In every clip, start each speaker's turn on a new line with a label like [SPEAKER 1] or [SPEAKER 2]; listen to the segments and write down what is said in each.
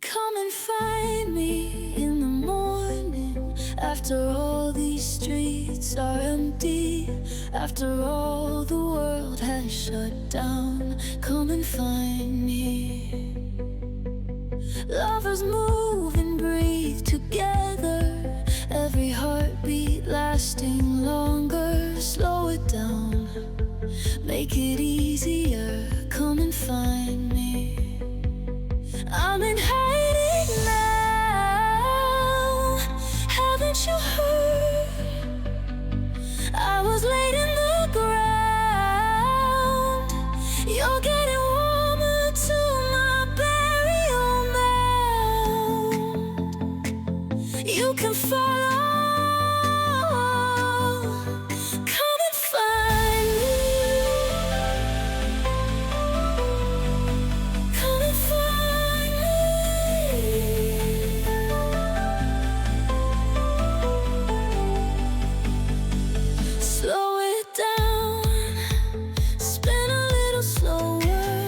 [SPEAKER 1] Come and find me in the morning, after all these streets are empty, after all the world has shut down. Come and find me. Lovers move and breathe together, every heartbeat lasting longer. Slow it down, make it easier. Come and find me. I'm in hiding now, haven't you heard? I was laid in the ground, you're getting warmer to my burial mound. You can follow. Come and find me. Come and find me. Slow it down, spin a little slower,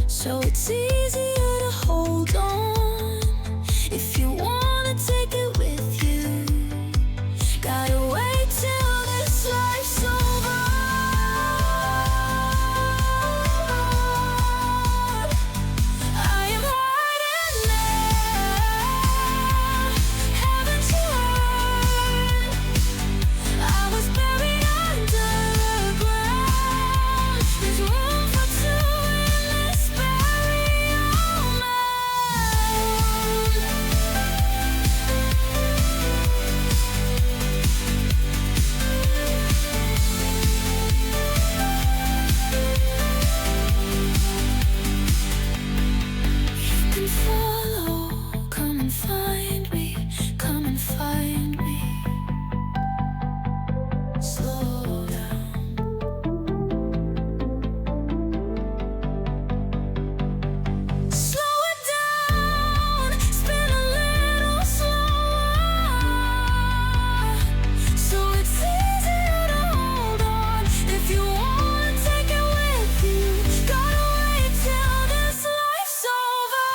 [SPEAKER 1] so it's easier to hold on. If you wanna take it with you, gotta wait till this life's over. I am hiding there, haven't you heard? I was buried underground. There's room for two in this burial mound. You can follow, come and find me, come and find me. Slow down. Slow it down, spin a little slower, so it's easier to hold on. If you wanna take it with you, gotta wait till this life's over.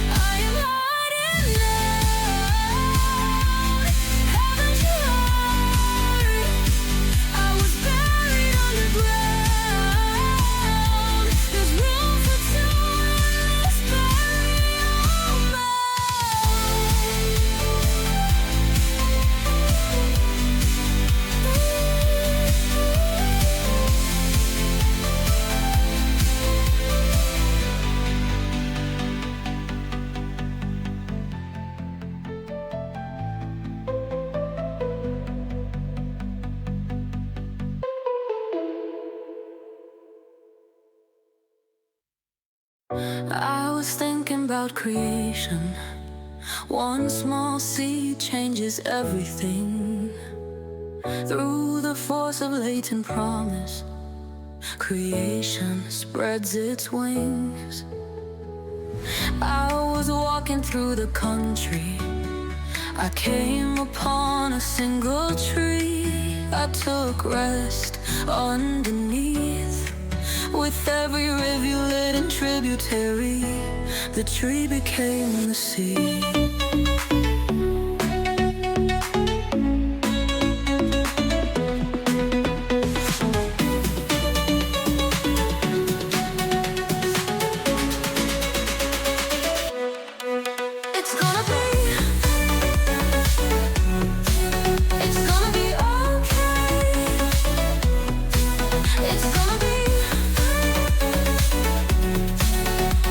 [SPEAKER 1] I am hiding now, haven't you heard? I was buried underground. There's room for two in this burial I was thinking about creation. One small seed changes everything. Through the force of latent promise, creation spreads its wings. I was walking through the country, I came upon a single tree. I took rest underneath. With every rivulet and tributary, the tree became the sea. It's gonna be okay.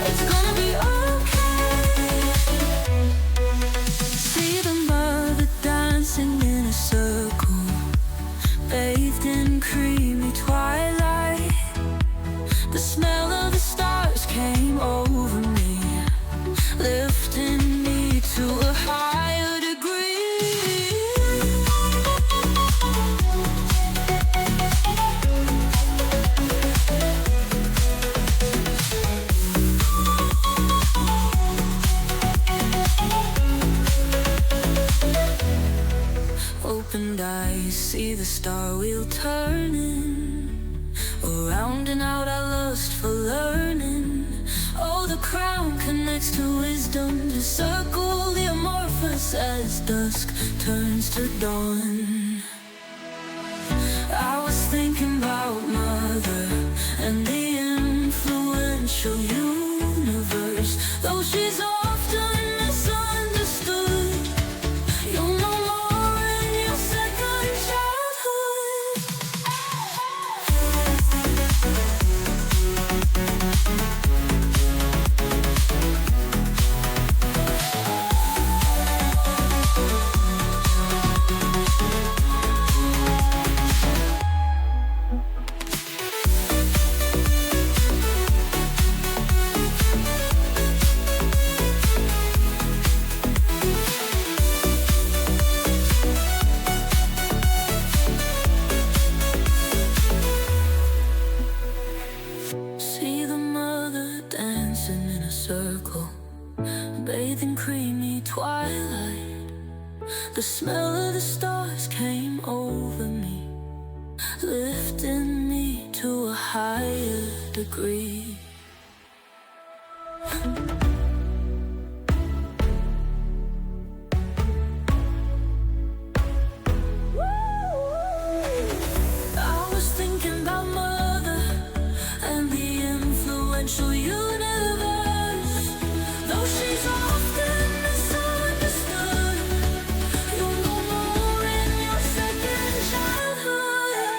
[SPEAKER 1] It's gonna be okay. See the mother dancing in a circle, bathed in creamy twilight. The smell of the stars came over me, lifting me to a higher degree. Opened eyes, see the star wheel turning, finding out I lust for learning. Oh, the crown connects to wisdom, to circle the amorphous as dusk turns to dawn. I was thinking about mother and the influential universe. Though she's often misunderstood, you'll know more in your second childhood. See the mother dancing in a circle, bathing creamy twilight. The smell of the stars came over me, lifting me to a higher degree. I was thinking about mother and the influential universe. Though she's often misunderstood, you'll know more in your second childhood.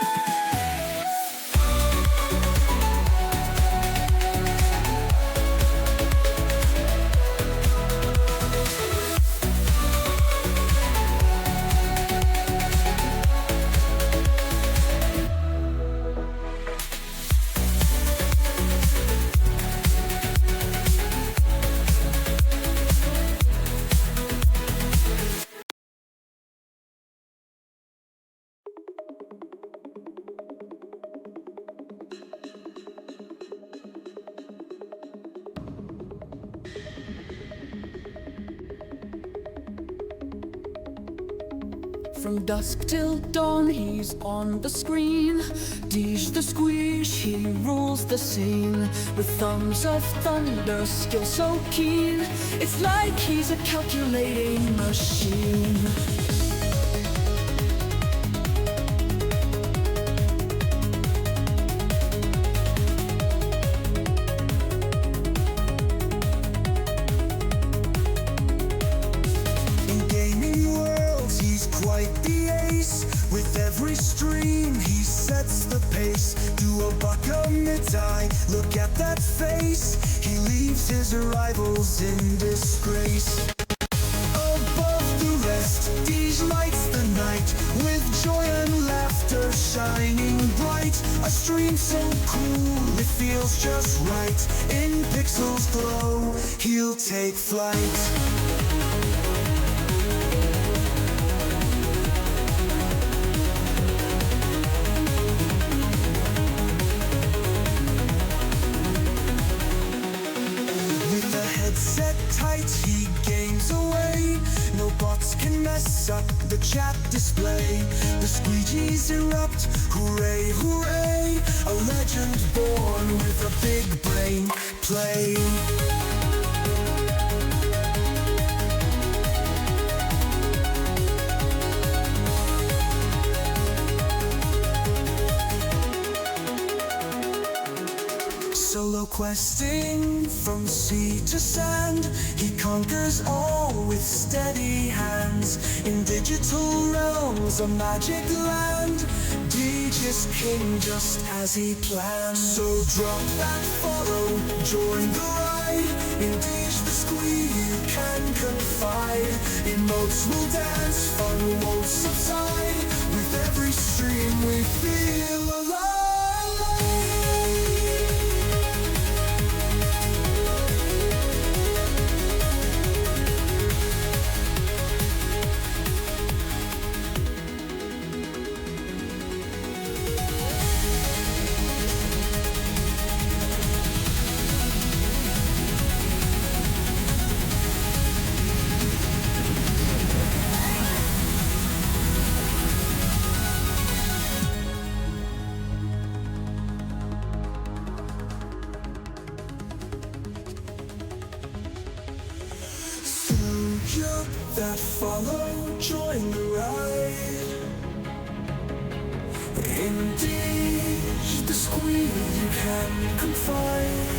[SPEAKER 2] From dusk till dawn, he's on the screen. DeejTheSqueej, he rules the scene. With thumbs of thunder, skill so keen. It's like he's a calculating machine.
[SPEAKER 3] Quite the ace. With every stream he sets the pace. Do a buck a mid-eye, look at that face. He leaves his rivals in disgrace. Above the rest, Deej lights the night, with joy and laughter shining bright. A stream so cool, it feels just right. In pixels glow, he'll take flight. Set tight, he gains away. No bots can mess up the chat display. The squeegees erupt, hooray, hooray. A legend born with a big brain play. Solo questing from sea to sand, he conquers all with steady hands. In digital realms, a magic land, Deej is king just as he planned. So drop that follow, join the ride. In DeejTheSqueej you can confide. Emotes will dance, fun won't subside. With every stream we feel alive. that follow, join the ride. In DeejTheSqueej you can confide.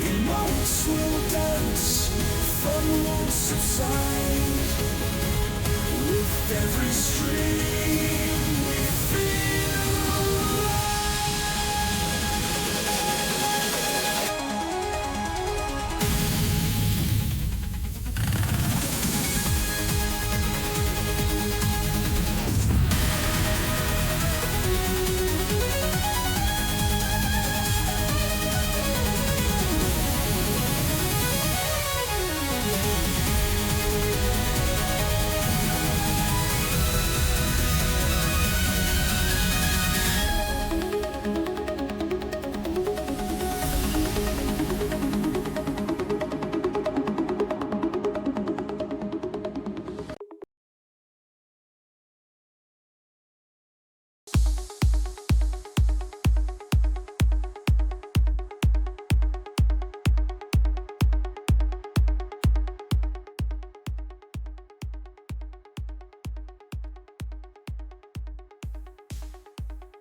[SPEAKER 3] Emotes will dance, fun won't subside. With every stream we feel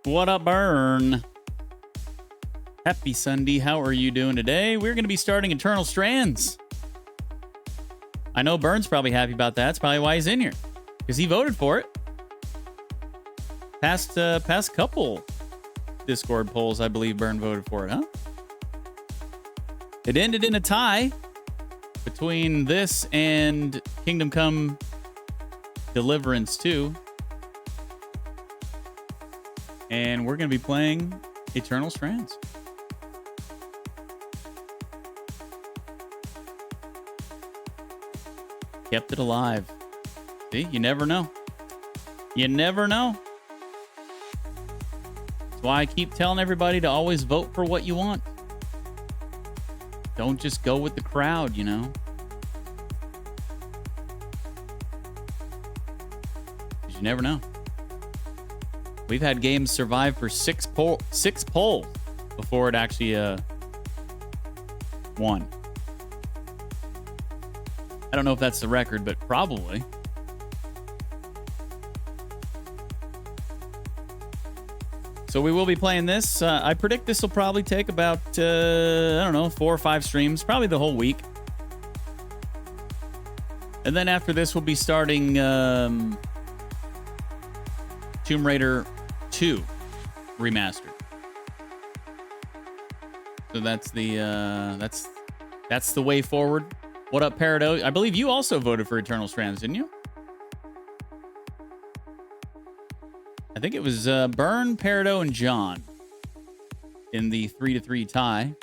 [SPEAKER 4] What up, Burn? Happy Sundee. How are you doing today? We're going to be starting Eternal Strands. I know Burn's probably happy about that. That's probably why he's in here, because he voted for it. Past couple Discord polls, I believe Burn voted for it, huh? It ended in a tie between this and Kingdom Come Deliverance 2. And we're going to be playing Eternal Strands. Kept it alive. See, you never know. You never know. That's why I keep telling everybody to always vote for what you want. Don't just go with the crowd, you know. 'Cause you never know. We've had games survive for six polls before it actually won. I don't know if that's the record, but probably. So we will be playing this. I predict this will probably take about, I don't know, 4 or 5 streams, probably the whole week. And then after this, we'll be starting Tomb Raider 2 remastered. So that's the that's the way forward. What up, Parado? I believe you also voted for Eternal Strands, didn't you? I think it was Burn, Parado, and John in the 3-3 tie.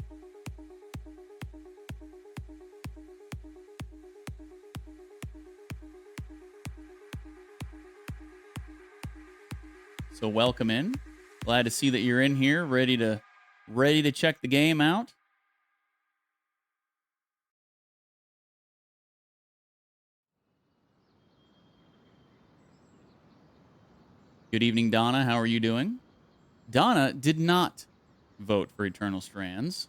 [SPEAKER 4] So welcome in. Glad to see that you're in here, ready to check the game out. Good evening, Donna. How are you doing? Donna did not vote for Eternal Strands.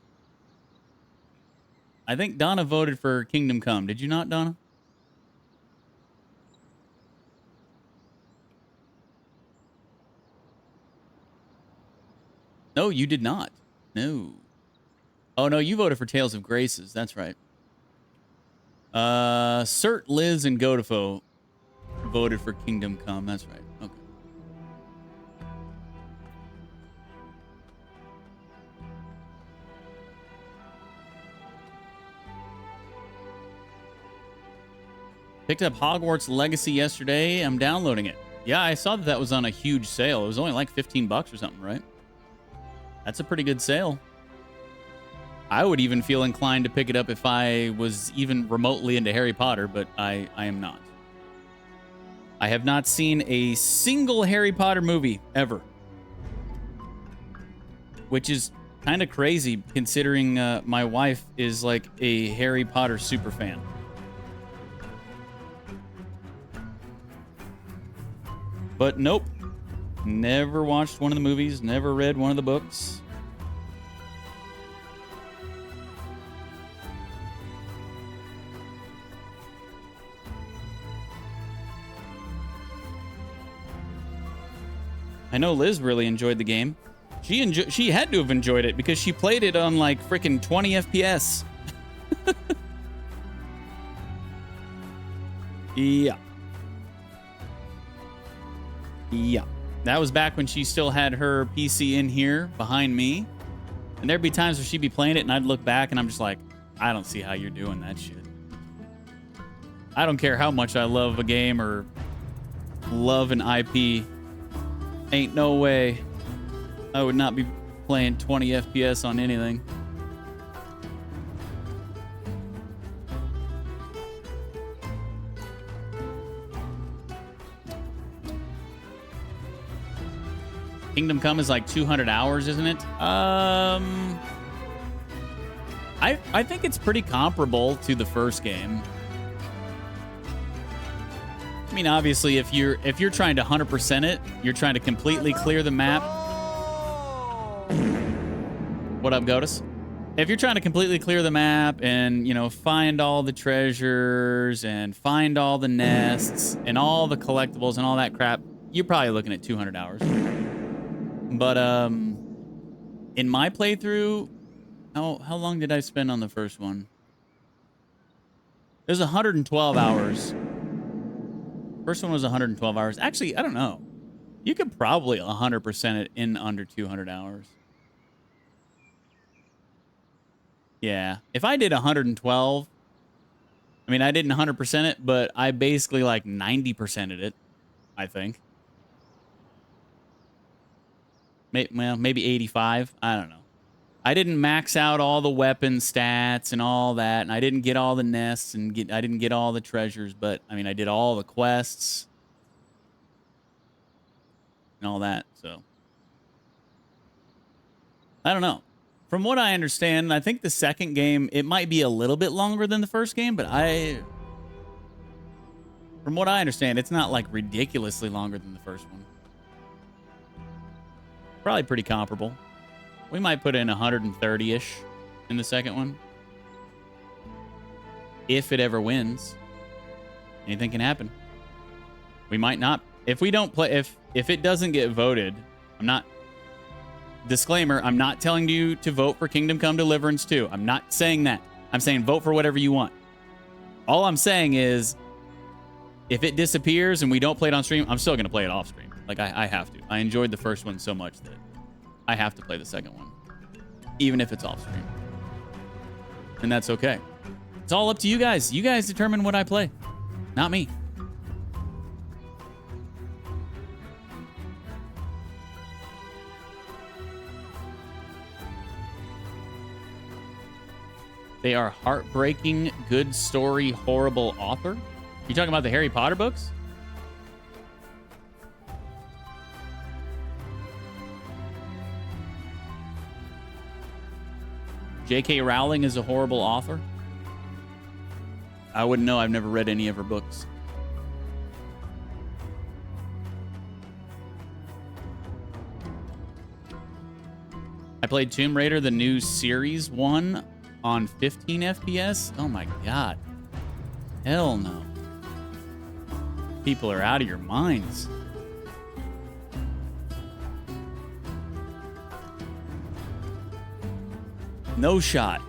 [SPEAKER 4] I think Donna voted for Kingdom Come. Did you not, Donna? No, you did not. No. Oh, no, you voted for Tales of Graces. That's right. Cert, Liz, and Godefo voted for Kingdom Come. That's right. Okay. Picked up Hogwarts Legacy yesterday. I'm downloading it. Yeah, I saw that was on a huge sale. It was only like $15 or something, right? That's a pretty good sale. I would even feel inclined to pick it up if I was even remotely into Harry Potter, but I am not. I have not seen a single Harry Potter movie ever, which is kind of crazy considering my wife is like a Harry Potter super fan. But nope, never watched one of the movies, never read one of the books. I know Liz really enjoyed the game. She had to have enjoyed it because she played it on like freaking 20 FPS. Yeah. Yeah. That was back when she still had her PC in here behind me. And there'd be times where she'd be playing it and I'd look back and I'm just like, I don't see how you're doing that shit. I don't care how much I love a game or love an IP. Ain't no way I would not be playing 20 FPS on anything. Kingdom Come is like 200 hours, isn't it? I think it's pretty comparable to the first game. I mean, obviously, if you're trying to 100% it, you're trying to completely clear the map. What up, Godus? If you're trying to completely clear the map and, you know, find all the treasures and find all the nests and all the collectibles and all that crap, you're probably looking at 200 hours. But in my playthrough, how long did I spend on the first one? It was 112 hours. First one was 112 hours. Actually, I don't know. You could probably 100% it in under 200 hours. Yeah. If I did 112, I mean, I didn't 100% it, but I basically like 90%ed it, I think. Well, maybe 85. I don't know. I didn't max out all the weapon stats and all that, and I didn't get all the nests and I didn't get all the treasures, but I mean, I did all the quests and all that, so I don't know. From what I understand, I think the second game, it might be a little bit longer than the first game, but from what I understand, it's not like ridiculously longer than the first one. Probably pretty comparable. We might put in 130-ish in the second one. If it ever wins. Anything can happen. We might not. If we don't play, if it doesn't get voted, I'm not... Disclaimer, I'm not telling you to vote for Kingdom Come Deliverance 2. I'm not saying that. I'm saying vote for whatever you want. All I'm saying is, if it disappears and we don't play it on stream, I'm still going to play it off stream. Like, I have to. I enjoyed the first one so much that I have to play the second one, even if it's off stream. And that's okay. It's all up to you guys. You guys determine what I play, not me. They are heartbreaking, good story, horrible author. You talking about the Harry Potter books? J.K. Rowling is a horrible author? I wouldn't know. I've never read any of her books. I played Tomb Raider, the new series one, on 15 FPS. Oh my god. Hell no. People are out of your minds. No shot.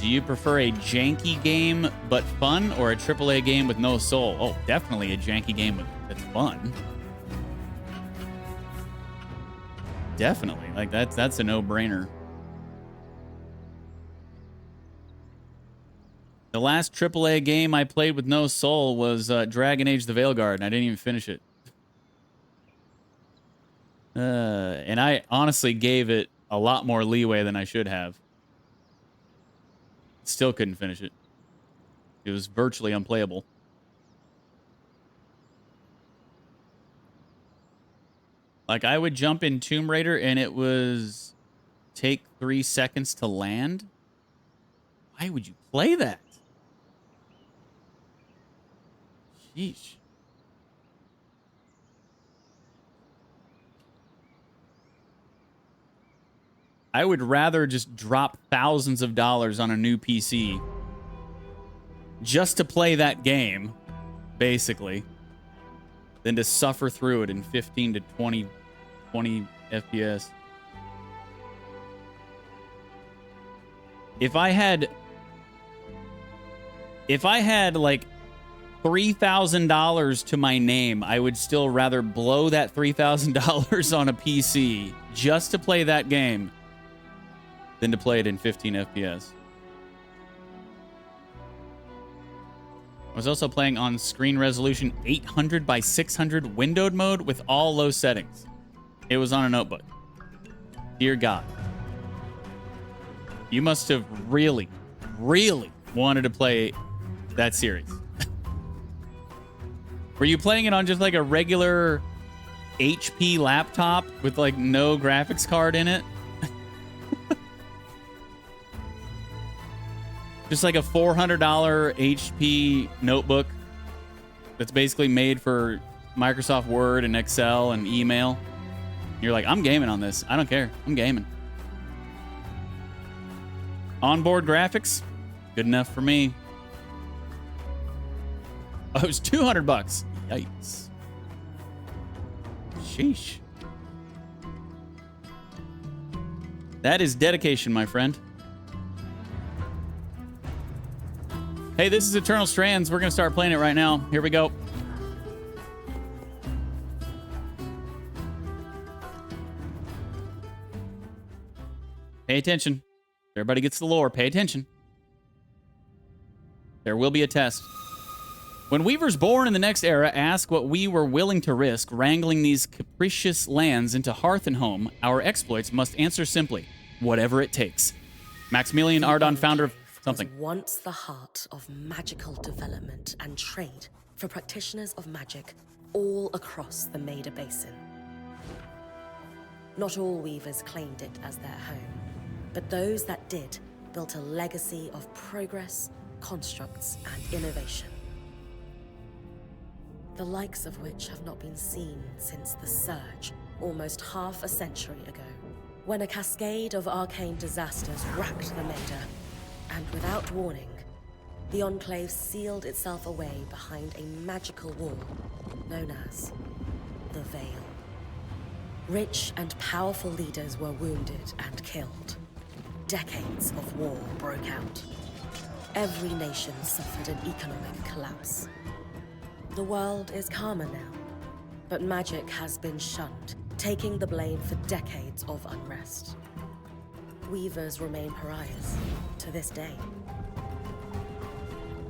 [SPEAKER 4] Do you prefer a janky game but fun, or a AAA game with no soul? Oh, definitely a janky game that's fun. Definitely. Like, that's a no-brainer. The last AAA game I played with no soul was Dragon Age: The Veilguard, and I didn't even finish it. And I honestly gave it a lot more leeway than I should have. Still couldn't finish it. It was virtually unplayable. Like, I would jump in Tomb Raider and it was take 3 seconds to land. Why would you play that? Sheesh. I would rather just drop thousands of dollars on a new PC just to play that game, basically, than to suffer through it in 15 to 20 FPS. If I had like $3,000 to my name, I would still rather blow that $3,000 on a PC just to play that game than to play it in 15 FPS. I was also playing on screen resolution 800 by 600 windowed mode with all low settings. It was on a notebook. Dear God. You must have really, really wanted to play that series. Were you playing it on just like a regular HP laptop with like no graphics card in it? Just like a $400 HP notebook that's basically made for Microsoft Word and Excel and email. You're like, I'm gaming on this. I don't care. I'm gaming. Onboard graphics, good enough for me. Oh, it was $200. Yikes. Sheesh. That is dedication, my friend. Hey, this is Eternal Strands. We're going to start playing it right now. Here we go. Pay attention. Everybody gets the lore. Pay attention. There will be a test. When Weavers born in the next era ask what we were willing to risk wrangling these capricious lands into hearth and home, our exploits must answer simply, whatever it takes. Maximilian Ardon, founder of something.
[SPEAKER 5] Was once the heart of magical development and trade for practitioners of magic all across the Maida Basin. Not all weavers claimed it as their home, but those that did built a legacy of progress, constructs, and innovation. The likes of which have not been seen since the Surge, almost half a century ago, when a cascade of arcane disasters racked the Maida, and without warning, the Enclave sealed itself away behind a magical wall known as the Veil. Rich and powerful leaders were wounded and killed. Decades of war broke out. Every nation suffered an economic collapse. The world is calmer now, but magic has been shunned, taking the blame for decades of unrest. Weavers remain pariahs to this day.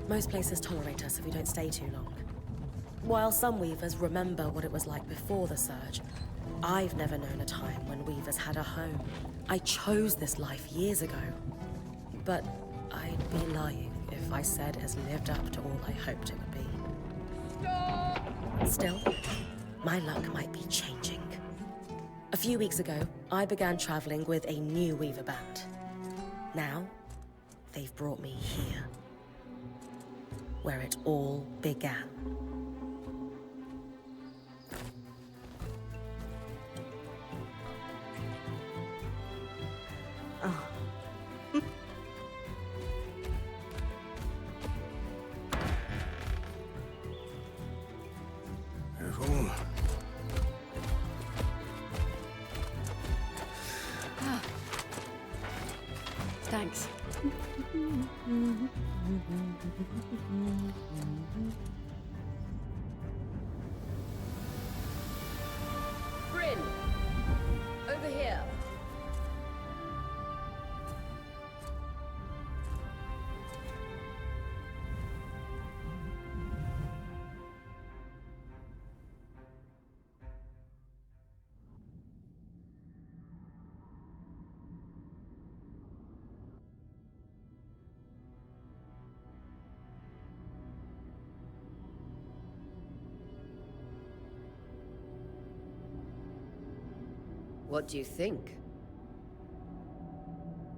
[SPEAKER 5] Most places tolerate us if we don't stay too long. While some weavers remember what it was like before the Surge, I've never known a time when weavers had a home. I chose this life years ago, but I'd be lying if I said it has lived up to all I hoped it would be. Still, my luck might be changing. A few weeks ago, I began traveling with a new weaver band. Now, they've brought me here, where it all began. Oh.
[SPEAKER 6] Thanks.
[SPEAKER 5] Bryn, over here.
[SPEAKER 6] What do you think?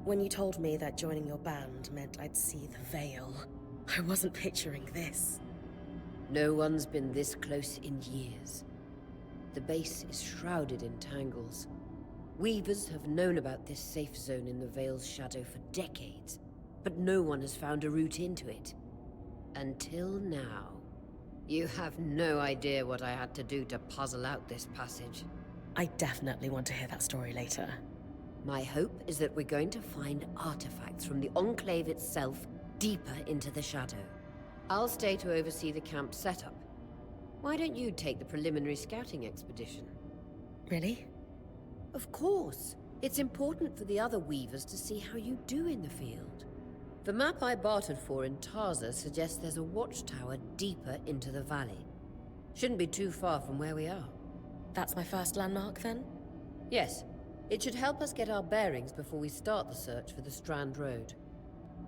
[SPEAKER 5] When you told me that joining your band meant I'd see the Veil, I wasn't picturing this.
[SPEAKER 6] No one's been this close in years. The base is shrouded in tangles. Weavers have known about this safe zone in the Vale's shadow for decades, but no one has found a route into it. Until now. You have no idea what I had to do to puzzle out this passage.
[SPEAKER 5] I definitely want to hear that story later.
[SPEAKER 6] My hope is that we're going to find artifacts from the Enclave itself deeper into the shadow. I'll stay to oversee the camp setup. Why don't you take the preliminary scouting expedition?
[SPEAKER 5] Really?
[SPEAKER 6] Of course. It's important for the other Weavers to see how you do in the field. The map I bartered for in Tarza suggests there's a watchtower deeper into the valley. Shouldn't be too far from where we are.
[SPEAKER 5] That's my first landmark, then?
[SPEAKER 6] Yes. It should help us get our bearings before we start the search for the Strand Road.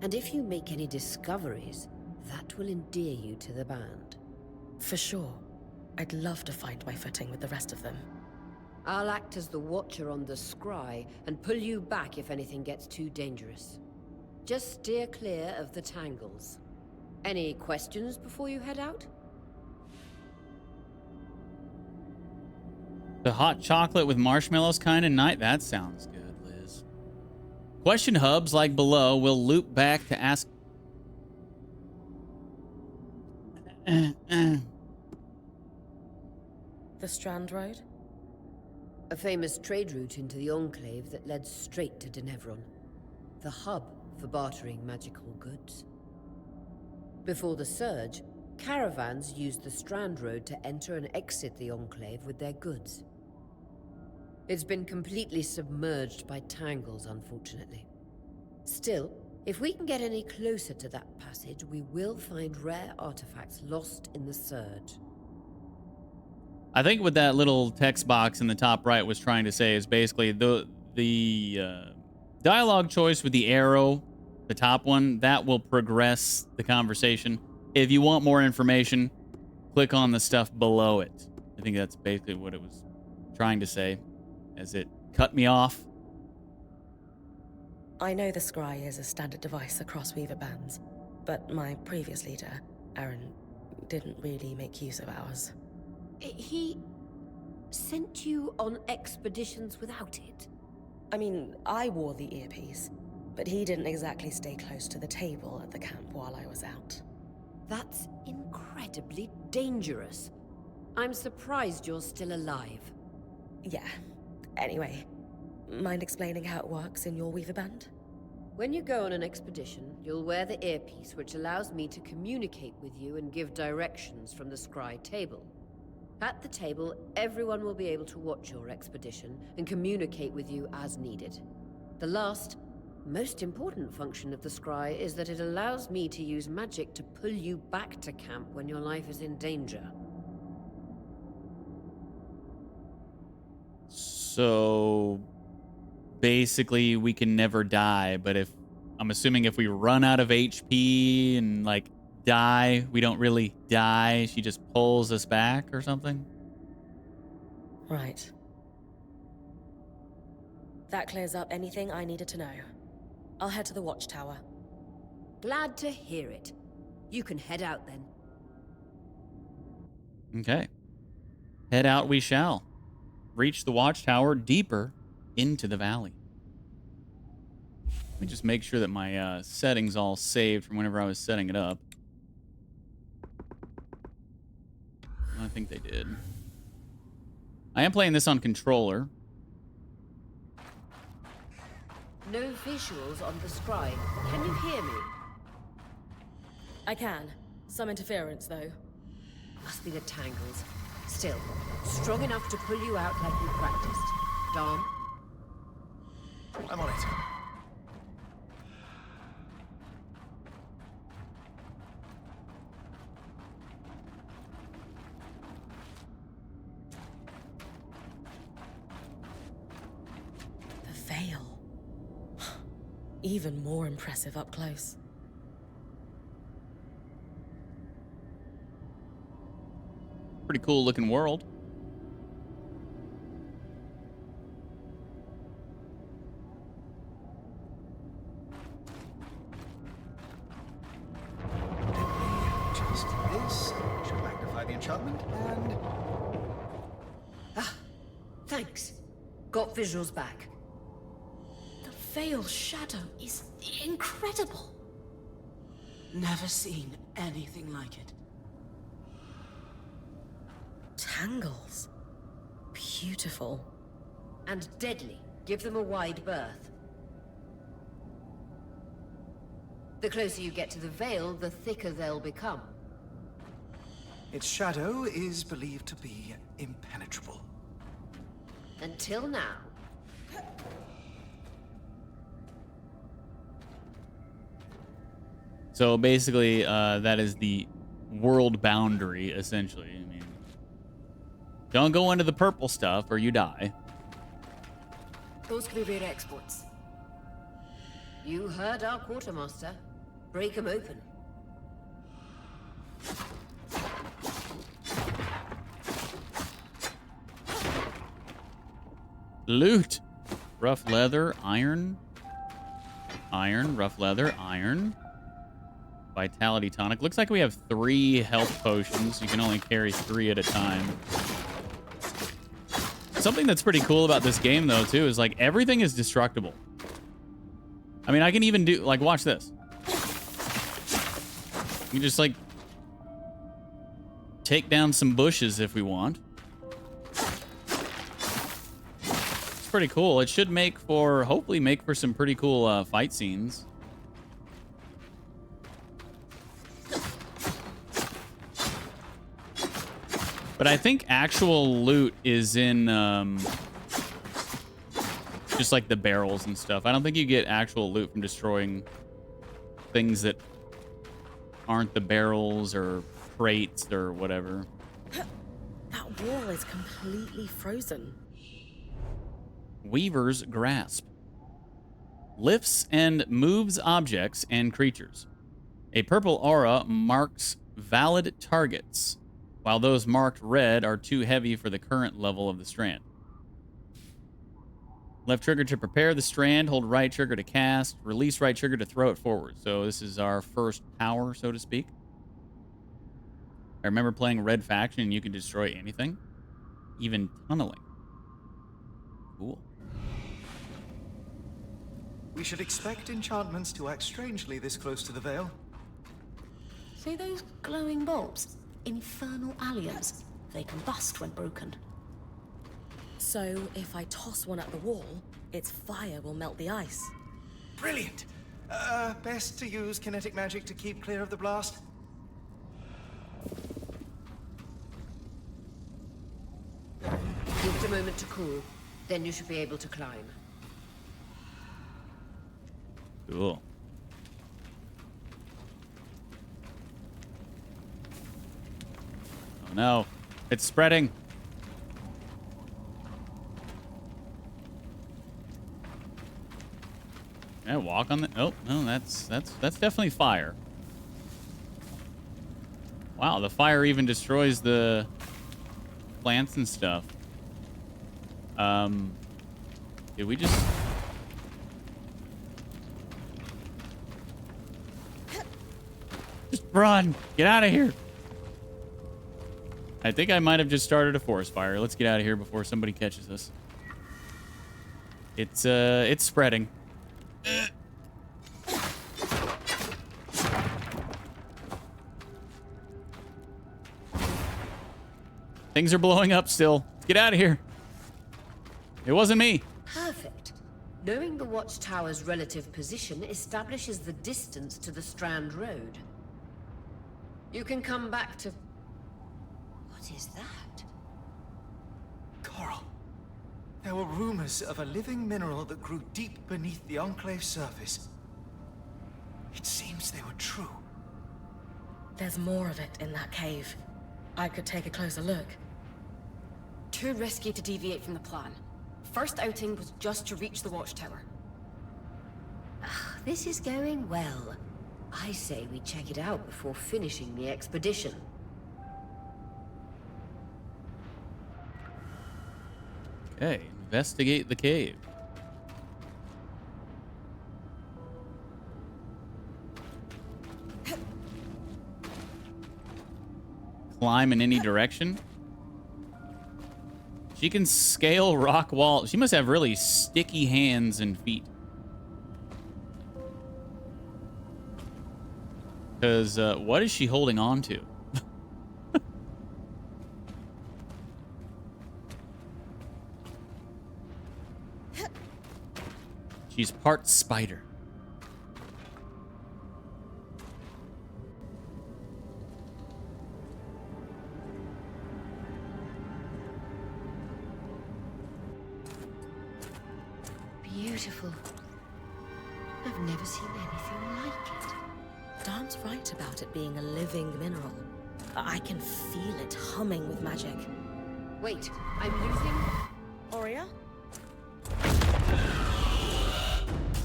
[SPEAKER 6] And if you make any discoveries, that will endear you to the band.
[SPEAKER 5] For sure. I'd love to find my footing with the rest of them.
[SPEAKER 6] I'll act as the watcher on the scry and pull you back if anything gets too dangerous. Just steer clear of the tangles. Any questions before you head out?
[SPEAKER 4] The hot chocolate with marshmallows kind of night. That sounds good, Liz. Question hubs like below will loop back to ask.
[SPEAKER 5] The Strand Road?
[SPEAKER 6] A famous trade route into the Enclave that led straight to Denevron. The hub for bartering magical goods. Before the Surge, caravans used the Strand Road to enter and exit the Enclave with their goods. It's been completely submerged by tangles, unfortunately. Still, if we can get any closer to that passage, we will find rare artifacts lost in the Surge.
[SPEAKER 4] I think what that little text box in the top right was trying to say is basically the dialogue choice with the arrow, the top one, that will progress the conversation. If you want more information, click on the stuff below it. I think that's basically what it was trying to say as it cut me off.
[SPEAKER 5] I know the scry is a standard device across Weaver bands, but my previous leader, Aaron, didn't really make use of ours.
[SPEAKER 6] He sent you on expeditions without it?
[SPEAKER 5] I mean, I wore the earpiece, but he didn't exactly stay close to the table at the camp while I was out.
[SPEAKER 6] That's incredibly dangerous. I'm surprised you're still alive.
[SPEAKER 5] Yeah. Anyway, mind explaining how it works in your Weaver band?
[SPEAKER 6] When you go on an expedition, you'll wear the earpiece, which allows me to communicate with you and give directions from the scry table. At the table, everyone will be able to watch your expedition and communicate with you as needed. The last, most important function of the scry is that it allows me to use magic to pull you back to camp when your life is in danger.
[SPEAKER 4] So basically we can never die, but I'm assuming if we run out of HP and like die, we don't really die. She just pulls us back or something.
[SPEAKER 5] Right. That clears up anything I needed to know. I'll head to the watchtower.
[SPEAKER 6] Glad to hear it. You can head out then.
[SPEAKER 4] Okay. Head out we shall. Reach the watchtower deeper into the valley. Let me just make sure that my settings all saved from whenever I was setting it up. I think they did. I am playing this on controller.
[SPEAKER 6] No visuals on the scry. Can you hear me?
[SPEAKER 5] I can. Some interference, though.
[SPEAKER 6] Must be the tangles. Still, strong enough to pull you out like you practiced. Dom?
[SPEAKER 3] I'm on it.
[SPEAKER 5] The veil. Even more impressive up close.
[SPEAKER 4] Pretty cool looking world.
[SPEAKER 3] Just this should magnify the enchantment, and
[SPEAKER 6] Thanks. Got visuals back.
[SPEAKER 5] The Veil's shadow is incredible.
[SPEAKER 2] Never seen anything like it.
[SPEAKER 5] Tangles. Beautiful.
[SPEAKER 6] And deadly. Give them a wide berth. The closer you get to the Veil, the thicker they'll become.
[SPEAKER 3] Its shadow is believed to be impenetrable.
[SPEAKER 6] Until now.
[SPEAKER 4] So basically, that is the world boundary, essentially. I mean, don't go into the purple stuff or you die.
[SPEAKER 6] Those could be rare exports. You heard our quartermaster. Break them open.
[SPEAKER 4] Loot. Rough leather, iron. Iron, rough leather, iron. Vitality tonic. Looks like we have 3 health potions. You can only carry 3 at a time. Something that's pretty cool about this game, though, too, is like everything is destructible. I mean, I can even do, like, watch this. You just, like, take down some bushes if we want. It's pretty cool. It should make for, hopefully make for some pretty cool fight scenes. But I think actual loot is in just like the barrels and stuff. I don't think you get actual loot from destroying things that aren't the barrels or crates or whatever.
[SPEAKER 5] That wall is completely frozen.
[SPEAKER 4] Weaver's Grasp. Lifts and moves objects and creatures. A purple aura marks valid targets, while those marked red are too heavy for the current level of the strand. Left trigger to prepare the strand, hold right trigger to cast, release right trigger to throw it forward. So this is our first power, so to speak. I remember playing Red Faction and you could destroy anything, even tunneling. Cool.
[SPEAKER 3] We should expect enchantments to act strangely this close to the Veil.
[SPEAKER 5] See those glowing bulbs? Infernal aliens. They combust when broken. So, if I toss one at the wall, its fire will melt the ice.
[SPEAKER 3] Brilliant! Best to use kinetic magic to keep clear of the blast.
[SPEAKER 6] Give it a moment to cool. Then you should be able to climb.
[SPEAKER 4] Cool. Oh no, it's spreading. Can I walk on the? Oh no, that's definitely fire. Wow, the fire even destroys the plants and stuff. Did we just? Just run! Get out of here! I think I might have just started a forest fire. Let's get out of here before somebody catches us. It's spreading. Things are blowing up still. Get out of here. It wasn't me.
[SPEAKER 6] Perfect. Knowing the watchtower's relative position establishes the distance to the Strand Road. You can come back to... What is that?
[SPEAKER 3] Coral. There were rumors of a living mineral that grew deep beneath the Enclave's surface. It seems they were true.
[SPEAKER 5] There's more of it in that cave. I could take a closer look.
[SPEAKER 7] Too risky to deviate from the plan. First outing was just to reach the watchtower.
[SPEAKER 6] This is going well. I say we check it out before finishing the expedition.
[SPEAKER 4] Okay, investigate the cave. Climb in any direction. She can scale rock wall. She must have really sticky hands and feet. Because what is she holding on to? She's part spider.
[SPEAKER 6] Beautiful. I've never seen anything like it.
[SPEAKER 5] Dan's right about it being a living mineral. I can feel it humming with magic.
[SPEAKER 6] Wait, I'm losing...
[SPEAKER 5] Aurea?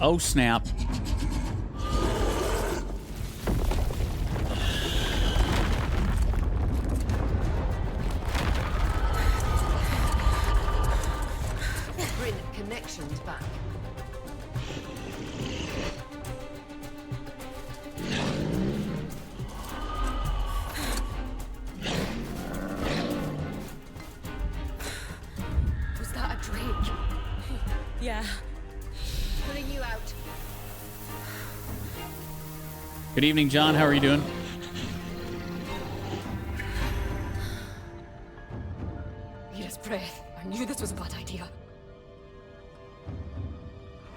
[SPEAKER 4] Oh, snap.
[SPEAKER 6] Bring connections back.
[SPEAKER 7] Was that a drake?
[SPEAKER 5] Yeah.
[SPEAKER 6] Pulling you out.
[SPEAKER 4] Good evening, John. How are you doing?
[SPEAKER 7] Mira's breath. I knew this was a bad idea.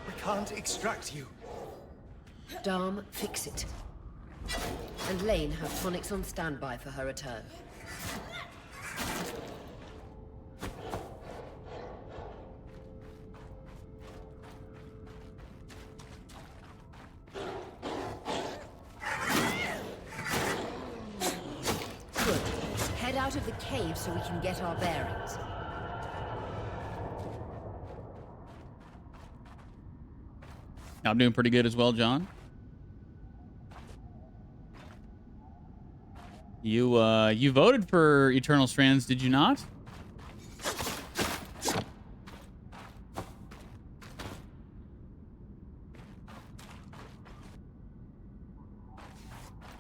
[SPEAKER 3] We can't extract you.
[SPEAKER 6] Dom, fix it. And Lane have tonics on standby for her return. Good. Head out of the cave so we can get our bearings.
[SPEAKER 4] I'm doing pretty good as well, John. You voted for Eternal Strands, did you not?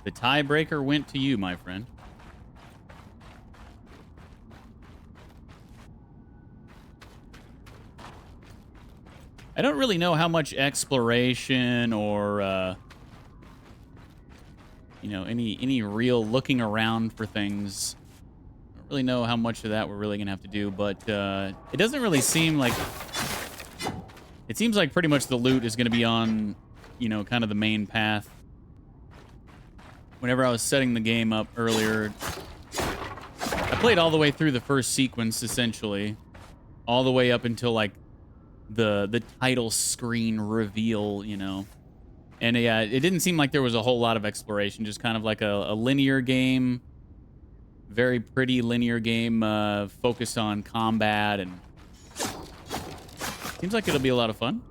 [SPEAKER 4] The tiebreaker went to you, my friend. I don't really know how much exploration or you know, any real looking around for things. I don't really know how much of that we're really gonna have to do, but it doesn't really seem like... It seems like pretty much the loot is gonna be on, you know, kind of the main path. Whenever I was setting the game up earlier, I played all the way through the first sequence, essentially. All the way up until, like, the title screen reveal, you know. And yeah, it didn't seem like there was a whole lot of exploration, just kind of like a linear game, very pretty linear game, focused on combat, and seems like it'll be a lot of fun,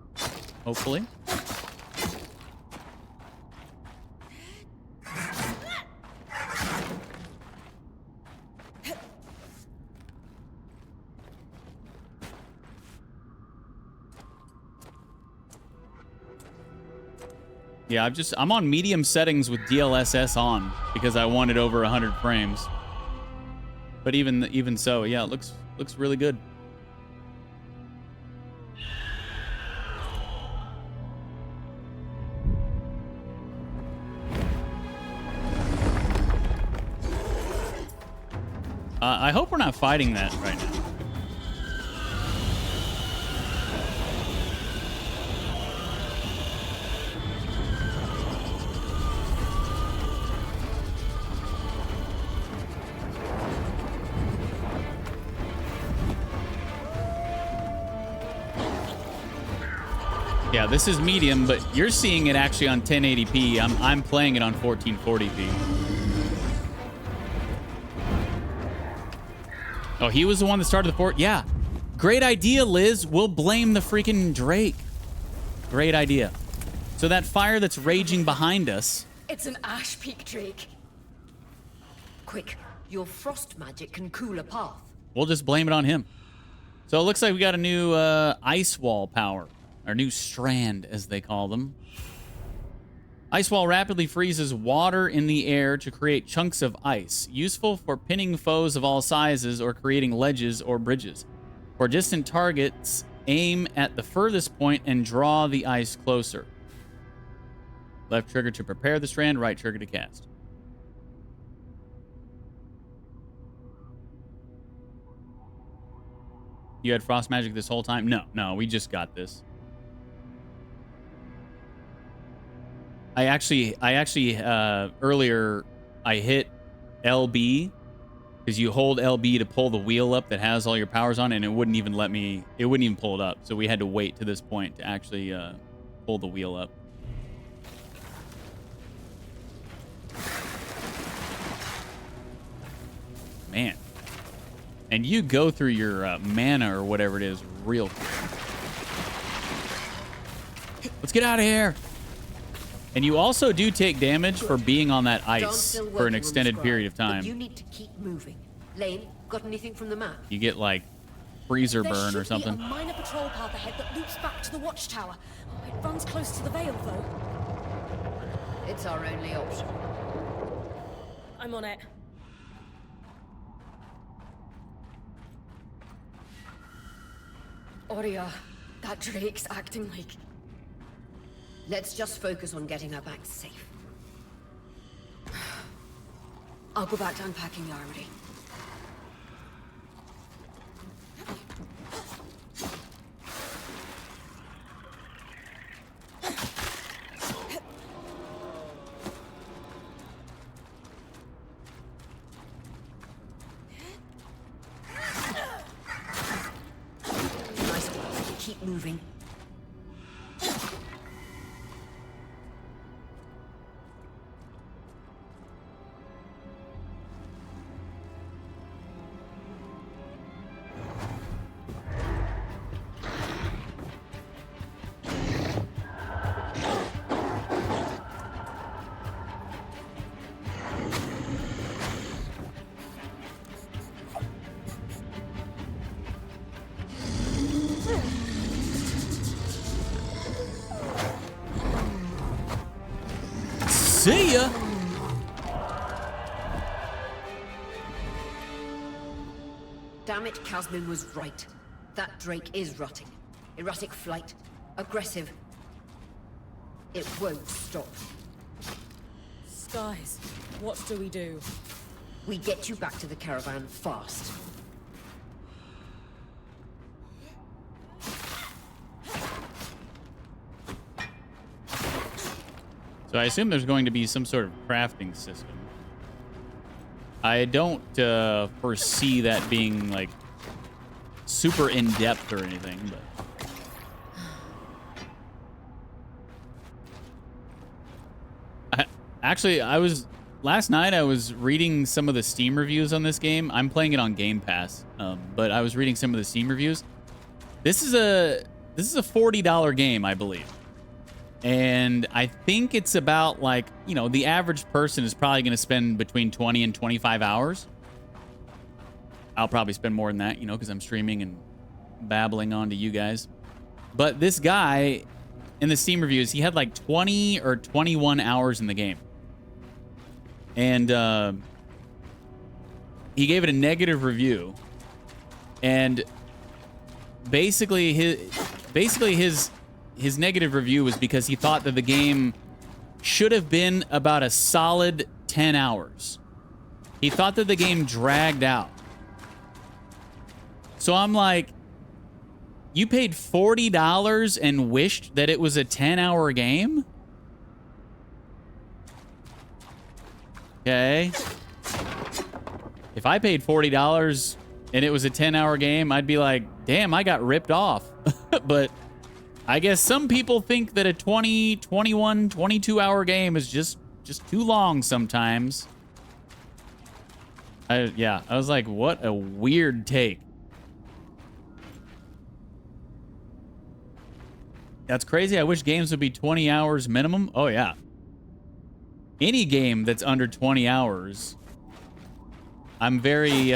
[SPEAKER 4] hopefully. Yeah, I'm on medium settings with DLSS on because I wanted over 100 frames. But even so, yeah, it looks really good. I hope we're not fighting that right now. Yeah, this is medium, but you're seeing it actually on 1080p. I'm playing it on 1440p. Oh, he was the one that started the fort? Yeah. Great idea, Liz. We'll blame the freaking Drake. Great idea. So that fire that's raging behind us...
[SPEAKER 7] It's an Ash Peak drake.
[SPEAKER 6] Quick, your frost magic can cool a path.
[SPEAKER 4] We'll just blame it on him. So it looks like we got a new ice wall power. Our new strand, as they call them. Ice wall rapidly freezes water in the air to create chunks of ice, useful for pinning foes of all sizes or creating ledges or bridges. For distant targets, aim at the furthest point and draw the ice closer. Left trigger to prepare the strand, right trigger to cast. You had frost magic this whole time? No, we just got this. I actually earlier I hit LB because you hold LB to pull the wheel up that has all your powers on, and it wouldn't even let me. It wouldn't even pull it up. So we had to wait to this point to actually pull the wheel up. Man. And you go through your mana or whatever it is real quick. Let's get out of here. And you also do take damage for being on that ice for an extended period of time.
[SPEAKER 6] You need to keep moving. Lane, got anything from the map?
[SPEAKER 4] You get like freezer
[SPEAKER 7] There
[SPEAKER 4] burn or
[SPEAKER 7] should be
[SPEAKER 4] something.
[SPEAKER 7] a minor patrol path ahead that loops back to the watchtower. It runs close to the Vale, though.
[SPEAKER 6] It's our only option.
[SPEAKER 7] I'm on it. Aurea, that Drake's acting like...
[SPEAKER 6] Let's just focus on getting her back safe.
[SPEAKER 7] I'll go back to unpacking the armory.
[SPEAKER 6] Nice work. Keep moving.
[SPEAKER 4] See ya.
[SPEAKER 6] Damn it, Casmin was right. That Drake is rutting. Erratic flight. Aggressive. It won't stop.
[SPEAKER 5] Skies, what do we do?
[SPEAKER 6] We get you back to the caravan fast.
[SPEAKER 4] So I assume there's going to be some sort of crafting system. I don't foresee that being like super in depth or anything, but last night I was reading some of the Steam reviews on this game. I'm playing it on Game Pass, but I was reading some of the Steam reviews. This is a $40 game, I believe. And I think it's about like, you know, the average person is probably going to spend between 20 and 25 hours. I'll probably spend more than that, you know, because I'm streaming and babbling on to you guys. But this guy in the Steam reviews, he had like 20 or 21 hours in the game. And he gave it a negative review. And basically his negative review was because he thought that the game should have been about a solid 10 hours. He thought that the game dragged out. So I'm like, you paid $40 and wished that it was a 10-hour game? Okay. If I paid $40 and it was a 10-hour game, I'd be like, damn, I got ripped off. But I guess some people think that a 20, 21, 22-hour game is just too long sometimes. I was like, what a weird take. That's crazy. I wish games would be 20 hours minimum. Oh, yeah. Any game that's under 20 hours, I'm very,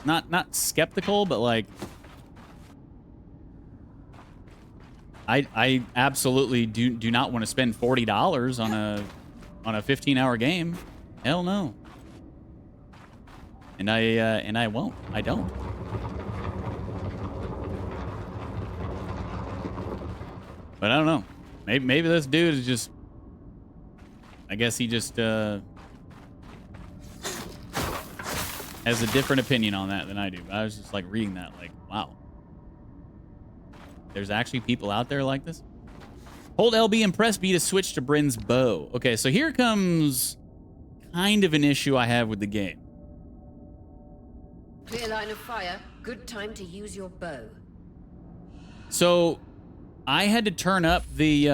[SPEAKER 4] not skeptical, but like, I absolutely do not want to spend $40 on a 15-hour game. Hell no. And I won't. I don't. But I don't know. Maybe this dude is just, I guess he just has a different opinion on that than I do. I was just like reading that like, wow. There's actually people out there like this? Hold LB and press B to switch to Bryn's bow. Okay, so here comes kind of an issue I have with the game.
[SPEAKER 6] Clear line of fire. Good time to use your bow.
[SPEAKER 4] So I had to turn up the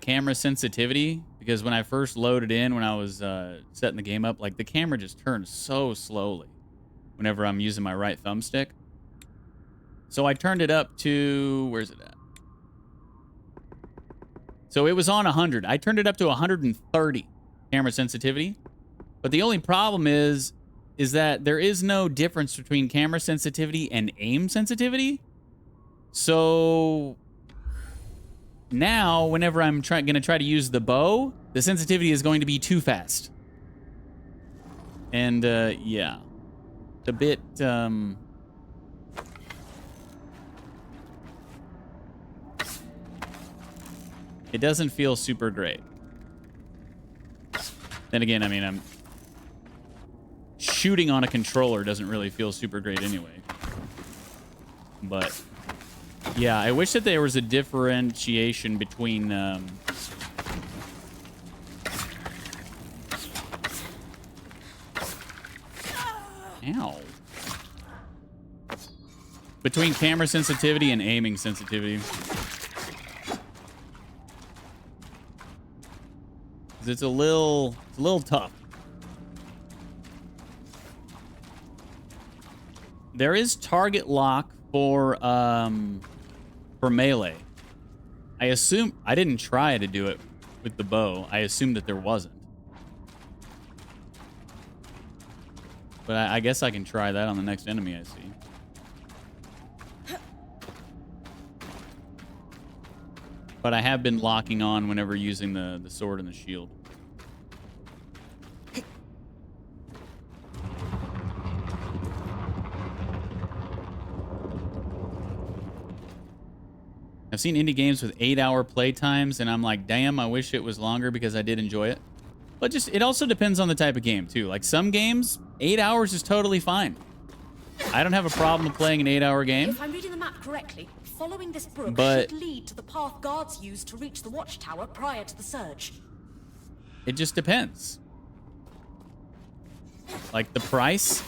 [SPEAKER 4] camera sensitivity because when I first loaded in, when I was setting the game up, like the camera just turns so slowly whenever I'm using my right thumbstick. So I turned it up to, where's it at? So it was on 100. I turned it up to 130 camera sensitivity. But the only problem is that there is no difference between camera sensitivity and aim sensitivity. So now, whenever I'm going to try to use the bow, the sensitivity is going to be too fast. And, yeah. It's a bit, it doesn't feel super great. Then again, I mean, I'm shooting on a controller doesn't really feel super great anyway. But yeah, I wish that there was a differentiation between ow. Between camera sensitivity and aiming sensitivity. It's a little tough. There is target lock for melee. I assume I didn't try to do it with the bow. I assumed that there wasn't. But I guess I can try that on the next enemy I see. But I have been locking on whenever using the sword and the shield. I've seen indie games with 8-hour play times, and I'm like, damn, I wish it was longer because I did enjoy it. But just, it also depends on the type of game, too. Like, some games, 8 hours is totally fine. I don't have a problem playing an 8-hour game.
[SPEAKER 5] If I'm reading the map correctly, following this brook
[SPEAKER 4] But
[SPEAKER 5] should lead to the path guards used to reach the watchtower prior to the surge.
[SPEAKER 4] it just depends. Like, the price,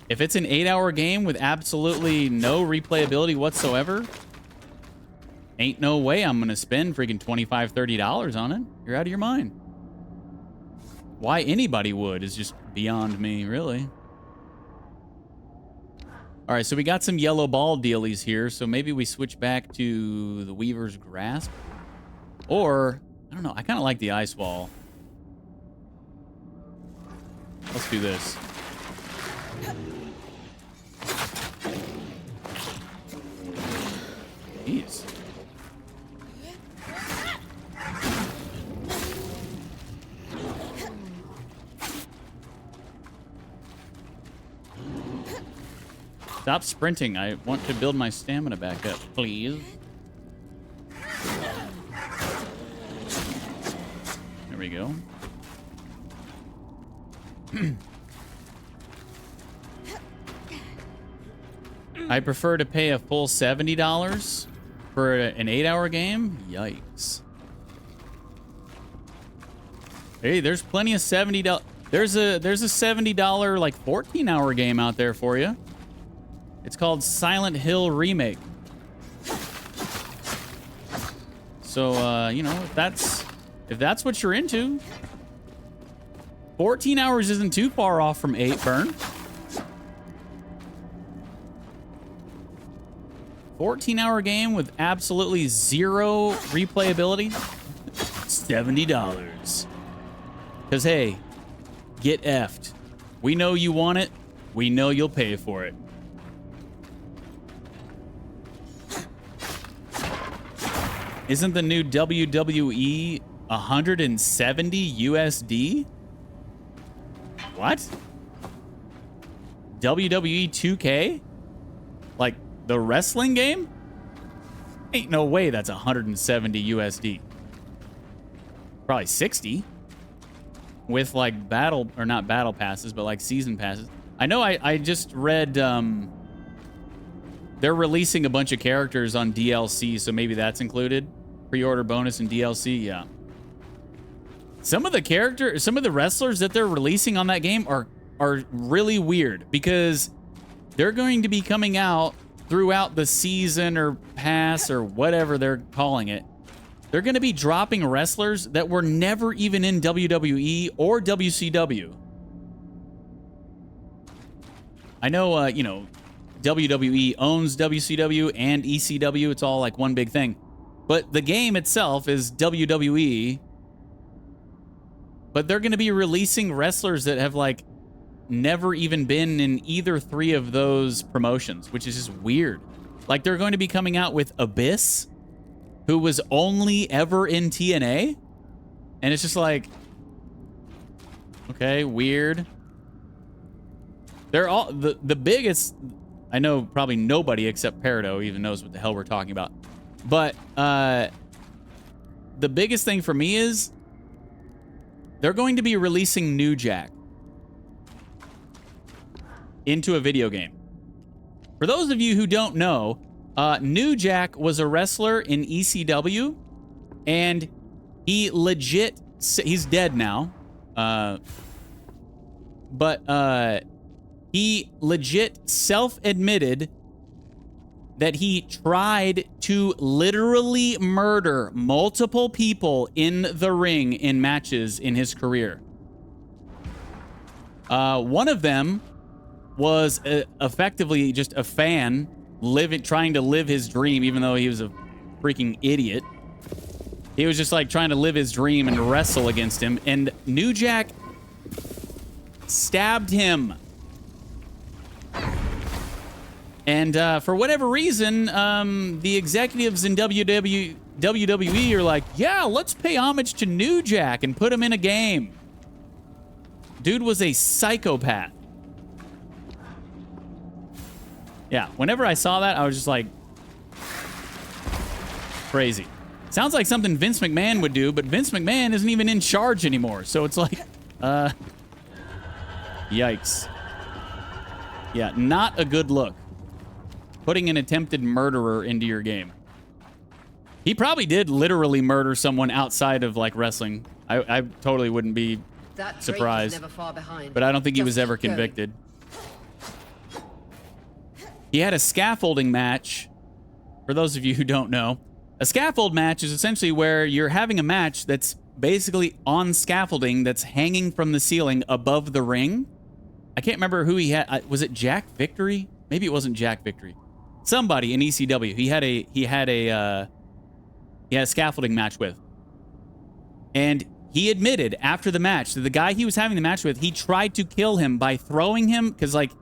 [SPEAKER 4] if it's an 8-hour game with absolutely no replayability whatsoever, ain't no way I'm gonna spend freaking $25, $30 on it. You're out of your mind. Why anybody would is just beyond me, really. All right, so we got some yellow ball dealies here, so maybe we switch back to the Weaver's Grasp. Or, I don't know, I kind of like the Ice Wall. Let's do this. Jeez. Stop sprinting. I want to build my stamina back up, please. There we go. I prefer to pay a full $70 for an 8-hour game. Yikes. Hey, there's plenty of $70. There's a $70 like 14-hour game out there for you. It's called Silent Hill Remake. So, you know, if that's what you're into, 14 hours isn't too far off from 8, Burn. 14-hour game with absolutely zero replayability, $70. Because, hey, get effed. We know you want it. We know you'll pay for it. Isn't the new WWE 170 USD? What? WWE 2K? Like the wrestling game? Ain't no way that's 170 USD. Probably 60. With like battle, or not battle passes, but like season passes. I know I just read they're releasing a bunch of characters on DLC, so maybe that's included. Pre-order bonus and DLC, yeah. Some of the wrestlers that they're releasing on that game are really weird because they're going to be coming out throughout the season or pass or whatever they're calling it. They're going to be dropping wrestlers that were never even in WWE or WCW. I know, you know, WWE owns WCW and ECW. It's all like one big thing. But the game itself is WWE. But they're going to be releasing wrestlers that have like never even been in either three of those promotions, which is just weird. Like they're going to be coming out with Abyss, who was only ever in TNA. And it's just like, okay, weird. They're all the biggest. I know probably nobody except Peridot even knows what the hell we're talking about. But the biggest thing for me is they're going to be releasing New Jack into a video game. For those of you who don't know, New Jack was a wrestler in ECW, and he legit, he's dead now, but he legit self-admitted that he tried to literally murder multiple people in the ring in matches in his career. One of them was effectively just a fan trying to live his dream, even though he was a freaking idiot. He was just like trying to live his dream and wrestle against him. And New Jack stabbed him. And for whatever reason, the executives in WWE are like, yeah, let's pay homage to New Jack and put him in a game. Dude was a psychopath. Yeah, whenever I saw that, I was just like, crazy. Sounds like something Vince McMahon would do, but Vince McMahon isn't even in charge anymore. So it's like, yikes. Yeah, not a good look. Putting an attempted murderer into your game. He probably did literally murder someone outside of like wrestling. I totally wouldn't be surprised.
[SPEAKER 6] Never far behind.
[SPEAKER 4] But I don't think he was ever convicted. He had a scaffolding match. For those of you who don't know, a scaffold match is essentially where you're having a match that's basically on scaffolding that's hanging from the ceiling above the ring. I can't remember who he had. Was it Jack Victory? Maybe it wasn't Jack Victory. Somebody in ECW. He had a scaffolding match with. And he admitted after the match that the guy he was having the match with, he tried to kill him by throwing him, because like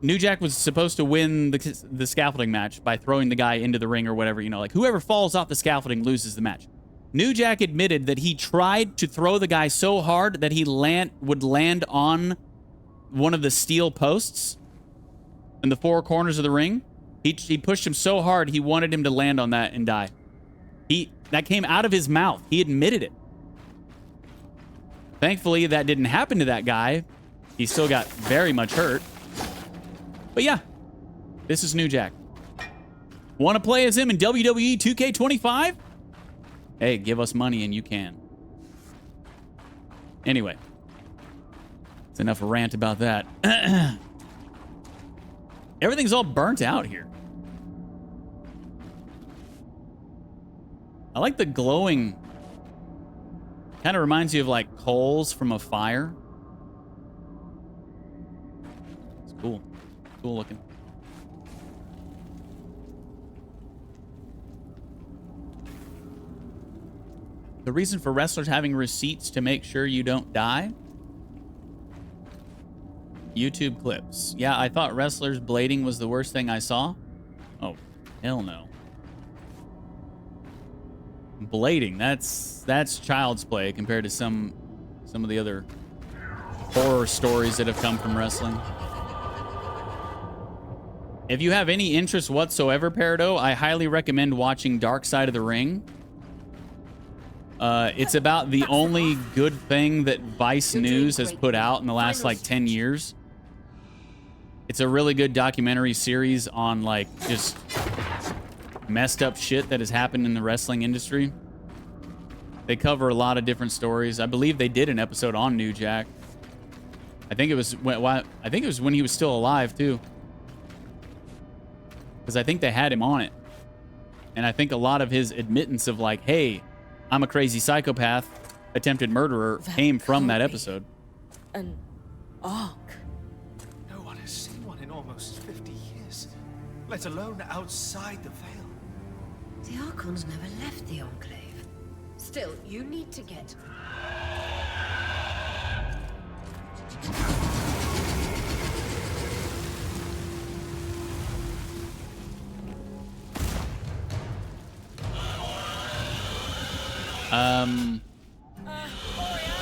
[SPEAKER 4] New Jack was supposed to win the scaffolding match by throwing the guy into the ring or whatever, you know, like whoever falls off the scaffolding loses the match. New Jack admitted that he tried to throw the guy so hard that he would land on one of the steel posts in the four corners of the ring. He pushed him so hard he wanted him to land on that and die. That came out of his mouth. He admitted it. Thankfully, that didn't happen to that guy. He still got very much hurt. But yeah, this is New Jack. Want to play as him in WWE 2K25? Hey, give us money and you can. Anyway, it's enough rant about that. Everything's all burnt out here. I like the glowing. Kind of reminds you of like coals from a fire. It's cool. Cool looking. The reason for wrestlers having receipts to make sure you don't die? YouTube clips. Yeah, I thought wrestlers blading was the worst thing I saw. Oh, hell no. Blading, that's child's play compared to some of the other horror stories that have come from wrestling. If you have any interest whatsoever, Peridot, I highly recommend watching Dark Side of the Ring. It's about the only good thing that Vice News has put out in the last like 10 years. It's a really good documentary series on like just messed up shit that has happened in the wrestling industry. They cover a lot of different stories. I believe they did an episode on New Jack. I think it was when he was still alive too. Because I think they had him on it. And I think a lot of his admittance of like, hey, I'm a crazy psychopath, attempted murderer, came from that episode.
[SPEAKER 5] An ark.
[SPEAKER 8] No one has seen one in almost 50 years, let alone outside the Veil.
[SPEAKER 6] The Archons never left the Enclave. Still, you need to get...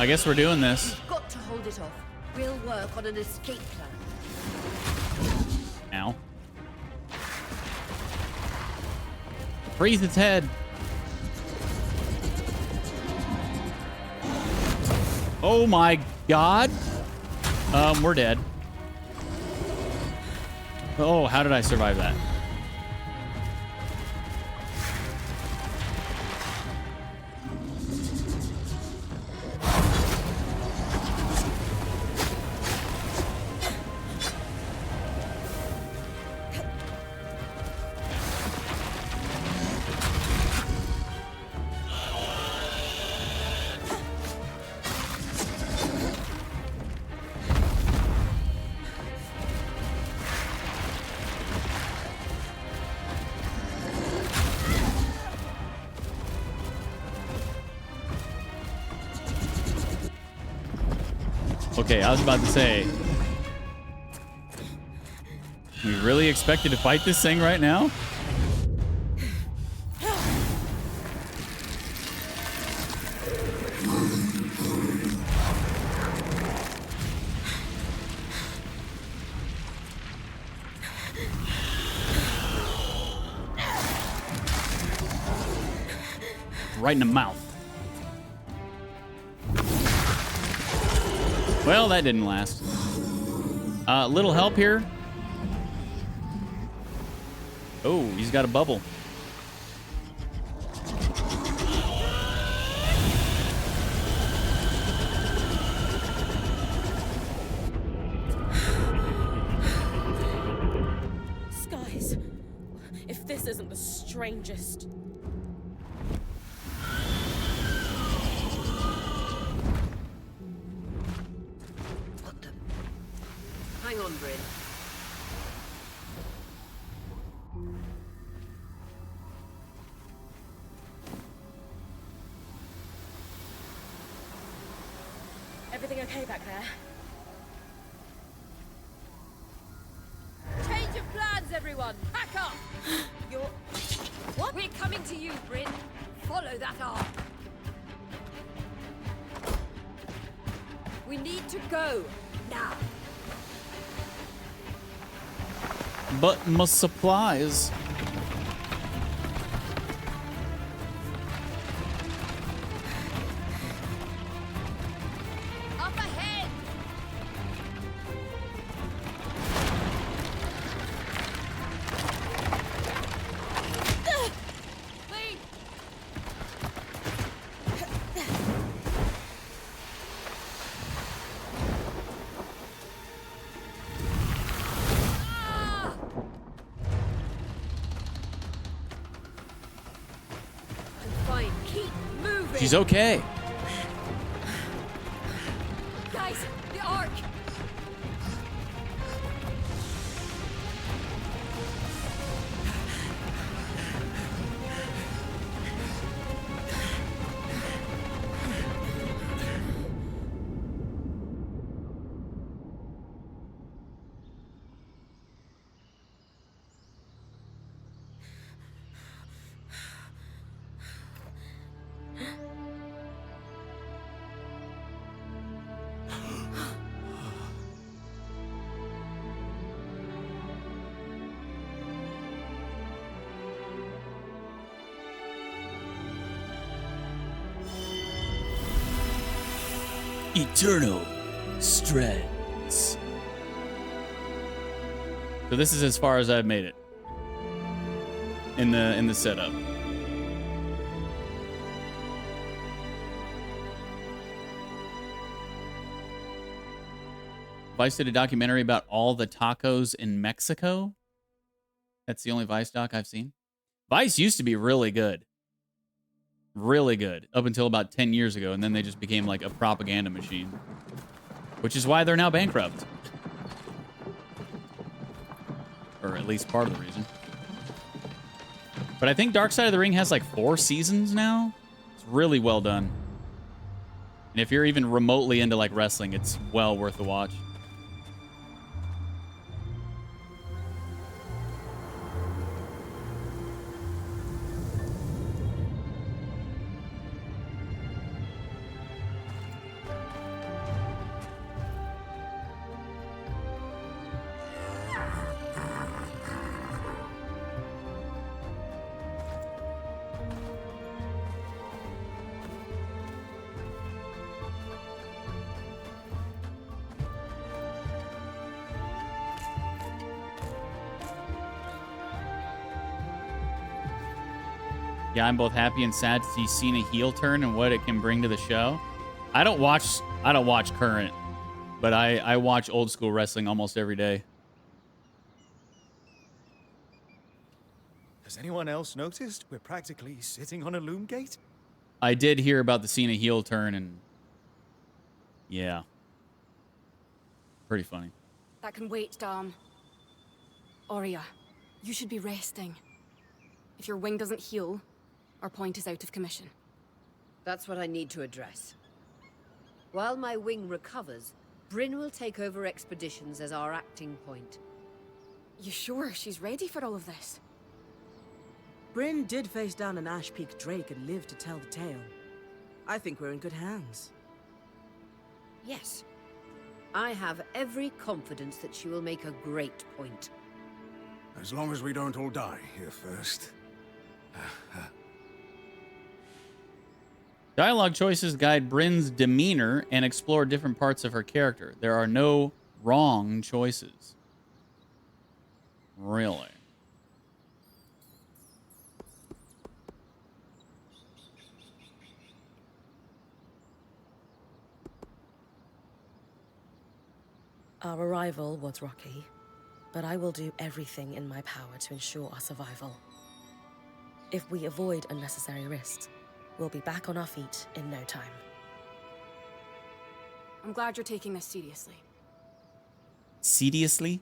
[SPEAKER 4] I guess we're doing this.
[SPEAKER 6] You've got to hold it off. We'll work on an escape plan.
[SPEAKER 4] Now. Freeze its head. Oh my god. We're dead. Oh, how did I survive that? Okay, I was about to say, we really expected to fight this thing right now? Right in the mouth. Well, that didn't last. Little help here. Oh, he's got a bubble.
[SPEAKER 5] Skies. If this isn't the strangest.
[SPEAKER 6] Hang on, Bryn.
[SPEAKER 5] Everything okay back there?
[SPEAKER 9] Change of plans, everyone! Pack up! You're... What? We're coming to you, Bryn. Follow that arc. We need to go. Now.
[SPEAKER 4] But my supplies.
[SPEAKER 9] Up ahead! Wait!
[SPEAKER 6] Fine, keep moving.
[SPEAKER 4] She's okay.
[SPEAKER 9] Guys, the arc!
[SPEAKER 4] Eternal Strands. So this is as far as I've made it in the setup. Vice did a documentary about all the tacos in Mexico. That's the only Vice doc I've seen. Vice used to be really good. Really good. Up until about 10 years ago, and then they just became like a propaganda machine. Which is why they're now bankrupt. Or at least part of the reason. But I think Dark Side of the Ring has like 4 seasons now. It's really well done. And if you're even remotely into like wrestling, it's well worth a watch. Yeah, I'm both happy and sad to see Cena heel turn and what it can bring to the show. I don't watch current, but I watch old school wrestling almost every day.
[SPEAKER 8] Has anyone else noticed we're practically sitting on a loom gate?
[SPEAKER 4] I did hear about the Cena heel turn, and yeah, pretty funny.
[SPEAKER 7] That can wait, Dom. Aurea, you should be resting. If your wing doesn't heal, our point is out of commission.
[SPEAKER 6] That's what I need to address. While my wing recovers, Bryn will take over expeditions as our acting point.
[SPEAKER 7] You sure she's ready for all of this?
[SPEAKER 10] Bryn did face down an Ash Peak Drake and lived to tell the tale. I think we're in good hands.
[SPEAKER 6] Yes. I have every confidence that she will make a great point.
[SPEAKER 11] As long as we don't all die here first.
[SPEAKER 4] Dialogue choices guide Bryn's demeanor and explore different parts of her character. There are no wrong choices. Really?
[SPEAKER 5] Our arrival was rocky, but I will do everything in my power to ensure our survival. If we avoid unnecessary risks, we'll be back on our feet in no time.
[SPEAKER 7] I'm glad you're taking this seriously.
[SPEAKER 4] Seriously?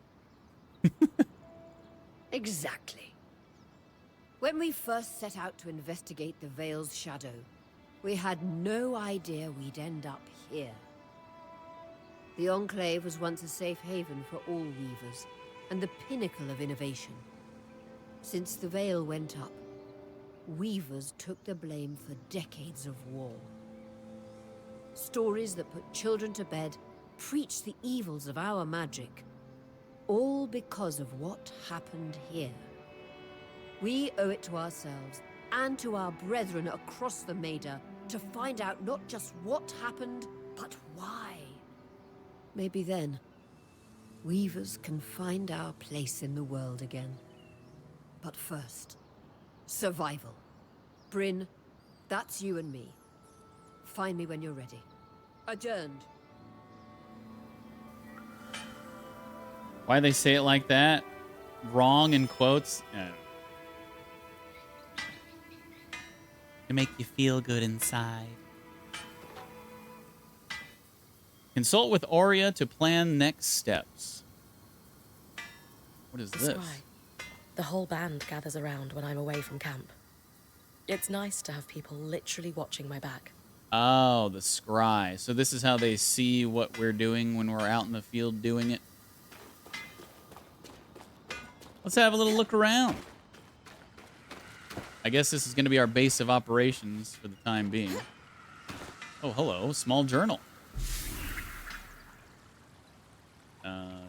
[SPEAKER 6] Exactly. When we first set out to investigate the Veil's shadow, we had no idea we'd end up here. The Enclave was once a safe haven for all weavers, and the pinnacle of innovation. Since the Veil went up, weavers took the blame for decades of war. Stories that put children to bed preached the evils of our magic, all because of what happened here. We owe it to ourselves and to our brethren across the Maida to find out not just what happened, but why. Maybe then, weavers can find our place in the world again. But first, survival. Bryn, that's you and me. Find me when you're ready. Adjourned.
[SPEAKER 4] Why they say it like that? Wrong in quotes? To make you feel good inside. Consult with Aurea to plan next steps. What is this?
[SPEAKER 5] Scry. The whole band gathers around when I'm away from camp. It's nice to have people literally watching my back.
[SPEAKER 4] Oh, the scry. So this is how they see what we're doing when we're out in the field doing it. Let's have a little look around. I guess this is going to be our base of operations for the time being. Oh, hello. Small journal.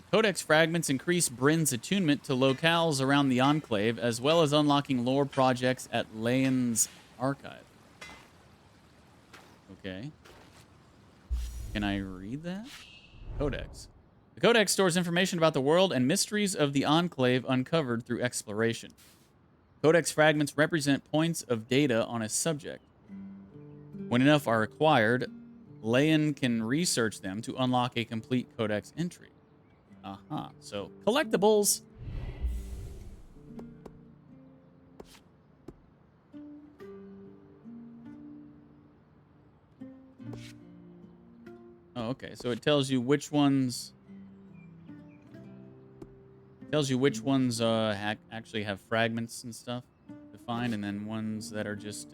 [SPEAKER 4] Codex fragments increase Bryn's attunement to locales around the Enclave, as well as unlocking lore projects at Layan's archive. Okay. Can I read that? Codex. The Codex stores information about the world and mysteries of the Enclave uncovered through exploration. Codex fragments represent points of data on a subject. When enough are acquired, Layan can research them to unlock a complete Codex entry. Aha. So, collectibles. Oh, okay. So it tells you which ones... actually have fragments and stuff to find, and then ones that are just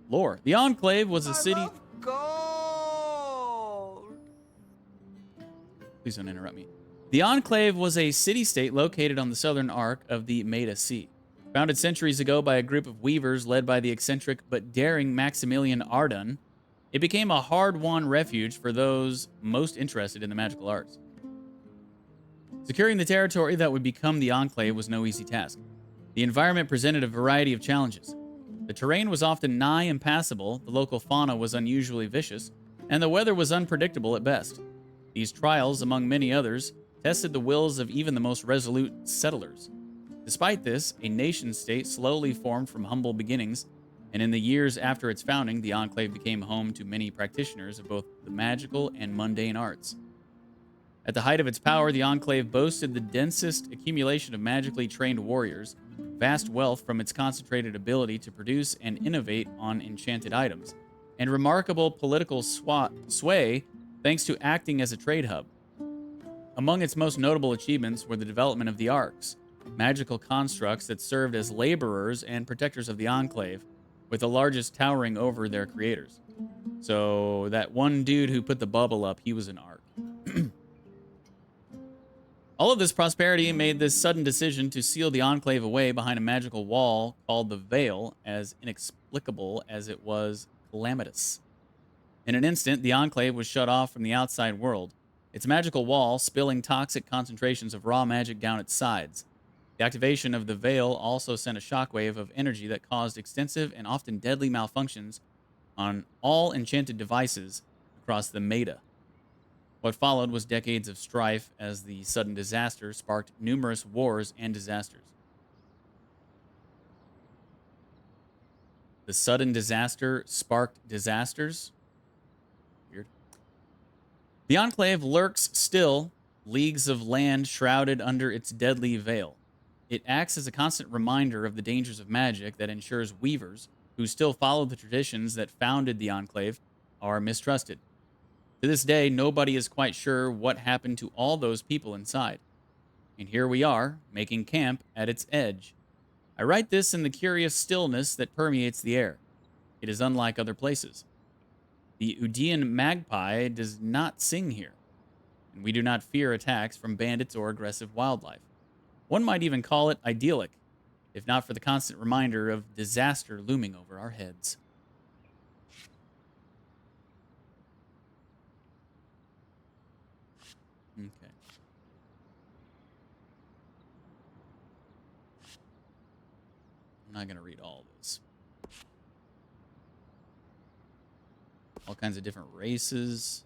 [SPEAKER 4] lore. The Enclave was a city...
[SPEAKER 10] Gold!
[SPEAKER 4] Please don't interrupt me. The Enclave was a city-state located on the southern arc of the Maida Sea. Founded centuries ago by a group of weavers led by the eccentric but daring Maximilian Ardun, it became a hard-won refuge for those most interested in the magical arts. Securing the territory that would become the Enclave was no easy task. The environment presented a variety of challenges. The terrain was often nigh impassable, the local fauna was unusually vicious, and the weather was unpredictable at best. These trials, among many others, tested the wills of even the most resolute settlers. Despite this, a nation-state slowly formed from humble beginnings, and in the years after its founding, the Enclave became home to many practitioners of both the magical and mundane arts. At the height of its power, the Enclave boasted the densest accumulation of magically trained warriors, vast wealth from its concentrated ability to produce and innovate on enchanted items, and remarkable political sway thanks to acting as a trade hub. Among its most notable achievements were the development of the arcs, magical constructs that served as laborers and protectors of the Enclave, with the largest towering over their creators. So that one dude who put the bubble up, he was an arc. All of this prosperity made this sudden decision to seal the Enclave away behind a magical wall called the Veil as inexplicable as it was calamitous. In an instant, the Enclave was shut off from the outside world, its magical wall spilling toxic concentrations of raw magic down its sides. The activation of the Veil also sent a shockwave of energy that caused extensive and often deadly malfunctions on all enchanted devices across the Maida. What followed was decades of strife as the sudden disaster sparked numerous wars and disasters. The sudden disaster sparked disasters? Weird. The Enclave lurks still, leagues of land shrouded under its deadly veil. It acts as a constant reminder of the dangers of magic that ensures weavers, who still follow the traditions that founded the Enclave, are mistrusted. To this day, nobody is quite sure what happened to all those people inside. And here we are, making camp at its edge. I write this in the curious stillness that permeates the air. It is unlike other places. The Udean magpie does not sing here, and we do not fear attacks from bandits or aggressive wildlife. One might even call it idyllic, if not for the constant reminder of disaster looming over our heads. Okay. I'm not going to read all this. All kinds of different races.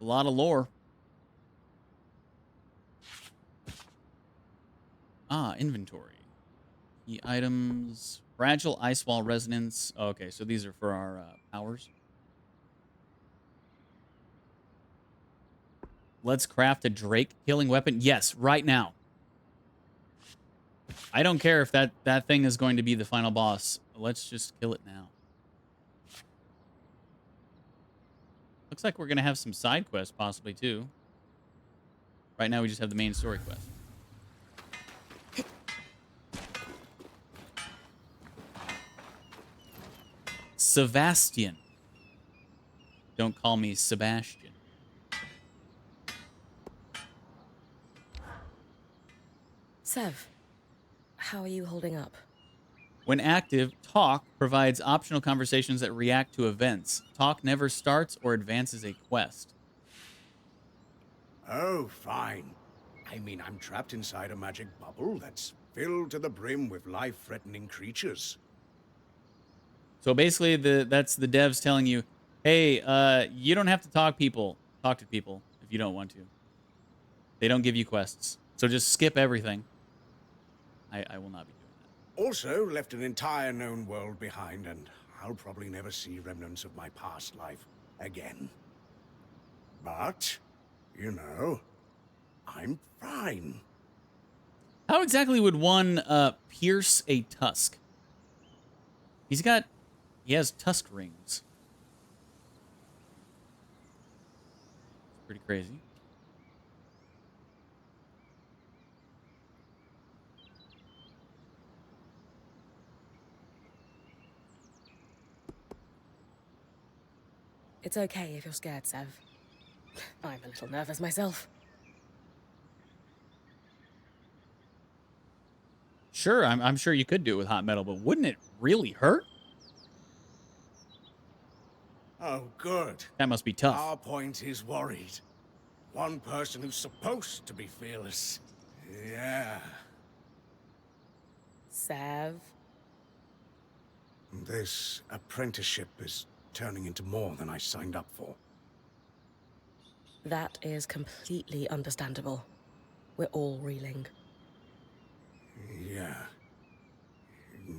[SPEAKER 4] A lot of lore. Inventory. Key items. Fragile ice wall resonance. Oh, okay, so these are for our powers. Let's craft a Drake killing weapon. Yes, right now. I don't care if that thing is going to be the final boss. Let's just kill it now. Looks like we're going to have some side quests possibly too. Right now we just have the main story quest. Sebastian. Don't call me Sebastian.
[SPEAKER 5] Sev, how are you holding up?
[SPEAKER 4] When active, Talk provides optional conversations that react to events. Talk never starts or advances a quest.
[SPEAKER 11] Oh, fine. I mean, I'm trapped inside a magic bubble that's filled to the brim with life-threatening creatures.
[SPEAKER 4] So basically, that's the devs telling you, hey, you don't have to talk to people if you don't want to. They don't give you quests. So just skip everything. I will not be doing that.
[SPEAKER 11] Also, left an entire known world behind, and I'll probably never see remnants of my past life again. But, you know, I'm fine.
[SPEAKER 4] How exactly would one pierce a tusk? He has tusk rings. It's pretty crazy.
[SPEAKER 5] It's okay if you're scared, Sev. I'm a little nervous myself.
[SPEAKER 4] Sure, I'm sure you could do it with hot metal, but wouldn't it really hurt?
[SPEAKER 11] Oh, good.
[SPEAKER 4] That must be tough.
[SPEAKER 11] Our point is worried. One person who's supposed to be fearless. Yeah.
[SPEAKER 5] Sev?
[SPEAKER 11] This apprenticeship is turning into more than I signed up for.
[SPEAKER 5] That is completely understandable. We're all reeling.
[SPEAKER 11] Yeah.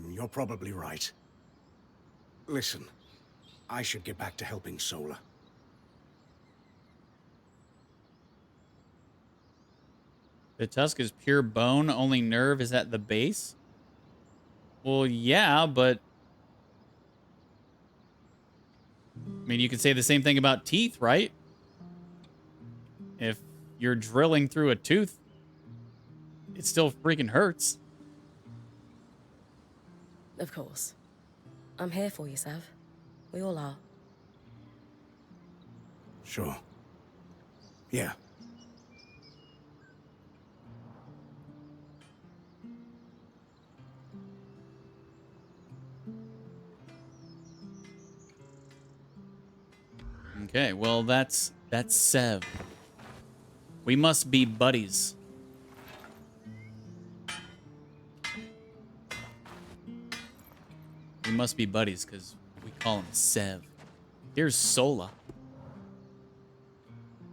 [SPEAKER 11] You're probably right. Listen, I should get back to helping Sola.
[SPEAKER 4] The tusk is pure bone, only nerve is at the base? Well, yeah, but... I mean, you could say the same thing about teeth, right? If you're drilling through a tooth, it still freaking hurts.
[SPEAKER 5] Of course. I'm here for you, Sev. We all are.
[SPEAKER 11] Sure. Yeah.
[SPEAKER 4] Okay, well, that's Sev. We must be buddies. We must be buddies because we call him Sev. Here's Sola.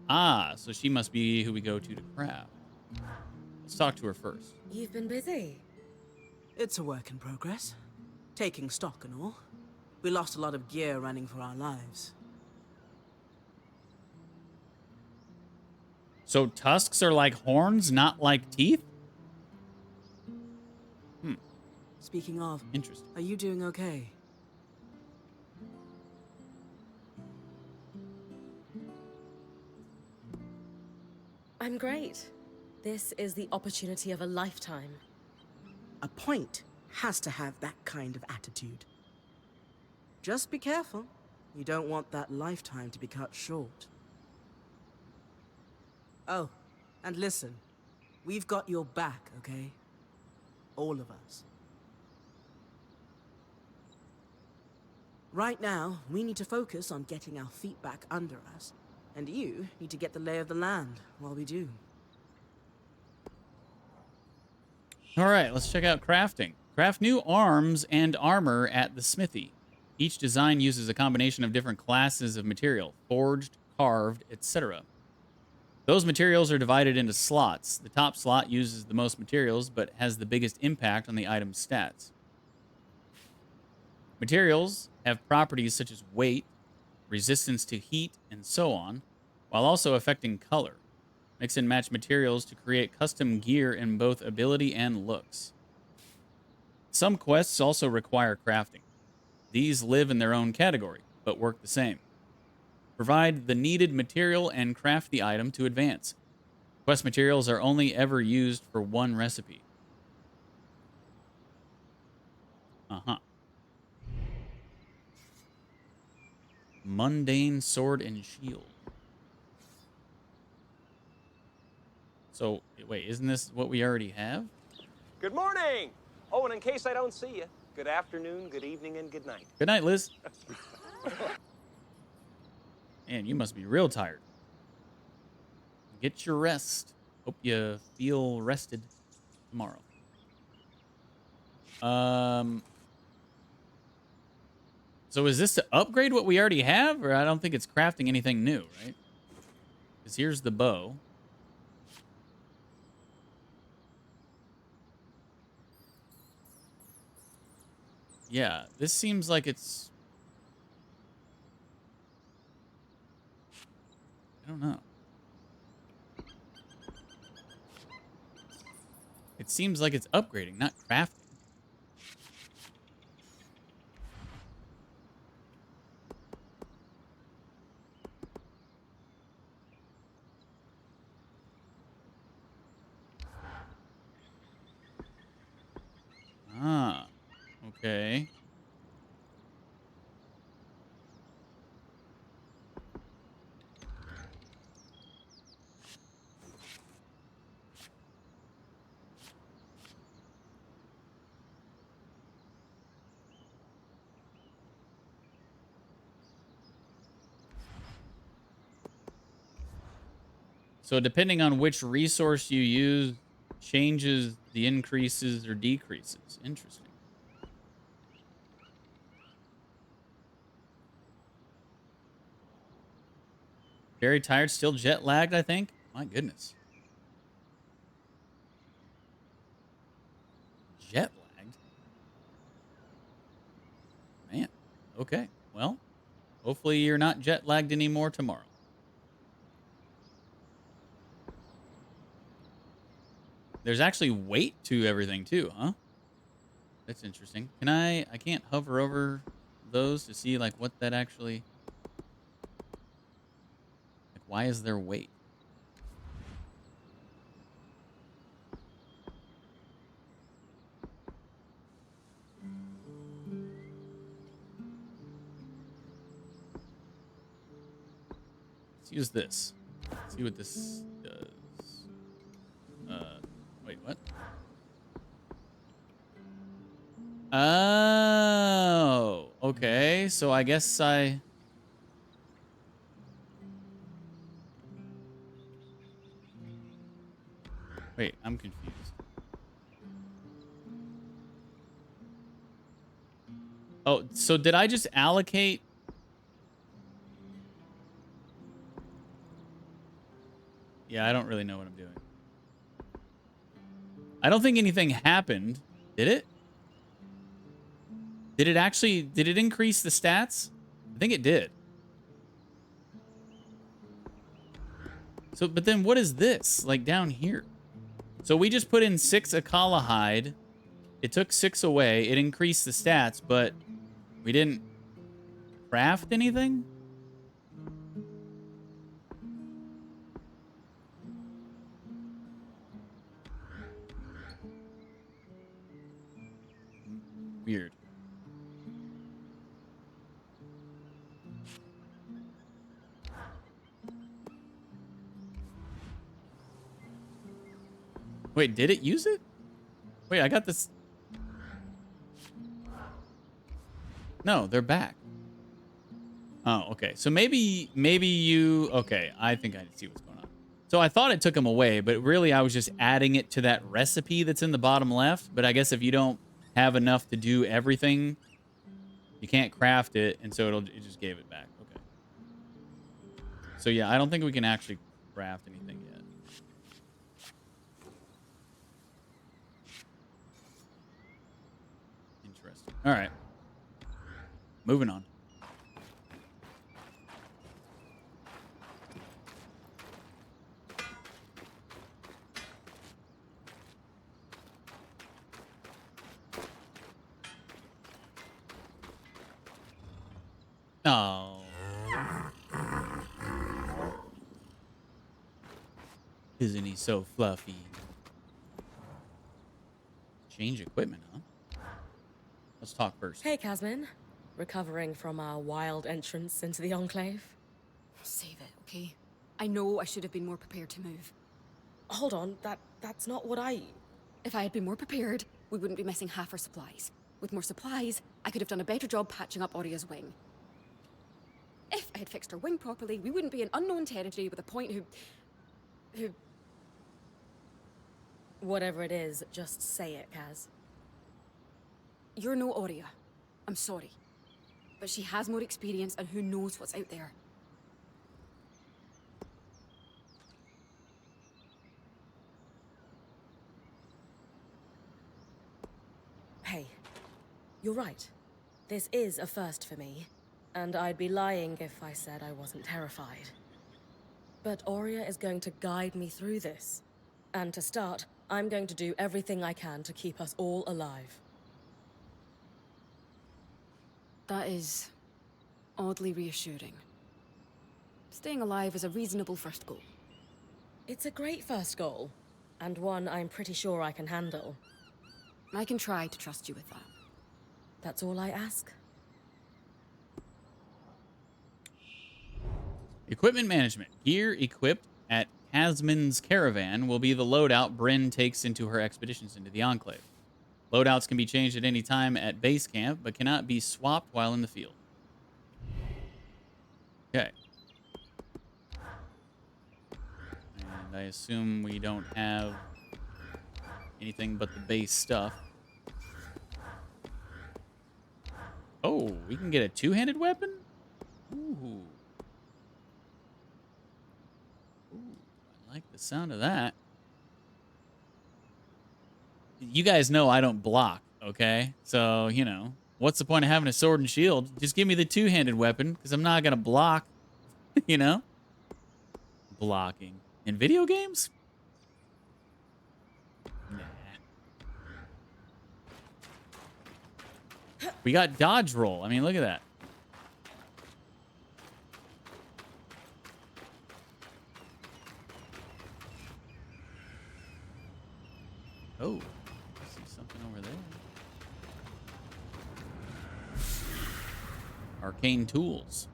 [SPEAKER 4] Ah, so she must be who we go to craft. Let's talk to her first.
[SPEAKER 5] You've been busy.
[SPEAKER 10] It's a work in progress. Taking stock and all. We lost a lot of gear running for our lives.
[SPEAKER 4] So tusks are like horns, not like teeth?
[SPEAKER 10] Speaking of,
[SPEAKER 4] Interesting.
[SPEAKER 10] are you doing okay?
[SPEAKER 5] I'm great. This is the opportunity of a lifetime.
[SPEAKER 10] A point has to have that kind of attitude. Just be careful. You don't want that lifetime to be cut short. Oh, and listen. We've got your back, okay? All of us. Right now, we need to focus on getting our feet back under us. And you need to get the lay of the land while we do.
[SPEAKER 4] All right, let's check out crafting. Craft new arms and armor at the smithy. Each design uses a combination of different classes of material, forged, carved, etc. Those materials are divided into slots. The top slot uses the most materials, but has the biggest impact on the item's stats. Materials have properties such as weight, resistance to heat, and so on, while also affecting color. Mix and match materials to create custom gear in both ability and looks. Some quests also require crafting. These live in their own category, but work the same. Provide the needed material and craft the item to advance. Quest materials are only ever used for one recipe. Uh-huh. Mundane sword and shield. So, wait, isn't this what we already have?
[SPEAKER 12] Good morning! Oh, and in case I don't see you, good afternoon, good evening, and good night.
[SPEAKER 4] Good night, Liz. Man, you must be real tired. Get your rest. Hope you feel rested tomorrow. So is this to upgrade what we already have? Or I don't think it's crafting anything new, right? Because here's the bow. Yeah, this seems like it's... I don't know. It seems like it's upgrading, not crafting. Ah, okay. So depending on which resource you use, changes the increases or decreases. Interesting. Very tired, still jet lagged, I think. My goodness. Jet lagged? Man. Okay. Well, hopefully you're not jet lagged anymore tomorrow. There's actually weight to everything too, huh? That's interesting. Can I can't hover over those to see like what that actually, like why is there weight? Let's use this. See what this does. Wait, what? Oh, okay. So I guess I... Wait, I'm confused. Oh, so did I just allocate... Yeah, I don't really know what I'm doing. I don't think anything happened. Did it? Did it actually... Did it increase the stats? I think it did. So, but then what is this? Like down here. So we just put in 6 Akala hide. It took 6 away. It increased the stats, but we didn't craft anything? Weird. Wait, did it use it? Wait, I got this. No, they're back. Oh, okay. So maybe you... Okay, I think I see what's going on. So I thought it took them away, but really I was just adding it to that recipe that's in the bottom left. But I guess if you don't have enough to do everything, you can't craft it, and so it just gave it back. Okay. So yeah, I don't think we can actually craft anything yet. Interesting. All right. Moving on. Oh. Isn't he so fluffy? Change equipment, huh? Let's talk first.
[SPEAKER 5] Hey, Casmin. Recovering from our wild entrance into the Enclave?
[SPEAKER 7] Save it, okay? I know I should have been more prepared to move.
[SPEAKER 5] Hold on, that's not what I...
[SPEAKER 7] If I had been more prepared, we wouldn't be missing half our supplies. With more supplies, I could have done a better job patching up Oria's wing. If I had fixed her wing properly, we wouldn't be in unknown territory with a point who...
[SPEAKER 5] Whatever it is, just say it, Kaz.
[SPEAKER 7] You're no Oria. I'm sorry. But she has more experience, and who knows what's out there.
[SPEAKER 5] Hey, you're right. This is a first for me, and I'd be lying if I said I wasn't terrified. But Oria is going to guide me through this. And to start, I'm going to do everything I can to keep us all alive.
[SPEAKER 7] That is oddly reassuring. Staying alive is a reasonable first goal.
[SPEAKER 5] It's a great first goal, and one I'm pretty sure I can handle.
[SPEAKER 7] I can try to trust you with that.
[SPEAKER 5] That's all I ask.
[SPEAKER 4] Equipment management. Gear equipped at Hasman's caravan will be the loadout Bryn takes into her expeditions into the Enclave. Loadouts can be changed at any time at base camp, but cannot be swapped while in the field. Okay. And I assume we don't have anything but the base stuff. Oh, we can get a two-handed weapon? Ooh. I like the sound of that. You guys know I don't block, okay? So, you know, what's the point of having a sword and shield? Just give me the two-handed weapon, because I'm not going to block, you know? Blocking. In video games? Nah. We got dodge roll. I mean, look at that. Oh, I see something over there. Arcane tools.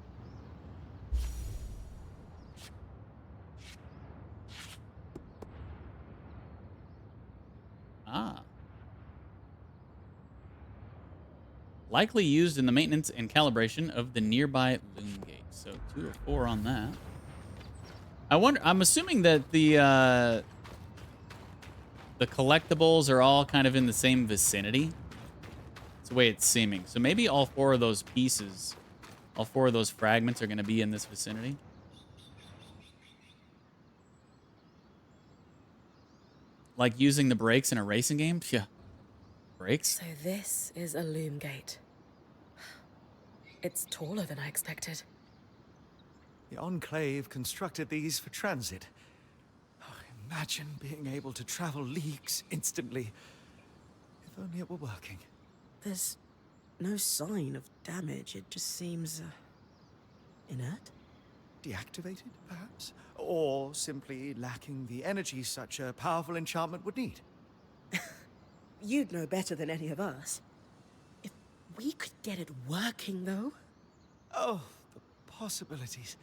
[SPEAKER 4] Ah. Likely used in the maintenance and calibration of the nearby loom gate. So 2 of 4 on that. I'm assuming that the collectibles are all kind of in the same vicinity. That's the way it's seeming. So maybe all 4 of those pieces, all 4 of those fragments are going to be in this vicinity. Like using the brakes in a racing game? Yeah. Brakes?
[SPEAKER 5] So this is a loom gate. It's taller than I expected.
[SPEAKER 8] The Enclave constructed these for transit. Oh, imagine being able to travel leagues instantly. If only it were working.
[SPEAKER 10] There's no sign of damage. It just seems inert.
[SPEAKER 8] Deactivated, perhaps? Or simply lacking the energy such a powerful enchantment would need.
[SPEAKER 10] You'd know better than any of us. If we could get it working, though.
[SPEAKER 8] Oh, the possibilities.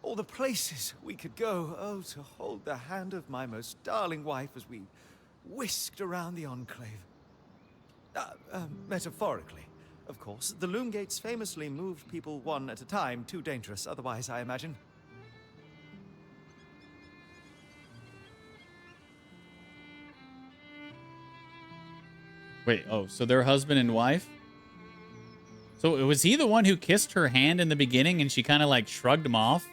[SPEAKER 8] All the places we could go. Oh, to hold the hand of my most darling wife as we whisked around the Enclave. Metaphorically, of course. The loom gates famously moved people one at a time. Too dangerous otherwise, I imagine.
[SPEAKER 4] Wait, oh, so they're husband and wife? So was he the one who kissed her hand in the beginning and she kind of like shrugged him off?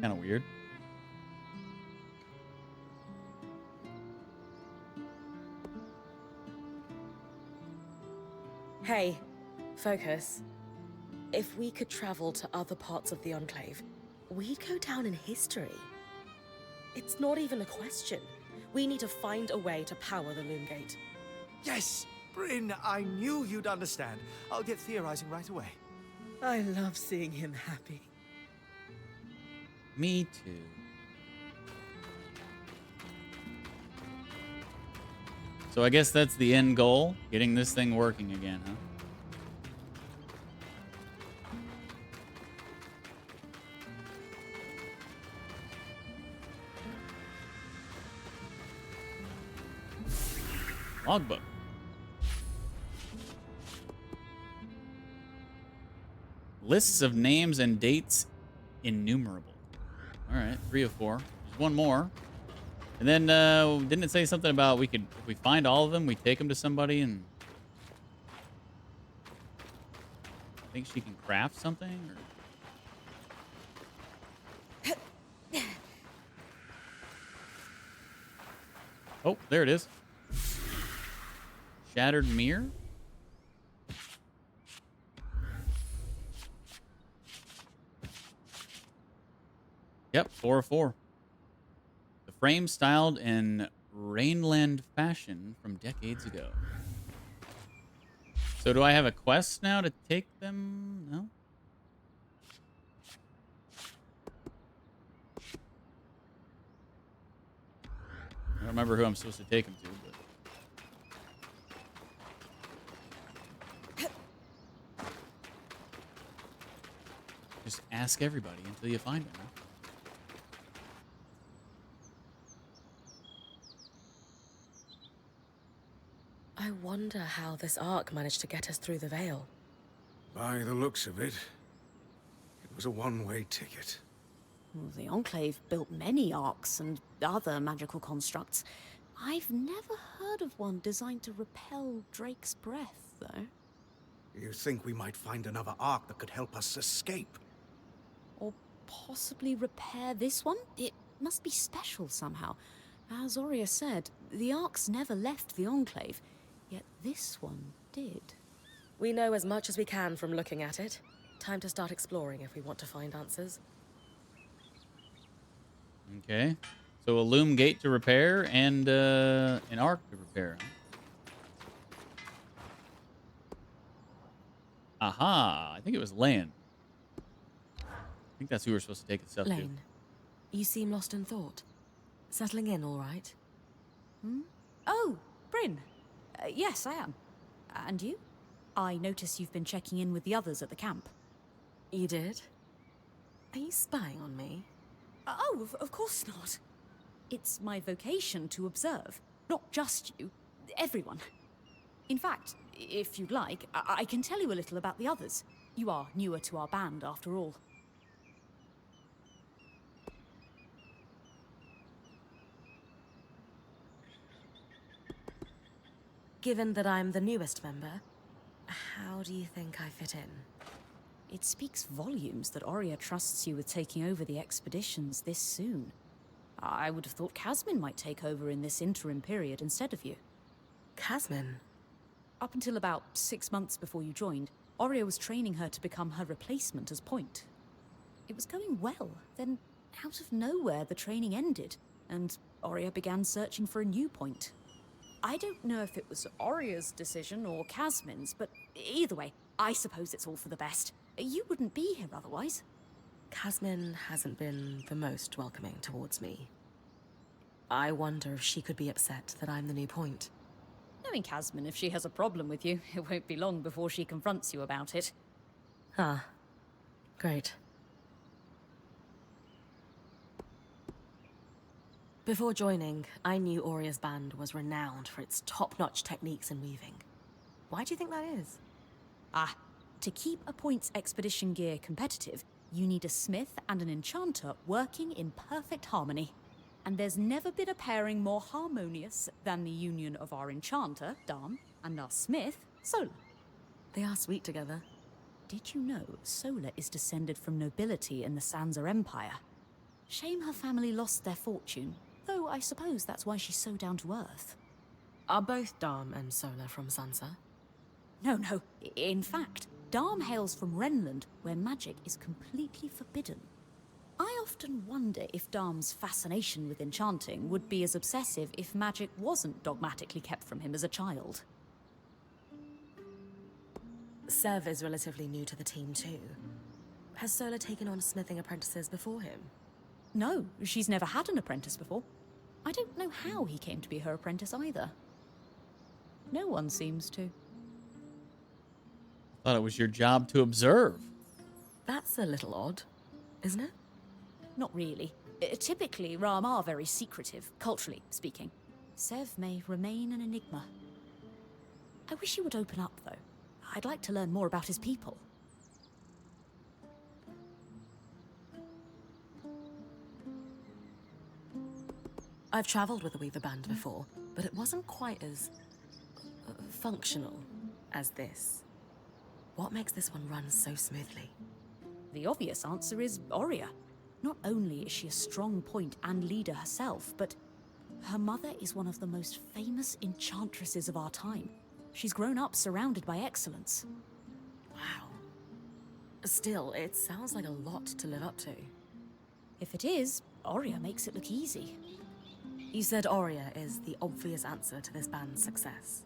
[SPEAKER 4] Kind of weird.
[SPEAKER 5] Hey, focus. If we could travel to other parts of the Enclave, we'd go down in history. It's not even a question. We need to find a way to power the loom gate.
[SPEAKER 8] Yes, Bryn, I knew you'd understand. I'll get theorizing right away.
[SPEAKER 10] I love seeing him happy.
[SPEAKER 4] Me too. So I guess that's the end goal, getting this thing working again, huh? Logbook. Lists of names and dates innumerable. All right, 3 of 4. There's one more. And then didn't it say something about we could, if we find all of them, we take them to somebody and I think she can craft something? Or... Oh, there it is. Shattered mirror? Yep, 4 of 4. The frame styled in Rainland fashion from decades ago. So do I have a quest now to take them? No? I don't remember who I'm supposed to take them to, but... Just ask everybody until you find them.
[SPEAKER 5] I wonder how this arc managed to get us through the Veil.
[SPEAKER 11] By the looks of it, it was a one-way ticket.
[SPEAKER 13] Well, the Enclave built many arcs and other magical constructs. I've never heard of one designed to repel Drake's breath, though.
[SPEAKER 11] You think we might find another arc that could help us escape?
[SPEAKER 13] Or possibly repair this one? It must be special somehow. As Aurea said, the arcs never left the Enclave, yet this one did.
[SPEAKER 5] We know as much as we can from looking at it. Time to start exploring if we want to find answers.
[SPEAKER 4] Okay. So a loom gate to repair and an arc to repair. Aha! I think it was Lane. I think that's who we're supposed to take the stuff to.
[SPEAKER 5] Lane, you seem lost in thought. Settling in all right?
[SPEAKER 13] Oh, Bryn. Yes, I am. And you? I notice you've been checking in with the others at the camp.
[SPEAKER 5] You did? Are you spying on me?
[SPEAKER 13] Oh, of course not. It's my vocation to observe. Not just you. Everyone. In fact, if you'd like, I can tell you a little about the others. You are newer to our band, after all.
[SPEAKER 5] Given that I'm the newest member, how do you think I fit in?
[SPEAKER 13] It speaks volumes that Aurea trusts you with taking over the expeditions this soon. I would have thought Casmin might take over in this interim period instead of you.
[SPEAKER 5] Casmin?
[SPEAKER 13] Up until about 6 months before you joined, Aurea was training her to become her replacement as point. It was going well, then out of nowhere the training ended, and Aurea began searching for a new point. I don't know if it was Aurea's decision or Casmin's, but either way, I suppose it's all for the best. You wouldn't be here otherwise.
[SPEAKER 5] Casmin hasn't been the most welcoming towards me. I wonder if she could be upset that I'm the new point.
[SPEAKER 13] Knowing Casmin, if she has a problem with you, it won't be long before she confronts you about it.
[SPEAKER 5] Ah, great. Before joining, I knew Aurea's band was renowned for its top-notch techniques in weaving. Why do you think that is?
[SPEAKER 13] To keep a point's expedition gear competitive, you need a smith and an enchanter working in perfect harmony. And there's never been a pairing more harmonious than the union of our enchanter, Dam, and our smith, Sola.
[SPEAKER 5] They are sweet together.
[SPEAKER 13] Did you know Sola is descended from nobility in the Sansa Empire? Shame her family lost their fortune, though I suppose that's why she's so down to earth.
[SPEAKER 5] Are both Dam and Sola from Sansa?
[SPEAKER 13] No. In fact, Dam hails from Renland, where magic is completely forbidden. I often wonder if Dam's fascination with enchanting would be as obsessive if magic wasn't dogmatically kept from him as a child.
[SPEAKER 5] Sev is relatively new to the team too. Has Sola taken on smithing apprentices before him?
[SPEAKER 13] No, she's never had an apprentice before. I don't know how he came to be her apprentice either. No one seems to.
[SPEAKER 4] Thought it was your job to observe.
[SPEAKER 5] That's a little odd, isn't it?
[SPEAKER 13] Not really. Typically, Ram are very secretive, culturally speaking. Sev may remain an enigma. I wish he would open up, though. I'd like to learn more about his people.
[SPEAKER 5] I've travelled with a Weaver band before, but it wasn't quite as functional as this. What makes this one run so smoothly?
[SPEAKER 13] The obvious answer is Aurea. Not only is she a strong point and leader herself, but her mother is one of the most famous enchantresses of our time. She's grown up surrounded by excellence.
[SPEAKER 5] Wow. Still, it sounds like a lot to live up to.
[SPEAKER 13] If it is, Aurea makes it look easy.
[SPEAKER 5] You said Aurea is the obvious answer to this band's success.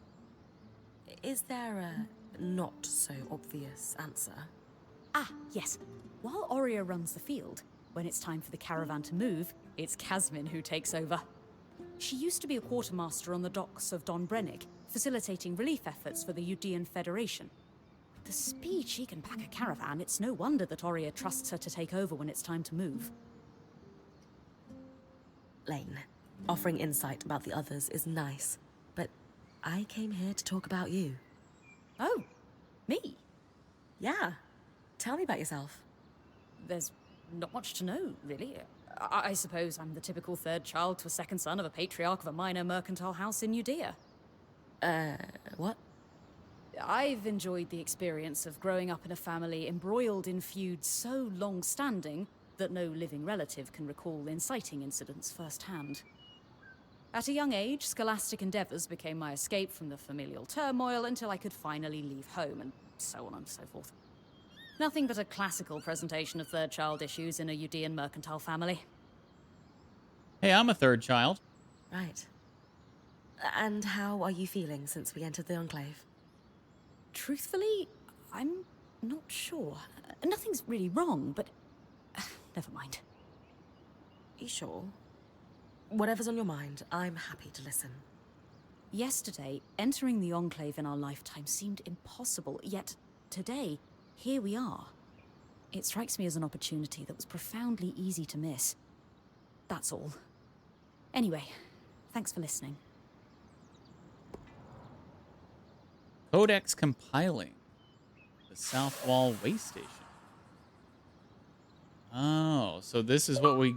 [SPEAKER 5] Is there a not-so-obvious answer?
[SPEAKER 13] Ah, yes. While Aurea runs the field, when it's time for the caravan to move, it's Casmin who takes over. She used to be a quartermaster on the docks of Don Brennig, facilitating relief efforts for the Udean Federation. With the speed she can pack a caravan, it's no wonder that Aurea trusts her to take over when it's time to move.
[SPEAKER 5] Lane, offering insight about the others is nice, but I came here to talk about you.
[SPEAKER 13] Oh, me?
[SPEAKER 5] Yeah. Tell me about yourself.
[SPEAKER 13] There's not much to know, really. I suppose I'm the typical third child to a second son of a patriarch of a minor mercantile house in Judea.
[SPEAKER 5] What?
[SPEAKER 13] I've enjoyed the experience of growing up in a family embroiled in feuds so long-standing that no living relative can recall inciting incidents firsthand. At a young age, scholastic endeavors became my escape from the familial turmoil until I could finally leave home, and so on and so forth. Nothing but a classical presentation of third child issues in a Udean mercantile family.
[SPEAKER 4] Hey, I'm a third child.
[SPEAKER 5] Right. And how are you feeling since we entered the Enclave?
[SPEAKER 13] Truthfully, I'm not sure. Nothing's really wrong, but never mind.
[SPEAKER 5] You sure? Whatever's on your mind, I'm happy to listen.
[SPEAKER 13] Yesterday, entering the Enclave in our lifetime seemed impossible, yet today, here we are. It strikes me as an opportunity that was profoundly easy to miss. That's all. Anyway, thanks for listening.
[SPEAKER 4] Codex compiling. The South Wall Way Station. Oh, so this is what we...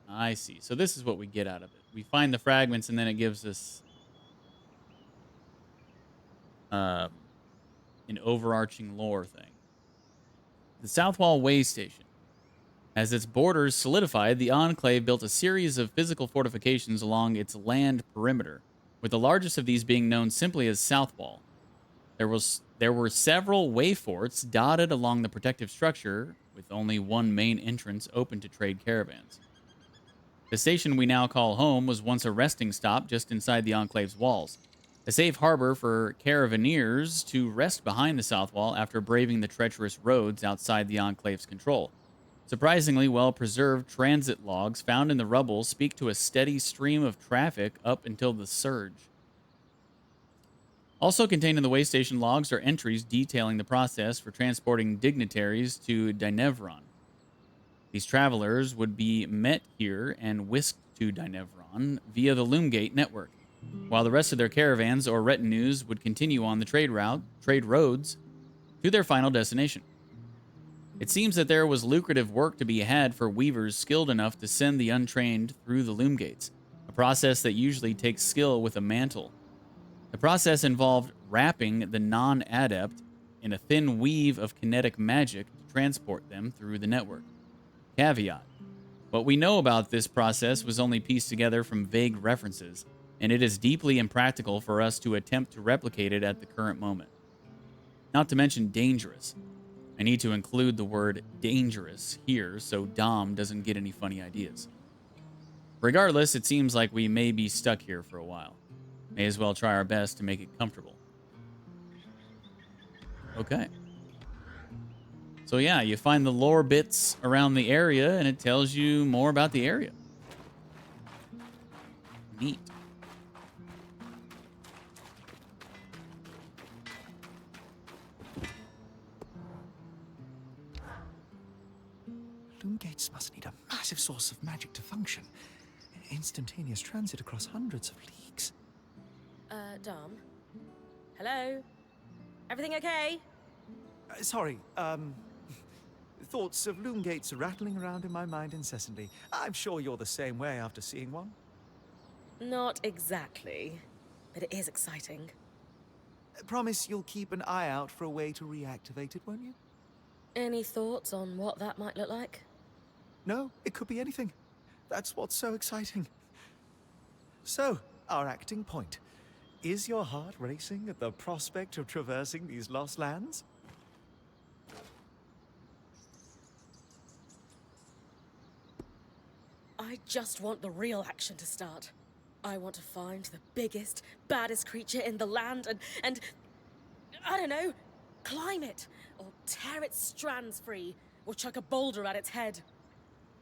[SPEAKER 4] I see. So this is what we get out of it. We find the fragments and then it gives us... an overarching lore thing. The South Wall Way Station. As its borders solidified, the Enclave built a series of physical fortifications along its land perimeter, with the largest of these being known simply as South Wall. There were several way forts dotted along the protective structure, with only one main entrance open to trade caravans. The station we now call home was once a resting stop just inside the Enclave's walls, a safe harbor for caravaneers to rest behind the South Wall after braving the treacherous roads outside the Enclave's control. Surprisingly well-preserved transit logs found in the rubble speak to a steady stream of traffic up until the surge. Also contained in the way station logs are entries detailing the process for transporting dignitaries to Dynevron. These travelers would be met here and whisked to Dynevron via the Loomgate network, while the rest of their caravans or retinues would continue on the trade roads to their final destination. It seems that there was lucrative work to be had for weavers skilled enough to send the untrained through the Loomgates, a process that usually takes skill with a mantle. The process involved wrapping the non-adept in a thin weave of kinetic magic to transport them through the network. Caveat: what we know about this process was only pieced together from vague references, and it is deeply impractical for us to attempt to replicate it at the current moment. Not to mention dangerous. I need to include the word dangerous here so Dom doesn't get any funny ideas. Regardless, it seems like we may be stuck here for a while. May as well try our best to make it comfortable. Okay. So yeah, you find the lore bits around the area and it tells you more about the area. Neat.
[SPEAKER 8] Loomgates must need a massive source of magic to function. Instantaneous transit across hundreds of leagues.
[SPEAKER 5] Dom? Hello? Everything okay?
[SPEAKER 8] Sorry, thoughts of loom gates rattling around in my mind incessantly. I'm sure you're the same way after seeing one.
[SPEAKER 5] Not exactly, but it is exciting.
[SPEAKER 8] Promise you'll keep an eye out for a way to reactivate it, won't you?
[SPEAKER 5] Any thoughts on what that might look like?
[SPEAKER 8] No, it could be anything. That's what's so exciting. So, our acting point. Is your heart racing at the prospect of traversing these lost lands?
[SPEAKER 5] I just want the real action to start. I want to find the biggest, baddest creature in the land and I don't know, climb it, or tear its strands free, or chuck a boulder at its head.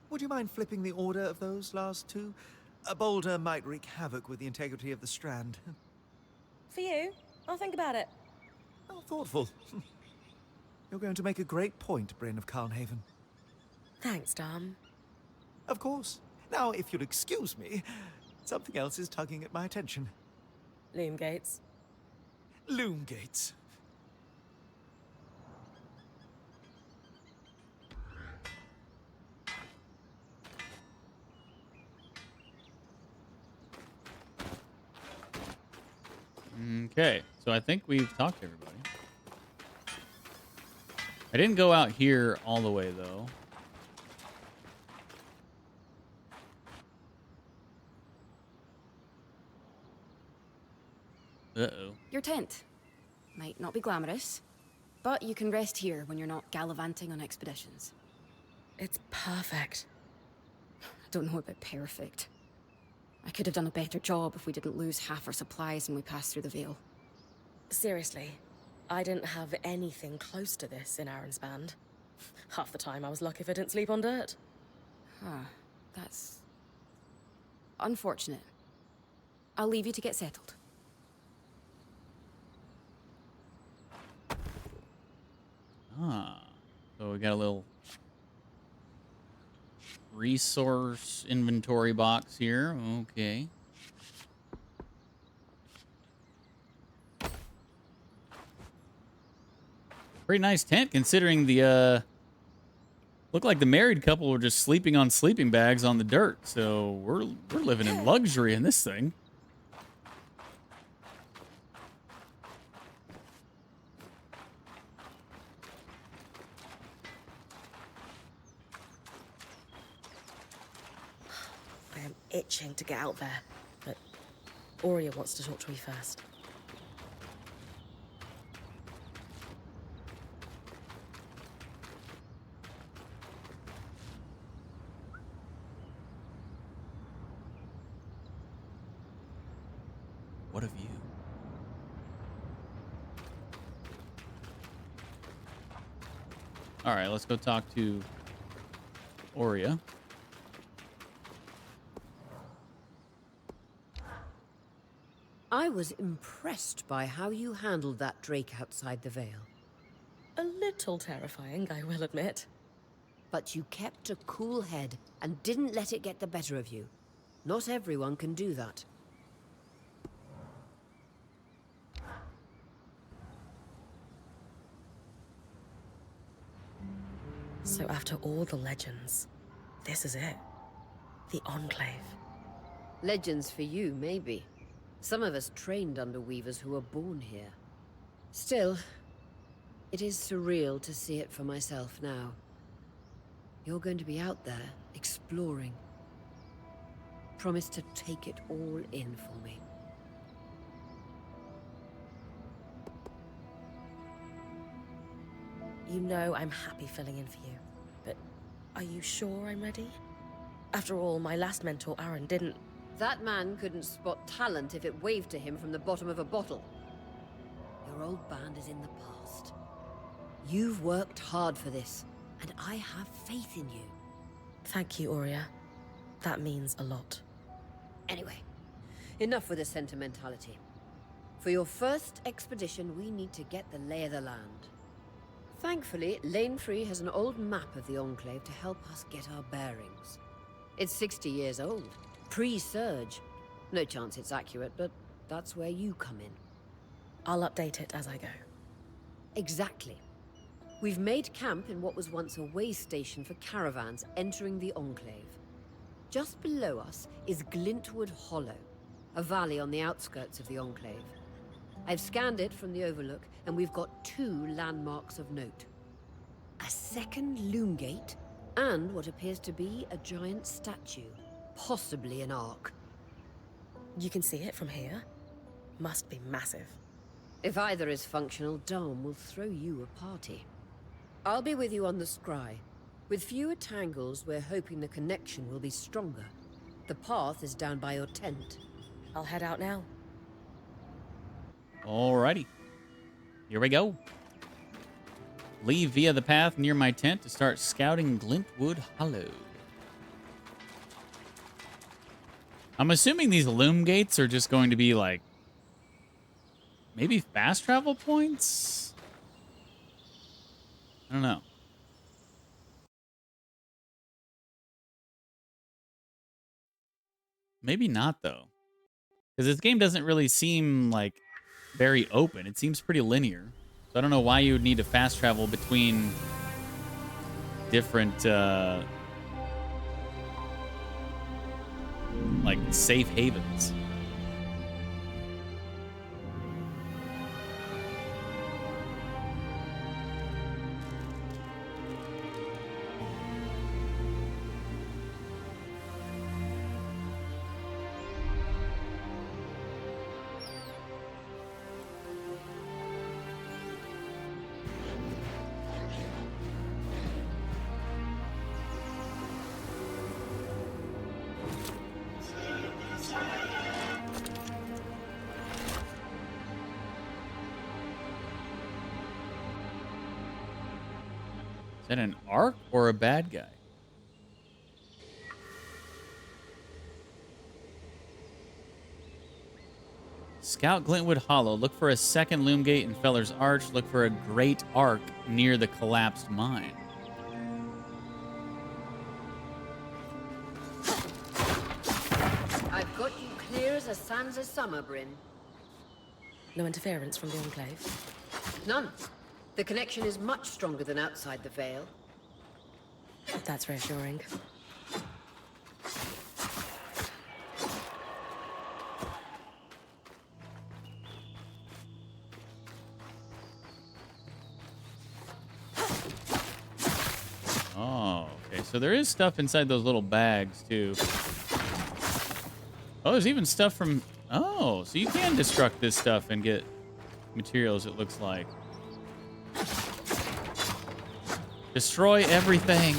[SPEAKER 8] Would you mind flipping the order of those last two? A boulder might wreak havoc with the integrity of the strand.
[SPEAKER 5] For you, I'll think about it.
[SPEAKER 8] How thoughtful. You're going to make a great point, Bryn of Carnhaven.
[SPEAKER 5] Thanks, Dom.
[SPEAKER 8] Of course. Now, if you'll excuse me, something else is tugging at my attention.
[SPEAKER 5] Loom gates.
[SPEAKER 8] Loom gates.
[SPEAKER 4] Okay, so I think we've talked to everybody. I didn't go out here all the way, though. Uh-oh.
[SPEAKER 7] Your tent. Might not be glamorous, but you can rest here when you're not gallivanting on expeditions.
[SPEAKER 5] It's perfect.
[SPEAKER 7] I don't know about perfect. I could have done a better job if we didn't lose half our supplies when we passed through the Veil.
[SPEAKER 5] Seriously, I didn't have anything close to this in Aaron's band. Half the time I was lucky if I didn't sleep on dirt.
[SPEAKER 7] Huh, that's unfortunate. I'll leave you to get settled.
[SPEAKER 4] Ah, so we got a little resource inventory box here. Okay. Pretty nice tent considering the looked like the married couple were just sleeping on sleeping bags on the dirt. So we're living in luxury in this thing.
[SPEAKER 5] I am itching to get out there, but Aurea wants to talk to me first.
[SPEAKER 4] What of you? All right, let's go talk to Aurea.
[SPEAKER 6] I was impressed by how you handled that drake outside the Veil.
[SPEAKER 5] A little terrifying, I will admit.
[SPEAKER 6] But you kept a cool head and didn't let it get the better of you. Not everyone can do that.
[SPEAKER 5] So after all the legends, this is it. The Enclave.
[SPEAKER 6] Legends for you, maybe. Some of us trained under weavers who were born here. Still, it is surreal to see it for myself now. You're going to be out there, exploring. Promise to take it all in for me.
[SPEAKER 5] You know I'm happy filling in for you, but are you sure I'm ready? After all, my last mentor, Aaron, didn't...
[SPEAKER 6] That man couldn't spot talent if it waved to him from the bottom of a bottle. Your old band is in the past. You've worked hard for this, and I have faith in you.
[SPEAKER 5] Thank you, Aurea. That means a lot.
[SPEAKER 6] Anyway, enough with the sentimentality. For your first expedition, we need to get the lay of the land. Thankfully, Lane Free has an old map of the Enclave to help us get our bearings. It's 60 years old, pre-Surge. No chance it's accurate, but that's where you come in.
[SPEAKER 5] I'll update it as I go.
[SPEAKER 6] Exactly. We've made camp in what was once a way station for caravans entering the Enclave. Just below us is Glintwood Hollow, a valley on the outskirts of the Enclave. I've scanned it from the Overlook, and we've got 2 landmarks of note. A second loom gate, and what appears to be a giant statue, possibly an ark.
[SPEAKER 5] You can see it from here? Must be massive.
[SPEAKER 6] If either is functional, Dom will throw you a party. I'll be with you on the scry. With fewer tangles, we're hoping the connection will be stronger. The path is down by your tent.
[SPEAKER 5] I'll head out now.
[SPEAKER 4] Alrighty. Here we go. Leave via the path near my tent to start scouting Glintwood Hollow. I'm assuming these loom gates are just going to be like maybe fast travel points? I don't know. Maybe not, though. Because this game doesn't really seem like very open. It seems pretty linear. So I don't know why you would need to fast travel between different like safe havens. Is that an arc or a bad guy? Scout Glintwood Hollow. Look for a second loom gate in Feller's Arch. Look for a great arc near the collapsed mine.
[SPEAKER 6] I've got you clear as a sands of summer, Bryn.
[SPEAKER 5] No interference from the Enclave?
[SPEAKER 6] None. The connection is much stronger than outside the Vale.
[SPEAKER 5] That's reassuring.
[SPEAKER 4] Oh, okay. So there is stuff inside those little bags, too. Oh, there's even stuff from... Oh, so you can destruct this stuff and get materials, it looks like. Destroy everything.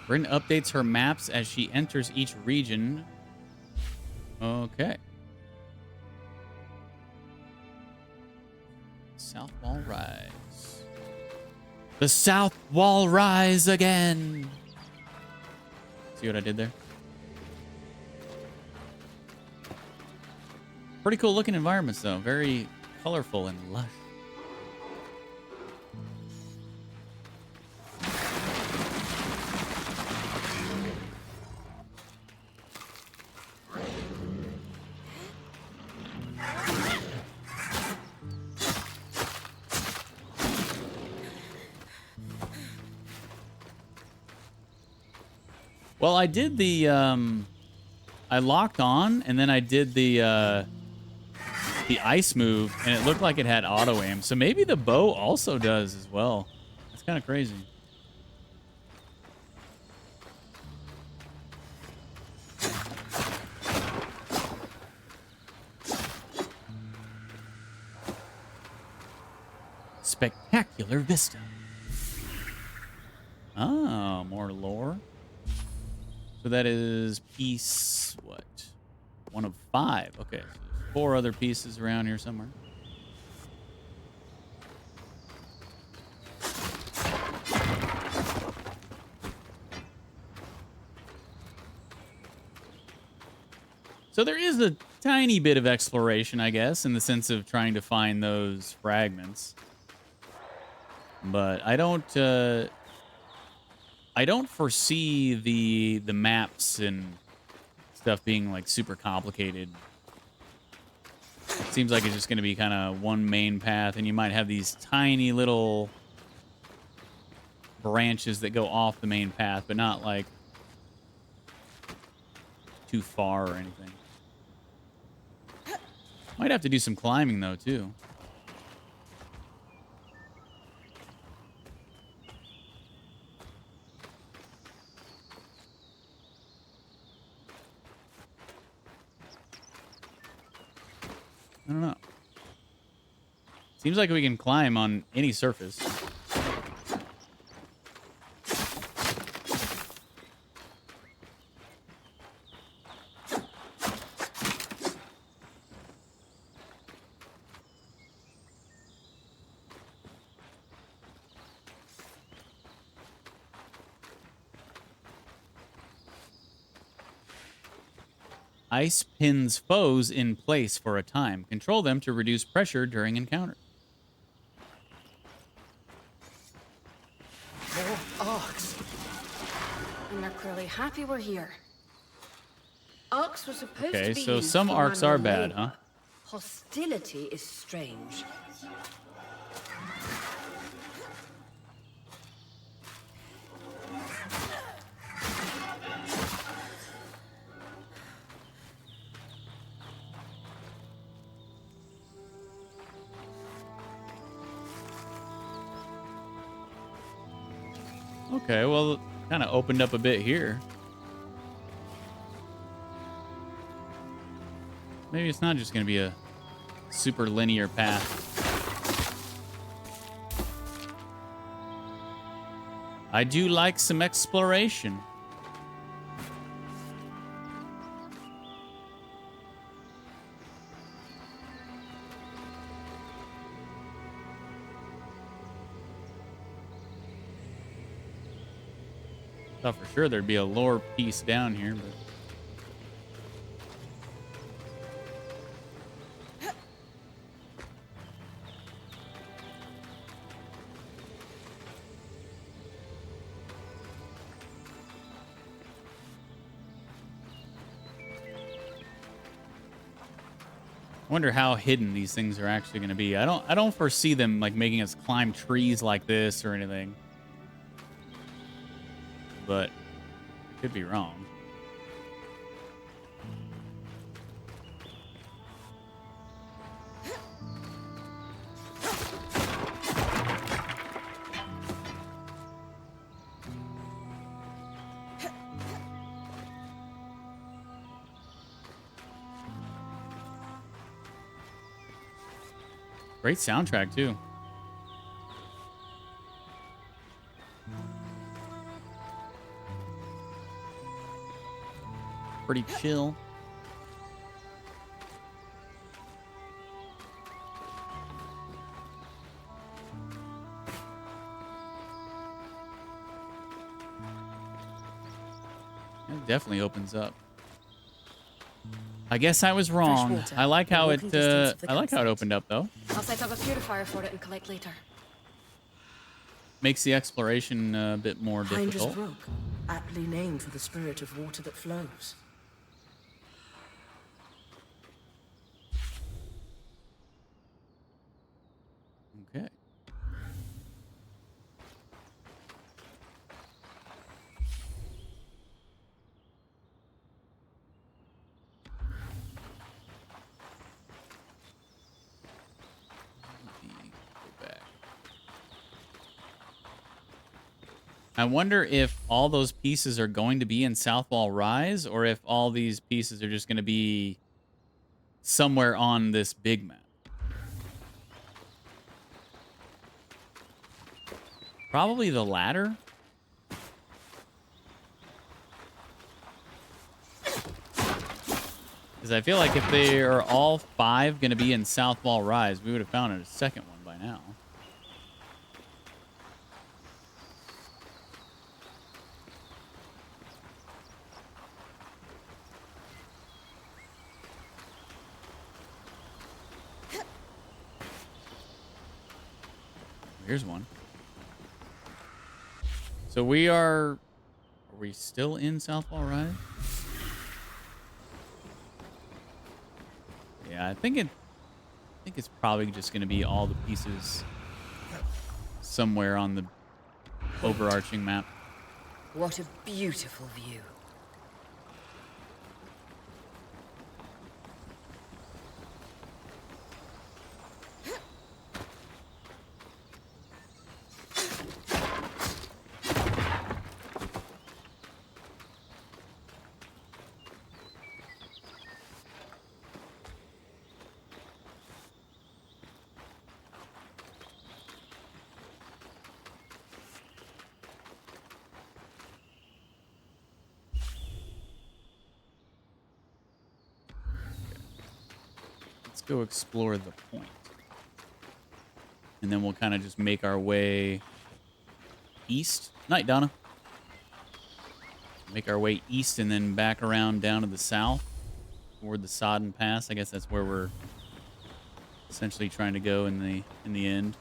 [SPEAKER 4] Bryn updates her maps as she enters each region. Okay. South Wall Rise. The South Wall Rise again. See what I did there? Pretty cool looking environments, though. Very colorful and lush. Well, I did the, I locked on, and then I did the ice move, and it looked like it had auto aim. So maybe the bow also does as well. That's kind of crazy. Spectacular vista. Oh, more lore. So that is piece, what? 1 of 5. Okay, so there's 4 other pieces around here somewhere. So there is a tiny bit of exploration, I guess, in the sense of trying to find those fragments. But I don't foresee the maps and stuff being like super complicated. It seems like it's just going to be kind of one main path, and you might have these tiny little branches that go off the main path, but not like too far or anything. Might have to do some climbing though, too. I don't know. Seems like we can climb on any surface. Ice pins foes in place for a time. Control them to reduce pressure during encounter.
[SPEAKER 9] More arcs. And they're clearly happy we're here.
[SPEAKER 6] Arcs were supposed to
[SPEAKER 4] Okay,
[SPEAKER 6] be
[SPEAKER 4] so
[SPEAKER 6] used
[SPEAKER 4] some
[SPEAKER 6] for
[SPEAKER 4] arcs are
[SPEAKER 6] manual
[SPEAKER 4] bad, huh?
[SPEAKER 6] labor. Hostility is strange.
[SPEAKER 4] Okay, well, kind of opened up a bit here. Maybe it's not just going to be a super linear path. I do like some exploration. Thought for sure there'd be a lore piece down here, but I wonder how hidden these things are actually going to be. I don't foresee them like making us climb trees like this or anything. But I could be wrong. Great soundtrack too. Pretty chill. It definitely opens up. I guess I was wrong.
[SPEAKER 5] water,
[SPEAKER 4] I like how
[SPEAKER 5] walking
[SPEAKER 4] it
[SPEAKER 5] distance of the
[SPEAKER 4] I like how it
[SPEAKER 5] campsite.
[SPEAKER 4] opened up though.
[SPEAKER 7] I'll set up a purifier for it and collect later.
[SPEAKER 4] Makes the exploration a bit more
[SPEAKER 10] Heinrich
[SPEAKER 4] difficult.
[SPEAKER 10] Brook, aptly named for the spirit of water that flows.
[SPEAKER 4] Okay. Go back. I wonder if all those pieces are going to be in Southwall Rise, or if all these pieces are just going to be somewhere on this big map. Probably the latter. Because I feel like if they are all 5 going to be in South Wall Rise, we would have found a second one by now. Here's one. So we are we still in South Wall Rise? Yeah, I think it's probably just going to be all the pieces somewhere on the overarching map.
[SPEAKER 6] What a beautiful view.
[SPEAKER 4] Let's go explore the point. And then we'll kind of just make our way east. Night, Donna. Make our way east and then back around down to the south toward the Sodden Pass. I guess that's where we're essentially trying to go in the end.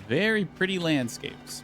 [SPEAKER 4] Very pretty landscapes.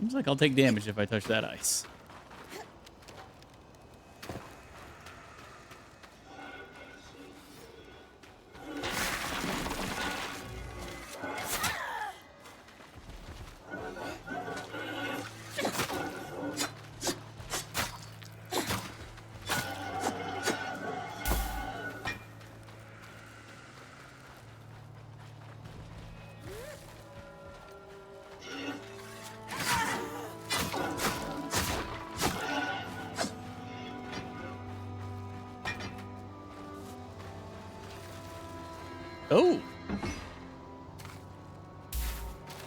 [SPEAKER 4] Seems like I'll take damage if I touch that ice. Oh.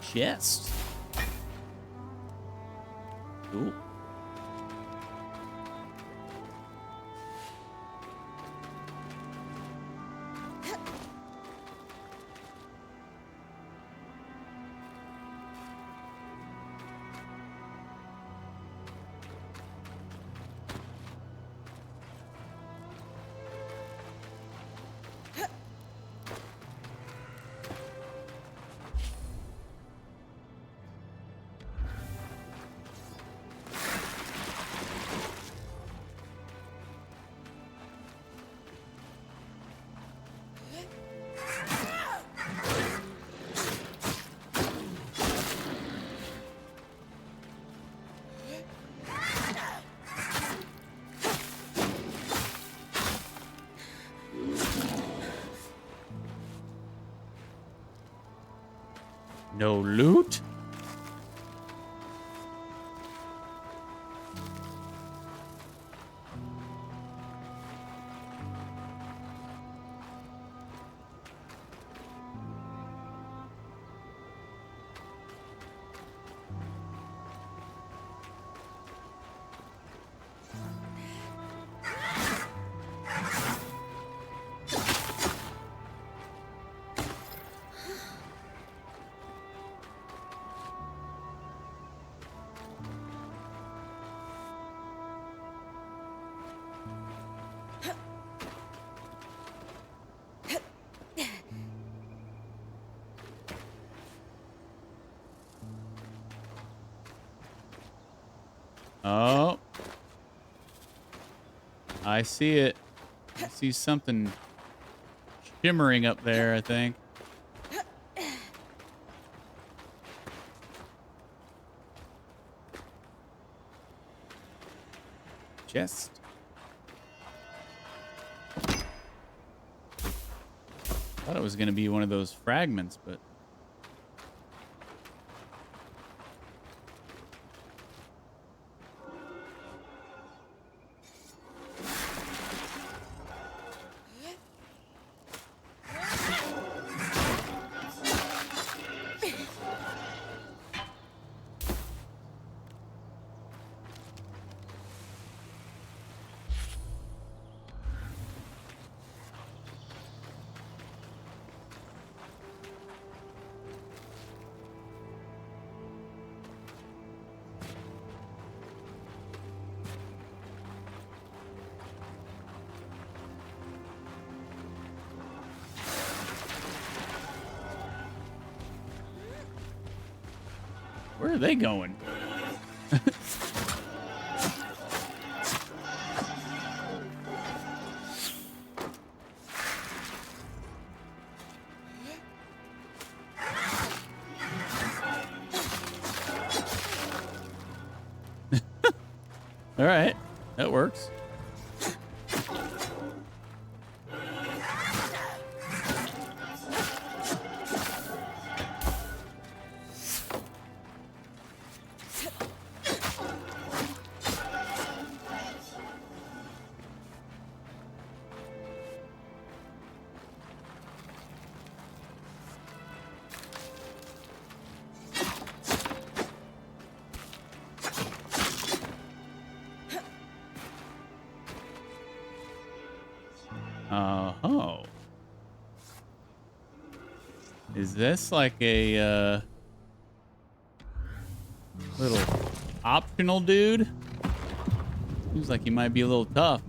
[SPEAKER 4] Chest. Cool. No loot? Oh. I see it. I see something shimmering up there, I think. Chest. Thought it was going to be one of those fragments, but... Where are they going? All right, that works. Oh. Is this like a little optional dude? Seems like he might be a little tough.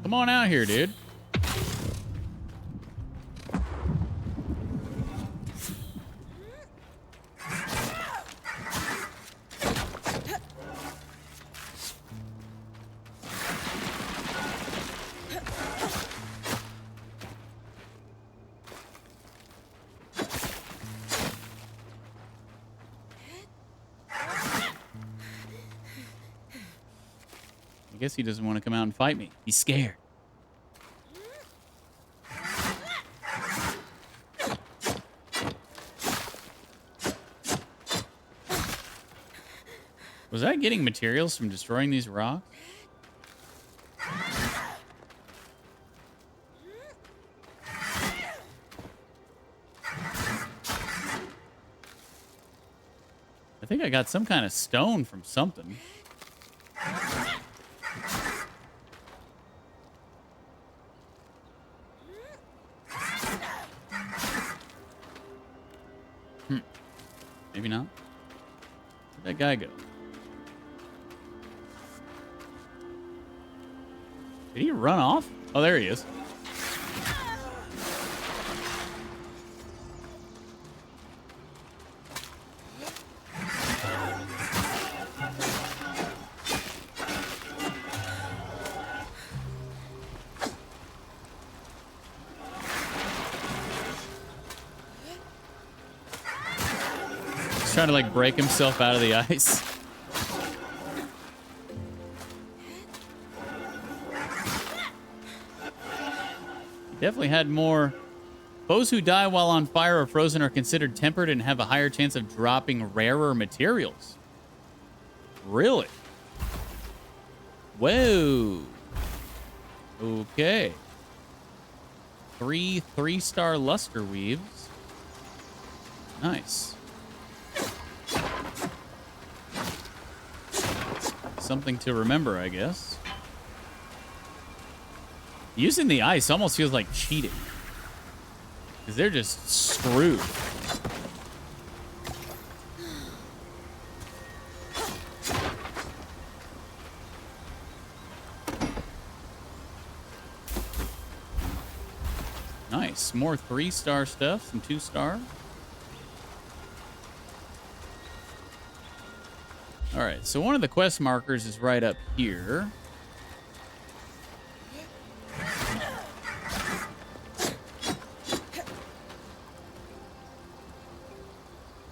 [SPEAKER 4] Come on out here, dude. I guess he doesn't want to come out and fight me. He's scared. Was I getting materials from destroying these rocks? I think I got some kind of stone from something. Maybe not. Where'd that guy go? Did he run off? Oh, there he is. He's trying to like break himself out of the ice. Definitely had more. Foes who die while on fire or frozen are considered tempered and have a higher chance of dropping rarer materials. Really? Whoa. Okay. 3 3-star luster weaves. Nice. Something to remember, I guess. Using the ice almost feels like cheating. Because they're just screwed. Nice. More 3-star stuff, some 2-star. All right, so one of the quest markers is right up here.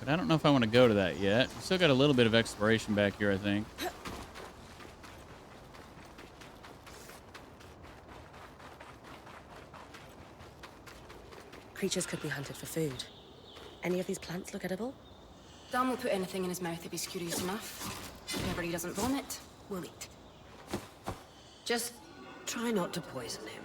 [SPEAKER 4] But I don't know if I want to go to that yet. We still got a little bit of exploration back here, I think.
[SPEAKER 5] Creatures could be hunted for food. Any of these plants look edible?
[SPEAKER 7] Dan will put anything in his mouth if he's curious enough. Whenever he doesn't vomit, we'll eat.
[SPEAKER 6] Just try not to poison him.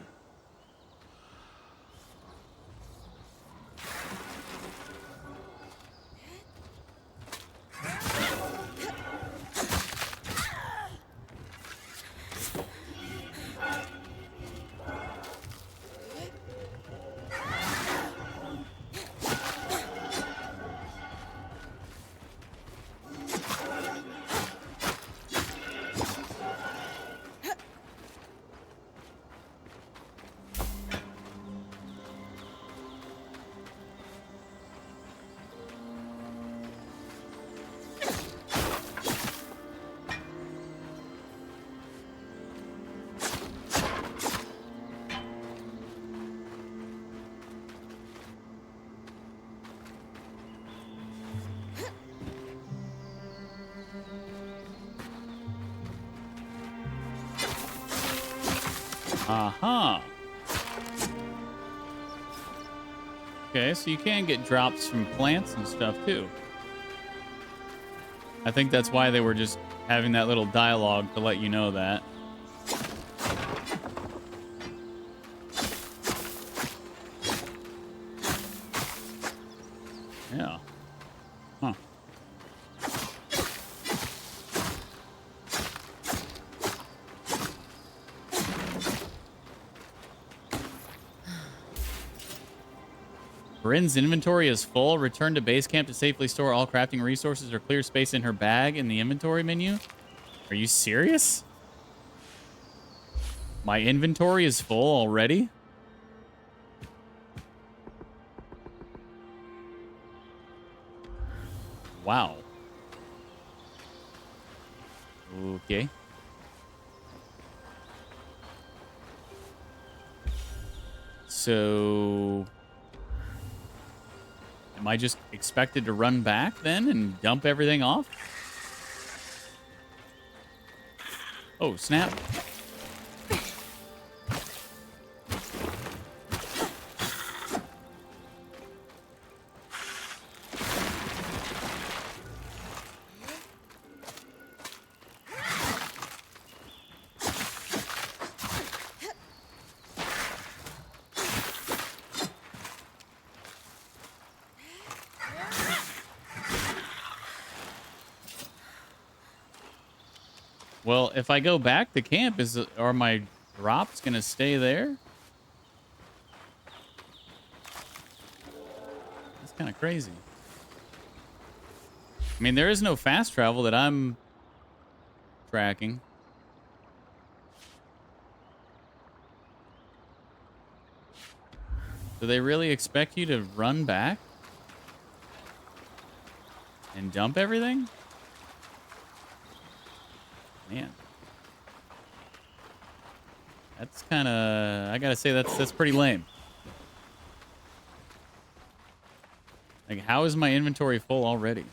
[SPEAKER 4] Aha. Okay, so you can get drops from plants and stuff too. I think that's why they were just having that little dialogue to let you know that. Yeah. Huh. Bryn's inventory is full. Return to base camp to safely store all crafting resources or clear space in her bag in the inventory menu. Are you serious? My inventory is full already? Wow. Okay. So... am I just expected to run back then and dump everything off? Oh, snap. Well, if I go back to camp, are my drops gonna stay there? That's kind of crazy. I mean, there is no fast travel that I'm tracking. Do they really expect you to run back and dump everything? Man. That's kind of, I gotta say, that's pretty lame. Like, how is my inventory full already?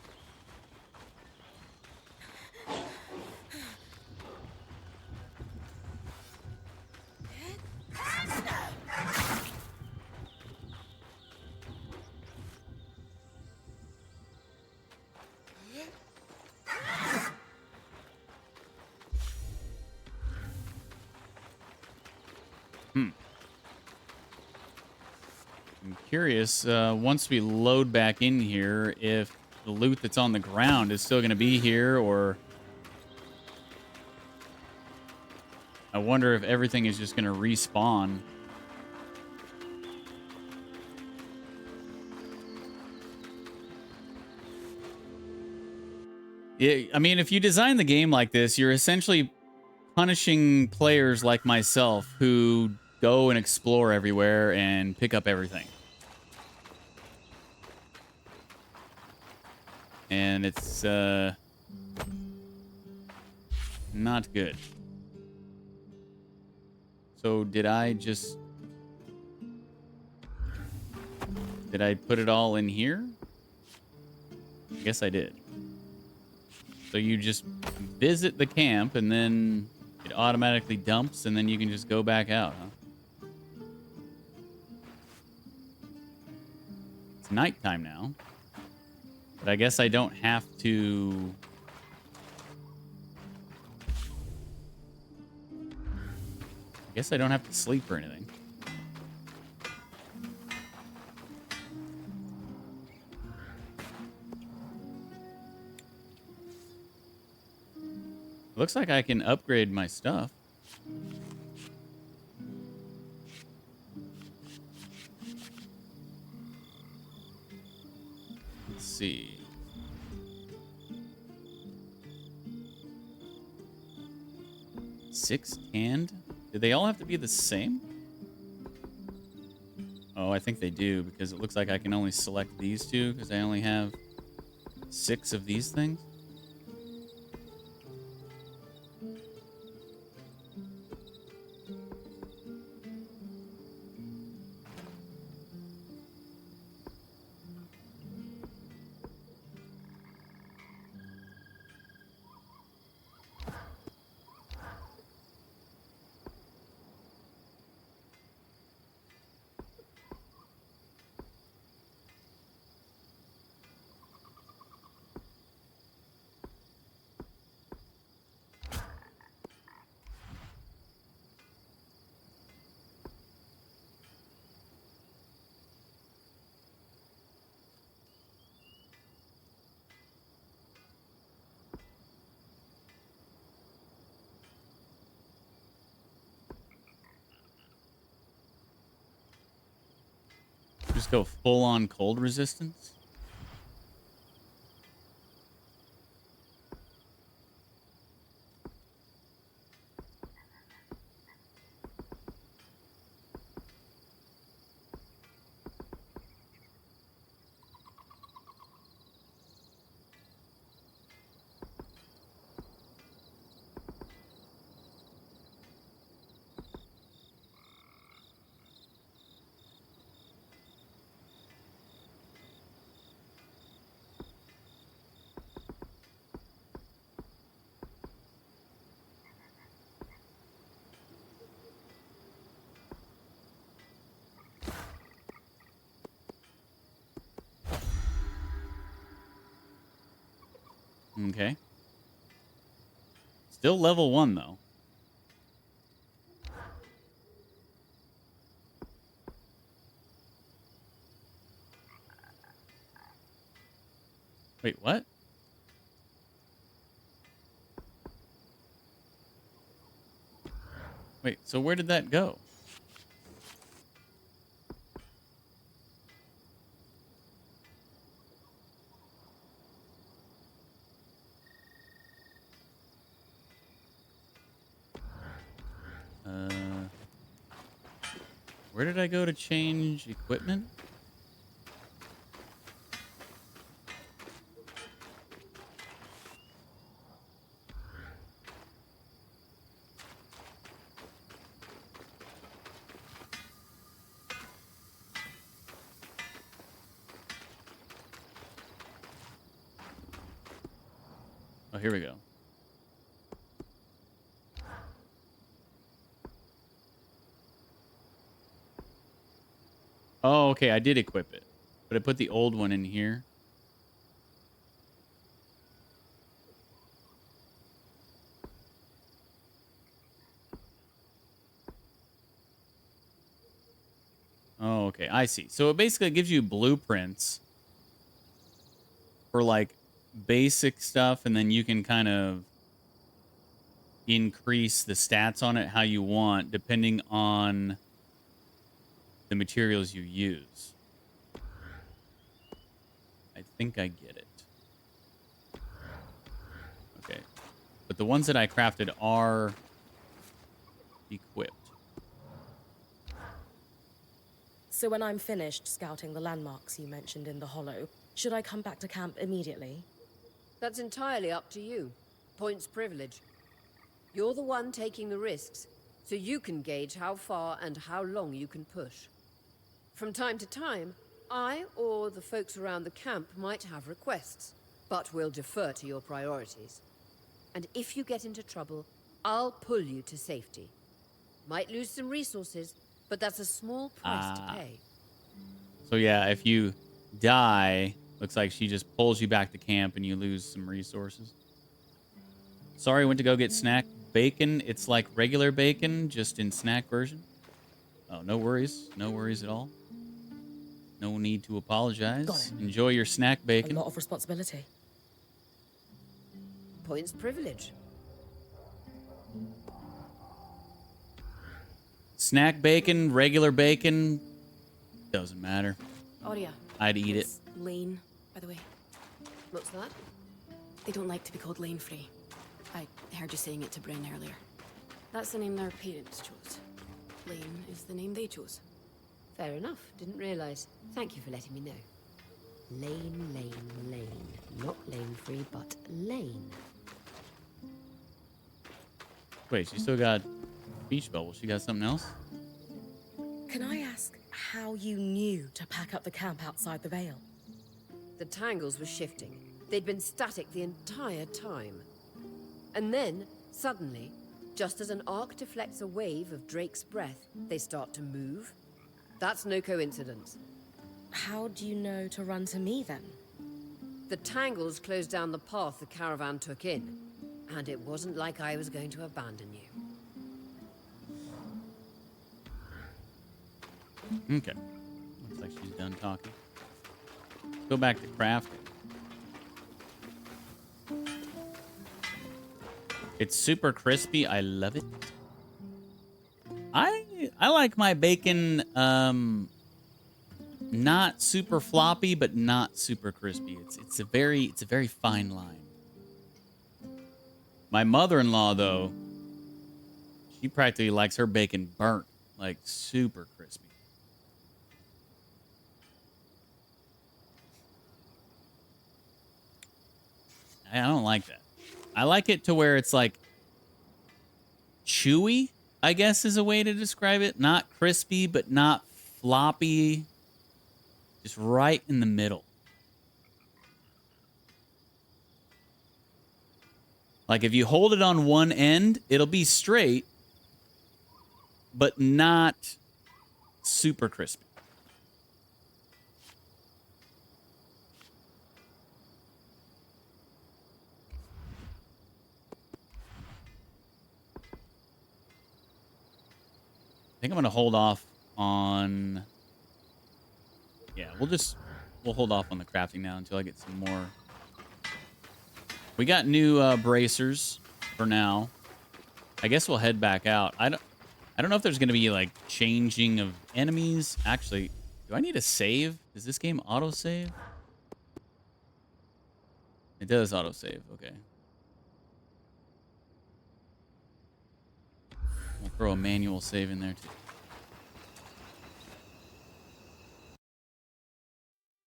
[SPEAKER 4] I'm curious, once we load back in here, if the loot that's on the ground is still going to be here, or I wonder if everything is just going to respawn. Yeah, I mean, if you design the game like this, you're essentially punishing players like myself who go and explore everywhere and pick up everything. And it's not good. So did I put it all in here? I guess I did. So you just visit the camp and then it automatically dumps and then you can just go back out, huh? It's nighttime now. But I guess I don't have to... I guess I don't have to sleep or anything. Looks like I can upgrade my stuff. Let's see. Six canned? Do they all have to be the same? Oh, I think they do, because it looks like I can only select these two because I only have 6 of these things. Just go full on cold resistance. Okay. Still level 1, though. Wait, what? Wait, so where did that go? Where did I go to change equipment? Oh, here we go. Oh, okay, I did equip it. But I put the old one in here. Oh, okay, I see. So it basically gives you blueprints for like basic stuff, and then you can kind of increase the stats on it how you want, depending on the materials you use. I think I get it. Okay. But the ones that I crafted are equipped.
[SPEAKER 5] So when I'm finished scouting the landmarks you mentioned in the Hollow, should I come back to camp immediately?
[SPEAKER 6] That's entirely up to you. Points privilege. You're the one taking the risks, so you can gauge how far and how long you can push. From time to time, I or the folks around the camp might have requests, but we'll defer to your priorities. And if you get into trouble, I'll pull you to safety. Might lose some resources, but that's a small price to pay.
[SPEAKER 4] So yeah, if you die, looks like she just pulls you back to camp and you lose some resources. Sorry, went to go get snack bacon. It's like regular bacon, just in snack version. Oh, no worries. No worries at all. No need to apologize.
[SPEAKER 5] Got it.
[SPEAKER 4] Enjoy your snack bacon.
[SPEAKER 5] A lot of responsibility.
[SPEAKER 6] Points privilege.
[SPEAKER 4] Snack bacon, regular bacon, doesn't matter.
[SPEAKER 7] Aurea.
[SPEAKER 4] I'd eat it.
[SPEAKER 7] It's Lane, by the way.
[SPEAKER 6] What's that?
[SPEAKER 7] They don't like to be called Lane Free. I heard you saying it to Bren earlier. That's the name their parents chose. Lane is the name they chose.
[SPEAKER 6] Fair enough. Didn't realize. Thank you for letting me know. Lane, Lane, Lane. Not Lane Free, but Lane.
[SPEAKER 4] Wait, she still got beach bubble. She got something else?
[SPEAKER 5] Can I ask how you knew to pack up the camp outside the Vale?
[SPEAKER 6] The tangles were shifting. They'd been static the entire time. And then, suddenly, just as an arc deflects a wave of Drake's breath, they start to move. That's no coincidence.
[SPEAKER 5] How do you know to run to me, then?
[SPEAKER 6] The tangles closed down the path the caravan took in, and it wasn't like I was going to abandon you.
[SPEAKER 4] Okay. Looks like she's done talking. Go back to crafting. It's super crispy. I love it. I like my bacon not super floppy, but not super crispy. It's a very fine line. My mother-in-law, though, she practically likes her bacon burnt, like super crispy. I don't like that. I like it to where it's like chewy, I guess is a way to describe it. Not crispy, but not floppy. Just right in the middle. Like if you hold it on one end, it'll be straight, but not super crispy. I think I'm gonna hold off on. Yeah, we'll hold off on the crafting now until I get some more. We got new bracers for now. I guess we'll head back out. I don't know if there's going to be like changing of enemies. Actually, do I need a save? Does this game auto-save? It does auto-save. Okay. We'll throw a manual save in there too.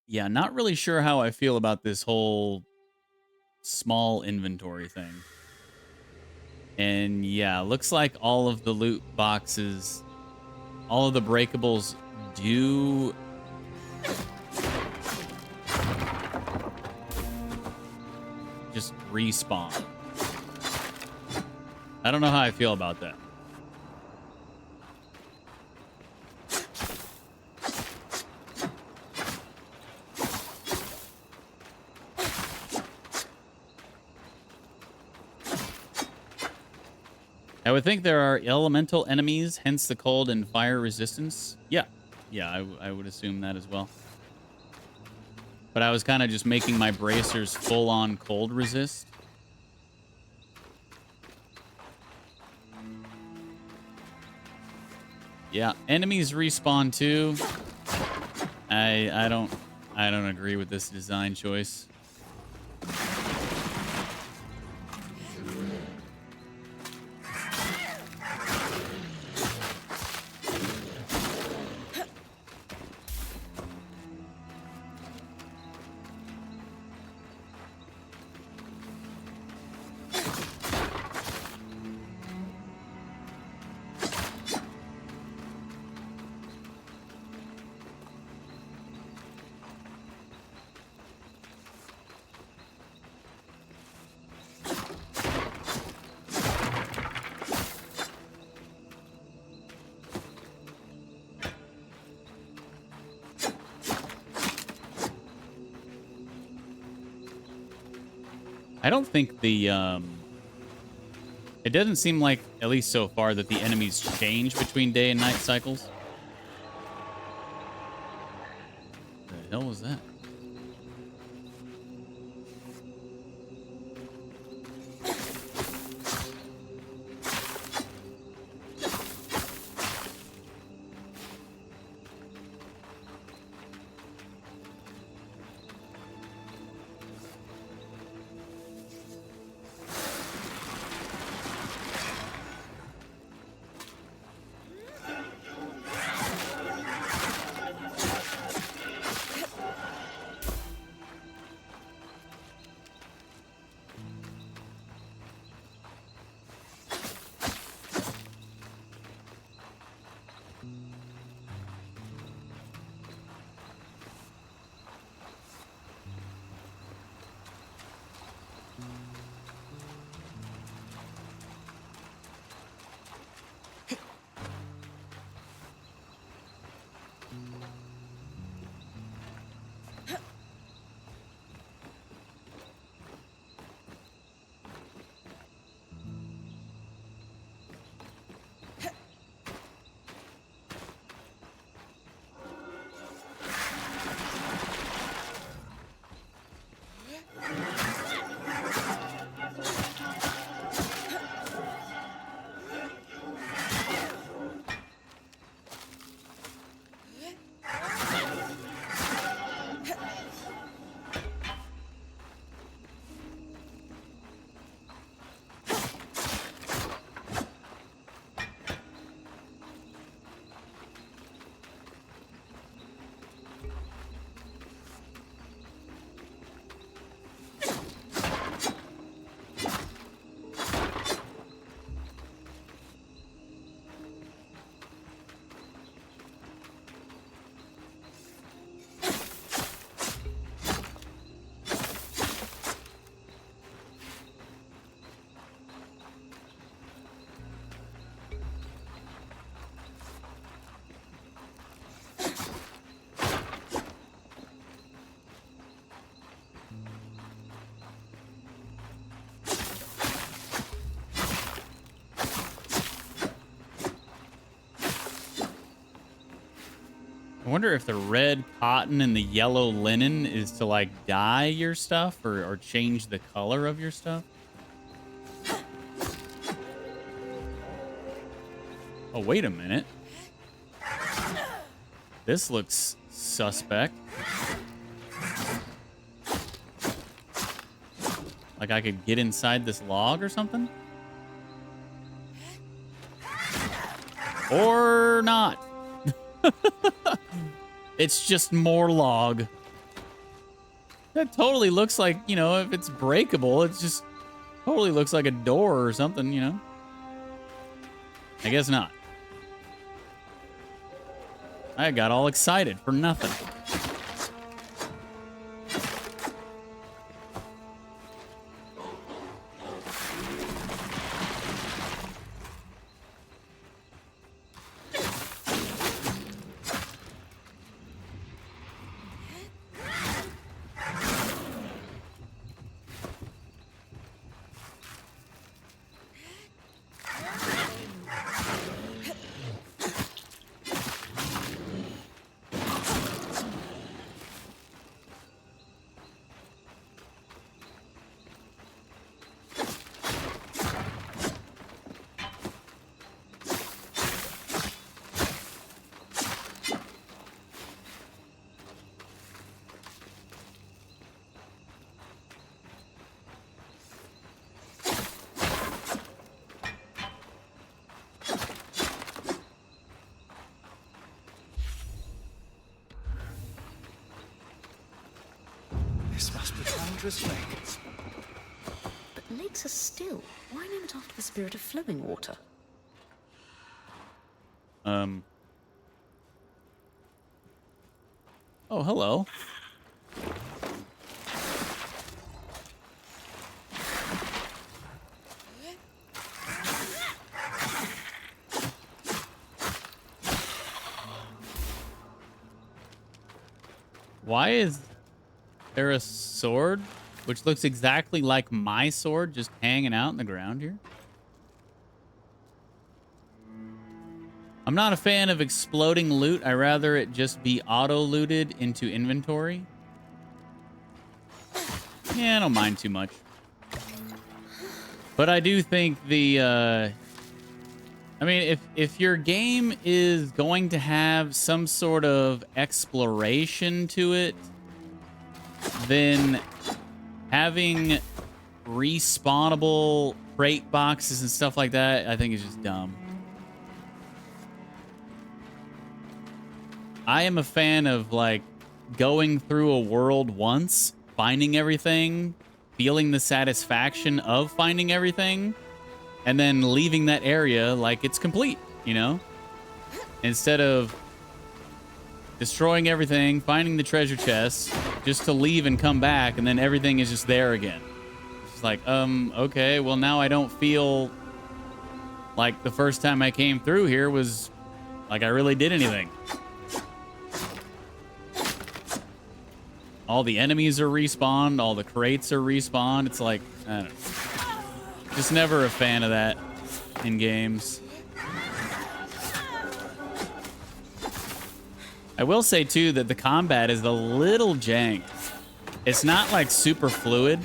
[SPEAKER 4] Yeah, not really sure how I feel about this whole small inventory thing. And yeah, looks like all of the loot boxes, all of the breakables do just respawn. I don't know how I feel about that. I would think there are elemental enemies, hence the cold and fire resistance. Yeah, I would assume that as well. But I was kind of just making my bracers full-on cold resist. Yeah, enemies respawn too. I don't agree with this design choice. I don't think the, it doesn't seem like, at least so far, that the enemies change between day and night cycles. What the hell was that? I wonder if the red cotton and the yellow linen is to like dye your stuff or change the color of your stuff. Oh, wait a minute. This looks suspect. Like I could get inside this log or something? Or not. It's just more log. That totally looks like, you know, if it's breakable, it's just totally looks like a door or something, you know? I guess not. I got all excited for nothing.
[SPEAKER 8] This must be Founder's Lake.
[SPEAKER 13] But lakes are still. Why name it after the spirit of flowing water?
[SPEAKER 4] Oh, hello. Why is there a sword which looks exactly like my sword just hanging out in the ground here? I'm not a fan of exploding loot. I rather it just be auto-looted into inventory. Yeah, I don't mind too much. But I do think the... I mean, if your game is going to have some sort of exploration to it, then having respawnable crate boxes and stuff like that, I think is just dumb. I am a fan of, like, going through a world once, finding everything, feeling the satisfaction of finding everything, and then leaving that area like it's complete, you know? Instead of destroying everything, finding the treasure chests, just to leave and come back, and then everything is just there again. It's like, okay, well, now I don't feel like the first time I came through here was like I really did anything. All the enemies are respawned, all the crates are respawned. It's like, I don't know. Just never a fan of that in games. I will say, too, that the combat is a little jank. It's not, like, super fluid.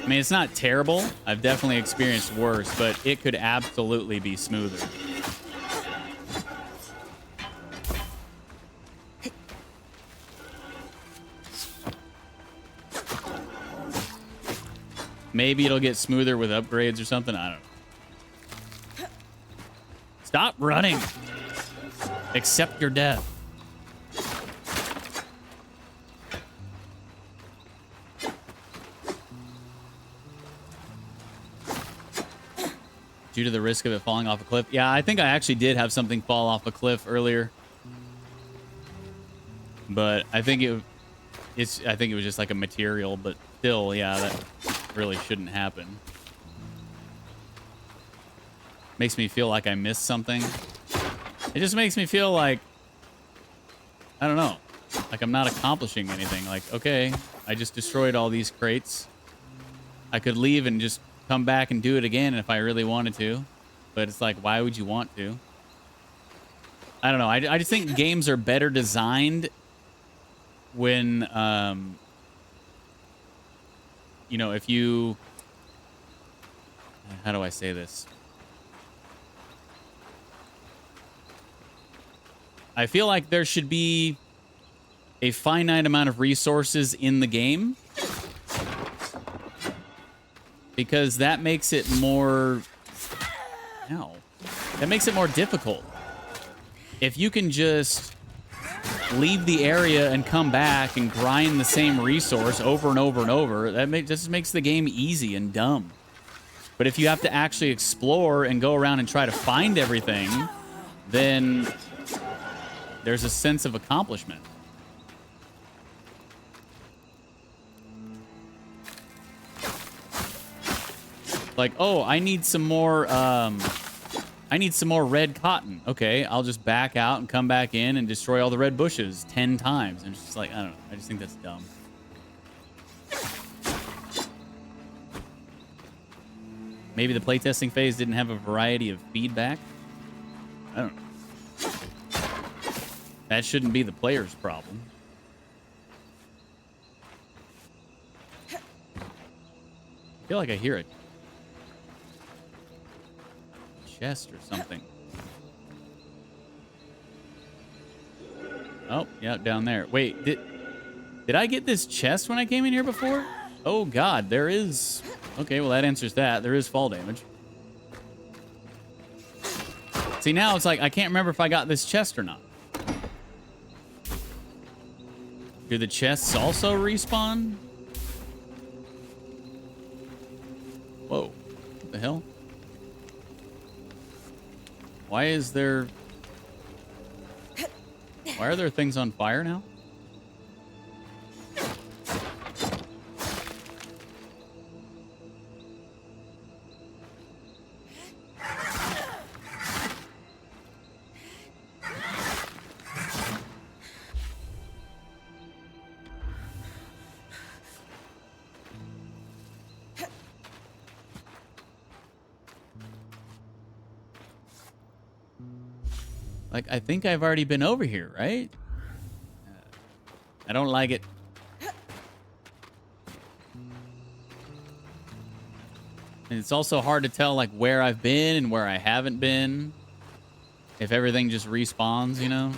[SPEAKER 4] I mean, it's not terrible. I've definitely experienced worse, but it could absolutely be smoother. Maybe it'll get smoother with upgrades or something. I don't know. Stop running. Accept your death. Due to the risk of it falling off a cliff. Yeah, I think I actually did have something fall off a cliff earlier. But I think it was just like a material, but still, yeah, that really shouldn't happen. Makes me feel like I missed something. It just makes me feel like, I don't know, like I'm not accomplishing anything. Like, okay, I just destroyed all these crates. I could leave and just come back and do it again if I really wanted to. But it's like, why would you want to? I don't know. I just think games are better designed when, you know, if you... How do I say this? I feel like there should be a finite amount of resources in the game, because that makes it more... Ow. That makes it more difficult. If you can just leave the area and come back and grind the same resource over and over and over, that just makes the game easy and dumb. But if you have to actually explore and go around and try to find everything, then there's a sense of accomplishment. Like, oh, I need some more red cotton. Okay, I'll just back out and come back in and destroy all the red bushes 10 times. And it's just like, I don't know. I just think that's dumb. Maybe the playtesting phase didn't have a variety of feedback. I don't know. That shouldn't be the player's problem. I feel like I hear a chest or something. Oh, yeah, down there. Wait, did I get this chest when I came in here before? Oh, God, there is... Okay, well, that answers that. There is fall damage. See, now it's like, I can't remember if I got this chest or not. Do the chests also respawn? Whoa. What the hell? Why is there... Why are there things on fire now? Like, I think I've already been over here, right? I don't like it. And it's also hard to tell, like, where I've been and where I haven't been. If everything just respawns, you know?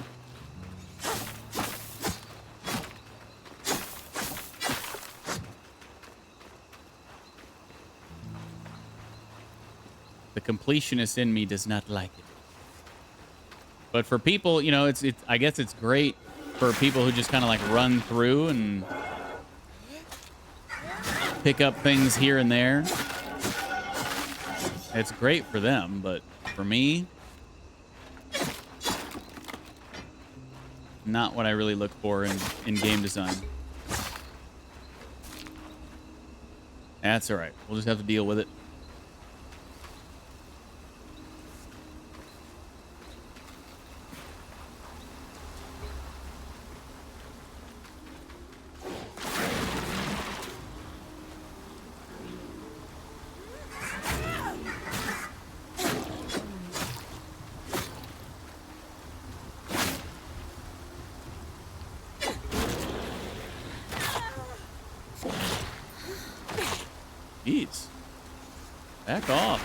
[SPEAKER 4] The completionist in me does not like it. But for people, you know, I guess it's great for people who just kind of like run through and pick up things here and there. It's great for them, but for me, not what I really look for in game design. That's all right. We'll just have to deal with it. Jeez. Back off.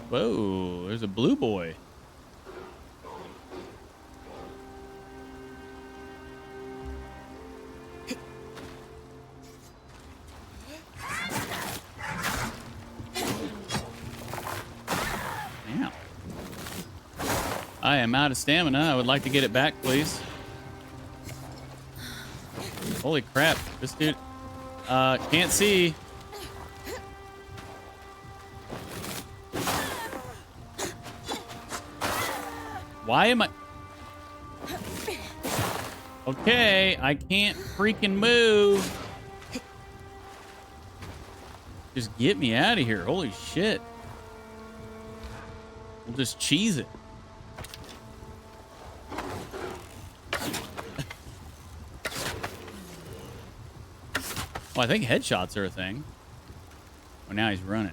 [SPEAKER 4] Whoa, there's a blue boy. I am out of stamina. I would like to get it back, please. Holy crap. This dude... can't see. Why am I... Okay, I can't freaking move. Just get me out of here. Holy shit. We'll just cheese it. Well, I think headshots are a thing. now he's running.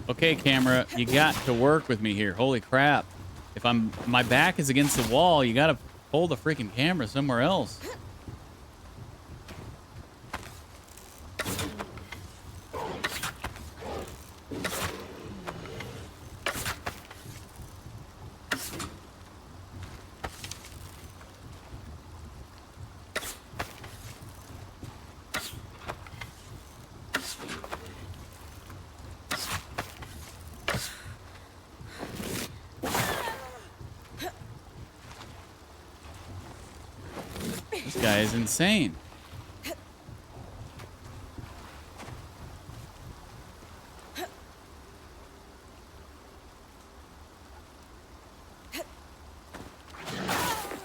[SPEAKER 4] Okay, camera, you got to work with me here. Holy crap. If my back is against the wall, you gotta pull the freaking camera somewhere else. This guy is insane.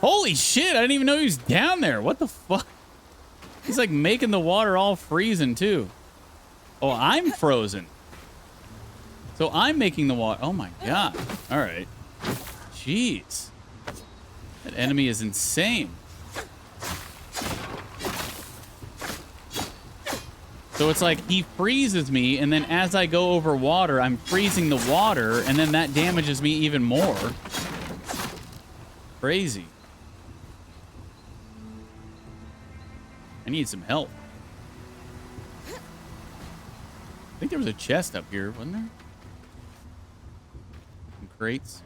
[SPEAKER 4] Holy shit, I didn't even know he was down there. What the fuck? He's like making the water all freezing too. Oh, I'm frozen. So I'm making the water. Oh my god. All right. Jeez. That enemy is insane. So it's like he freezes me, and then as I go over water, I'm freezing the water, and then that damages me even more. Crazy. I need some help. I think there was a chest up here, wasn't there? Some crates.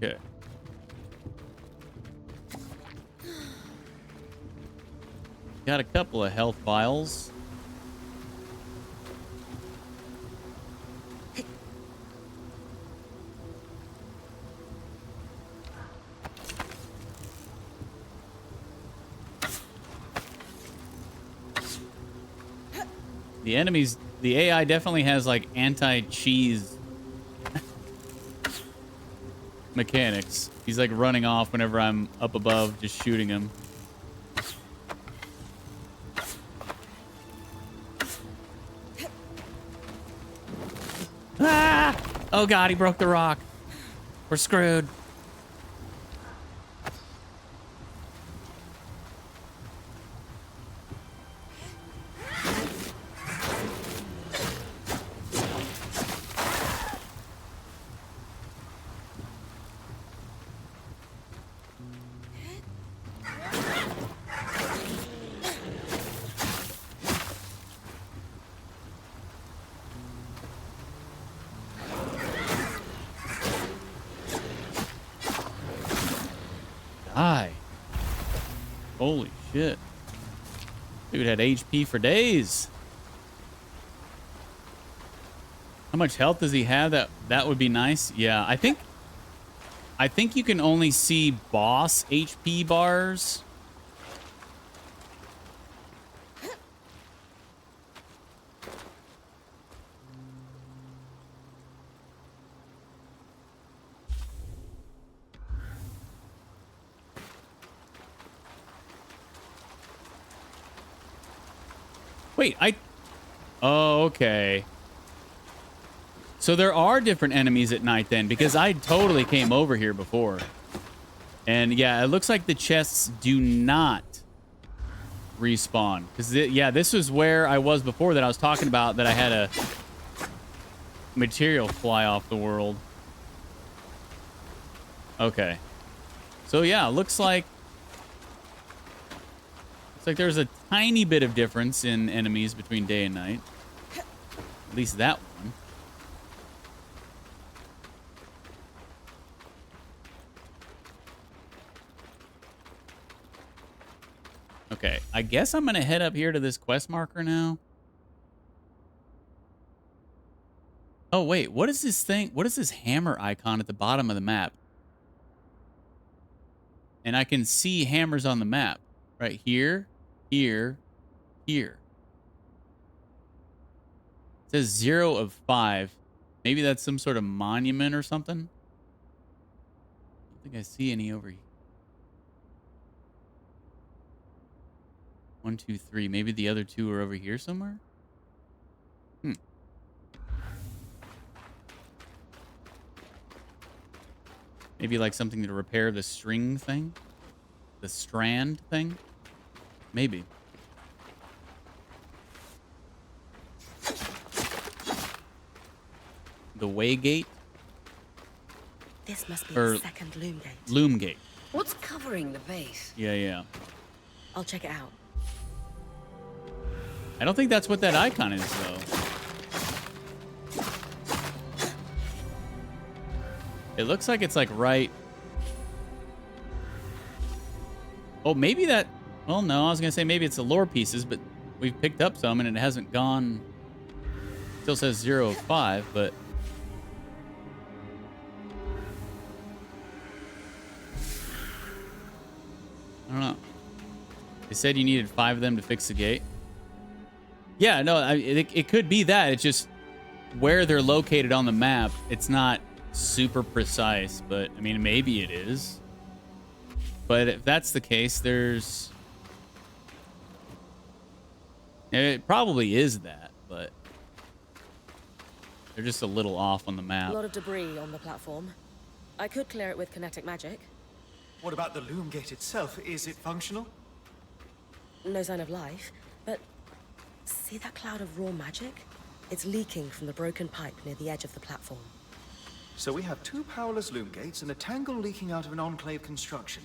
[SPEAKER 4] Okay. Got a couple of health vials. The AI definitely has like anti-cheese mechanics. He's like running off whenever I'm up above, just shooting him. Ah! Oh god, he broke the rock. We're screwed. Die. Holy shit. Dude had HP for days. How much health does he have? That would be nice. Yeah, I think you can only see boss HP bars. Wait, oh, okay. So there are different enemies at night then, because I totally came over here before. And yeah, it looks like the chests do not respawn. Because, yeah, this was where I was before that I was talking about, that I had a material fly off the world. Okay. So yeah, looks like there's a tiny bit of difference in enemies between day and night. At least that one. Okay, I guess I'm gonna head up here to this quest marker now. Oh wait, what is this thing? What is this hammer icon at the bottom of the map? And I can see hammers on the map. Right here, here, here. It says 0 of 5. Maybe that's some sort of monument or something. I don't think I see any over here. 1, 2, 3. Maybe the other 2 are over here somewhere? Maybe like something to repair the string thing? The strand thing? Maybe. The way gate?
[SPEAKER 5] This must be
[SPEAKER 4] Or
[SPEAKER 5] the second loom gate.
[SPEAKER 4] Loom gate.
[SPEAKER 6] What's covering the base?
[SPEAKER 4] Yeah, yeah.
[SPEAKER 5] I'll check it out.
[SPEAKER 4] I don't think that's what that icon is, though. It looks like it's like right. Oh, maybe that. Well, no, I was gonna say maybe it's the lore pieces, but we've picked up some and it hasn't gone. Still says 0 of 5, but. I don't know. They said you needed 5 of them to fix the gate. Yeah, no, it could be that. It's just where they're located on the map. It's not super precise, but I mean, maybe it is. But if that's the case, it probably is that, but they're just a little off on the
[SPEAKER 5] A
[SPEAKER 4] map.
[SPEAKER 5] lot of debris on the platform. I could clear it with kinetic magic.
[SPEAKER 8] What about the loom gate itself? Is it functional?
[SPEAKER 5] No sign of life, but see that cloud of raw magic? It's leaking from the broken pipe near the edge of the platform.
[SPEAKER 8] So we have 2 powerless loom gates and a tangle leaking out of an enclave construction.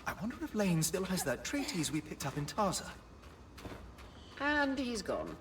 [SPEAKER 8] I wonder if Lane still has that treatise we picked up in Taza.
[SPEAKER 6] And he's gone.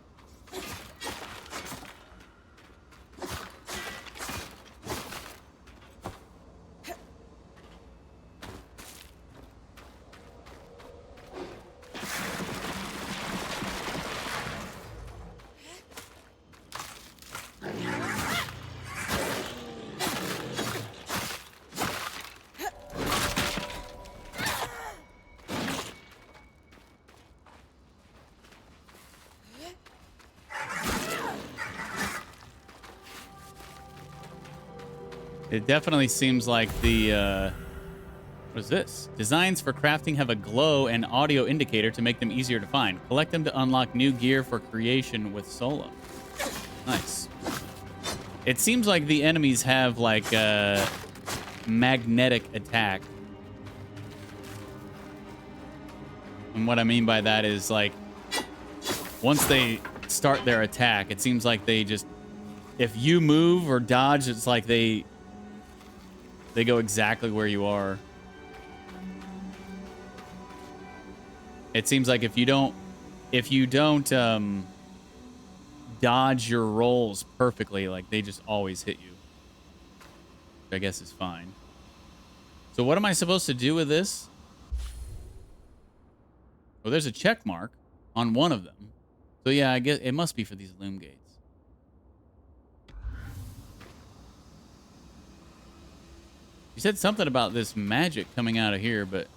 [SPEAKER 4] It definitely seems like the, what is this? Designs for crafting have a glow and audio indicator to make them easier to find. Collect them to unlock new gear for creation with Solo. Nice. It seems like the enemies have like a magnetic attack. And what I mean by that is like, once they start their attack, it seems like they just, if you move or dodge, it's like they go exactly where you are. It seems like if you don't dodge your rolls perfectly, like they just always hit you. Which I guess is fine. So what am I supposed to do with this? Well, there's a check mark on one of them. So yeah, I guess it must be for these loom gates. You said something about this magic coming out of here, but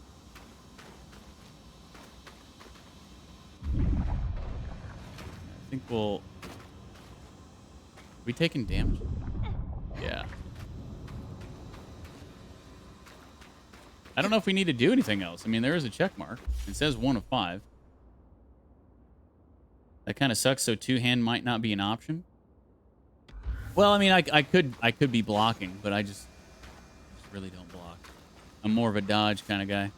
[SPEAKER 4] I think we'll... we taking damage? Yeah. I don't know if we need to do anything else. I mean, there is a check mark. It says 1 of 5. That kind of sucks, so 2-hand might not be an option. Well, I mean, I could be blocking, but I just really don't block. I'm more of a dodge kind of guy.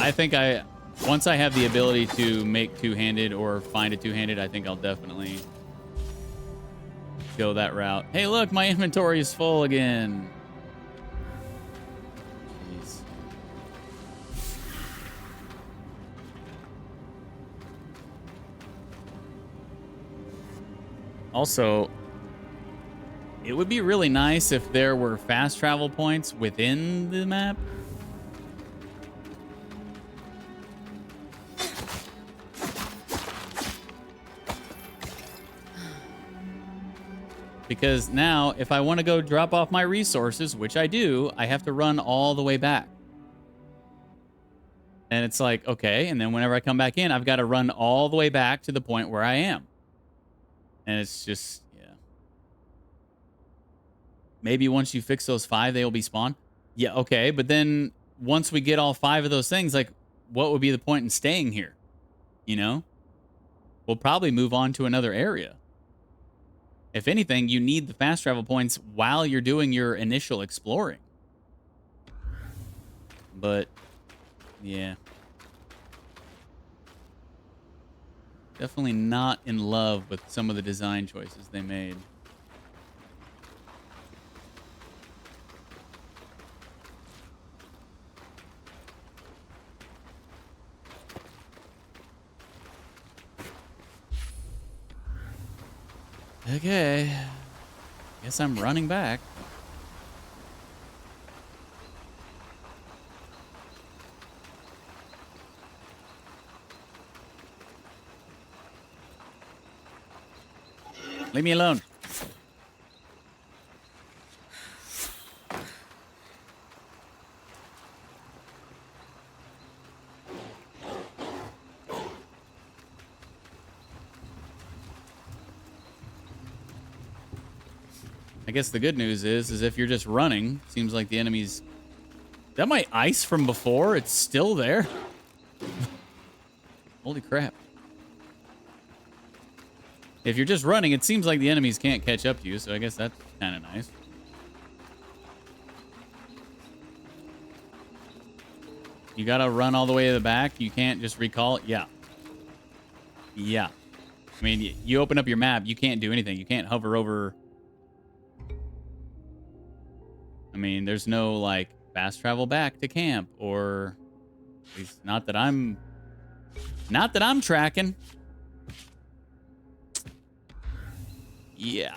[SPEAKER 4] I think once I have the ability to make 2-handed or find a 2-handed, I think I'll definitely go that route. Hey, look, my inventory is full again. Jeez. Also, it would be really nice if there were fast travel points within the map. Because now, if I want to go drop off my resources, which I do, I have to run all the way back. And it's like, okay, and then whenever I come back in, I've got to run all the way back to the point where I am. And it's just, yeah. Maybe once you fix those 5, they will be spawned. Yeah, okay, but then once we get all 5 of those things, like, what would be the point in staying here? You know? We'll probably move on to another area. If anything, you need the fast travel points while you're doing your initial exploring. But, yeah. Definitely not in love with some of the design choices they made. Okay. Guess I'm running back. Leave me alone. I guess the good news is if you're just running, seems like the enemy's... Is that my ice from before? It's still there? Holy crap. If you're just running, it seems like the enemies can't catch up to you, so I guess that's kind of nice. You gotta run all the way to the back. You can't just recall it. Yeah. Yeah. I mean, you open up your map, you can't do anything. You can't hover over... I mean, there's no, like, fast travel back to camp, or at least not that I'm tracking. Yeah.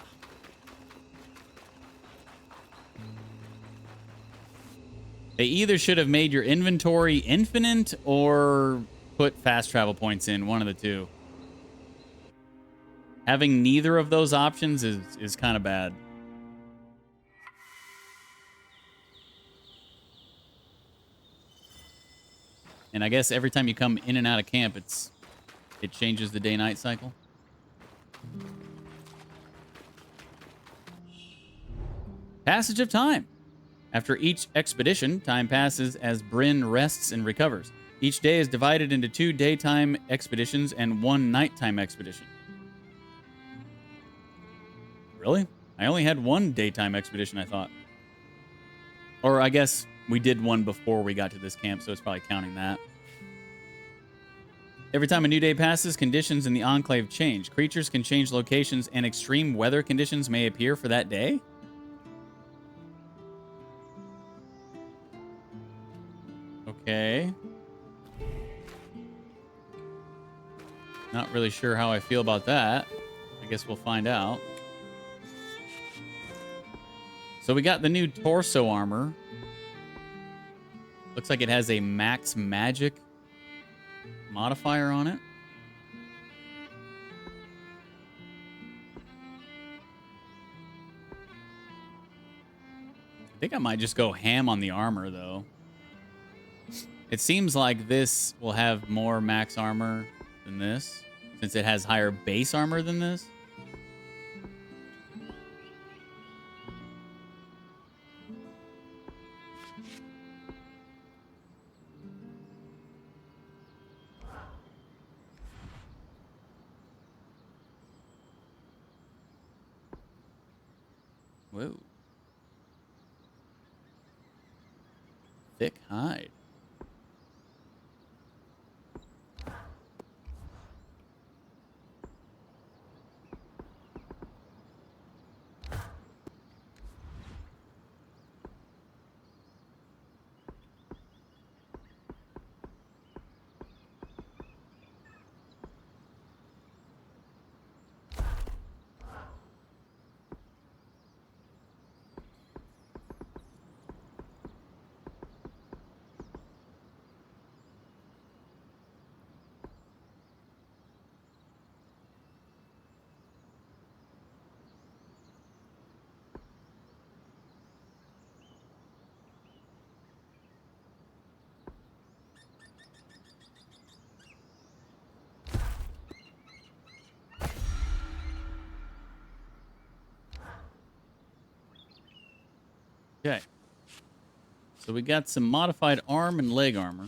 [SPEAKER 4] They either should have made your inventory infinite or put fast travel points in, one of the two. Having neither of those options is kind of bad. And I guess every time you come in and out of camp, it changes the day-night cycle. Passage of time. After each expedition, time passes as Bryn rests and recovers. Each day is divided into 2 daytime expeditions and 1 nighttime expedition. Really? I only had 1 daytime expedition, I thought. Or I guess we did one before we got to this camp, so it's probably counting that. Every time a new day passes, conditions in the Enclave change. Creatures can change locations, and extreme weather conditions may appear for that day? Okay. Not really sure how I feel about that. I guess we'll find out. So we got the new torso armor. Looks like it has a max magic modifier on it. I think I might just go ham on the armor, though. It seems like this will have more max armor than this, since it has higher base armor than this. Whoa. Thick hide. Okay. So we got some modified arm and leg armor.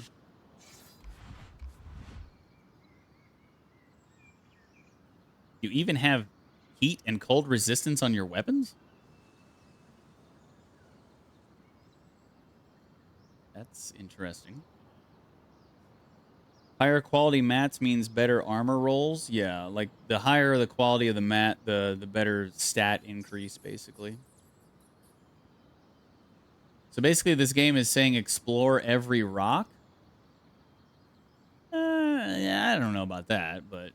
[SPEAKER 4] You even have heat and cold resistance on your weapons? That's interesting. Higher quality mats means better armor rolls. Yeah, like the higher the quality of the mat, the better stat increase, basically. So basically, this game is saying explore every rock. Yeah, I don't know about that, but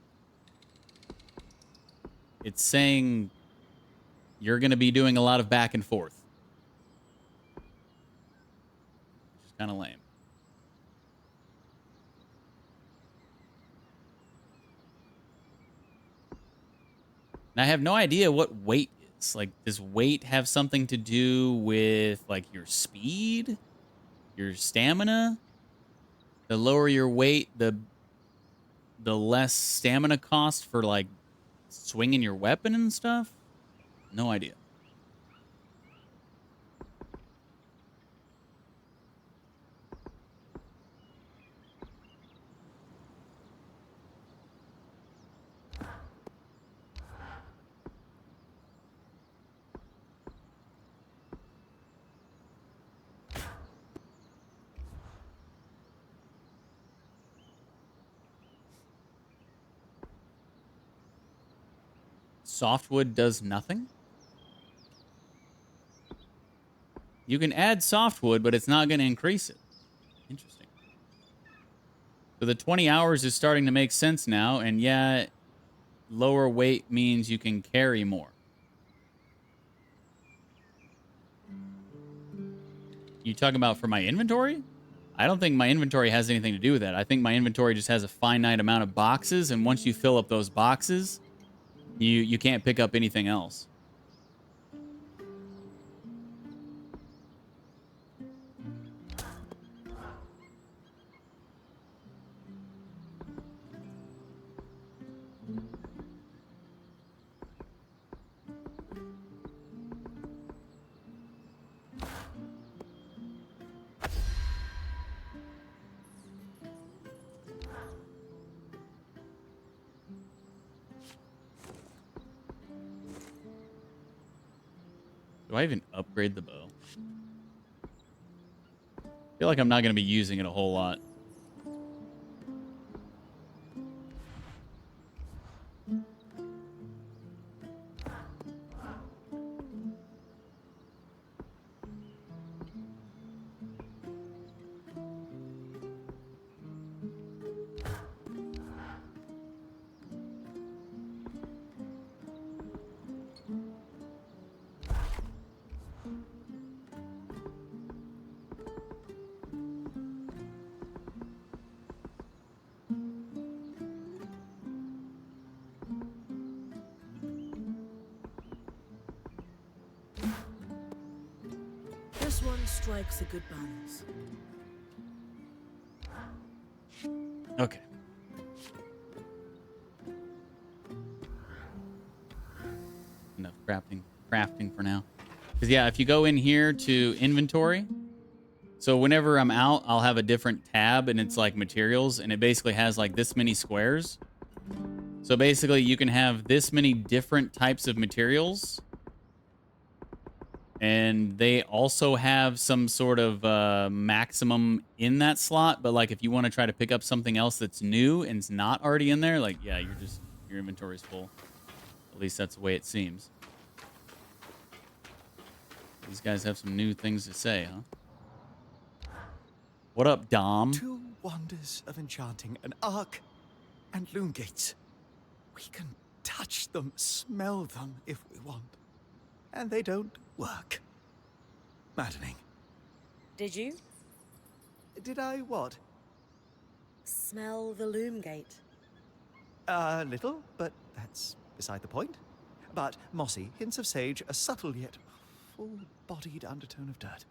[SPEAKER 4] it's saying you're going to be doing a lot of back and forth, which is kind of lame. And I have no idea what weight is. Like, does weight have something to do with, like, your speed? Your stamina? The lower your weight, the less stamina cost for, like, swinging your weapon and stuff? No idea. Softwood does nothing? You can add softwood, but it's not going to increase it. Interesting. So the 20 hours is starting to make sense now, and yeah, lower weight means you can carry more. You talking about for my inventory? I don't think my inventory has anything to do with that. I think my inventory just has a finite amount of boxes, and once you fill up those boxes, you can't pick up anything else. Do I even upgrade the bow? I feel like I'm not going to be using it a whole lot.
[SPEAKER 10] This one strikes a good balance.
[SPEAKER 4] Okay. Enough crafting for now. Because yeah, if you go in here to inventory, so whenever I'm out, I'll have a different tab, and it's like materials, and it basically has like this many squares. So basically, you can have this many different types of materials, and they also have some sort of maximum in that slot. But like, if you want to try to pick up something else that's new and it's not already in there, like, yeah, your inventory's full. At least that's the way it seems. These guys have some new things to say, huh? What up, Dom?
[SPEAKER 8] Two wonders of enchanting, an arc and loom gates. We can touch them, smell them if we want. And they don't work. Maddening.
[SPEAKER 5] Did you?
[SPEAKER 8] Did I what?
[SPEAKER 5] Smell the loom gate.
[SPEAKER 8] A little, but that's beside the point. But mossy, hints of sage, a subtle yet full-bodied undertone of dirt.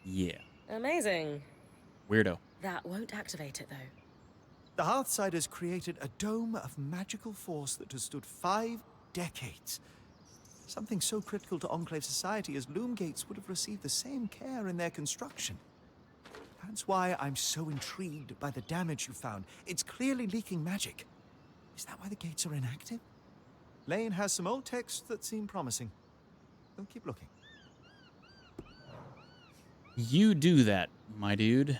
[SPEAKER 4] Yeah.
[SPEAKER 5] Amazing.
[SPEAKER 4] Weirdo.
[SPEAKER 5] That won't activate it, though.
[SPEAKER 8] The Hearthsiders created a dome of magical force that has stood 5 decades. Something so critical to Enclave society as loom gates would have received the same care in their construction. That's why I'm so intrigued by the damage you found. It's clearly leaking magic. Is that why the gates are inactive? Lane has some old texts that seem promising. We'll keep looking.
[SPEAKER 4] You do that, my dude.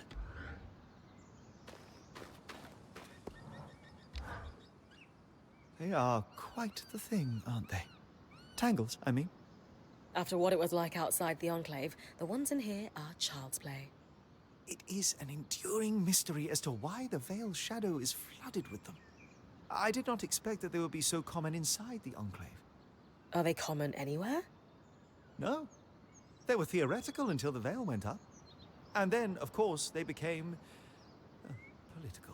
[SPEAKER 8] They are quite the thing, aren't they? Tangles, I mean.
[SPEAKER 5] After what it was like outside the Enclave, the ones in here are child's play.
[SPEAKER 8] It is an enduring mystery as to why the Veil's shadow is flooded with them. I did not expect that they would be so common inside the Enclave.
[SPEAKER 5] Are they common anywhere?
[SPEAKER 8] No. They were theoretical until the Veil went up. And then, of course, they became political.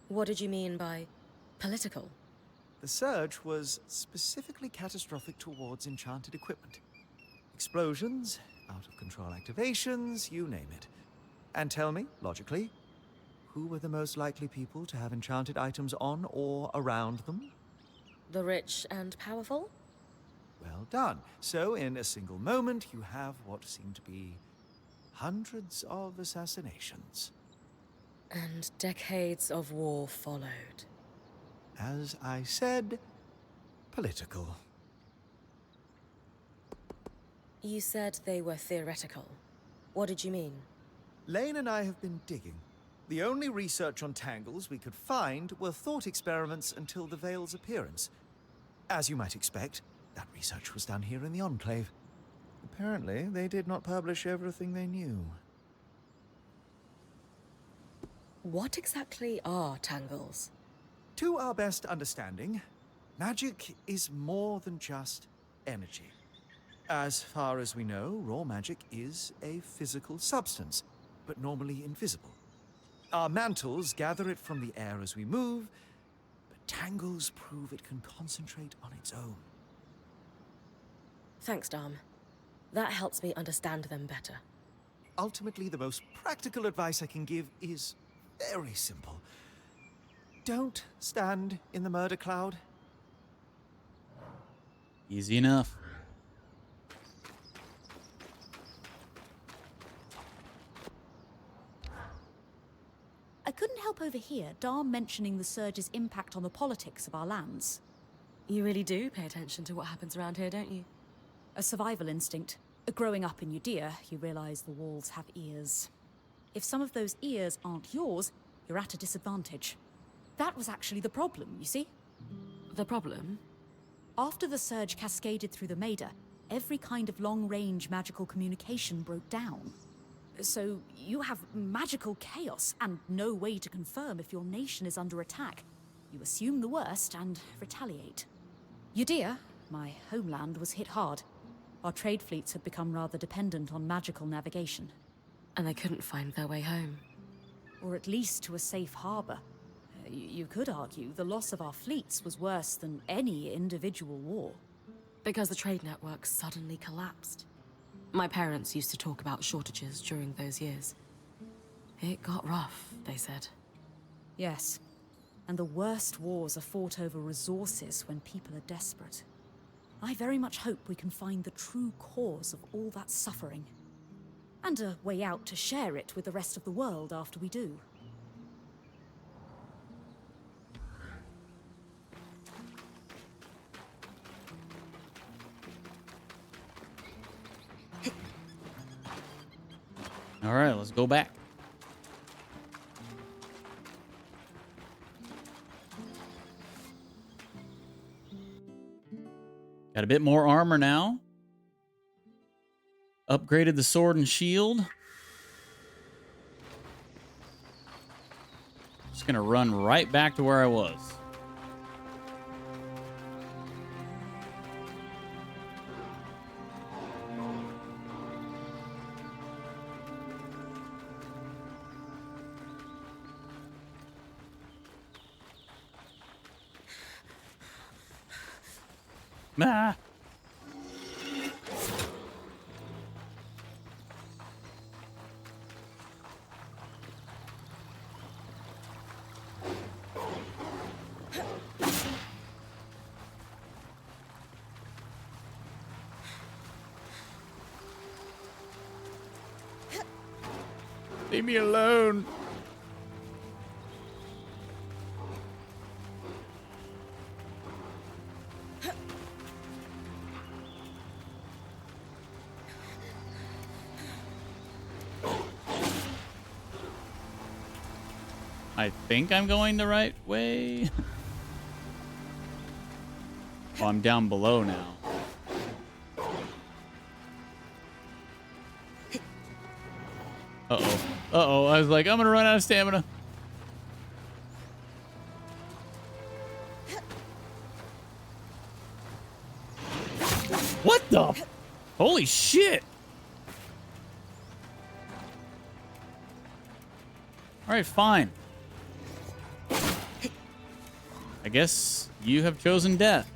[SPEAKER 5] What did you mean by political?
[SPEAKER 8] The surge was specifically catastrophic towards enchanted equipment. Explosions, out-of-control activations, you name it. And tell me, logically, who were the most likely people to have enchanted items on or around them?
[SPEAKER 5] The rich and powerful?
[SPEAKER 8] Well done. So, in a single moment, you have what seem to be hundreds of assassinations.
[SPEAKER 5] And decades of war followed.
[SPEAKER 8] As I said, political.
[SPEAKER 5] You said they were theoretical. What did you mean?
[SPEAKER 8] Lane and I have been digging. The only research on tangles we could find were thought experiments until the Veil's appearance. As you might expect, that research was done here in the Enclave. Apparently, they did not publish everything they knew.
[SPEAKER 5] What exactly are tangles?
[SPEAKER 8] To our best understanding, magic is more than just energy. As far as we know, raw magic is a physical substance, but normally invisible. Our mantles gather it from the air as we move, but tangles prove it can concentrate on its own.
[SPEAKER 5] Thanks, Dom. That helps me understand them better.
[SPEAKER 8] Ultimately, the most practical advice I can give is very simple. Don't stand in the murder cloud.
[SPEAKER 4] Easy enough.
[SPEAKER 13] I couldn't help overhear Dar mentioning the surge's impact on the politics of our lands.
[SPEAKER 5] You really do pay attention to what happens around here, don't you?
[SPEAKER 13] A survival instinct. Growing up in Udea, you realize the walls have ears. If some of those ears aren't yours, you're at a disadvantage. That was actually the problem, you see?
[SPEAKER 5] The problem?
[SPEAKER 13] After the surge cascaded through the Maida, every kind of long-range magical communication broke down. So you have magical chaos and no way to confirm if your nation is under attack. You assume the worst and retaliate. Udea, my homeland, was hit hard. Our trade fleets had become rather dependent on magical navigation.
[SPEAKER 5] And they couldn't find their way home.
[SPEAKER 13] Or at least to a safe harbor. You could argue the loss of our fleets was worse than any individual war.
[SPEAKER 5] Because the trade network suddenly collapsed. My parents used to talk about shortages during those years. It got rough, they said.
[SPEAKER 13] Yes. And the worst wars are fought over resources when people are desperate. I very much hope we can find the true cause of all that suffering. And a way out to share it with the rest of the world after we do.
[SPEAKER 4] All right, let's go back. Got a bit more armor now. Upgraded the sword and shield. Just gonna run right back to where I was. Ah. Leave me alone. I think I'm going the right way. Oh, I'm down below now. Uh-oh. Uh-oh. I was like, I'm going to run out of stamina. What the? Holy shit. All right, fine. I guess you have chosen death.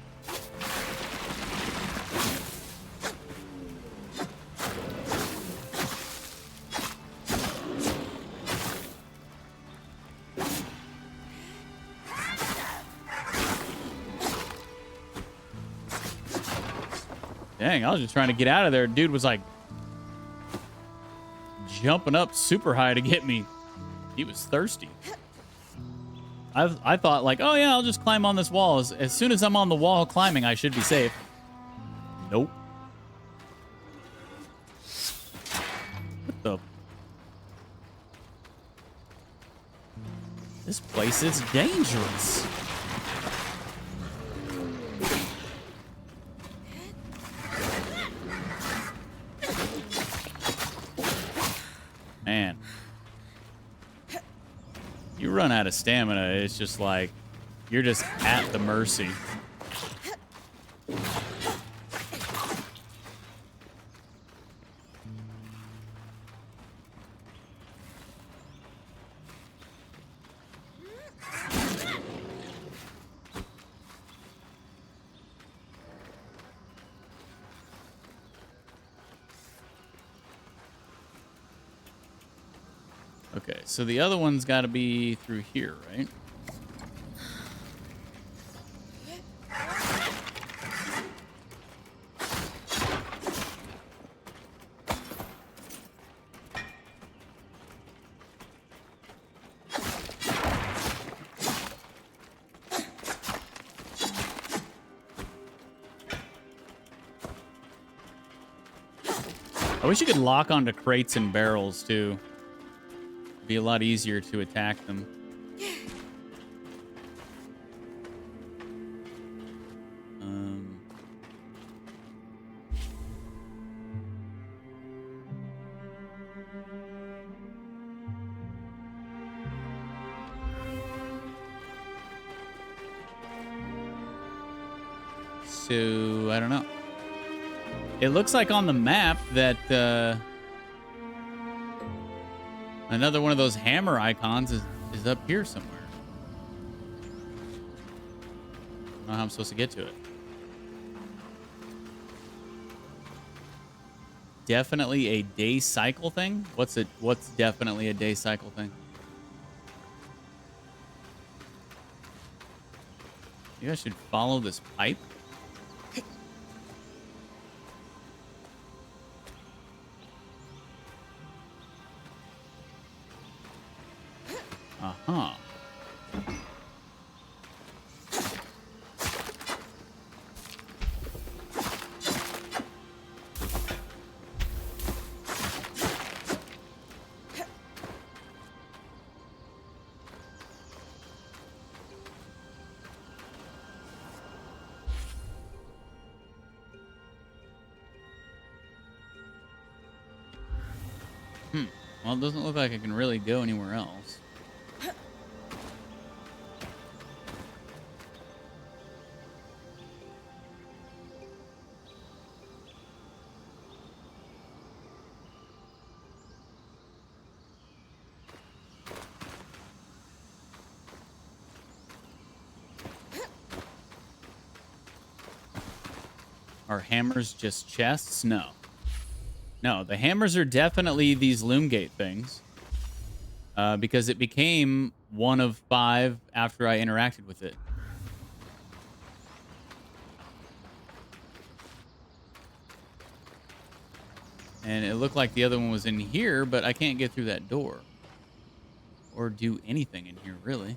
[SPEAKER 4] Dang, I was just trying to get out of there. Dude was like jumping up super high to get me. He was thirsty. I thought like, oh yeah, I'll just climb on this wall. As soon as I'm on the wall climbing, I should be safe. Nope. What the? This place is dangerous. Man. You run out of stamina, it's just like you're just at the mercy. Okay, so the other one's got to be through here, right? I wish you could lock onto crates and barrels, too. Be a lot easier to attack them. So I don't know. It looks like on the map that another one of those hammer icons is up here somewhere. I don't know how I'm supposed to get to it. Definitely a day cycle thing? What's definitely a day cycle thing? You guys should follow this pipe. Uh-huh. Well, it doesn't look like I can really go anywhere else. Are hammers just chests? No. No, the hammers are definitely these Loomgate things. Because it became one of 5 after I interacted with it. And it looked like the other one was in here, but I can't get through that door. or do anything in here, really.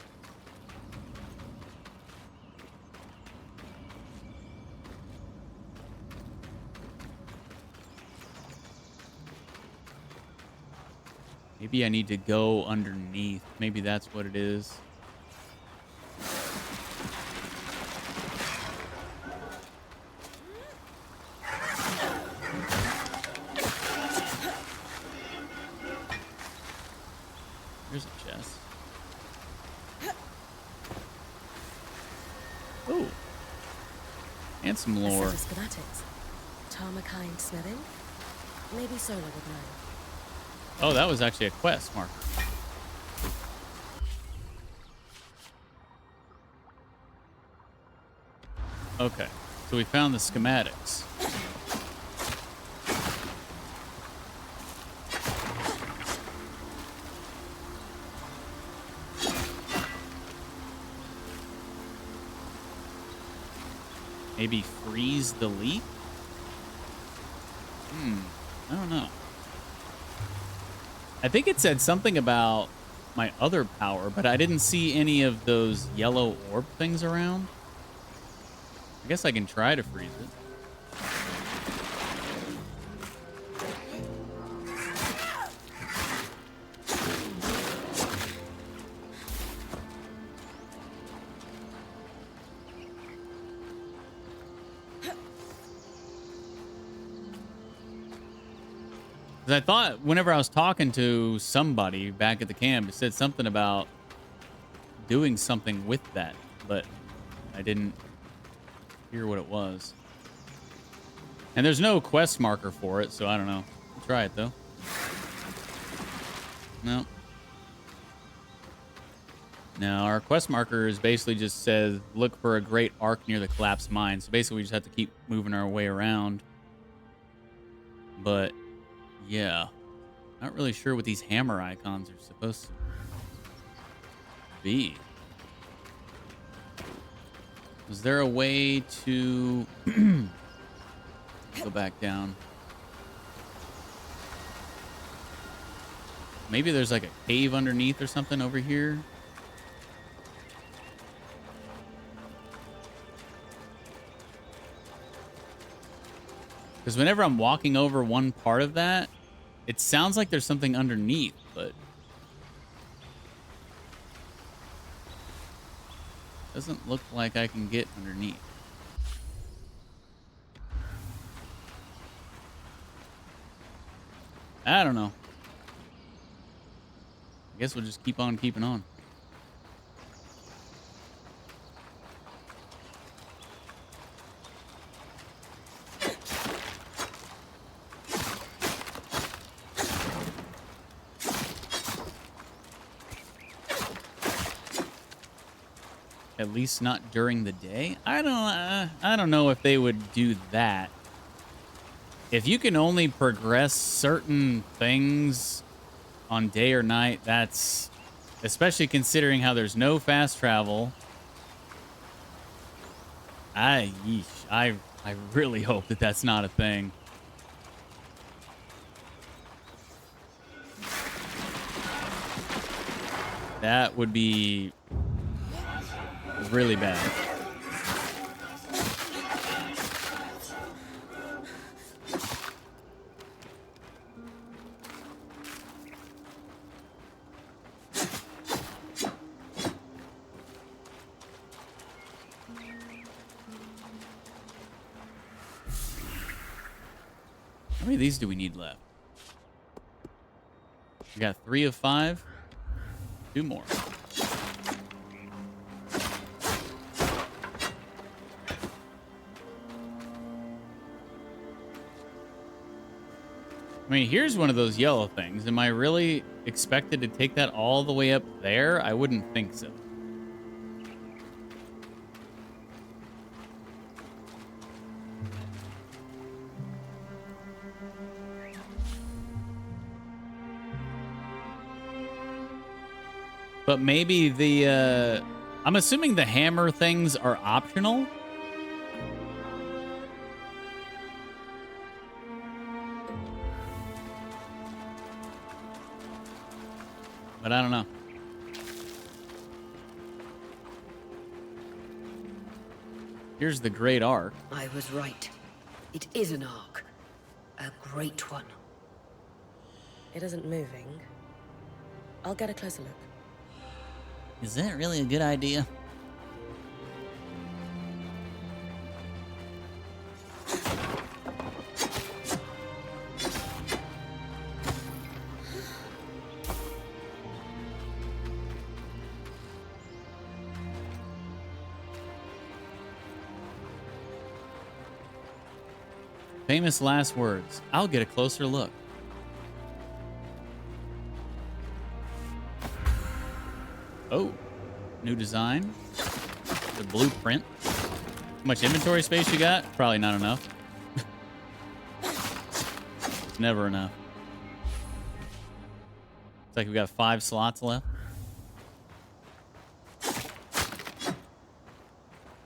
[SPEAKER 4] Maybe I need to go underneath. Maybe that's what it is. There's a chest. Oh. And some
[SPEAKER 5] A
[SPEAKER 4] lore.
[SPEAKER 5] set of schematics. Tarmakind smithing? Maybe Solar would know.
[SPEAKER 4] Oh, that was actually a quest marker. Okay, so we found the schematics. Maybe freeze the leak? I don't know. I think it said something about my other power, but I didn't see any of those yellow orb things around. I guess I can try to freeze it. I thought whenever I was talking to somebody back at the camp, it said something about doing something with that, but I didn't hear what it was. And there's no quest marker for it, so I don't know. I'll try it though. No. No, our quest marker is basically just says look for a great arc near the collapsed mine. So basically we just have to keep moving our way around. But yeah, not really sure what these hammer icons are supposed to be. Is there a way to go back down? Maybe there's like a cave underneath or something over here. Because whenever I'm walking over one part of that, it sounds like there's something underneath, but doesn't look like I can get underneath. I don't know. I guess we'll just keep on keeping on. At least not during the day. I don't know if they would do that. If you can only progress certain things on day or night, that's especially considering how there's no fast travel. I really hope that that's not a thing. That would be really bad. How many of these do we need left? We got 3 of 5. 2 more. I mean, here's one of those yellow things. Am I really expected to take that all the way up there? I wouldn't think so. But maybe the, I'm assuming the hammer things are optional. But I don't know. Here's the Great Arc.
[SPEAKER 6] I was right. It is an arc. A great one.
[SPEAKER 5] It isn't moving. I'll get a closer look.
[SPEAKER 4] Is that really a good idea? Famous last words. I'll get a closer look. Oh, new design. The blueprint. How much inventory space you got? Probably not enough. It's never enough. It's like we got 5 slots left.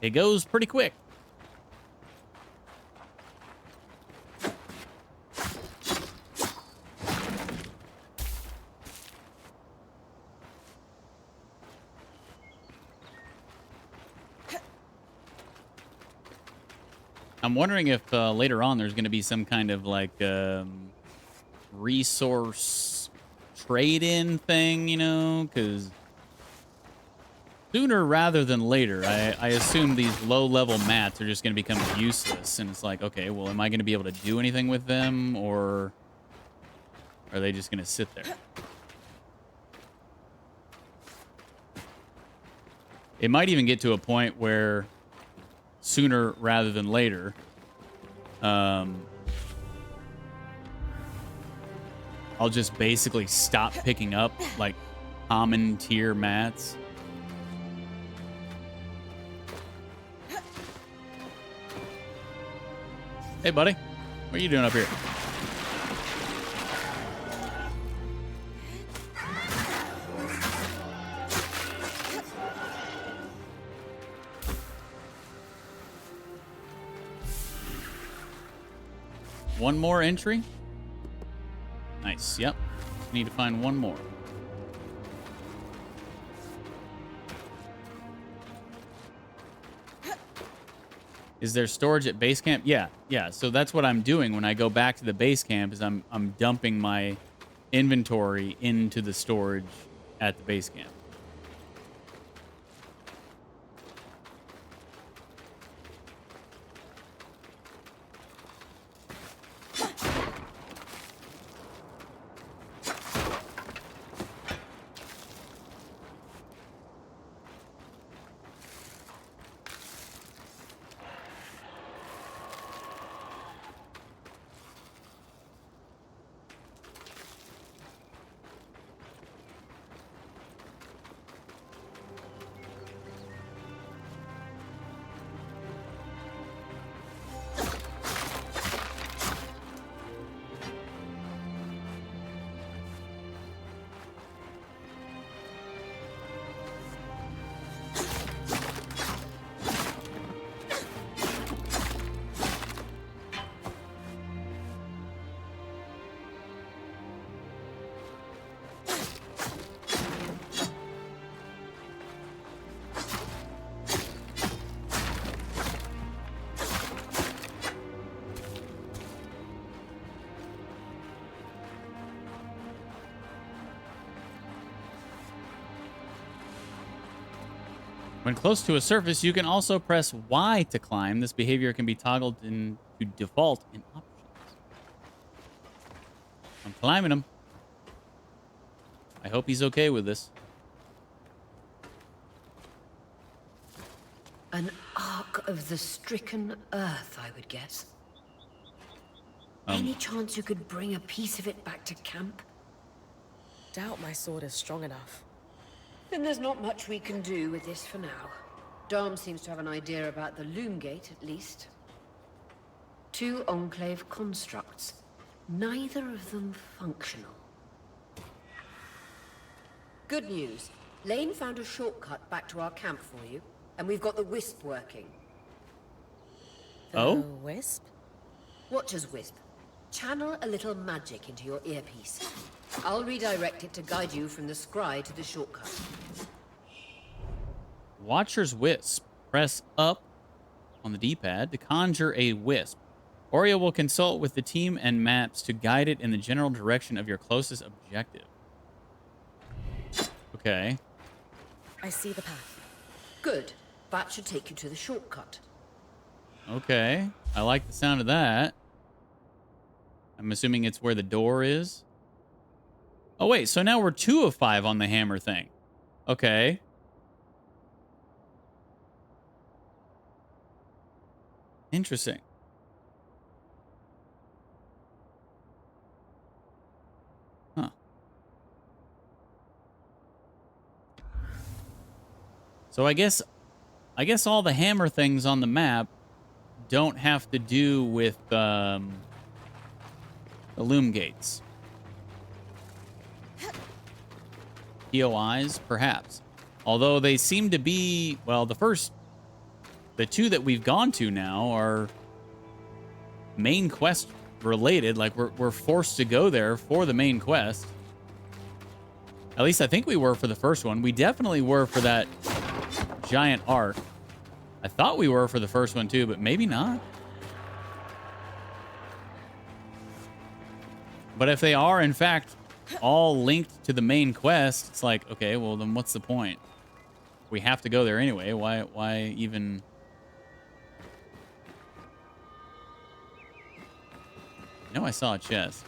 [SPEAKER 4] It goes pretty quick. I'm wondering if later on there's going to be some kind of like resource trade-in thing, you know, because sooner rather than later, I assume these low-level mats are just going to become useless. And it's like, okay, well, am I going to be able to do anything with them, or are they just going to sit there? It might even get to a point where sooner rather than later, I'll just basically stop picking up like common tier mats. Hey, buddy, what are you doing up here? One more entry. Nice. Yep. Just need to find one more. Is there storage at base camp? Yeah. Yeah. So that's what I'm doing when I go back to the base camp is I'm dumping my inventory into the storage at the base camp. When close to a surface, you can also press Y to climb. This behavior can be toggled to default in options. I'm climbing him. I hope he's okay with this.
[SPEAKER 6] An arc of the stricken earth, I would guess. Any chance you could bring a piece of it back to camp?
[SPEAKER 5] Doubt my sword is strong enough.
[SPEAKER 6] Then there's not much we can do with this for now. Dom seems to have an idea about the loom gate, at least. 2 Enclave constructs. Neither of them functional. Good news. Lane found a shortcut back to our camp for you, and we've got the Wisp working.
[SPEAKER 5] The Wisp?
[SPEAKER 6] Watch as Wisp. Channel a little magic into your earpiece. I'll redirect it to guide you from the scry to the shortcut.
[SPEAKER 4] Watcher's Wisp. Press up on the D-pad to conjure a wisp. Oreo will consult with the team and maps to guide it in the general direction of your closest objective. Okay.
[SPEAKER 5] I see the path.
[SPEAKER 6] Good. That should take you to the shortcut.
[SPEAKER 4] Okay. I like the sound of that. I'm assuming it's where the door is. Oh, wait. So now we're 2 of 5 on the hammer thing. Okay. Interesting. Huh. So I guess all the hammer things on the map don't have to do with the loom gates. POIs, perhaps. Although they seem to be, well, the 2 that we've gone to now are main quest related. Like we're forced to go there for the main quest. At least I think we were for the first one. We definitely were for that giant arc. I thought we were for the first one too, but maybe not. But if they are, in fact, all linked to the main quest, it's like, okay, well, then what's the point? We have to go there anyway. Why even... I know I saw a chest.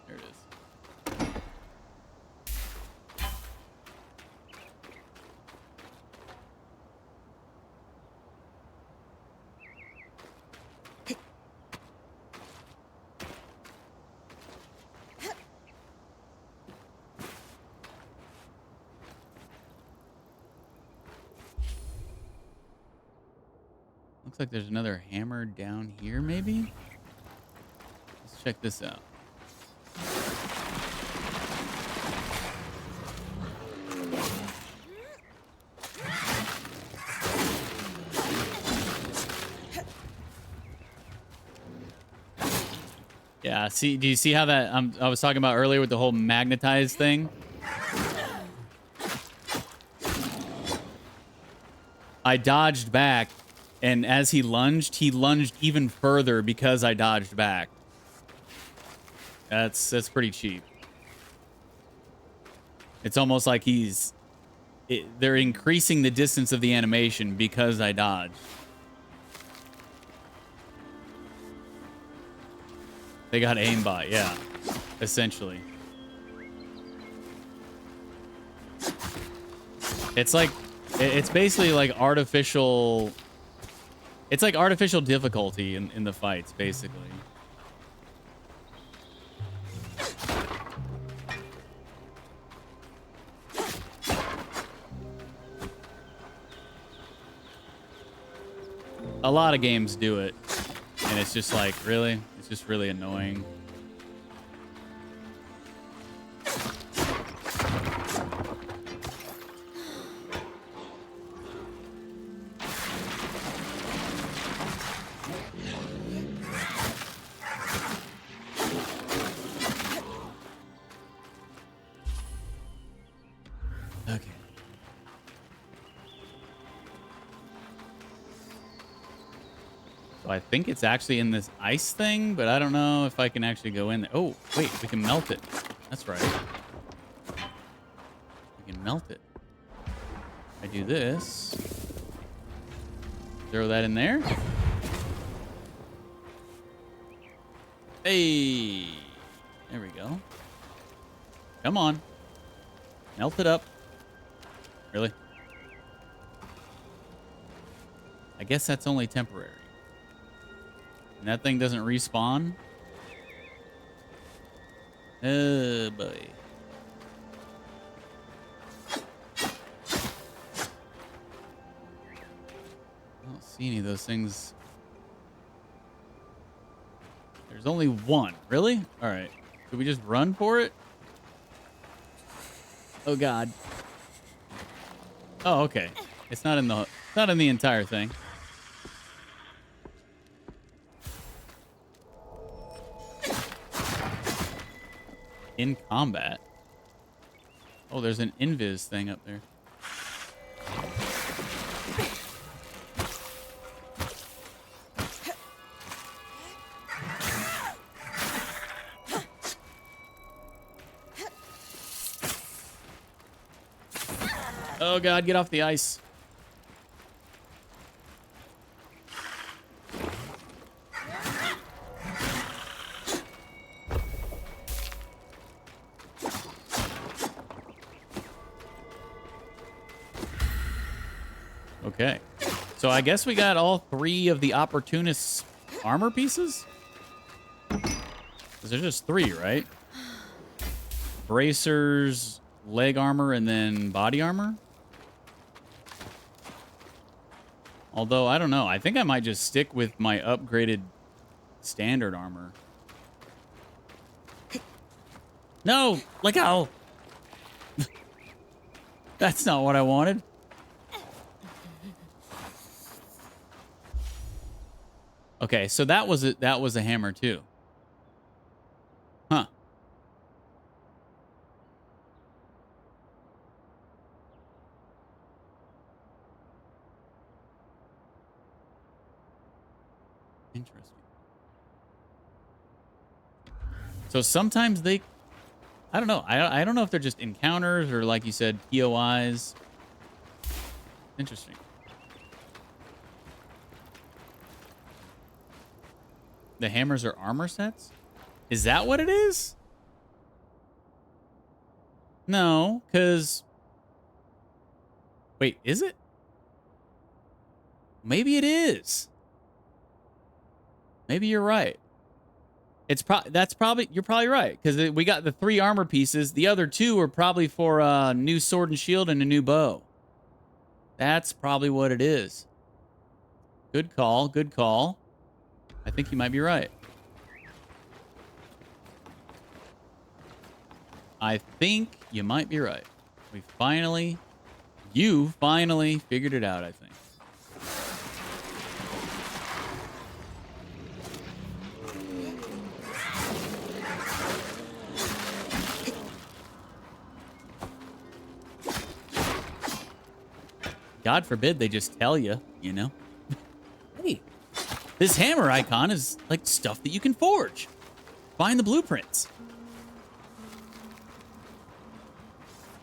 [SPEAKER 4] There it is. Looks like there's another hammer down here, maybe? Let's check this out. Yeah, see, do you see how that I was talking about earlier with the whole magnetized thing? I dodged back, and as he lunged even further because I dodged back. That's pretty cheap. It's almost like they're increasing the distance of the animation because I dodged. They got aimbot, yeah, essentially. It's basically like artificial. It's like artificial difficulty in the fights, basically. A lot of games do it, and it's just like, really? It's just really annoying. Okay. So I think it's actually in this ice thing, but I don't know if I can actually go in there. Oh, wait, we can melt it. That's right. We can melt it. I do this. Throw that in there. Hey, there we go. Come on. Melt it up. Really? I guess that's only temporary. And that thing doesn't respawn? Oh, boy. I don't see any of those things. There's only one. Really? All right. Should we just run for it? Oh, God. Oh, okay. It's not in the entire thing. In combat. Oh, there's an invis thing up there. Oh God, get off the ice. Okay. So I guess we got all 3 of the opportunist armor pieces? 'Cause there's just 3, right? Bracers, leg armor, and then body armor? Although, I don't know. I think I might just stick with my upgraded standard armor. No! Let go! That's not what I wanted. Okay, so that was a hammer too. Huh. Interesting. So sometimes they, I don't know. I don't know if they're just encounters or, like you said, POIs. Interesting. The hammers are armor sets? Is that what it is? No, because... Wait, is it? Maybe it is. Maybe you're right. You're probably right, because we got the 3 armor pieces. The other 2 are probably for a new sword and shield and a new bow. That's probably what it is. Good call, good call. I think you might be right. I think you might be right. You finally figured it out, I think. God forbid they just tell you, you know? Hey, this hammer icon is like stuff that you can forge. Find the blueprints.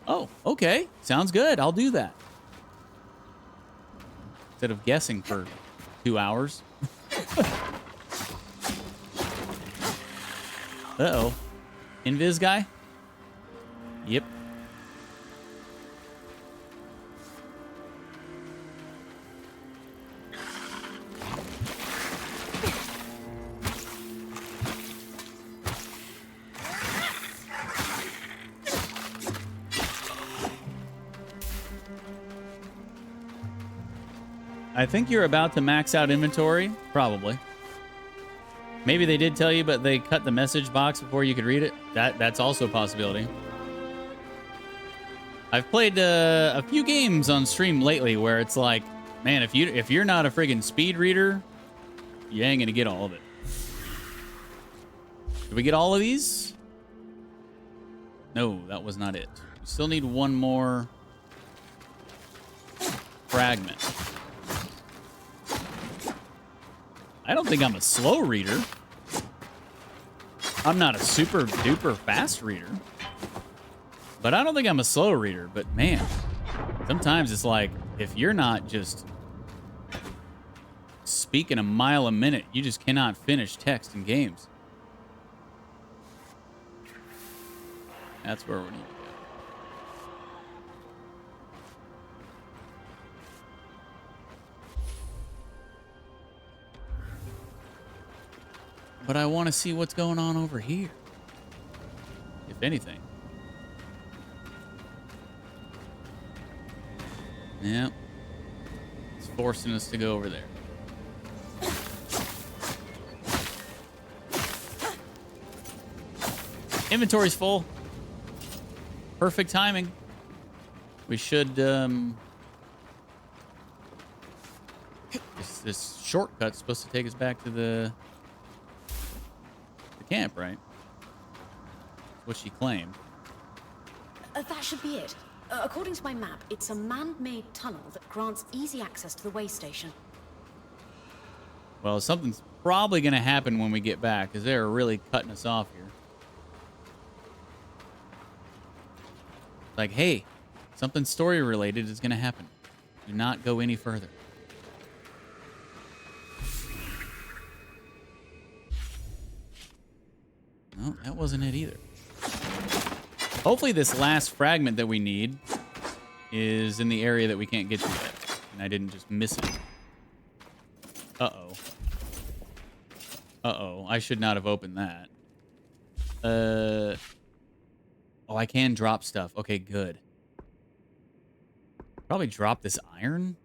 [SPEAKER 4] Oh, okay. Sounds good. I'll do that. Instead of guessing for 2 hours. Uh-oh. Invis guy? Yep. I think you're about to max out inventory. Probably. Maybe they did tell you, but they cut the message box before you could read it. That's also a possibility. I've played a few games on stream lately where it's like, man, if you're not a friggin' speed reader, you ain't gonna get all of it. Did we get all of these? No, that was not it. We still need one more fragment. I don't think I'm a slow reader. I'm not a super duper fast reader. But I don't think I'm a slow reader. But man, sometimes it's like, if you're not just speaking a mile a minute, you just cannot finish text in games. That's where we need to go. But I want to see what's going on over here. If anything. Yeah. It's forcing us to go over there. Inventory's full. Perfect timing. We should, this shortcut's supposed to take us back to the camp, right? That's what she claimed.
[SPEAKER 13] That should be it. According to my map, it's a man-made tunnel that grants easy access to the way station.
[SPEAKER 4] Well, something's probably going to happen when we get back, because they're really cutting us off here. Like, hey, Something story related is going to happen. Do not go any further. No, that wasn't it either. Hopefully this last fragment that we need is in the area that we can't get to yet. And I didn't just miss it. Uh-oh. Uh-oh. I should not have opened that. Oh, I can drop stuff. Okay, good. Probably drop this iron.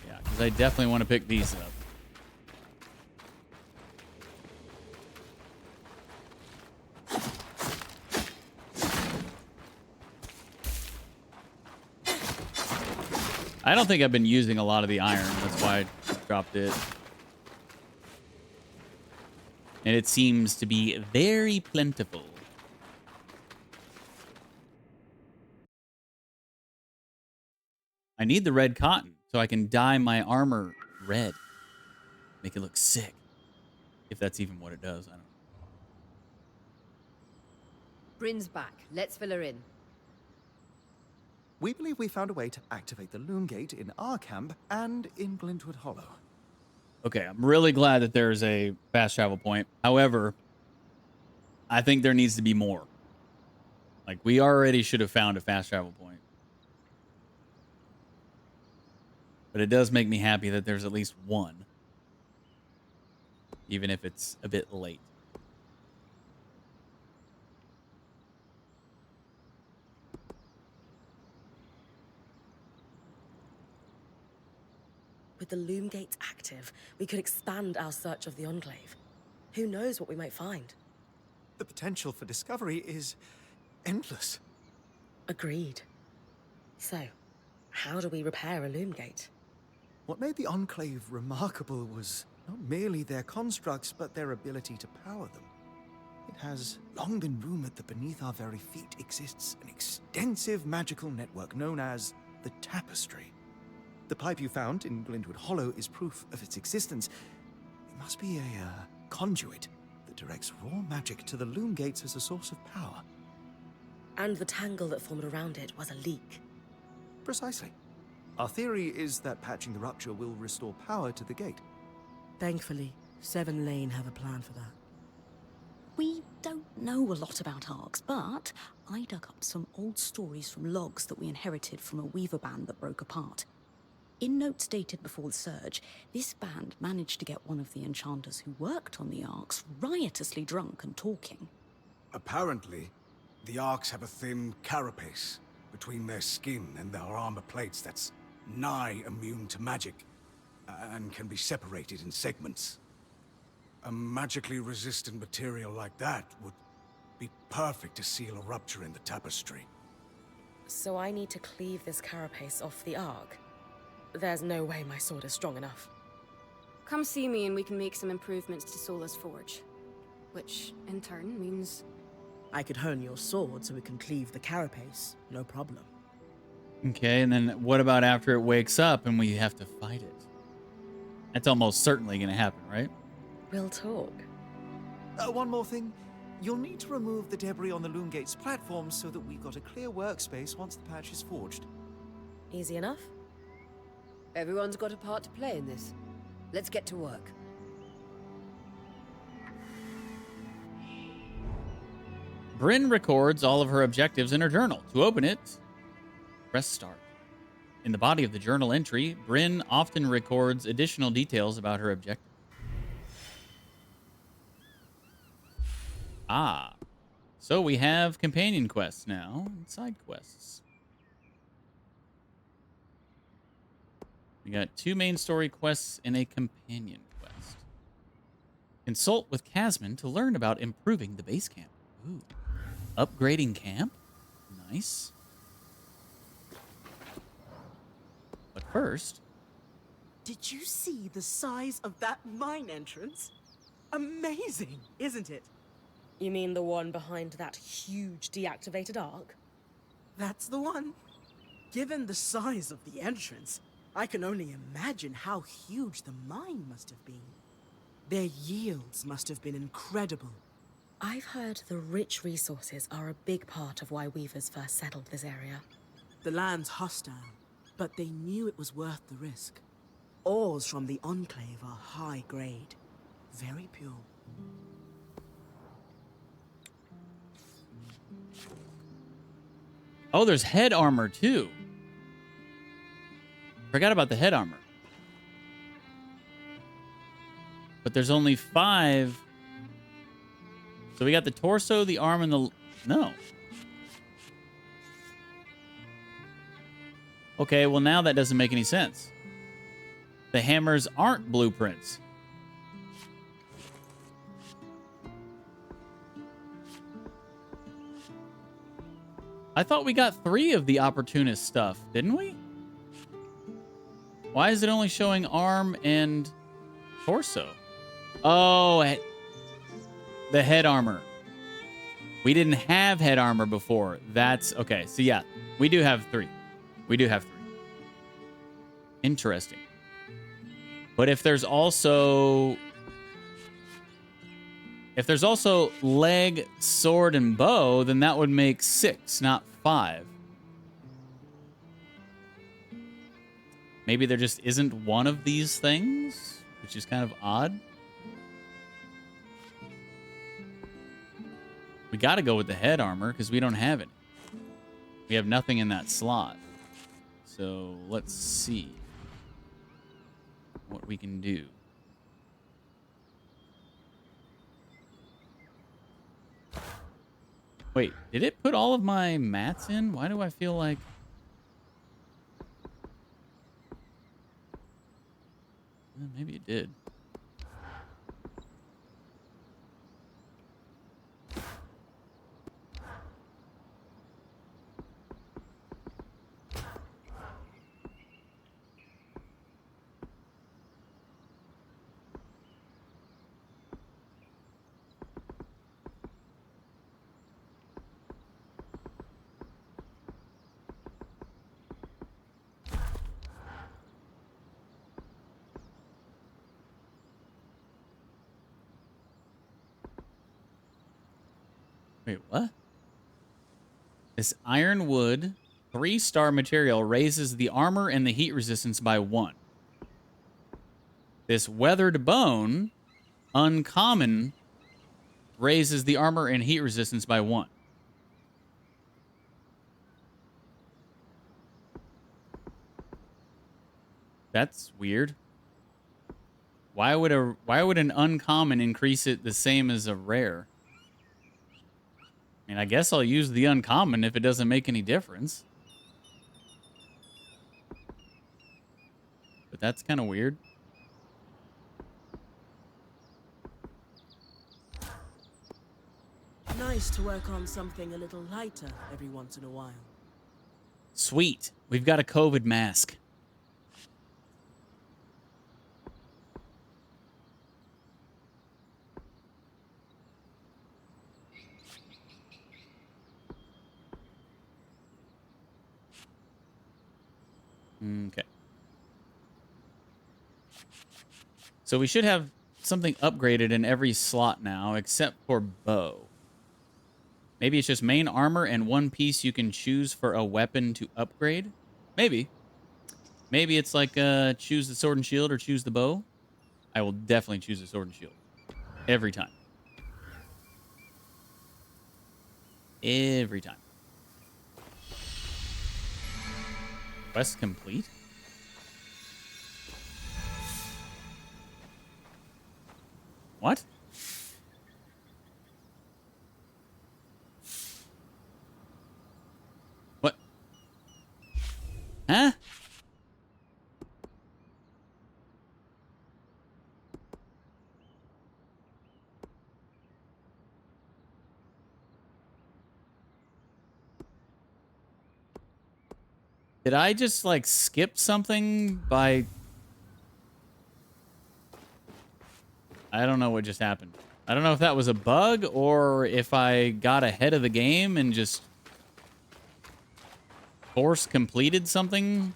[SPEAKER 4] Yeah, because I definitely want to pick these up. I don't think I've been using a lot of the iron. That's why I dropped it. And it seems to be very plentiful. I need the red cotton so I can dye my armor red. Make it look sick. If that's even what it does, I don't know.
[SPEAKER 6] Bryn's back. Let's fill her in.
[SPEAKER 8] We believe we found a way to activate the Loom Gate in our camp and in Glintwood Hollow.
[SPEAKER 4] Okay, I'm really glad that there's a fast travel point. However, I think there needs to be more. Like, we already should have found a fast travel point. But it does make me happy that there's at least one. Even if it's a bit late.
[SPEAKER 5] With the Loom Gates active, we could expand our search of the Enclave. Who knows what we might find?
[SPEAKER 8] The potential for discovery is endless.
[SPEAKER 5] Agreed. So, how do we repair a Loom Gate?
[SPEAKER 8] What made the Enclave remarkable was not merely their constructs, but their ability to power them. It has long been rumored that beneath our very feet exists an extensive magical network known as the Tapestry. The pipe you found in Glintwood Hollow is proof of its existence. It must be a conduit that directs raw magic to the Loom Gates as a source of power.
[SPEAKER 5] And the tangle that formed around it was a leak.
[SPEAKER 8] Precisely. Our theory is that patching the rupture will restore power to the gate.
[SPEAKER 10] Thankfully, Seven Lane have a plan for that.
[SPEAKER 13] We don't know a lot about arcs, but I dug up some old stories from logs that we inherited from a weaver band that broke apart. In notes dated before the Surge, this band managed to get one of the enchanters who worked on the arcs riotously drunk and talking.
[SPEAKER 11] Apparently, the Arks have a thin carapace between their skin and their armor plates that's nigh immune to magic, and can be separated in segments. A magically resistant material like that would be perfect to seal a rupture in the tapestry.
[SPEAKER 5] So I need to cleave this carapace off the Ark? There's no way my sword is strong enough.
[SPEAKER 7] Come see me and we can make some improvements to Sola's forge. Which, in turn, means...
[SPEAKER 10] I could hone your sword so we can cleave the carapace, no problem.
[SPEAKER 4] Okay, and then what about after it wakes up and we have to fight it? That's almost certainly going to happen, right?
[SPEAKER 5] We'll talk.
[SPEAKER 8] One more thing. You'll need to remove the debris on the Loom Gate's platform so that we've got a clear workspace once the patch is forged.
[SPEAKER 5] Easy enough?
[SPEAKER 6] Everyone's got a part to play in this. Let's get to work.
[SPEAKER 4] Bryn records all of her objectives in her journal. To open it, press start. In the body of the journal entry, Bryn often records additional details about her objective. Ah, so we have companion quests now and side quests. We got 2 main story quests and a companion quest. Consult with Casman to learn about improving the base camp. Ooh. Upgrading camp? Nice. But first...
[SPEAKER 10] Did you see the size of that mine entrance? Amazing, isn't it?
[SPEAKER 5] You mean the one behind that huge deactivated Ark?
[SPEAKER 10] That's the one. Given the size of the entrance, I can only imagine how huge the mine must have been. Their yields must have been incredible.
[SPEAKER 5] I've heard the rich resources are a big part of why weavers first settled this area.
[SPEAKER 10] The land's hostile, but they knew it was worth the risk. Ores from the Enclave are high grade, very pure.
[SPEAKER 4] Oh, there's head armor too. Forgot about the head armor. But there's only 5. So we got the torso, the arm, and the... No. Okay, well now that doesn't make any sense. The hammers aren't blueprints. I thought we got 3 of the opportunist stuff, didn't we? Why is it only showing arm and torso? Oh, the head armor. We didn't have head armor before. That's okay. So yeah, we do have 3. We do have 3. Interesting. But if there's also leg, sword, and bow, then that would make 6, not 5. Maybe there just isn't one of these things, which is kind of odd. We got to go with the head armor because we don't have it. We have nothing in that slot. So let's see what we can do. Wait, did it put all of my mats in? Why do I feel like... Maybe it did. Wait, what? This ironwood 3-star material raises the armor and the heat resistance by 1. This weathered bone, uncommon, raises the armor and heat resistance by 1. That's weird. Why would an uncommon increase it the same as a rare? I mean, I guess I'll use the uncommon if it doesn't make any difference. But that's kind of weird.
[SPEAKER 10] Nice to work on something a little lighter every once in a while.
[SPEAKER 4] Sweet. We've got a COVID mask. Okay. So we should have something upgraded in every slot now, except for bow. Maybe it's just main armor and 1 piece you can choose for a weapon to upgrade? Maybe. Maybe it's like choose the sword and shield or choose the bow. I will definitely choose the sword and shield. Every time. Every time. Quest complete? What? What? Huh? Did I just, like, skip something by... I don't know what just happened. I don't know if that was a bug or if I got ahead of the game and just force completed something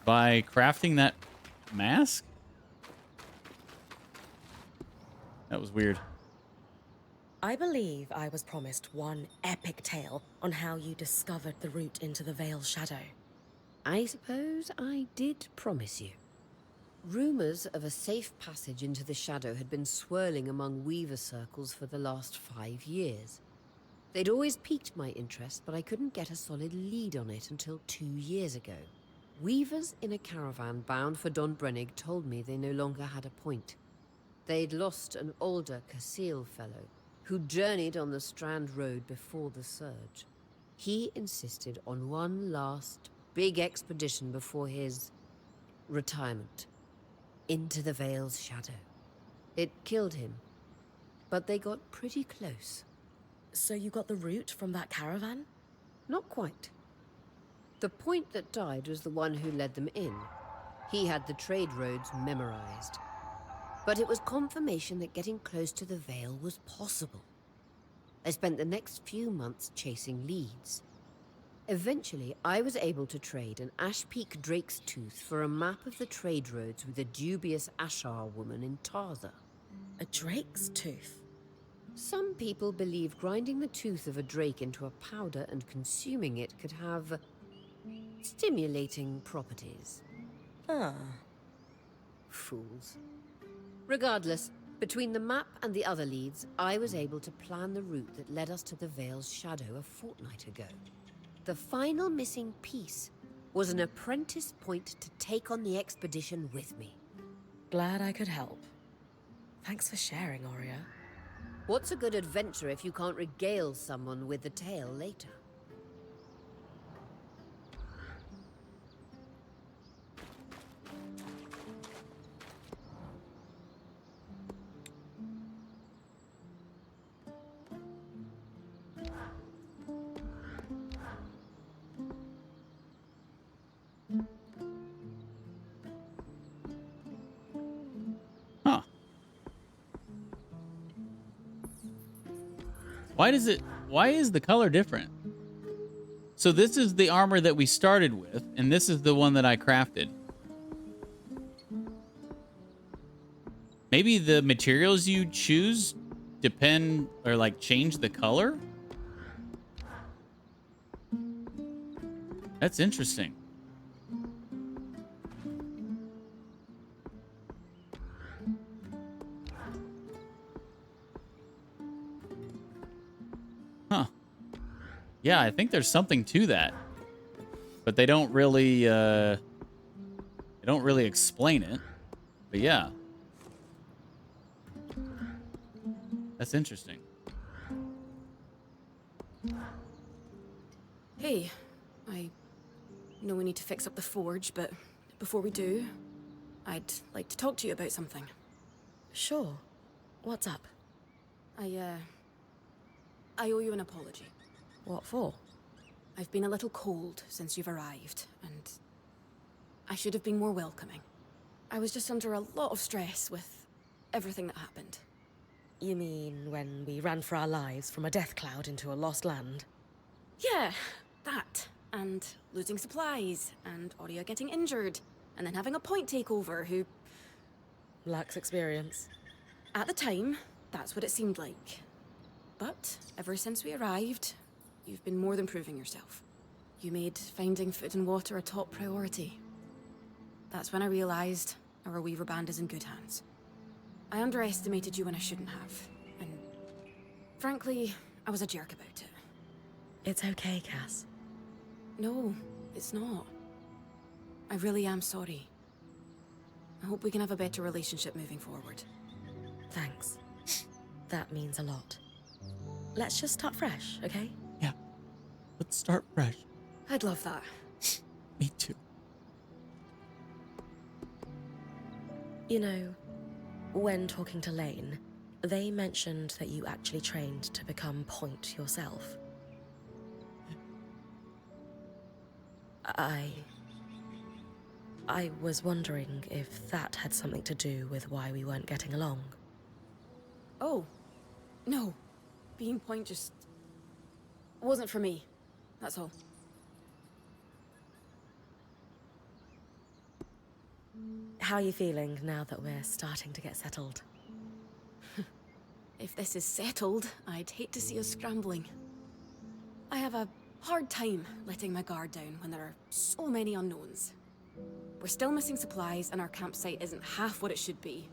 [SPEAKER 4] by crafting that mask. That was weird.
[SPEAKER 5] I believe I was promised one epic tale on how you discovered the route into the Veil's shadow.
[SPEAKER 6] I suppose I did promise you. Rumors of a safe passage into the shadow had been swirling among Weaver circles for the last 5 years. They'd always piqued my interest, but I couldn't get a solid lead on it until 2 years ago. Weavers in a caravan bound for Don Brennig told me they no longer had a point. They'd lost an older Casil fellow who journeyed on the Strand Road before the surge. He insisted on one last big expedition before his retirement. Into the Veil's shadow. It killed him, but they got pretty close.
[SPEAKER 5] So you got the route from that caravan?
[SPEAKER 6] Not quite. The point that died was the one who led them in. He had the trade roads memorized. But it was confirmation that getting close to the Veil was possible. I spent the next few months chasing leads. Eventually, I was able to trade an Ash Peak Drake's Tooth for a map of the trade roads with a dubious Ashar woman in Tarza.
[SPEAKER 5] A Drake's Tooth?
[SPEAKER 6] Some people believe grinding the tooth of a drake into a powder and consuming it could have stimulating properties.
[SPEAKER 5] Ah.
[SPEAKER 6] Fools. Regardless, between the map and the other leads, I was able to plan the route that led us to the Veil's shadow a fortnight ago. The final missing piece was an apprentice point to take on the expedition with me.
[SPEAKER 5] Glad I could help. Thanks for sharing, Aurea.
[SPEAKER 6] What's a good adventure if you can't regale someone with the tale later?
[SPEAKER 4] Why is the color different? So this is the armor that we started with, and this is the one that I crafted. Maybe the materials you choose depend or like change the color? That's interesting. Huh. Yeah, I think there's something to that. But they don't really explain it. But yeah. That's interesting.
[SPEAKER 7] Hey, I know we need to fix up the forge, but before we do, I'd like to talk to you about something.
[SPEAKER 5] Sure. What's up?
[SPEAKER 7] I owe you an apology.
[SPEAKER 5] What for?
[SPEAKER 7] I've been a little cold since you've arrived, and I should have been more welcoming. I was just under a lot of stress with everything that happened.
[SPEAKER 5] You mean when we ran for our lives from a death cloud into a lost land?
[SPEAKER 7] Yeah, that. And losing supplies, and Aurea getting injured, and then having a point takeover who...
[SPEAKER 5] lacks experience.
[SPEAKER 7] At the time, that's what it seemed like. But ever since we arrived, you've been more than proving yourself. You made finding food and water a top priority. That's when I realized our Weaver band is in good hands. I underestimated you when I shouldn't have, and frankly, I was a jerk about it.
[SPEAKER 5] It's okay, Cass.
[SPEAKER 7] No, it's not. I really am sorry. I hope we can have a better relationship moving forward.
[SPEAKER 5] Thanks. That means a lot. Let's just start fresh, okay?
[SPEAKER 4] Yeah. Let's start fresh.
[SPEAKER 7] I'd love that.
[SPEAKER 4] Me too.
[SPEAKER 5] You know, when talking to Lane, they mentioned that you actually trained to become Point yourself. I was wondering if that had something to do with why we weren't getting along.
[SPEAKER 7] Oh, no. Being Point just wasn't for me. That's all.
[SPEAKER 5] How are you feeling now that we're starting to get settled?
[SPEAKER 7] if this is settled, I'd hate to see us scrambling. I have a hard time letting my guard down when there are so many unknowns. We're still missing supplies, and our campsite isn't half what it should be.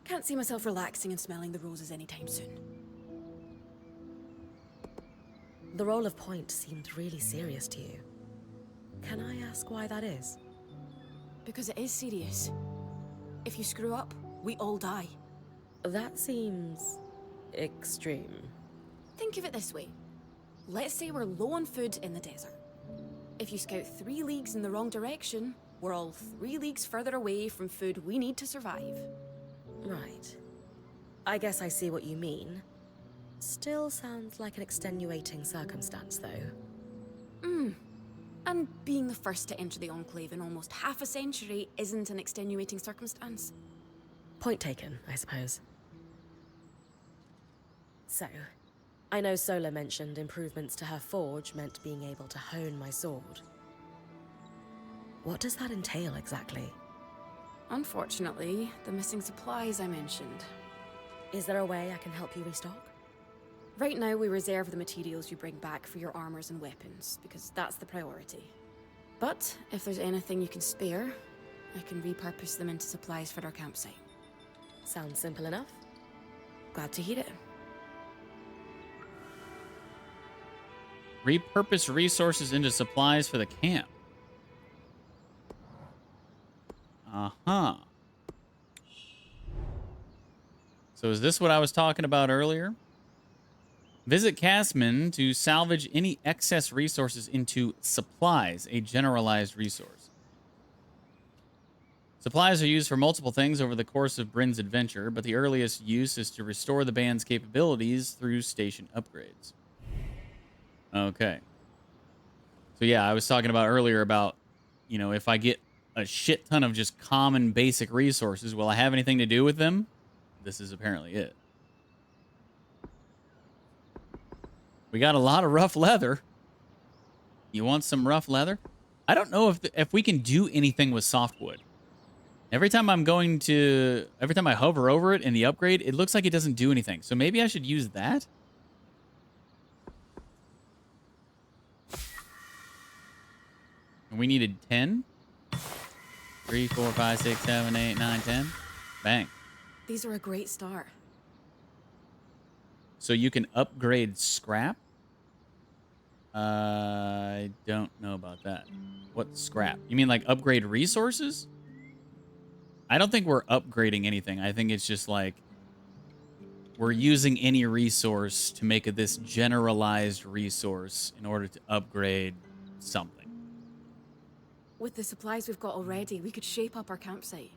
[SPEAKER 7] Can't see myself relaxing and smelling the roses anytime soon.
[SPEAKER 5] The role of point seemed really serious to you. Can I ask why that is?
[SPEAKER 7] Because it is serious. If you screw up, we all die.
[SPEAKER 5] That seems extreme.
[SPEAKER 7] Think of it this way. Let's say we're low on food in the desert. If you scout 3 leagues in the wrong direction, we're all 3 leagues further away from food we need to survive.
[SPEAKER 5] Right. I guess I see what you mean. Still sounds like an extenuating circumstance, though.
[SPEAKER 7] And being the first to enter the Enclave in almost half a century isn't an extenuating circumstance.
[SPEAKER 5] Point taken, I suppose. So, I know Sola mentioned improvements to her forge meant being able to hone my sword. What does that entail exactly?
[SPEAKER 7] Unfortunately, the missing supplies I mentioned.
[SPEAKER 5] Is there a way I can help you restock?
[SPEAKER 7] Right now, we reserve the materials you bring back for your armors and weapons, because that's the priority. But if there's anything you can spare, I can repurpose them into supplies for our campsite.
[SPEAKER 5] Sounds simple enough.
[SPEAKER 7] Glad to hear it.
[SPEAKER 4] Repurpose resources into supplies for the camp. Uh-huh. So is this what I was talking about earlier? Visit Casman to salvage any excess resources into supplies, a generalized resource. Supplies are used for multiple things over the course of Bryn's adventure, but the earliest use is to restore the band's capabilities through station upgrades. Okay. So yeah, I was talking about earlier about, you know, if I get a shit ton of just common basic resources, will I have anything to do with them? This is apparently it. We got a lot of rough leather. You want some rough leather? I don't know if we can do anything with softwood. Every time I hover over it in the upgrade, it looks like it doesn't do anything. So maybe I should use that? And we needed 10. 3, 4, 5, 6, 7, 8, 9, 10. Bang.
[SPEAKER 7] These are a great start.
[SPEAKER 4] So you can upgrade scrap? I don't know about that. What scrap? You mean like upgrade resources? I don't think we're upgrading anything. I think it's just like we're using any resource to make this generalized resource in order to upgrade something.
[SPEAKER 7] With the supplies we've got already, we could shape up our campsite.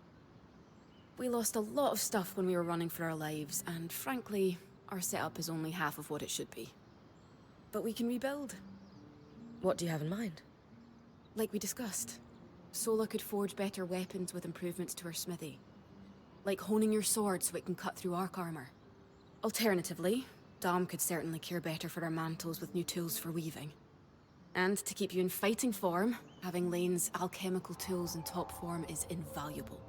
[SPEAKER 7] We lost a lot of stuff when we were running for our lives, and frankly, our setup is only half of what it should be. But we can rebuild.
[SPEAKER 5] What do you have in mind?
[SPEAKER 7] Like we discussed, Sola could forge better weapons with improvements to her smithy. Like honing your sword so it can cut through arc armor. Alternatively, Dom could certainly care better for our mantles with new tools for weaving. And to keep you in fighting form, having Lane's alchemical tools in top form is invaluable.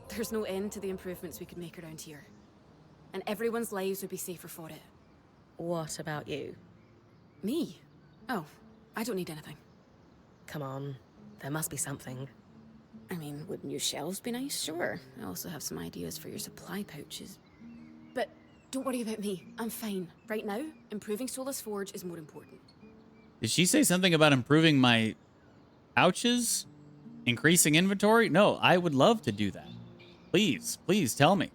[SPEAKER 7] There's no end to the improvements we could make around here. And everyone's lives would be safer for it.
[SPEAKER 5] What about you?
[SPEAKER 7] Me? Oh, I don't need anything.
[SPEAKER 5] Come on, there must be something.
[SPEAKER 7] I mean, would new shelves be nice? Sure. I also have some ideas for your supply pouches. But don't worry about me. I'm fine. Right now, improving Sola's forge is more important.
[SPEAKER 4] Did she say something about improving my pouches? Increasing inventory? No, I would love to do that. Please, please tell me.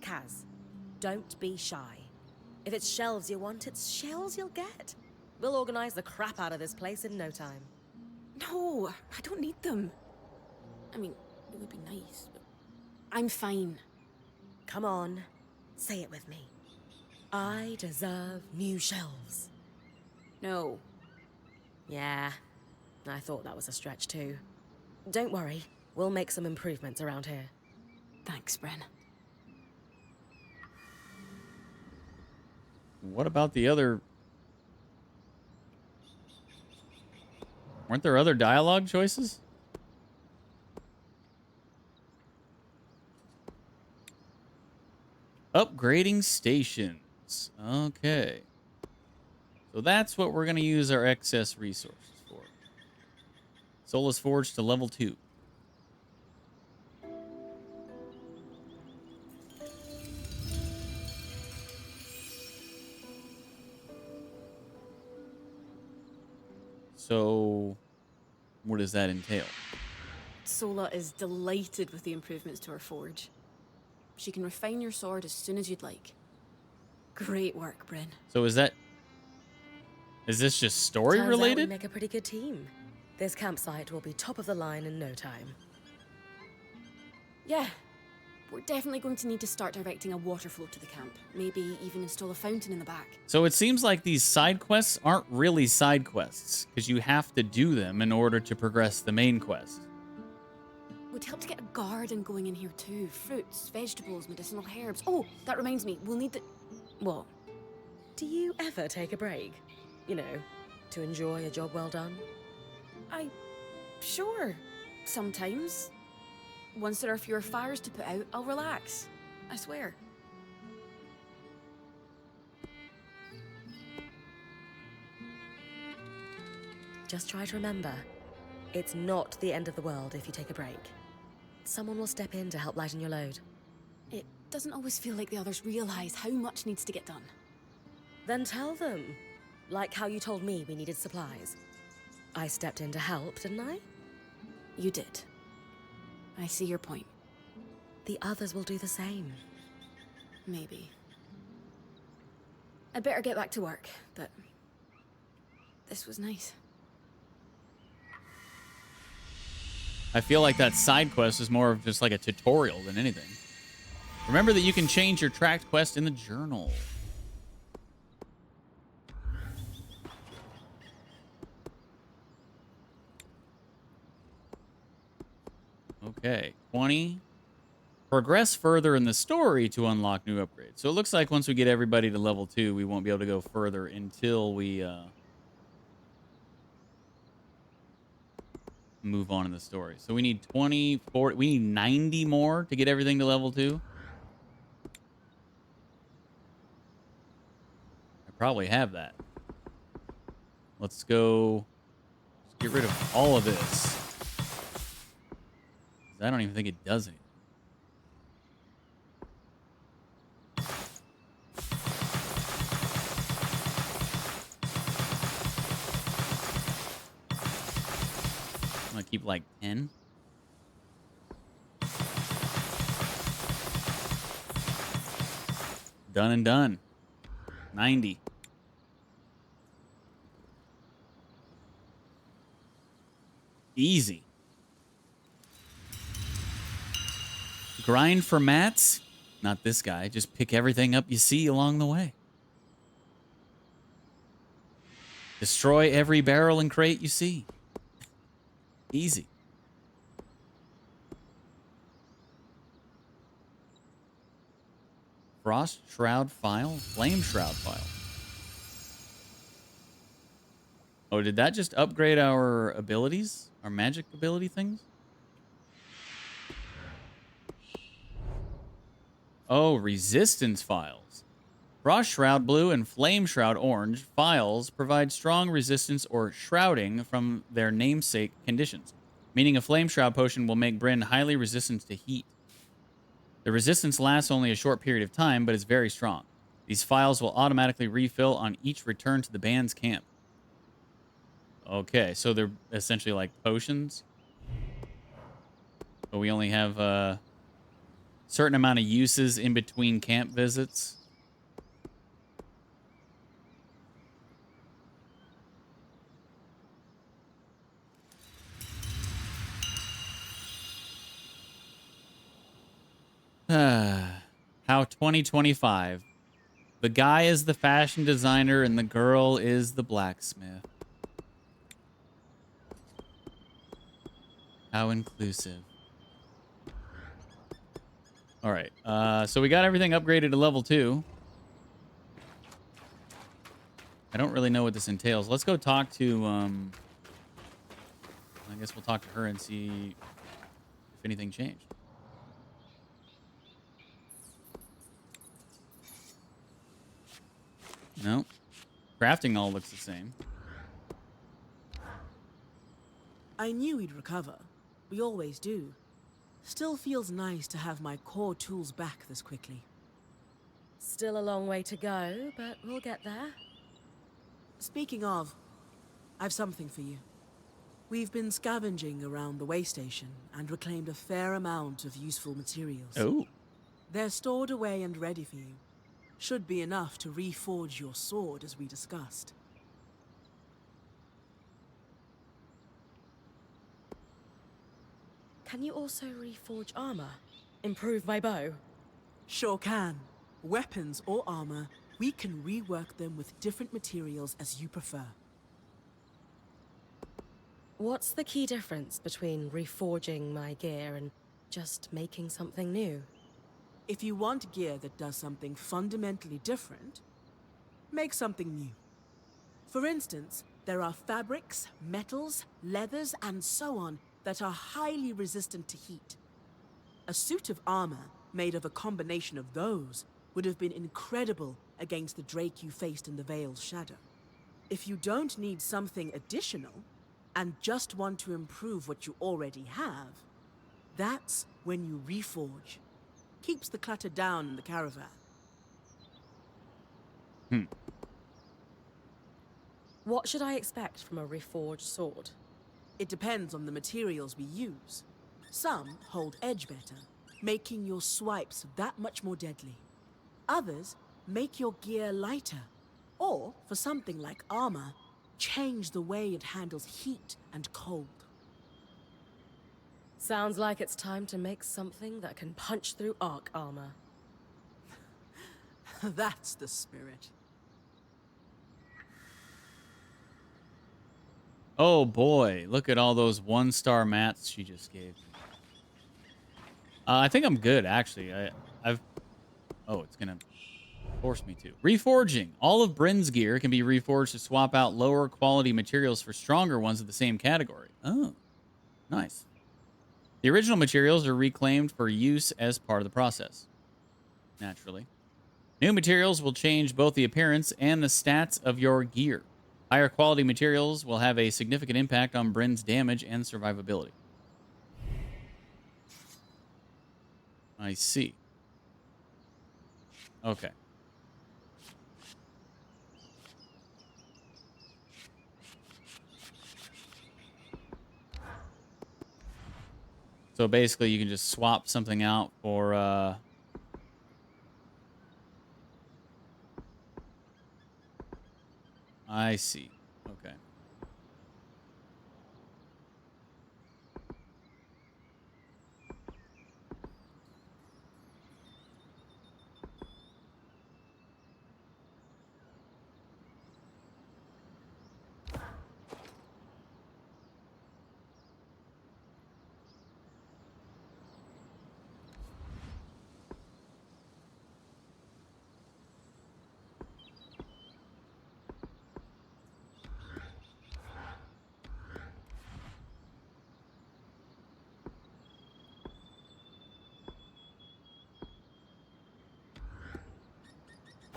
[SPEAKER 5] Kaz, don't be shy. If it's shelves you want, it's shells you'll get. We'll organize the crap out of this place in no time.
[SPEAKER 7] No, I don't need them. I mean, it would be nice, but I'm fine.
[SPEAKER 5] Come on, say it with me. I deserve new shelves.
[SPEAKER 7] No.
[SPEAKER 5] Yeah, I thought that was a stretch too. Don't worry, we'll make some improvements around here.
[SPEAKER 7] Thanks, Bryn.
[SPEAKER 4] What about the other... Weren't there other dialogue choices? Upgrading stations. Okay. So that's what we're going to use our excess resources for. Soulless Forge to level 2. So, what does that entail?
[SPEAKER 7] Sola is delighted with the improvements to her forge. She can refine your sword as soon as you'd like. Great work, Bryn.
[SPEAKER 4] So is this just story
[SPEAKER 5] Turns out we
[SPEAKER 4] related?
[SPEAKER 5] make a pretty good team. This campsite will be top of the line in no time.
[SPEAKER 7] Yeah, we're definitely going to need to start directing a water flow to the camp. Maybe even install a fountain in the back.
[SPEAKER 4] So it seems like these side quests aren't really side quests, because you have to do them in order to progress the main quest.
[SPEAKER 7] Would help to get a garden going in here too. Fruits, vegetables, medicinal herbs. Oh, that reminds me, we'll need the... What?
[SPEAKER 5] Do you ever take a break? You know, to enjoy a job well done?
[SPEAKER 7] Sure. Sometimes. Once there are fewer fires to put out, I'll relax. I swear.
[SPEAKER 5] Just try to remember, it's not the end of the world if you take a break. Someone will step in to help lighten your load.
[SPEAKER 7] It doesn't always feel like the others realize how much needs to get done.
[SPEAKER 5] Then tell them. Like how you told me we needed supplies. I stepped in to help, didn't I?
[SPEAKER 7] You did. I see your point.
[SPEAKER 5] The others will do the same.
[SPEAKER 7] Maybe. I'd better get back to work, but... this was nice.
[SPEAKER 4] I feel like that side quest is more of just like a tutorial than anything. Remember that you can change your tracked quest in the journal. Okay, 20. Progress further in the story to unlock new upgrades. So it looks like once we get everybody to level 2, we won't be able to go further until we move on in the story. So we need 20, 40, we need 90 more to get everything to level 2. I probably have that. Let's go. Let's get rid of all of this. I don't even think it does anything. I'm gonna keep like 10. Done and done. 90. Easy. Grind for mats? Not this guy. Just pick everything up you see along the way. Destroy every barrel and crate you see. Easy. Frost Shroud File? Flame Shroud File. Oh, did that just upgrade our abilities? Our magic ability things? Oh, resistance files. Frost Shroud Blue and Flame Shroud Orange files provide strong resistance or shrouding from their namesake conditions, meaning a Flame Shroud potion will make Bryn highly resistant to heat. The resistance lasts only a short period of time, but is very strong. These files will automatically refill on each return to the band's camp. Okay, so they're essentially like potions. But we only have a certain amount of uses in between camp visits. How 2025. The guy is the fashion designer and the girl is the blacksmith. How inclusive. All right. So we got everything upgraded to level 2. I don't really know what this entails. Let's go talk to... I guess we'll talk to her and see if anything changed. No. Crafting all looks the same.
[SPEAKER 10] I knew we'd recover. We always do. Still feels nice to have my core tools back this quickly.
[SPEAKER 5] Still a long way to go, but we'll get there.
[SPEAKER 10] Speaking of, I've something for you. We've been scavenging around the way station and reclaimed a fair amount of useful materials.
[SPEAKER 4] Oh.
[SPEAKER 10] They're stored away and ready for you. Should be enough to reforge your sword as we discussed.
[SPEAKER 5] Can you also reforge armor? Improve my bow?
[SPEAKER 10] Sure can. Weapons or armor, we can rework them with different materials as you prefer.
[SPEAKER 5] What's the key difference between reforging my gear and just making something new?
[SPEAKER 10] If you want gear that does something fundamentally different, make something new. For instance, there are fabrics, metals, leathers, and so on that are highly resistant to heat. A suit of armor made of a combination of those would have been incredible against the Drake you faced in the Veil's shadow. If you don't need something additional, and just want to improve what you already have, that's when you reforge. Keeps the clutter down in the caravan.
[SPEAKER 5] What should I expect from a reforged sword?
[SPEAKER 10] It depends on the materials we use. Some hold edge better, making your swipes that much more deadly. Others make your gear lighter, or, for something like armor, change the way it handles heat and cold.
[SPEAKER 5] Sounds like it's time to make something that can punch through arc armor.
[SPEAKER 10] That's the spirit.
[SPEAKER 4] Oh boy, look at all those 1-star mats she just gave me. I think I'm good, actually. Oh, it's gonna force me to. Reforging. All of Bryn's gear can be reforged to swap out lower quality materials for stronger ones of the same category. Oh, nice. The original materials are reclaimed for use as part of the process. Naturally. New materials will change both the appearance and the stats of your gear. Higher quality materials will have a significant impact on Bryn's damage and survivability. I see. Okay. So basically you can just swap something out for I see. Okay.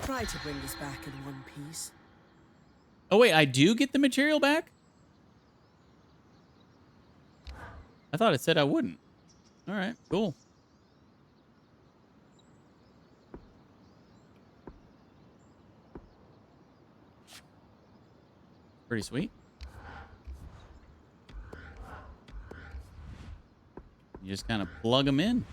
[SPEAKER 10] Try to bring this back in one piece.
[SPEAKER 4] Oh wait, I do get the material back? I thought it said I wouldn't. All right, cool. Pretty sweet. You just kind of plug them in.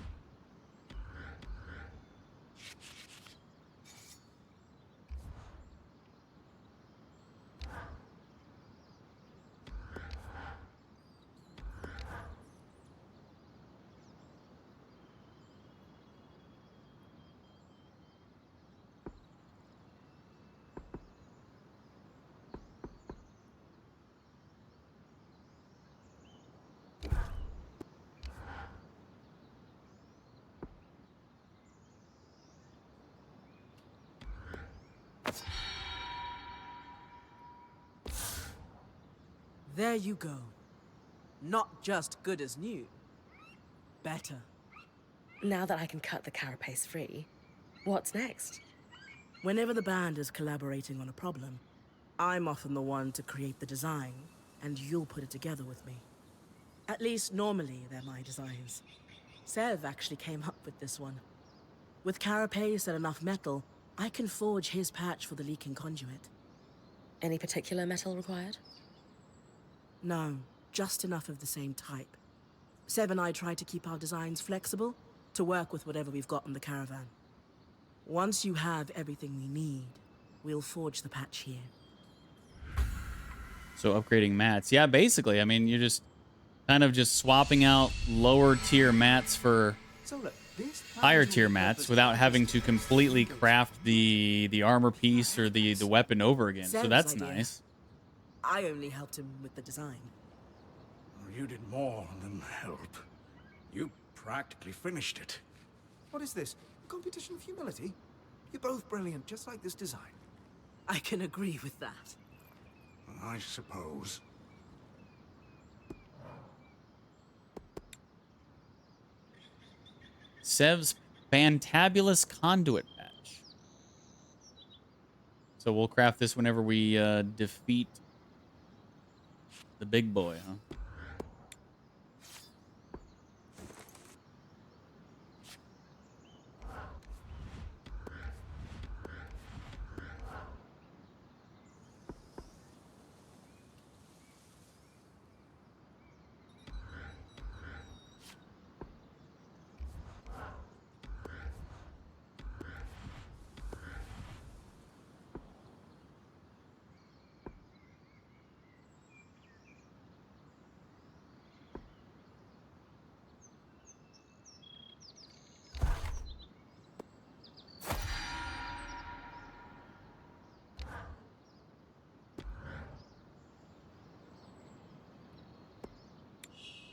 [SPEAKER 10] There you go. Not just good as new. Better.
[SPEAKER 5] Now that I can cut the carapace free, what's next?
[SPEAKER 10] Whenever the band is collaborating on a problem, I'm often the one to create the design, and you'll put it together with me. At least normally they're my designs. Sev actually came up with this one. With carapace and enough metal, I can forge his patch for the leaking conduit.
[SPEAKER 5] Any particular metal required?
[SPEAKER 10] No, just enough of the same type. Sev and I try to keep our designs flexible to work with whatever we've got in the caravan. Once you have everything we need, we'll forge the patch here.
[SPEAKER 4] So upgrading mats. Yeah, basically. I mean, you're just kind of just swapping out lower tier mats for
[SPEAKER 8] So look, this
[SPEAKER 4] higher tier mats without having to completely craft the armor piece or the weapon over again. So
[SPEAKER 10] Sev's
[SPEAKER 4] that's
[SPEAKER 10] idea.
[SPEAKER 4] nice.
[SPEAKER 10] I only helped him with the design.
[SPEAKER 11] You did more than help. You practically finished it.
[SPEAKER 8] What is this? A competition of humility? You're both brilliant, just like this design.
[SPEAKER 10] I can agree with that.
[SPEAKER 11] I suppose.
[SPEAKER 4] Sev's fantabulous conduit patch. So we'll craft this whenever we defeat the big boy, huh?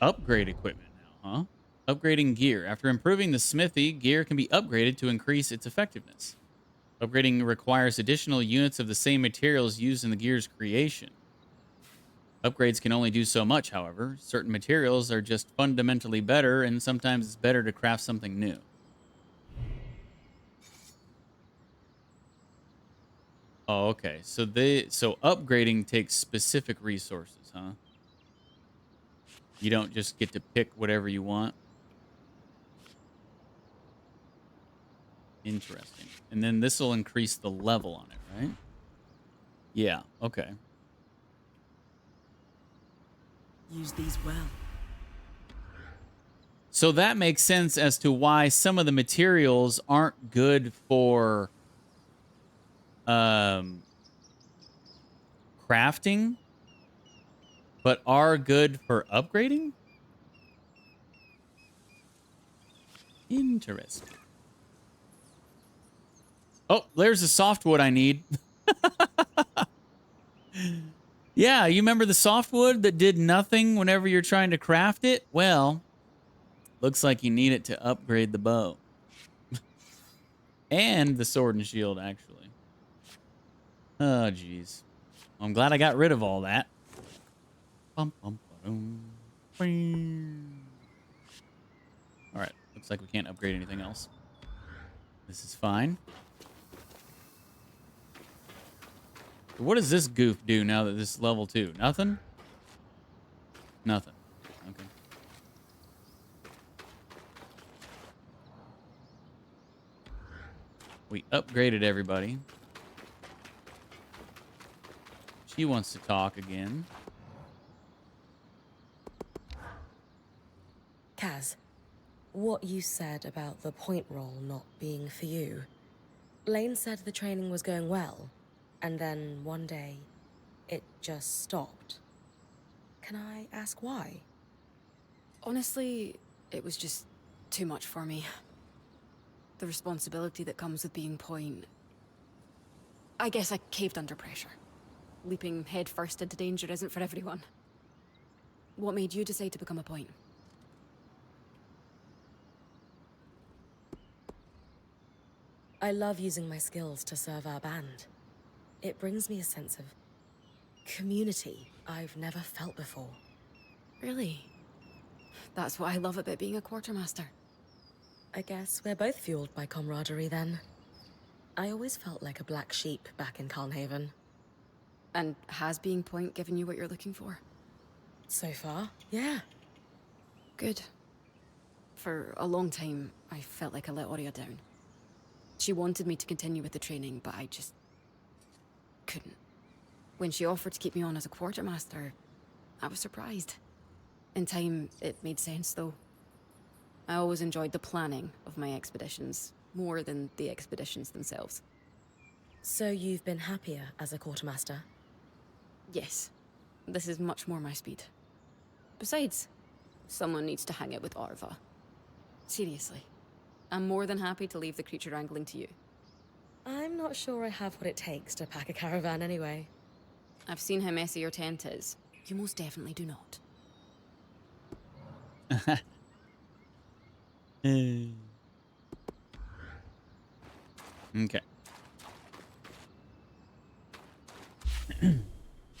[SPEAKER 4] Upgrade equipment now, huh? Upgrading gear. After improving the smithy, gear can be upgraded to increase its effectiveness. Upgrading requires additional units of the same materials used in the gear's creation. Upgrades can only do so much, however. Certain materials are just fundamentally better, and sometimes it's better to craft something new. Oh, okay. So upgrading takes specific resources, huh? You don't just get to pick whatever you want. Interesting. And then this will increase the level on it, right? Yeah, okay.
[SPEAKER 10] Use these well.
[SPEAKER 4] So that makes sense as to why some of the materials aren't good for crafting, but are good for upgrading? Interesting. Oh, there's the softwood I need. Yeah, you remember the softwood that did nothing whenever you're trying to craft it? Well, looks like you need it to upgrade the bow. And the sword and shield, actually. Oh, jeez. Well, I'm glad I got rid of all that. Bum, bum, ba-dum. All right, looks like we can't upgrade anything else. This is fine. What does this goof do now that this is level 2? Nothing? Nothing. Okay. We upgraded everybody. She wants to talk again.
[SPEAKER 5] Kaz, what you said about the point roll not being for you. Lane said the training was going well, and then one day, it just stopped. Can I ask why?
[SPEAKER 7] Honestly, it was just too much for me. The responsibility that comes with being point. I guess I caved under pressure. Leaping headfirst into danger isn't for everyone. What made you decide to become a point?
[SPEAKER 5] I love using my skills to serve our band. It brings me a sense of community I've never felt before.
[SPEAKER 7] Really? That's what I love about being a quartermaster.
[SPEAKER 5] I guess we're both fueled by camaraderie then. I always felt like a black sheep back in Calnhaven.
[SPEAKER 7] And has being Point given you what you're looking for?
[SPEAKER 5] So far, yeah.
[SPEAKER 7] Good. For a long time, I felt like I let Aurea down. She wanted me to continue with the training, but I just couldn't. When she offered to keep me on as a quartermaster, I was surprised. In time, it made sense, though. I always enjoyed the planning of my expeditions, more than the expeditions themselves.
[SPEAKER 5] So you've been happier as a quartermaster?
[SPEAKER 7] Yes. This is much more my speed. Besides, someone needs to hang out with Arva. Seriously. I'm more than happy to leave the creature wrangling to you.
[SPEAKER 5] I'm not sure I have what it takes to pack a caravan anyway.
[SPEAKER 7] I've seen how messy your tent is. You most definitely do not.
[SPEAKER 4] Okay.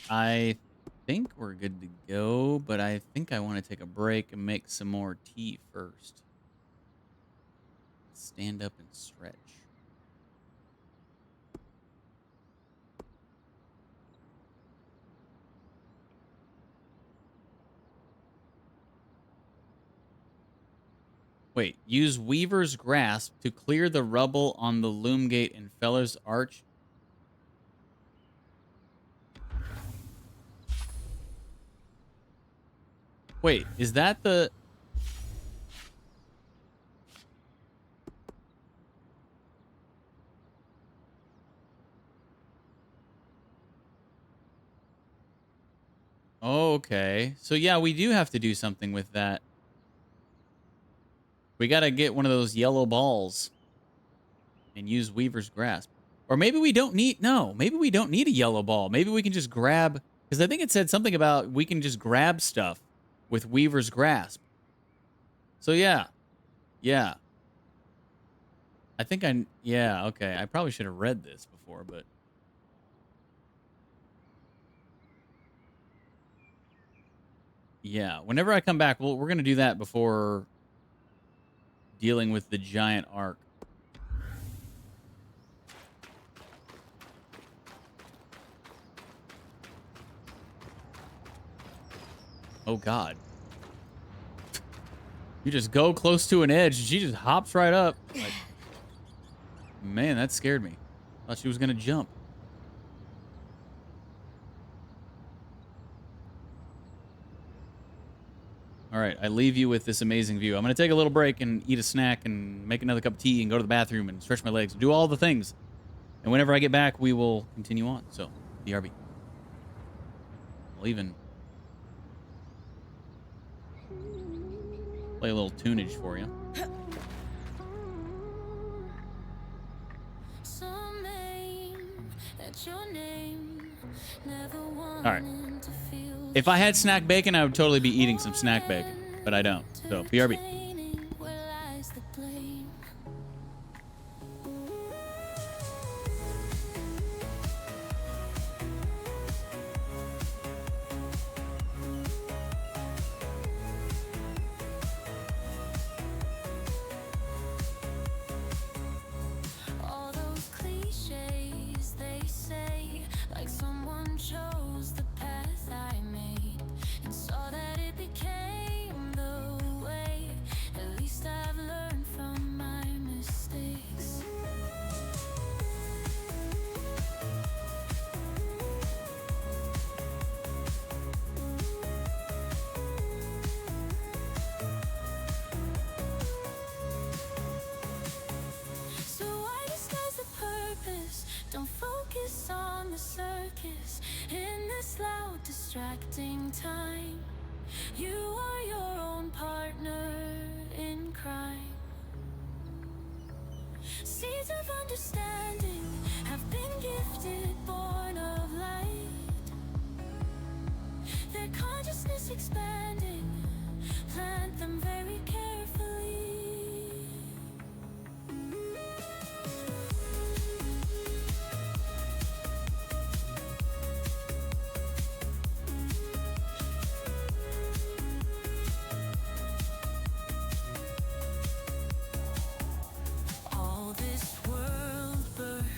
[SPEAKER 4] I think we're good to go, but I think I want to take a break and make some more tea first. Stand up and stretch. Wait, use Weaver's Grasp to clear the rubble on the Loom Gate and Feller's Arch. Wait, is that the... Oh, okay. So yeah, we do have to do something with that. We got to get one of those yellow balls and use Weaver's Grasp. Or maybe we don't need... No, maybe we don't need a yellow ball. Maybe we can just grab... Because I think it said something about we can just grab stuff with Weaver's Grasp. So yeah. Yeah. I think I... Yeah, okay. I probably should have read this before, but... Yeah, whenever I come back, we're going to do that before dealing with the giant arc. Oh, God. You just go close to an edge, and she just hops right up. Like, man, that scared me. Thought she was going to jump. All right, I leave you with this amazing view. I'm going to take a little break and eat a snack and make another cup of tea and go to the bathroom and stretch my legs, do all the things. And whenever I get back, we will continue on. So, BRB. I'll even play a little tunage for you. All right. If I had snack bacon, I would totally be eating some snack bacon, but I don't. So, BRB.
[SPEAKER 1] All those cliches they say, like someone chose the path I made and saw that it became the way. At least I've learned from my mistakes. So why disguise the purpose? Don't focus on the circus in this loud, distracting time. You are your own partner in crime. Seeds of understanding have been gifted, born of light. Their consciousness expanding, plant them very carefully. All this world birth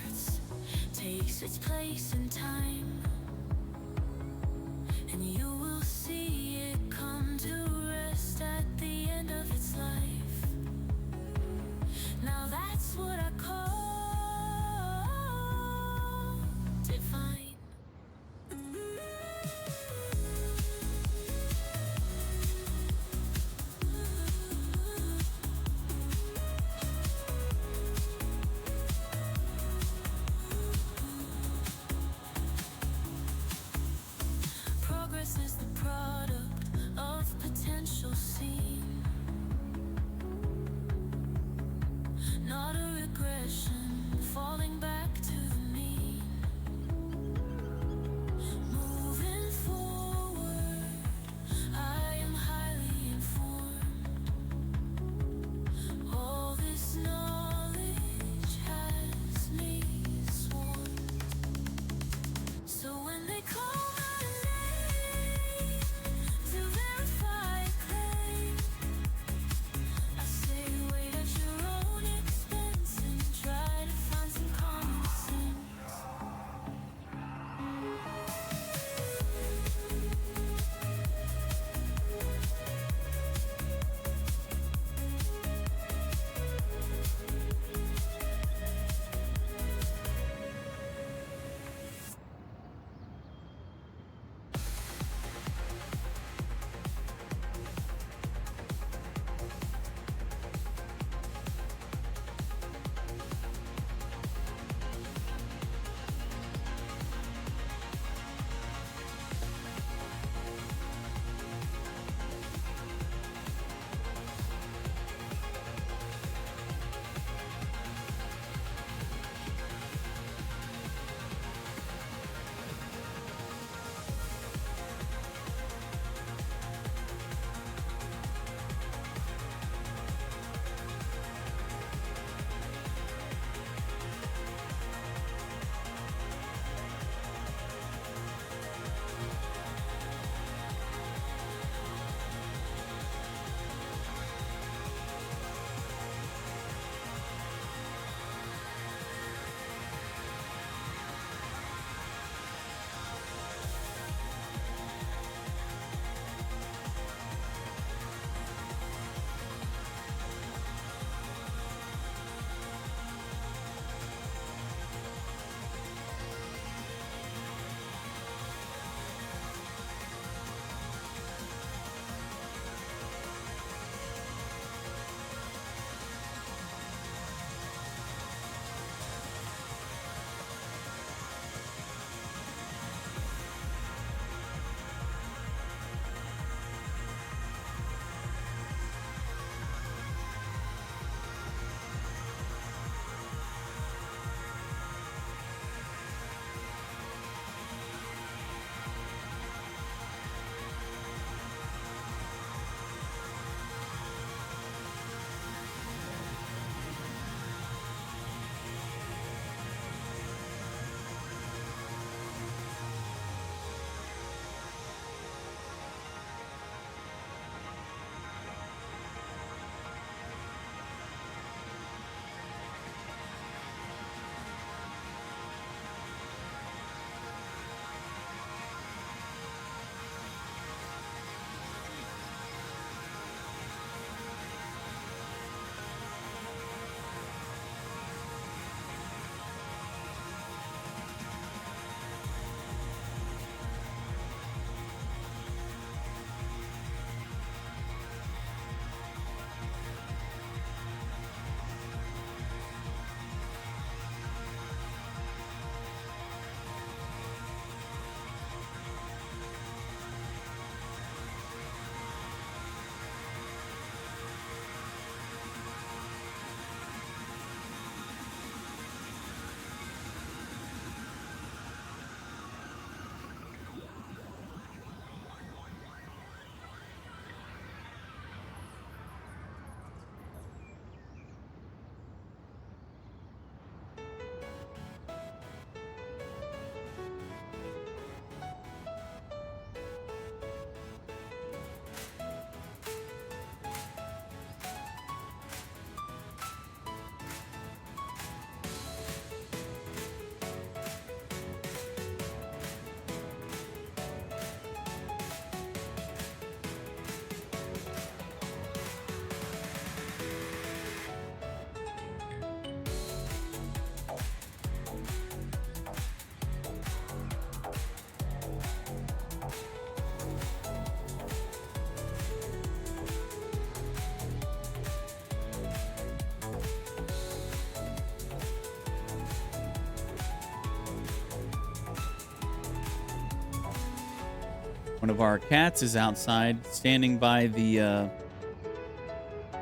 [SPEAKER 4] One of our cats is outside, standing by the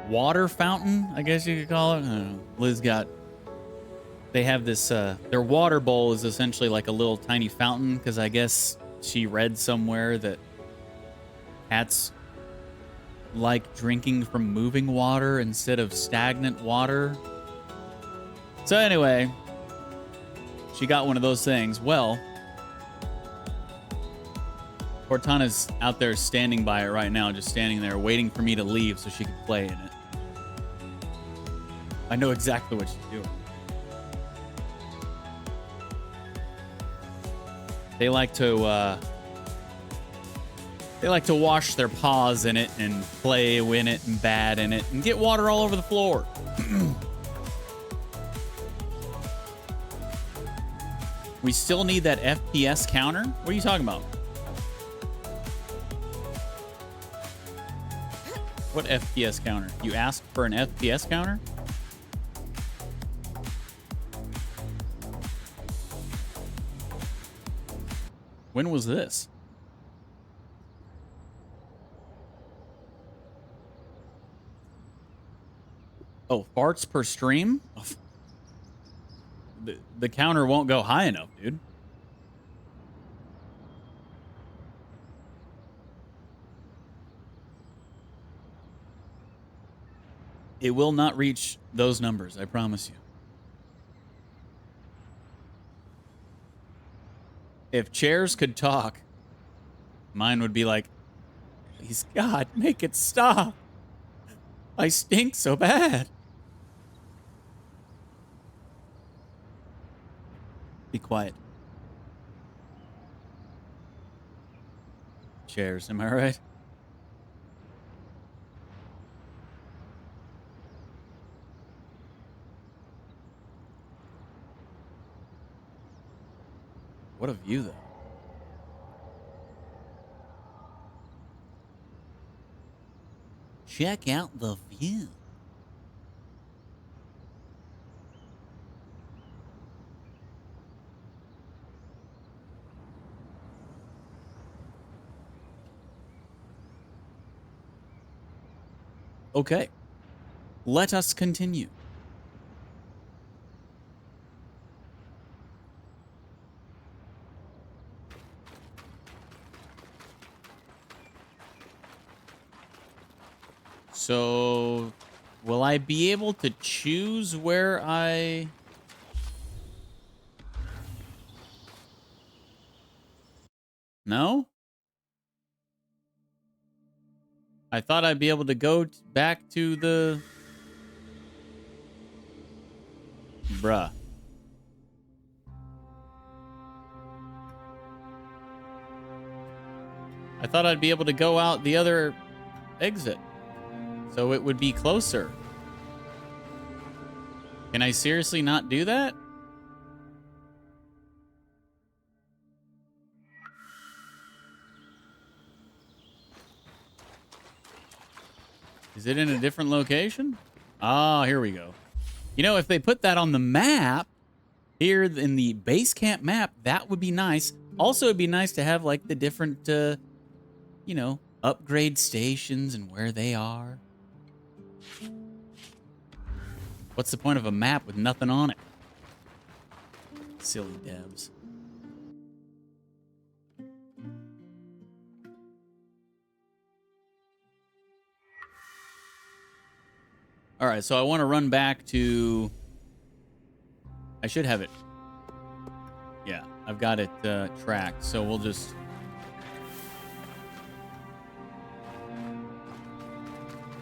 [SPEAKER 4] water fountain, I guess you could call it. I don't know. Liz got... They have this... their water bowl is essentially like a little tiny fountain, because I guess she read somewhere that cats like drinking from moving water instead of stagnant water. So anyway, she got one of those things. Well, Cortana's out there standing by it right now, just standing there waiting for me to leave so she could play in it. I know exactly what she's doing. They like to wash their paws in it and play in it and bat in it and get water all over the floor. We still need that FPS counter? What are you talking about? What FPS counter? You asked for an FPS counter? When was this? Oh, farts per stream? The counter won't go high enough, dude. It will not reach those numbers, I promise you. If chairs could talk, mine would be like, please, God, make it stop. I stink so bad. Be quiet. Chairs, am I right? What a view, though. Check out the view. Okay. Let us continue. So, will I be able to choose where I... No? I thought I'd be able to go back to the... Bruh. I thought I'd be able to go out the other exit. So it would be closer. Can I seriously not do that? Is it in a different location? Ah, here we go. You know, if they put that on the map, here in the base camp map, that would be nice. Also, it'd be nice to have, like, the different, you know, upgrade stations and where they are. What's the point of a map with nothing on it? Silly devs. All right, so I want to run back to... I should have it. Yeah, I've got it tracked, so we'll just...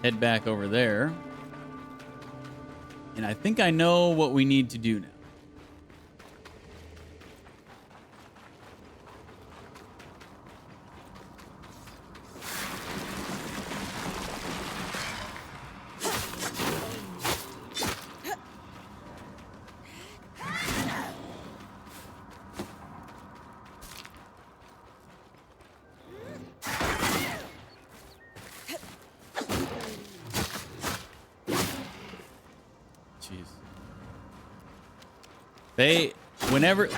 [SPEAKER 4] head back over there. And I think I know what we need to do now. Whenever...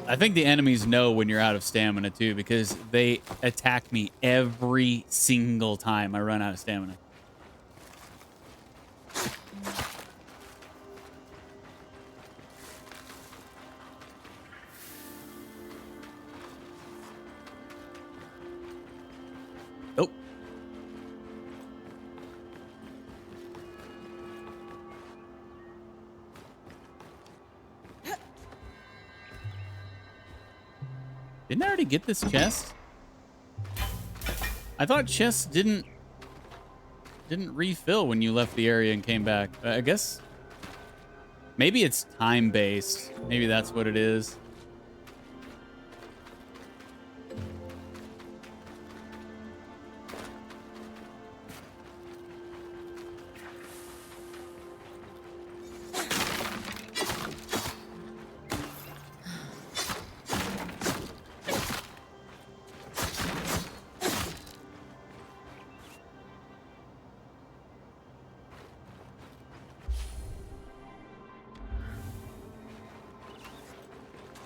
[SPEAKER 4] I think the enemies know when you're out of stamina too, because they attack me every single time I run out of stamina. Oh. Didn't I already get this chest? I thought chests didn't refill when you left the area and came back. I guess maybe it's time-based. Maybe that's what it is.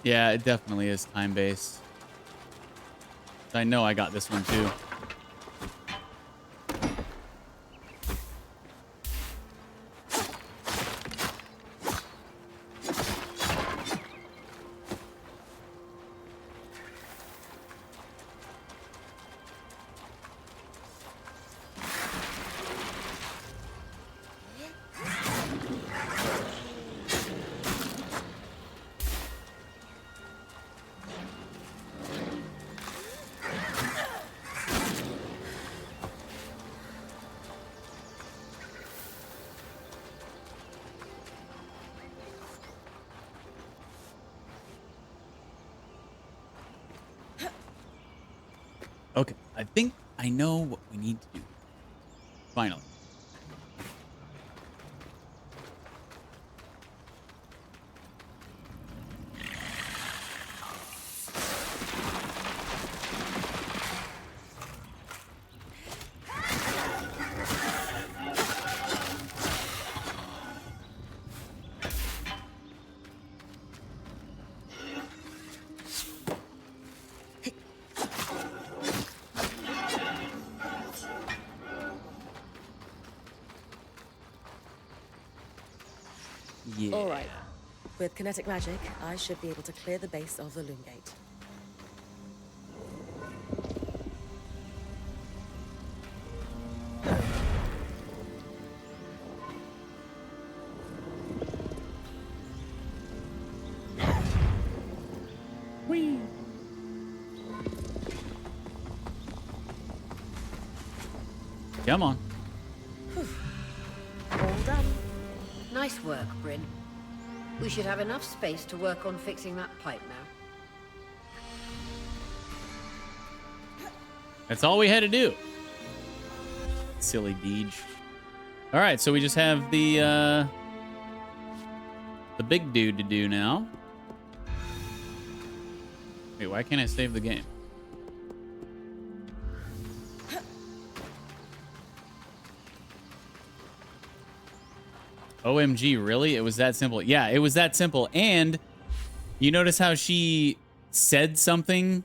[SPEAKER 4] Yeah, it definitely is time-based. I know I got this one too. Okay, I think I know what we need to do. Finally. Yeah.
[SPEAKER 5] All right. With kinetic magic, I should be able to clear the base of the loom gate.
[SPEAKER 4] Whee! Come on.
[SPEAKER 6] All done. Nice work, Bryn. We should have enough space to work on fixing that pipe now.
[SPEAKER 4] That's all we had to do. Silly Deej. All right, so we just have the big dude to do now. Wait, why can't I save the game? OMG, really? It was that simple. Yeah, it was that simple. And you notice how she said something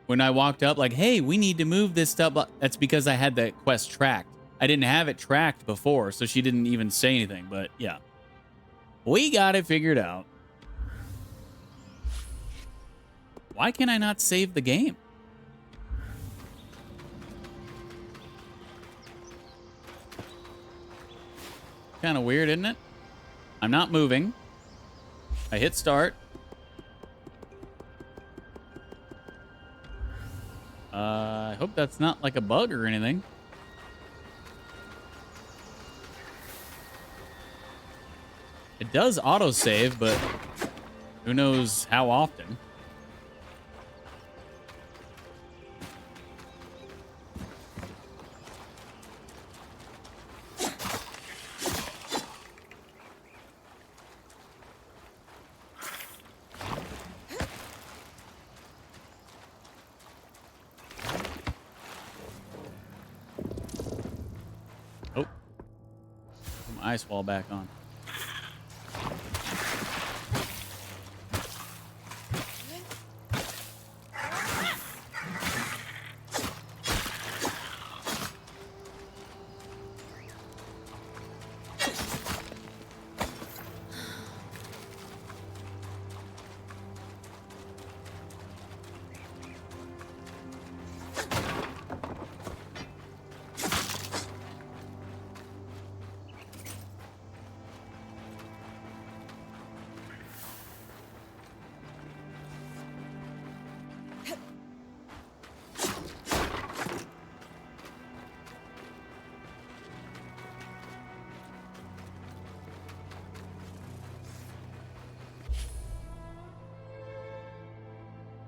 [SPEAKER 4] when I walked up, like, hey, we need to move this stuff. That's because I had that quest tracked. I didn't have it tracked before, so she didn't even say anything. But yeah, we got it figured out. Why can I not save the game? Kind of weird, isn't it? I'm not moving. I hit start. I hope that's not like a bug or anything. It does autosave, but who knows how often. Oh. Put my ice wall back on.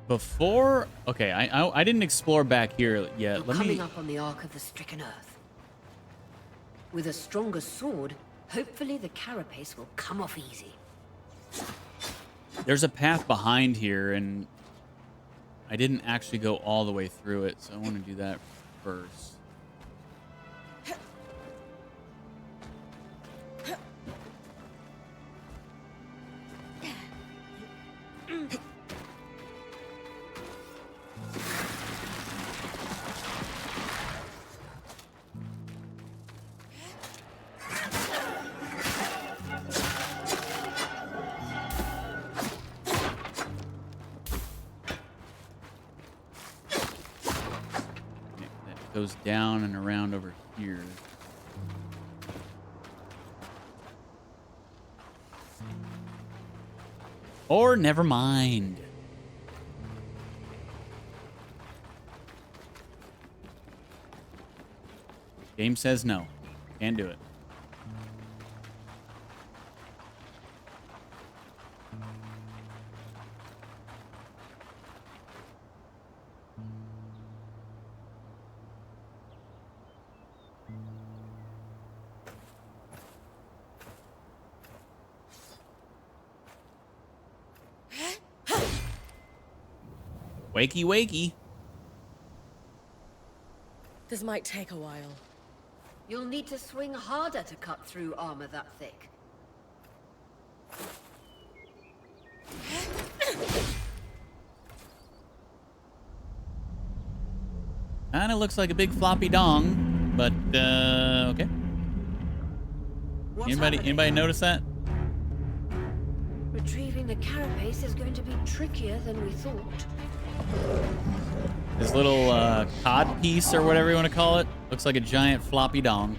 [SPEAKER 4] Before, okay, I didn't explore back here yet.
[SPEAKER 6] You're
[SPEAKER 4] Let
[SPEAKER 6] coming
[SPEAKER 4] me.
[SPEAKER 6] up on the Ark of the Stricken Earth. With a stronger sword, hopefully the carapace will come off easy.
[SPEAKER 4] There's a path behind here, and I didn't actually go all the way through it, so I want to do that first. Goes down and around over here. Or never mind. Game says no. Can't do it. Wakey, wakey.
[SPEAKER 5] This might take a while.
[SPEAKER 6] You'll need to swing harder to cut through armor that thick.
[SPEAKER 4] Kinda looks like a big floppy dong, but okay. Anybody notice that?
[SPEAKER 6] Retrieving the carapace is going to be trickier than we thought.
[SPEAKER 4] His little cod piece or whatever you want to call it looks like a giant floppy dong.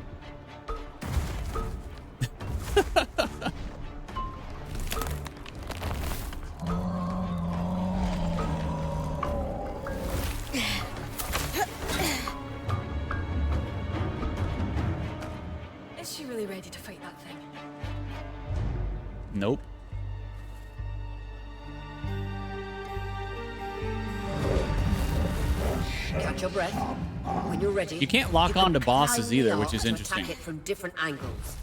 [SPEAKER 7] Is she really ready to fight that thing?
[SPEAKER 4] Nope.
[SPEAKER 6] Catch your breath. When you're ready,
[SPEAKER 4] You can't lock
[SPEAKER 6] can
[SPEAKER 4] onto bosses
[SPEAKER 6] climb the
[SPEAKER 4] either,
[SPEAKER 6] arc
[SPEAKER 4] which is
[SPEAKER 6] to
[SPEAKER 4] interesting.
[SPEAKER 6] Attack it from different angles.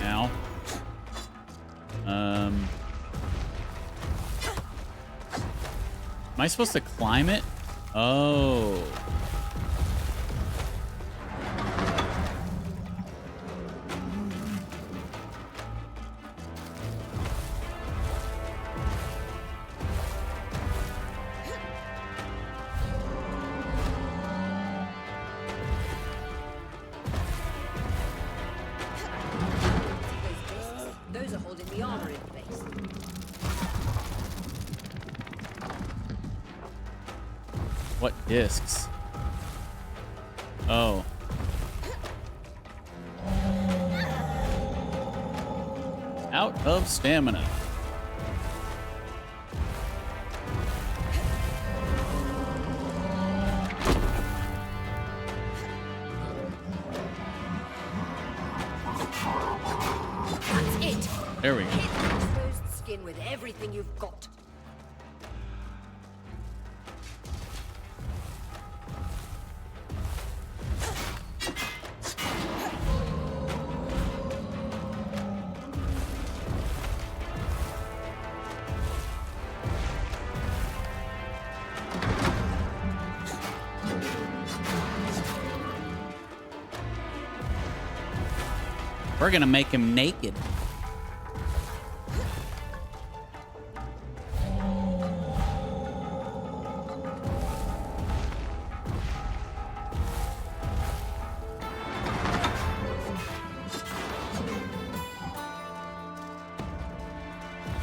[SPEAKER 4] Now. Am I supposed to climb it? Oh.
[SPEAKER 6] Those are holding the armor in place.
[SPEAKER 4] What discs? Oh. Out of stamina.
[SPEAKER 6] That's it.
[SPEAKER 4] There we go.
[SPEAKER 6] Hit the exposed skin with everything you've got.
[SPEAKER 4] We're gonna make him naked.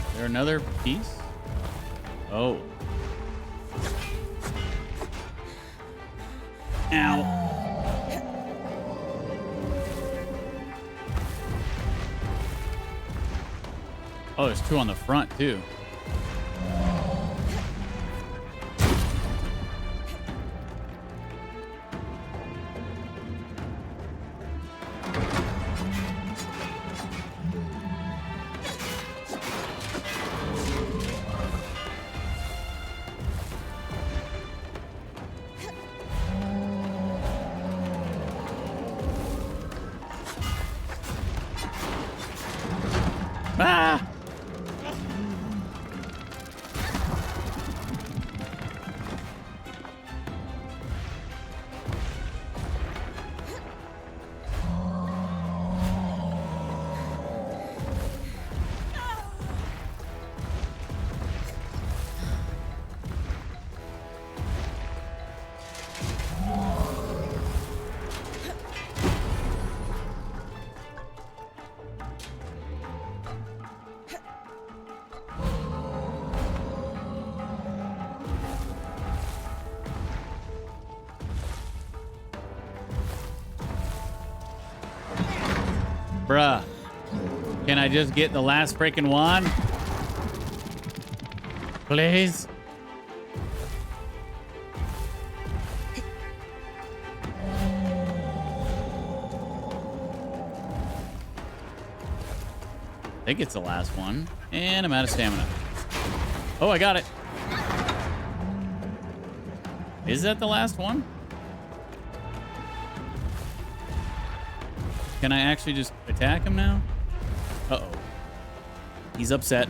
[SPEAKER 4] Is there another piece? Oh. Ow. Oh, there's two on the front, too. Ah! Bruh. Can I just get the last freaking one? Please? I think it's the last one. And I'm out of stamina. Oh, I got it. Is that the last one? Can I actually just attack him now? Uh-oh. He's upset.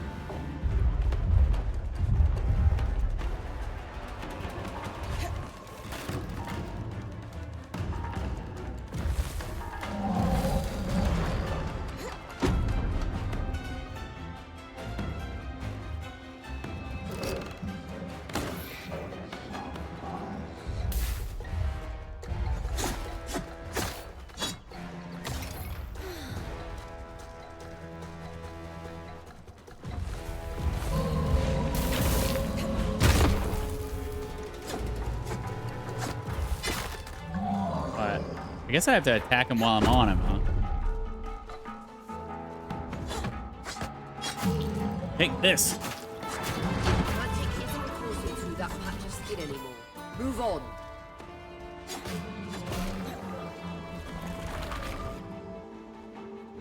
[SPEAKER 4] I guess I have to attack him while I'm on him, huh? Take this.
[SPEAKER 6] Magic isn't coursing through that patch of skin anymore. Move on.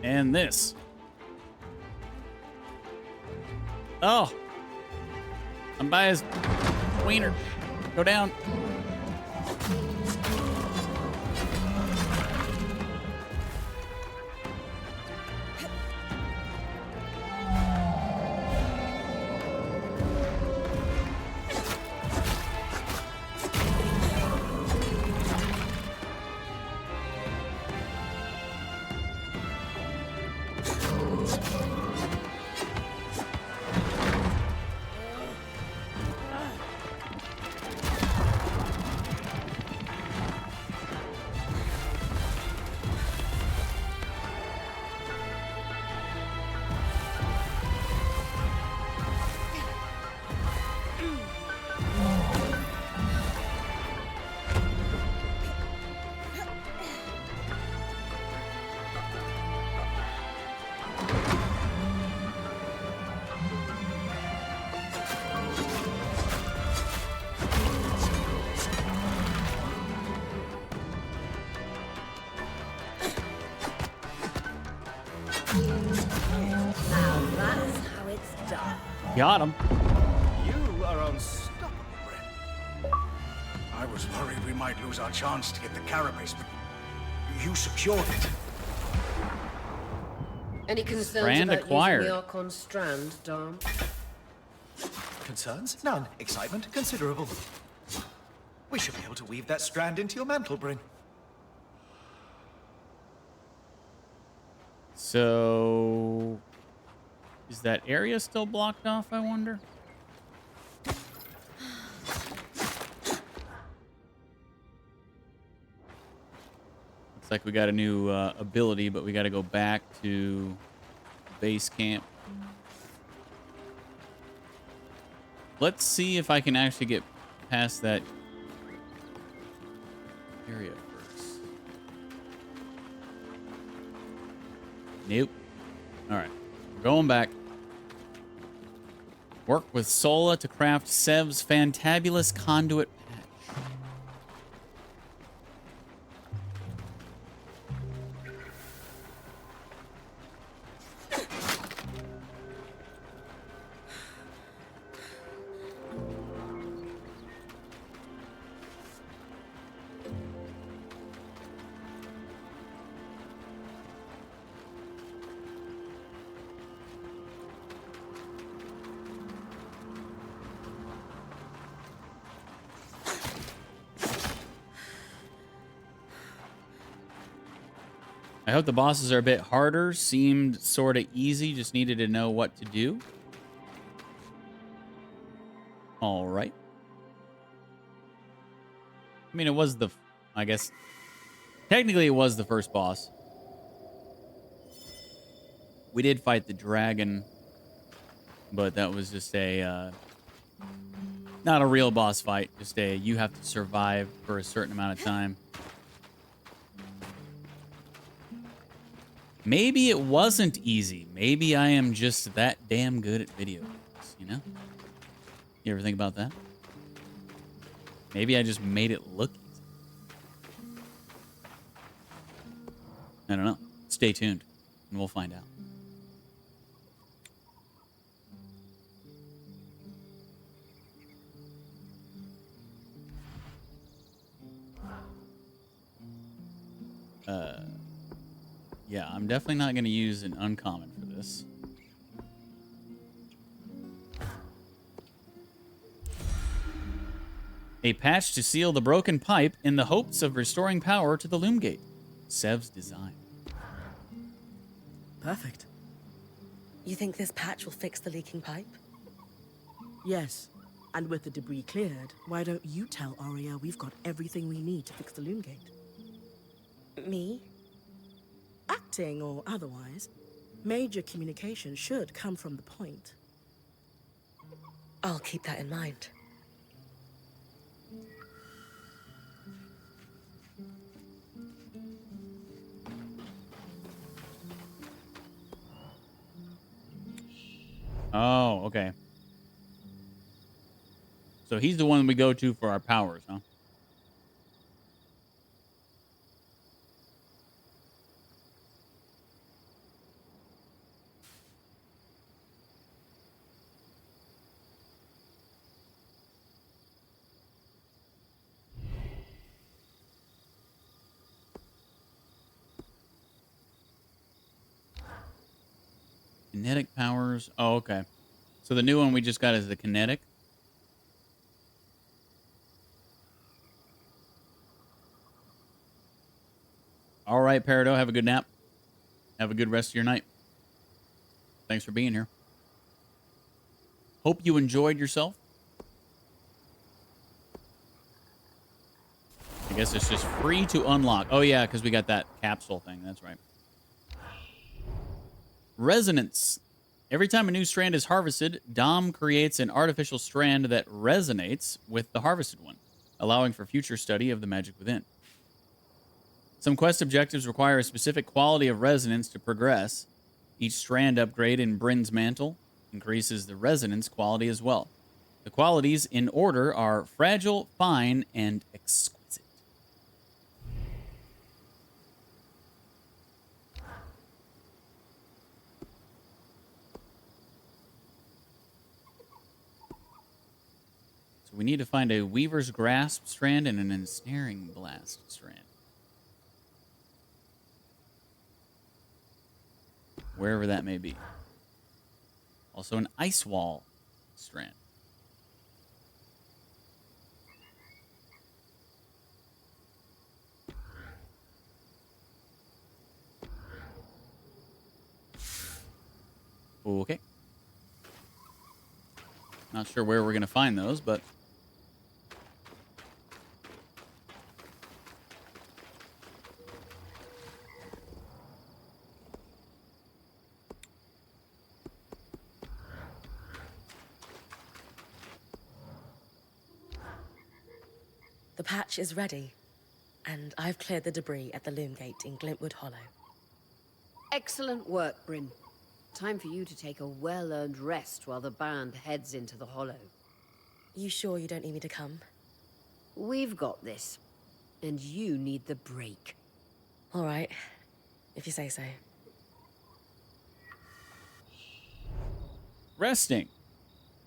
[SPEAKER 4] And this. Oh. I'm by his wiener. Go down.
[SPEAKER 6] Now that's how it's done.
[SPEAKER 4] Got him.
[SPEAKER 8] You are unstoppable, Brent.
[SPEAKER 11] I was worried we might lose our chance to get the carapace, but you secured it.
[SPEAKER 6] Any concerns
[SPEAKER 4] Strand
[SPEAKER 6] about
[SPEAKER 4] acquired.
[SPEAKER 6] using the Archon Strand, Dom?
[SPEAKER 8] Concerns? None. Excitement? Considerable. We should be able to weave that strand into your mantle, Bryn.
[SPEAKER 4] So, is that area still blocked off, I wonder? Looks like we got a new ability, but we got to go back to base camp. Let's see if I can actually get past that area first. Nope. All right. We're going back. Work with Sola to craft Sev's fantabulous conduit patch. I hope the bosses are a bit harder. Seemed sort of easy. Just needed to know what to do. All right. I mean, it was the... I guess... Technically, it was the first boss. We did fight the dragon. But that was just a... not a real boss fight. Just a... You have to survive for a certain amount of time. Maybe it wasn't easy. Maybe I am just that damn good at video games, you know? You ever think about that? Maybe I just made it look easy. I don't know. Stay tuned, and we'll find out. Yeah, I'm definitely not going to use an uncommon for this. A patch to seal the broken pipe in the hopes of restoring power to the loom gate. Sev's design.
[SPEAKER 10] Perfect.
[SPEAKER 5] You think this patch will fix the leaking pipe?
[SPEAKER 10] Yes. And with the debris cleared, why don't you tell Aria we've got everything we need to fix the loom gate?
[SPEAKER 5] Me?
[SPEAKER 10] Acting or otherwise, major communication should come from the point.
[SPEAKER 5] I'll keep that in mind.
[SPEAKER 4] Oh, okay. So he's the one we go to for our powers, huh? Kinetic powers. Oh, okay. So the new one we just got is the kinetic. All right, Peridot. Have a good nap. Have a good rest of your night. Thanks for being here. Hope you enjoyed yourself. I guess it's just free to unlock. Oh, yeah, because we got that capsule thing. That's right. Resonance. Every time a new strand is harvested, Dom creates an artificial strand that resonates with the harvested one, allowing for future study of the magic within. Some quest objectives require a specific quality of resonance to progress. Each strand upgrade in Bryn's mantle increases the resonance quality as well. The qualities in order are fragile, fine, and exquisite. So we need to find a Weaver's Grasp strand and an Ensnaring Blast strand. Wherever that may be. Also an Ice Wall strand. Okay. Not sure where we're going to find those, but...
[SPEAKER 5] The patch is ready, and I've cleared the debris at the loom gate in Glintwood Hollow.
[SPEAKER 6] Excellent work, Bryn. Time for you to take a well-earned rest while the band heads into the Hollow.
[SPEAKER 5] You sure you don't need me to come?
[SPEAKER 6] We've got this. And you need the break.
[SPEAKER 5] All right, if you say so.
[SPEAKER 4] Resting.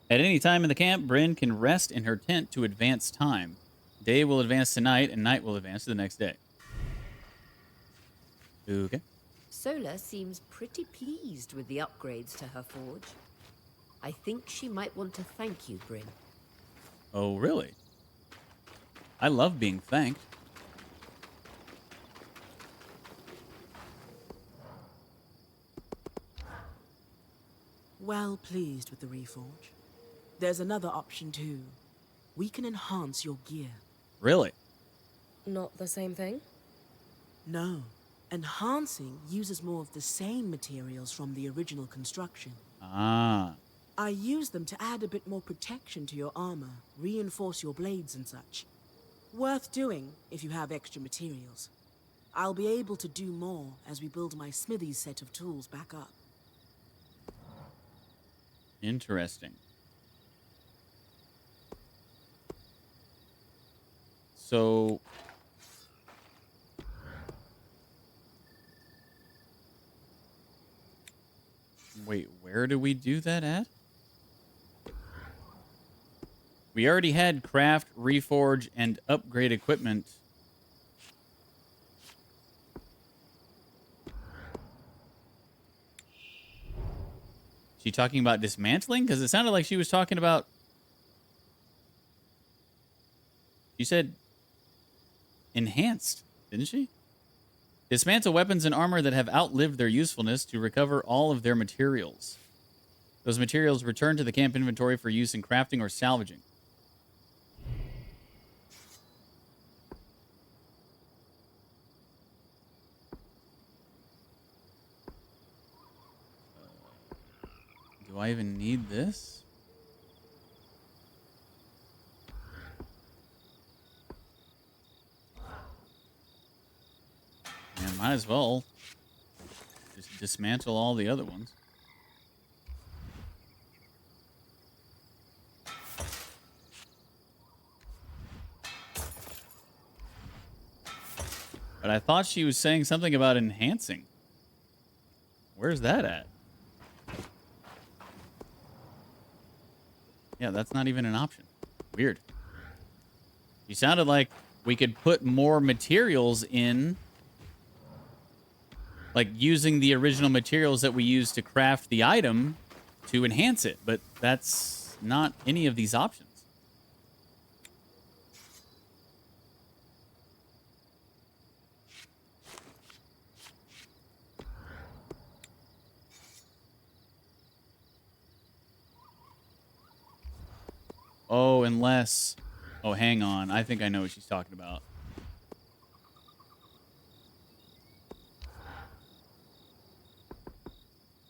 [SPEAKER 4] At any time in the camp, Bryn can rest in her tent to advance time. Day will advance to night, and night will advance to the next day. Okay.
[SPEAKER 6] Sola seems pretty pleased with the upgrades to her forge. I think she might want to thank you, Bryn.
[SPEAKER 4] Oh, really? I love being thanked.
[SPEAKER 10] Well pleased with the reforge. There's another option too. We can enhance your gear.
[SPEAKER 4] Really?
[SPEAKER 5] Not the same thing?
[SPEAKER 10] No. Enhancing uses more of the same materials from the original construction.
[SPEAKER 4] Ah.
[SPEAKER 10] I use them to add a bit more protection to your armor, reinforce your blades and such. Worth doing if you have extra materials. I'll be able to do more as we build my smithy's set of tools back up.
[SPEAKER 4] Interesting. So... Wait, where do we do that at? We already had craft, reforge, and upgrade equipment. She talking about dismantling? Because it sounded like she was talking about... She said enhanced, didn't she? Dismantle weapons and armor that have outlived their usefulness to recover all of their materials. Those materials return to the camp inventory for use in crafting or salvaging. Do I even need this? Man, might as well just dismantle all the other ones. But I thought she was saying something about enhancing. Where's that at? Yeah, that's not even an option. Weird. You sounded like we could put more materials in, like using the original materials that we used to craft the item to enhance it, but that's not any of these options. Oh, unless... Oh, hang on. I think I know what she's talking about.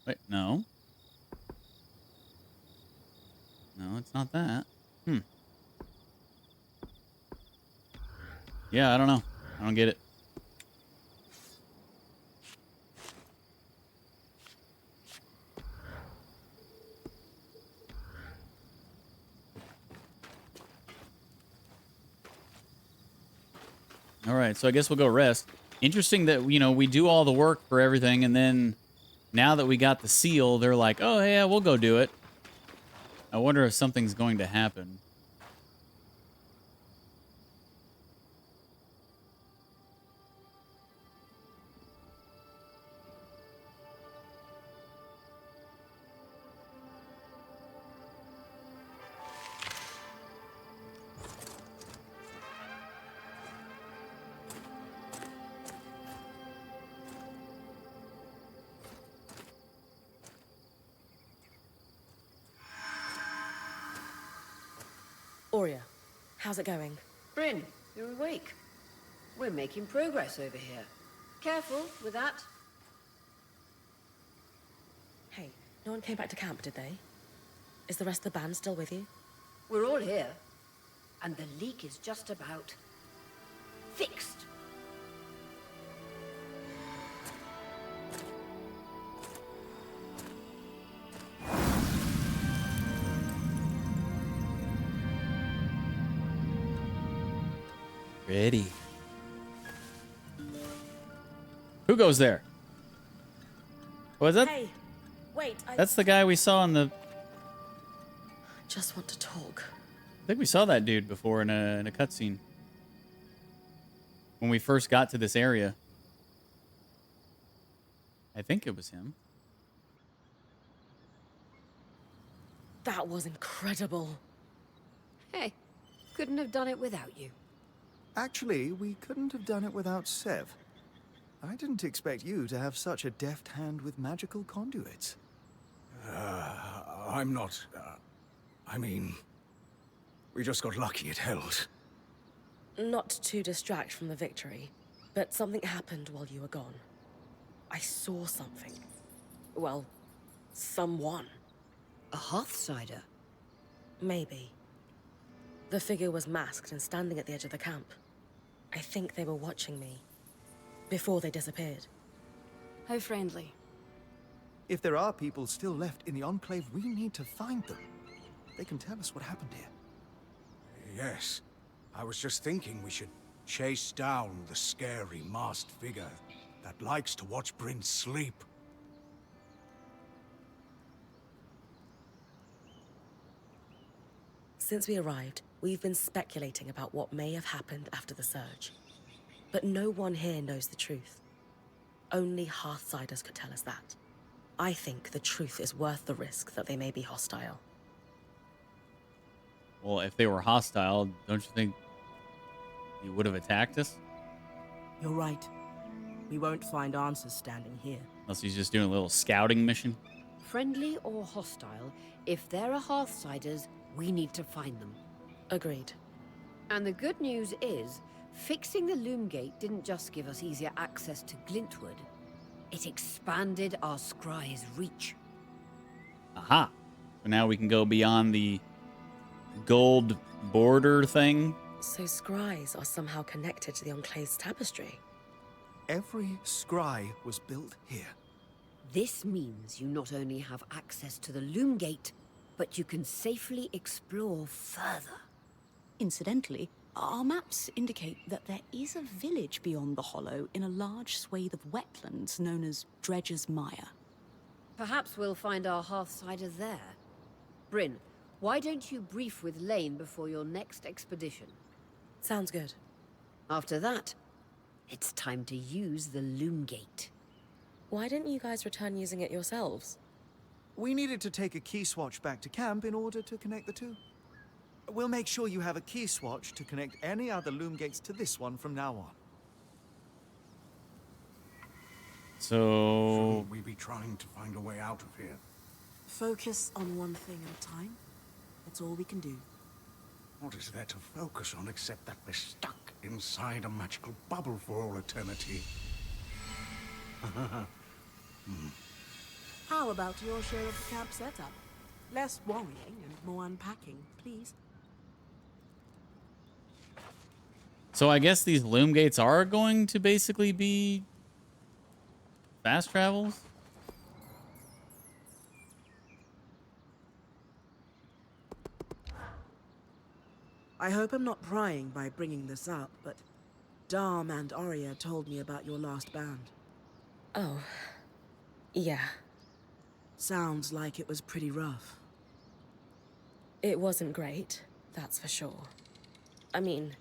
[SPEAKER 4] Wait, no. No, it's not that. Yeah, I don't know. I don't get it. All right, so I guess we'll go rest. Interesting that, you know, we do all the work for everything, and then now that we got the seal, they're like, oh, yeah, we'll go do it. I wonder if something's going to happen.
[SPEAKER 5] Aurea, how's it going?
[SPEAKER 6] Bryn, you're awake. We're making progress over here. Careful with that.
[SPEAKER 5] Hey, no one came back to camp, did they? Is the rest of the band still with you?
[SPEAKER 6] We're all here. And the leak is just about fixed.
[SPEAKER 4] Ready. Who goes there? Was that?
[SPEAKER 5] Hey, wait,
[SPEAKER 4] That's the guy we saw in the.
[SPEAKER 5] just want to talk.
[SPEAKER 4] I think we saw that dude before in a cutscene. When we first got to this area. I think it was him.
[SPEAKER 5] That was incredible.
[SPEAKER 6] Hey, couldn't have done it without you.
[SPEAKER 8] Actually, we couldn't have done it without Sev. I didn't expect you to have such a deft hand with magical conduits.
[SPEAKER 11] I'm not... I mean... We just got lucky it held.
[SPEAKER 5] Not to distract from the victory, but something happened while you were gone. I saw something. Well, someone.
[SPEAKER 6] A Hearthsider?
[SPEAKER 5] Maybe. The figure was masked and standing at the edge of the camp. I think they were watching me. Before they disappeared.
[SPEAKER 7] How friendly.
[SPEAKER 8] If there are people still left in the Enclave, we need to find them. They can tell us what happened here.
[SPEAKER 11] Yes. I was just thinking we should chase down the scary masked figure that likes to watch Bryn sleep.
[SPEAKER 5] Since we arrived, we've been speculating about what may have happened after the surge. But no one here knows the truth. Only Hearthsiders could tell us that. I think the truth is worth the risk that they may be hostile.
[SPEAKER 4] Well, if they were hostile, don't you think he would have attacked us?
[SPEAKER 10] You're right. We won't find answers standing here.
[SPEAKER 4] Unless he's just doing a little scouting mission.
[SPEAKER 6] Friendly or hostile, if there are Hearthsiders, we need to find them.
[SPEAKER 5] Agreed.
[SPEAKER 6] And the good news is, fixing the Loom Gate didn't just give us easier access to Glintwood. It expanded our scry's reach.
[SPEAKER 4] Aha. So now we can go beyond the gold border thing.
[SPEAKER 5] So scries are somehow connected to the Enclave's tapestry.
[SPEAKER 8] Every scry was built here.
[SPEAKER 6] This means you not only have access to the Loom Gate, but you can safely explore further.
[SPEAKER 13] Incidentally, our maps indicate that there is a village beyond the hollow in a large swathe of wetlands known as Dredger's Mire.
[SPEAKER 6] Perhaps we'll find our Hearthsider there. Bryn, why don't you brief with Lane before your next expedition?
[SPEAKER 5] Sounds good.
[SPEAKER 6] After that, it's time to use the Loom Gate.
[SPEAKER 5] Why didn't you guys return using it yourselves?
[SPEAKER 8] We needed to take a key swatch back to camp in order to connect the two. We'll make sure you have a key swatch to connect any other Loom Gates to this one from now on.
[SPEAKER 4] So...
[SPEAKER 11] Shouldn't we be trying to find a way out of here?
[SPEAKER 10] Focus on one thing at a time. That's all we can do.
[SPEAKER 11] What is there to focus on except that we're stuck inside a magical bubble for all eternity?
[SPEAKER 10] How about your share of the camp setup? Less worrying and more unpacking, please.
[SPEAKER 4] So I guess these loom gates are going to basically be fast travels?
[SPEAKER 10] I hope I'm not prying by bringing this up, but Dharm and Arya told me about your last band.
[SPEAKER 5] Oh, yeah.
[SPEAKER 10] Sounds like it was pretty rough.
[SPEAKER 5] It wasn't great, that's for sure. I mean,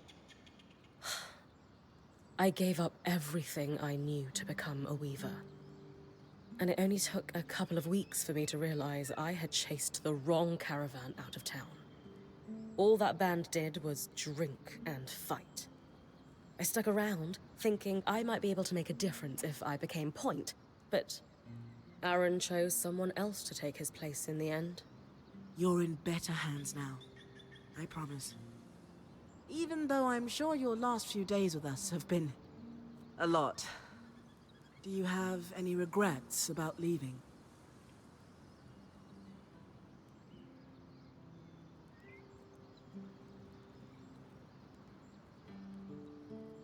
[SPEAKER 5] I gave up everything I knew to become a weaver. And it only took a couple of weeks for me to realize I had chased the wrong caravan out of town. All that band did was drink and fight. I stuck around, thinking I might be able to make a difference if I became point, but Aaron chose someone else to take his place in the end.
[SPEAKER 10] You're in better hands now. I promise. Even though I'm sure your last few days with us have been a lot. Do you have any regrets about leaving?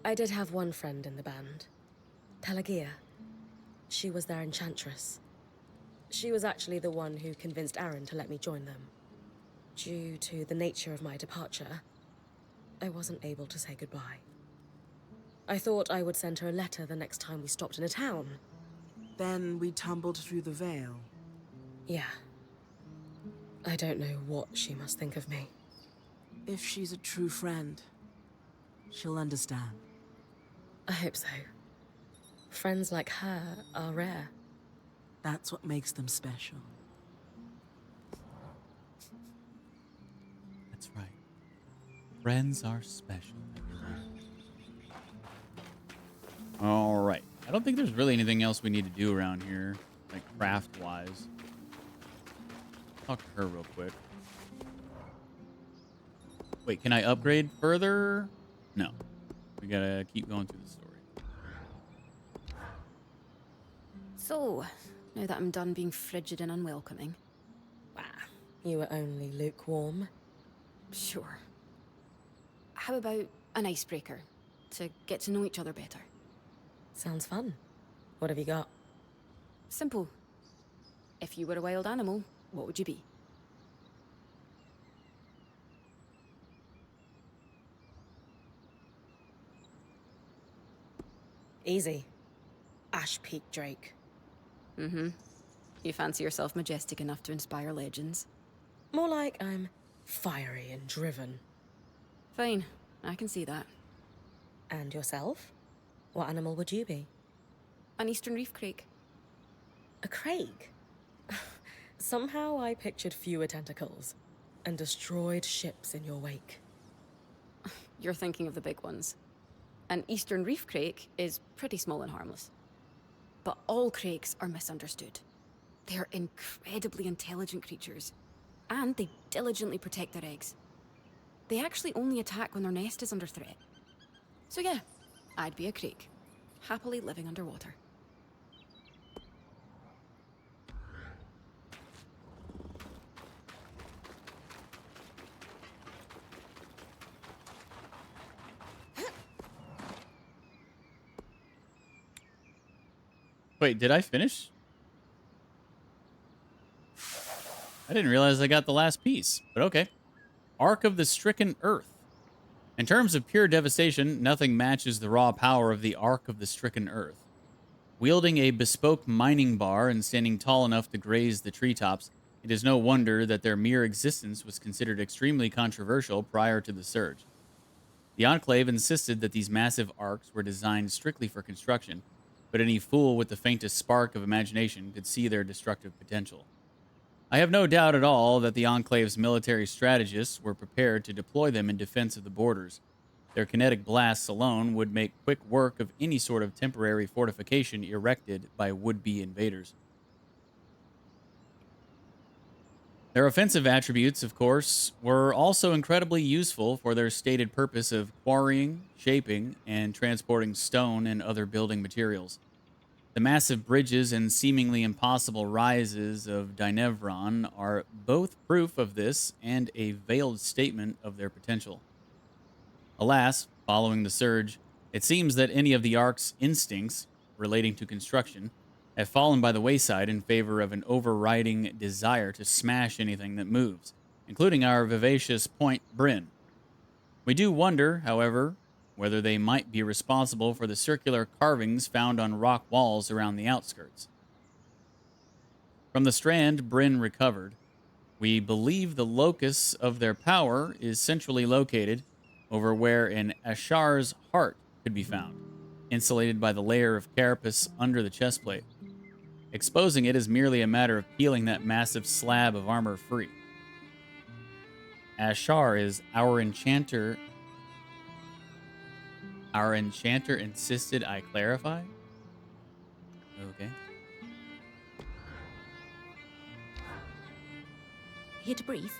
[SPEAKER 5] I did have one friend in the band, Pelagia. She was their enchantress. She was actually the one who convinced Aaron to let me join them. Due to the nature of my departure, I wasn't able to say goodbye. I thought I would send her a letter the next time we stopped in a town.
[SPEAKER 10] Then we tumbled through the veil.
[SPEAKER 5] Yeah. I don't know what she must think of me.
[SPEAKER 10] If she's a true friend, she'll understand.
[SPEAKER 5] I hope so. Friends like her are rare.
[SPEAKER 10] That's what makes them special.
[SPEAKER 4] That's right. Friends are special. All right. I don't think there's really anything else we need to do around here, like craft-wise. Talk to her real quick. Wait, can I upgrade further? No. We gotta keep going through the story.
[SPEAKER 7] So, now that I'm done being frigid and unwelcoming.
[SPEAKER 5] You were only lukewarm.
[SPEAKER 7] Sure. How about an icebreaker? To get to know each other better.
[SPEAKER 5] Sounds fun. What have you got?
[SPEAKER 7] Simple. If you were a wild animal, what would you be?
[SPEAKER 5] Easy. Ash Peak Drake.
[SPEAKER 7] Mm-hmm. You fancy yourself majestic enough to inspire legends?
[SPEAKER 5] More like I'm fiery and driven.
[SPEAKER 7] Fine. I can see that.
[SPEAKER 5] And yourself? What animal would you be?
[SPEAKER 7] An eastern reef crake.
[SPEAKER 5] A crake? Somehow I pictured fewer tentacles and destroyed ships in your wake.
[SPEAKER 7] You're thinking of the big ones. An eastern reef crake is pretty small and harmless. But all crakes are misunderstood. They are incredibly intelligent creatures, and they diligently protect their eggs. They actually only attack when their nest is under threat. So yeah, I'd be a crake, happily living underwater.
[SPEAKER 4] Wait, did I finish? I didn't realize I got the last piece, but okay. Ark of the Stricken Earth. In terms of pure devastation, nothing matches the raw power of the Ark of the Stricken Earth. Wielding a bespoke mining bar and standing tall enough to graze the treetops, it is no wonder that their mere existence was considered extremely controversial prior to the Surge. The Enclave insisted that these massive arcs were designed strictly for construction, but any fool with the faintest spark of imagination could see their destructive potential. I have no doubt at all that the Enclave's military strategists were prepared to deploy them in defense of the borders. Their kinetic blasts alone would make quick work of any sort of temporary fortification erected by would-be invaders. Their offensive attributes, of course, were also incredibly useful for their stated purpose of quarrying, shaping, and transporting stone and other building materials. The massive bridges and seemingly impossible rises of Dynevron are both proof of this and a veiled statement of their potential. Alas, following the Surge, it seems that any of the Ark's instincts relating to construction have fallen by the wayside in favor of an overriding desire to smash anything that moves, including our vivacious Point Bryn. We do wonder, however, whether they might be responsible for the circular carvings found on rock walls around the outskirts. From the strand Bryn recovered, we believe the locus of their power is centrally located over where an Ashar's heart could be found, insulated by the layer of carapace under the chestplate. Exposing it is merely a matter of peeling that massive slab of armor free. Ashar is our enchanter. Our enchanter insisted I clarify? Okay.
[SPEAKER 13] Here to brief?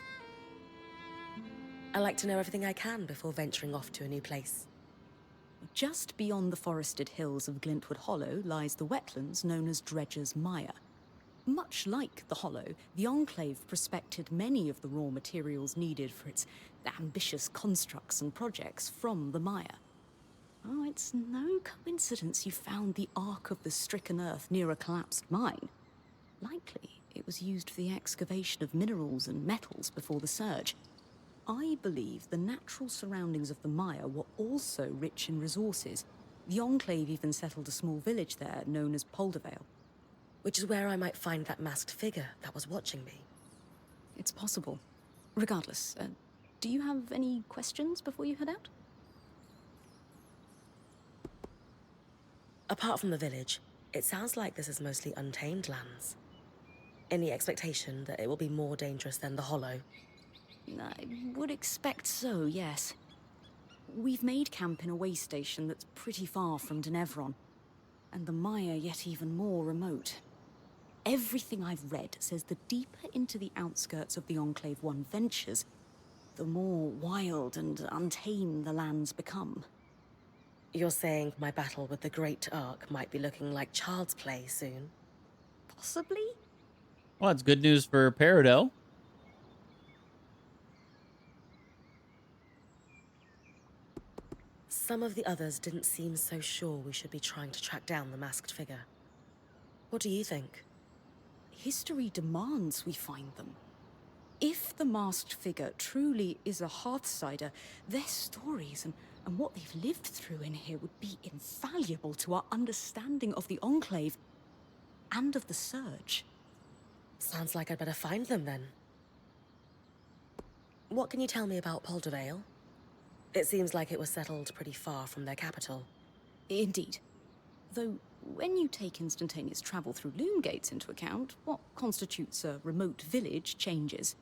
[SPEAKER 5] I like to know everything I can before venturing off to a new place.
[SPEAKER 13] Just beyond the forested hills of Glintwood Hollow lies the wetlands known as Dredger's Mire. Much like the Hollow, the Enclave prospected many of the raw materials needed for its ambitious constructs and projects from the mire. Oh, it's no coincidence you found the Ark of the Stricken Earth near a collapsed mine. Likely, it was used for the excavation of minerals and metals before the Surge. I believe the natural surroundings of the mire were also rich in resources. The Enclave even settled a small village there known as Poldervale.
[SPEAKER 5] Which is where I might find that masked figure that was watching me.
[SPEAKER 13] It's possible. Regardless, do you have any questions before you head out?
[SPEAKER 5] Apart from the village, it sounds like this is mostly untamed lands. Any expectation that it will be more dangerous than the Hollow?
[SPEAKER 13] I would expect so, yes. We've made camp in a way station that's pretty far from Denevron, and the mire yet even more remote. Everything I've read says the deeper into the outskirts of the Enclave one ventures, the more wild and untamed the lands become.
[SPEAKER 5] You're saying my battle with the Great Ark might be looking like child's play soon?
[SPEAKER 13] Possibly?
[SPEAKER 4] Well, that's good news for Peridot.
[SPEAKER 5] Some of the others didn't seem so sure we should be trying to track down the masked figure. What do you think?
[SPEAKER 13] History demands we find them. If the masked figure truly is a Hearthsider, their stories and what they've lived through in here would be invaluable to our understanding of the Enclave and of the Surge.
[SPEAKER 5] Sounds like I'd better find them then. What can you tell me about Poldervale? It seems like it was settled pretty far from their capital.
[SPEAKER 13] Indeed. Though, when you take instantaneous travel through loom gates into account, what constitutes a remote village changes.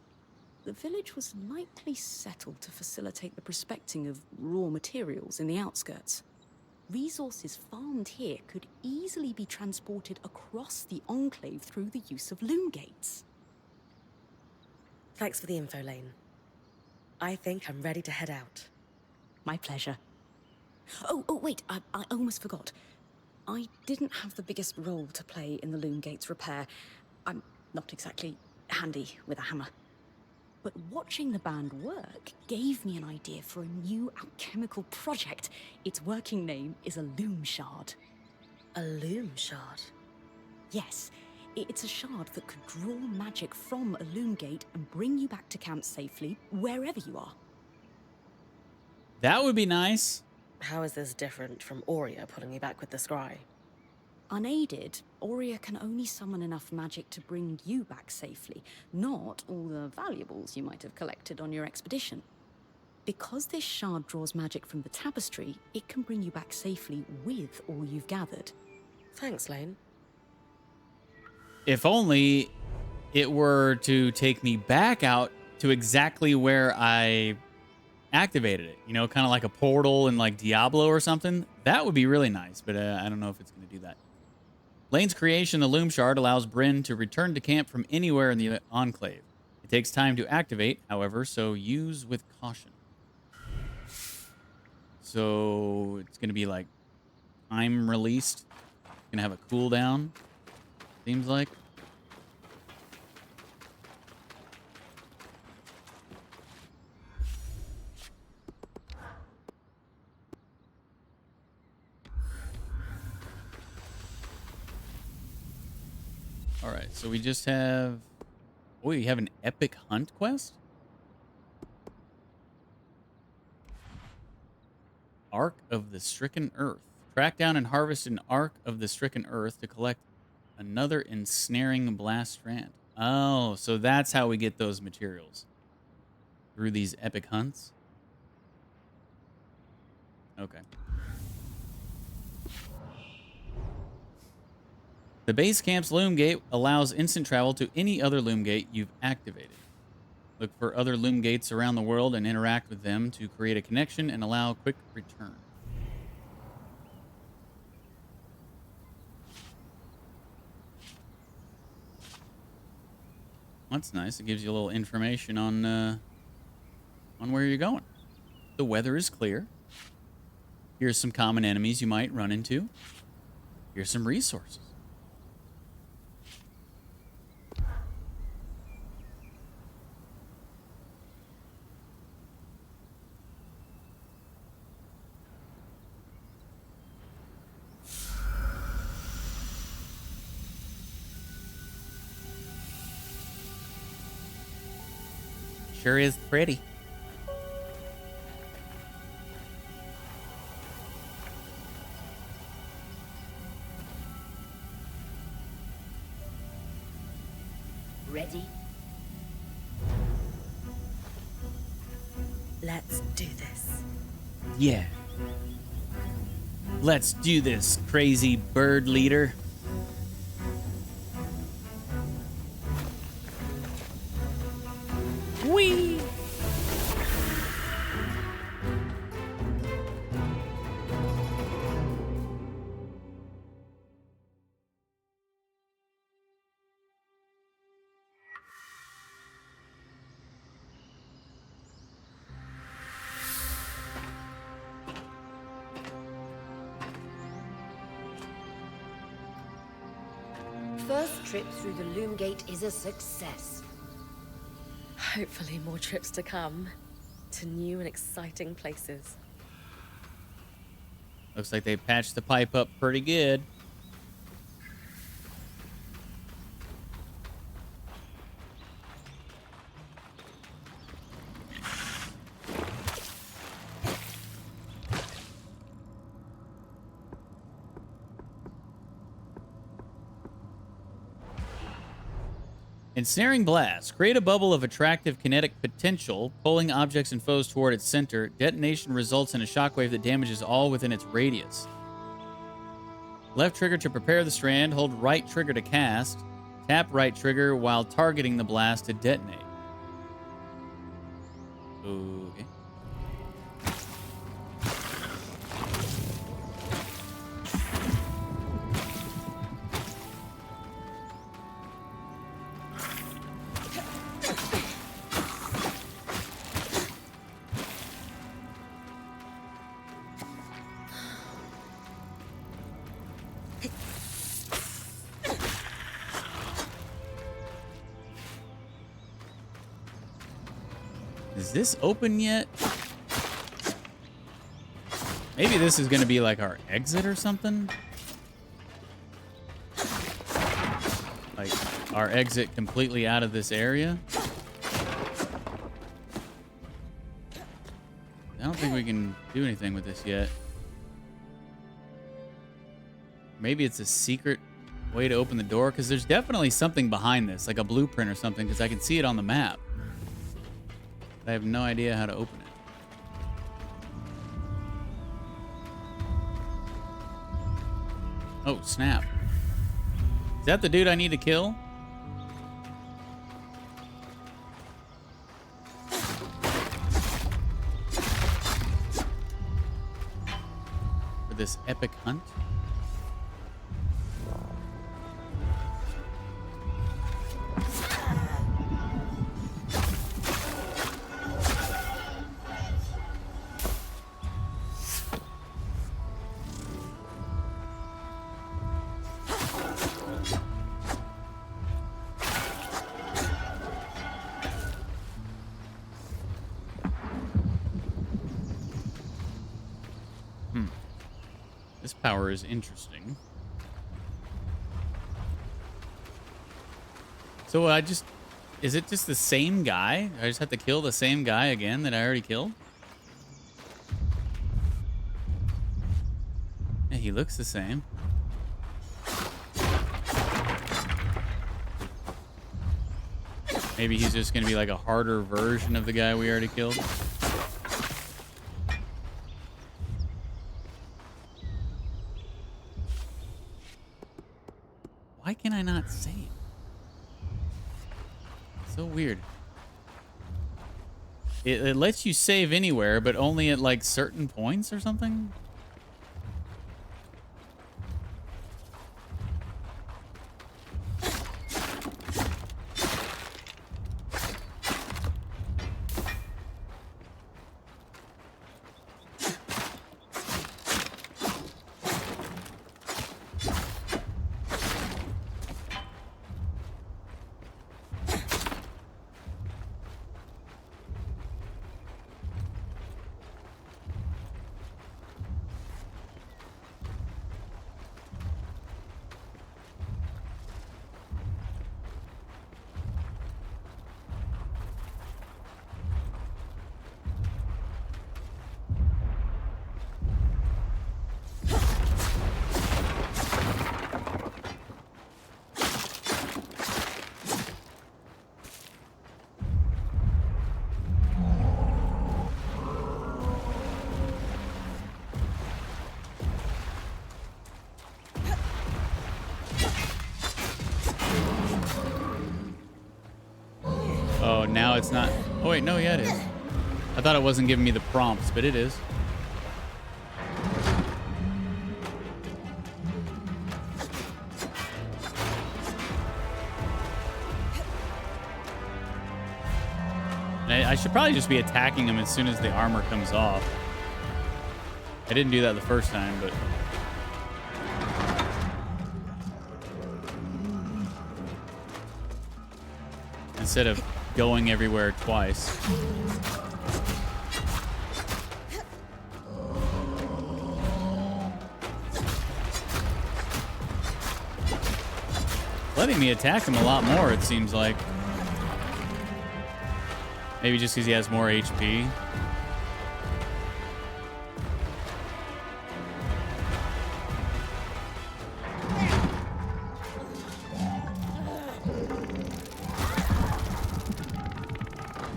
[SPEAKER 13] The village was likely settled to facilitate the prospecting of raw materials in the outskirts. Resources farmed here could easily be transported across the Enclave through the use of loom gates.
[SPEAKER 5] Thanks for the info, Lane. I think I'm ready to head out.
[SPEAKER 13] My pleasure. Oh, wait, I almost forgot. I didn't have the biggest role to play in the loom gates repair. I'm not exactly handy with a hammer. But watching the band work gave me an idea for a new alchemical project. Its working name is a loom shard.
[SPEAKER 5] A loom shard?
[SPEAKER 13] Yes, it's a shard that could draw magic from a loom gate and bring you back to camp safely, wherever you are.
[SPEAKER 4] That would be nice.
[SPEAKER 5] How is this different from Aurea pulling you back with the scry?
[SPEAKER 13] Unaided, Aurea can only summon enough magic to bring you back safely, not all the valuables you might have collected on your expedition. Because this shard draws magic from the tapestry, it can bring you back safely with all you've gathered.
[SPEAKER 5] Thanks, Lane.
[SPEAKER 4] If only it were to take me back out to exactly where I activated it. You know, kind of like a portal in like Diablo or something. That would be really nice, but I don't know if it's going to do that. Lane's creation, the Loom Shard, allows Bryn to return to camp from anywhere in the Enclave. It takes time to activate, however, so use with caution. So it's going to be like time released. Going to have a cooldown, seems like. All right, so we just have... Oh, you have an epic hunt quest? Ark of the Stricken Earth. Track down and harvest an Ark of the Stricken Earth to collect another ensnaring blast strand. Oh, so that's how we get those materials. Through these epic hunts? Okay. The base camp's loom gate allows instant travel to any other loom gate you've activated. Look for other loom gates around the world and interact with them to create a connection and allow quick return. That's nice. It gives you a little information on where you're going. The weather is clear. Here's some common enemies you might run into. Here's some resources. Sure is pretty.
[SPEAKER 6] Ready?
[SPEAKER 5] Let's do this.
[SPEAKER 4] Yeah. Let's do this, crazy bird leader. Whee!
[SPEAKER 6] First trip through the Loom Gate is a success.
[SPEAKER 5] Hopefully more trips to come. To new and exciting places.
[SPEAKER 4] Looks like they patched the pipe up pretty good. Ensnaring blast. Create a bubble of attractive kinetic potential, pulling objects and foes toward its center. Detonation results in a shockwave that damages all within its radius. Left trigger to prepare the strand. Hold right trigger to cast. Tap right trigger while targeting the blast to detonate. Okay. Is this open yet? Maybe this is going to be like our exit or something? Like our exit completely out of this area? I don't think we can do anything with this yet. Maybe it's a secret way to open the door, because there's definitely something behind this, like a blueprint or something, because I can see it on the map. I have no idea how to open it. Oh, snap. Is that the dude I need to kill? For this epic hunt? This power is interesting. So is it just the same guy? I just have to kill the same guy again that I already killed? Yeah, he looks the same. Maybe he's just gonna be like a harder version of the guy we already killed. Why can I not save? So weird. It lets you save anywhere, but only at like certain points or something? now it's not. Oh, wait, no, yeah, it is. I thought it wasn't giving me the prompts, but it is. And I should probably just be attacking him as soon as the armor comes off. I didn't do that the first time, but... instead of going everywhere twice. Letting me attack him a lot more, it seems like. Maybe just because he has more HP.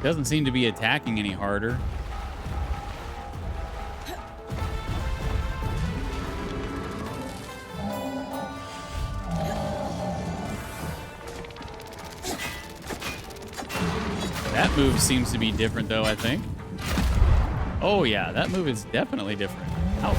[SPEAKER 4] Doesn't seem to be attacking any harder. That move seems to be different though, I think. Oh yeah, that move is definitely different. Ouch.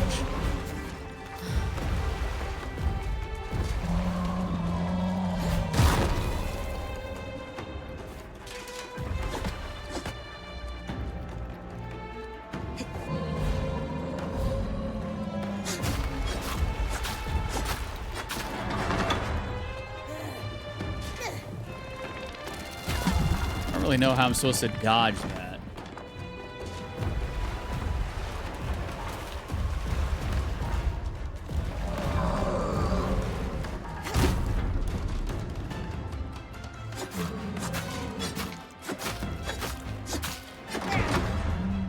[SPEAKER 4] Know how I'm supposed to dodge that.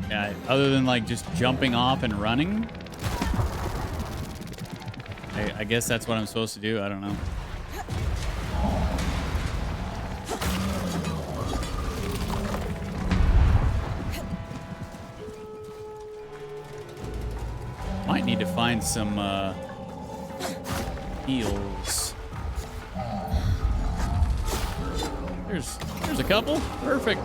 [SPEAKER 4] Yeah, other than like just jumping off and running. I guess that's what I'm supposed to do. I don't know. Might need to find some heals. There's a couple. Perfect.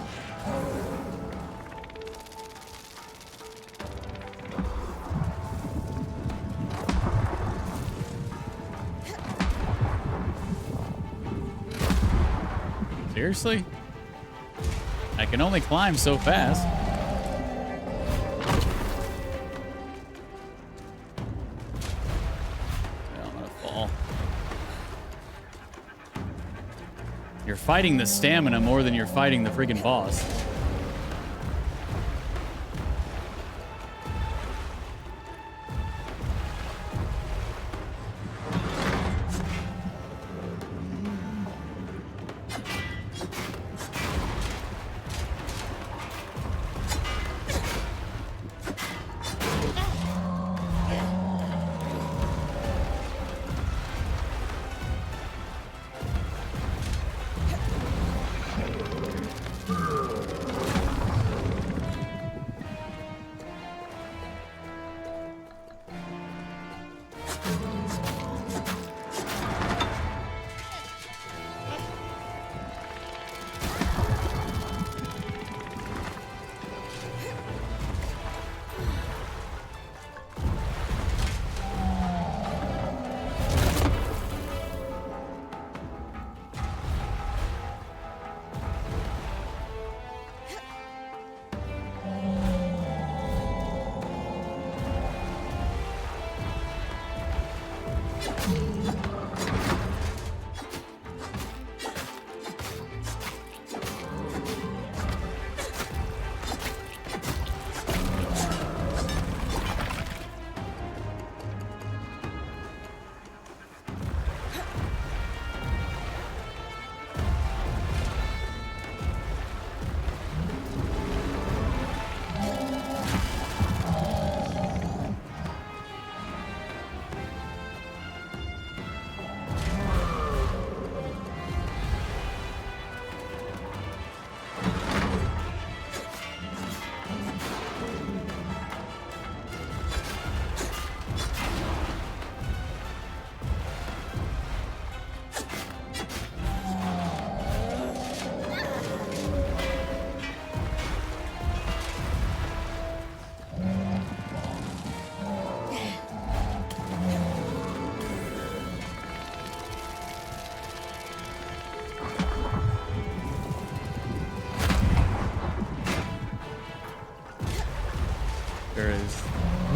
[SPEAKER 4] Seriously? I can only climb so fast. You're fighting the stamina more than you're fighting the freaking boss.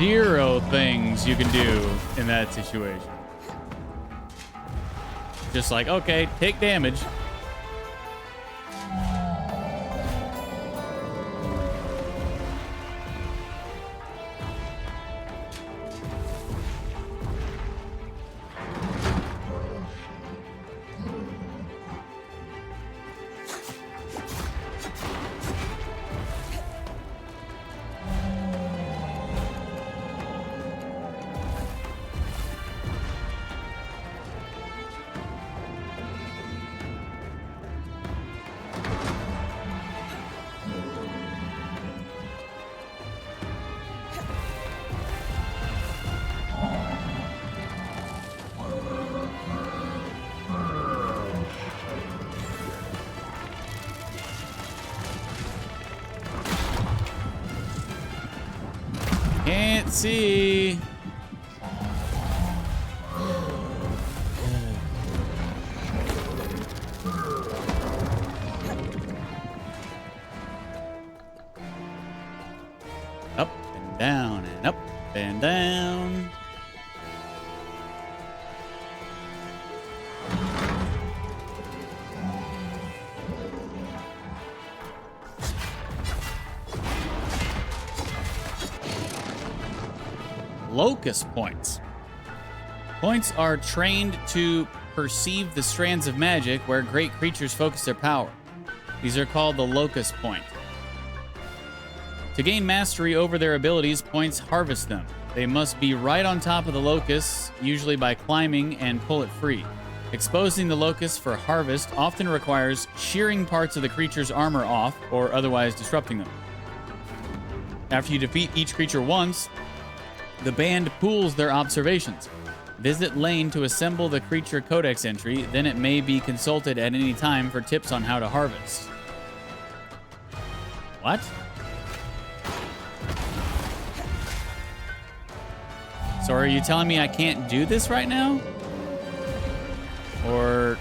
[SPEAKER 4] zero things you can do in that situation. Just like, okay, take damage. Can't see. Up and down and up and down. Locus points. Points are trained to perceive the strands of magic where great creatures focus their power. These are called the locus point. To gain mastery over their abilities, points harvest them. They must be right on top of the locus, usually by climbing, and pull it free. Exposing the locus for harvest often requires shearing parts of the creature's armor off or otherwise disrupting them. After you defeat each creature once, the band pools their observations. Visit Lane to assemble the creature codex entry, then it may be consulted at any time for tips on how to harvest. What? So are you telling me I can't do this right now? Or...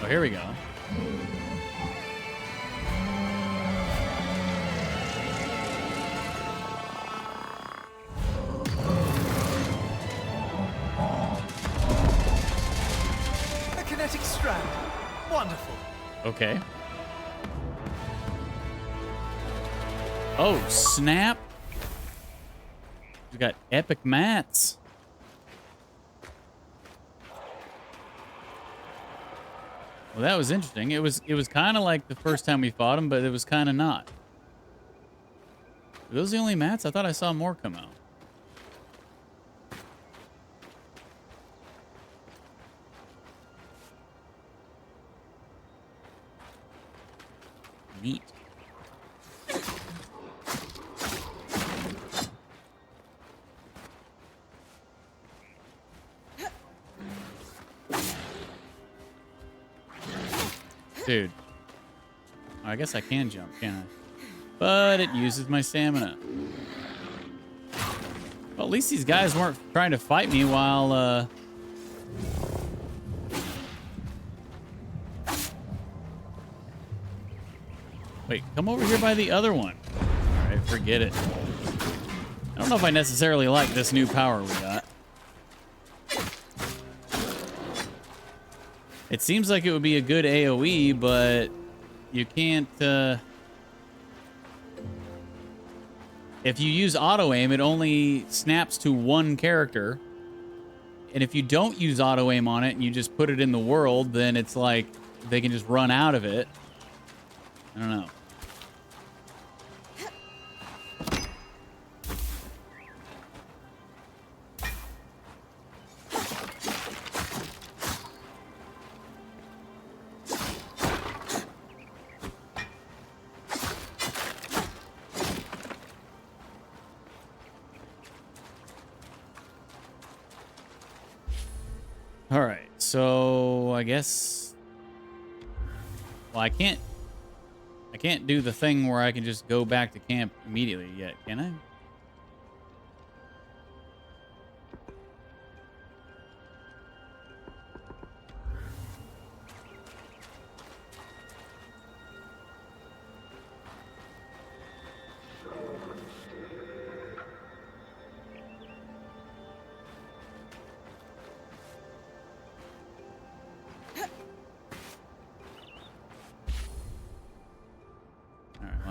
[SPEAKER 4] Oh, here we go.
[SPEAKER 8] Strand. Wonderful.
[SPEAKER 4] Okay. Oh, snap. We got epic mats. Well, that was interesting. It was kind of like the first time we fought him, but it was kind of not. Are those the only mats? I thought I saw more come out. Neat. Dude. I guess I can jump, can't I? But it uses my stamina. Well, at least these guys weren't trying to fight me while, Wait, come over here by the other one. All right, forget it. I don't know if I necessarily like this new power we got. It seems like it would be a good AoE, but you can't, if you use auto-aim, it only snaps to one character. And if you don't use auto-aim on it and you just put it in the world, then it's like they can just run out of it. I don't know. All right, so I guess, well, I can't do the thing where I can just go back to camp immediately yet, can I?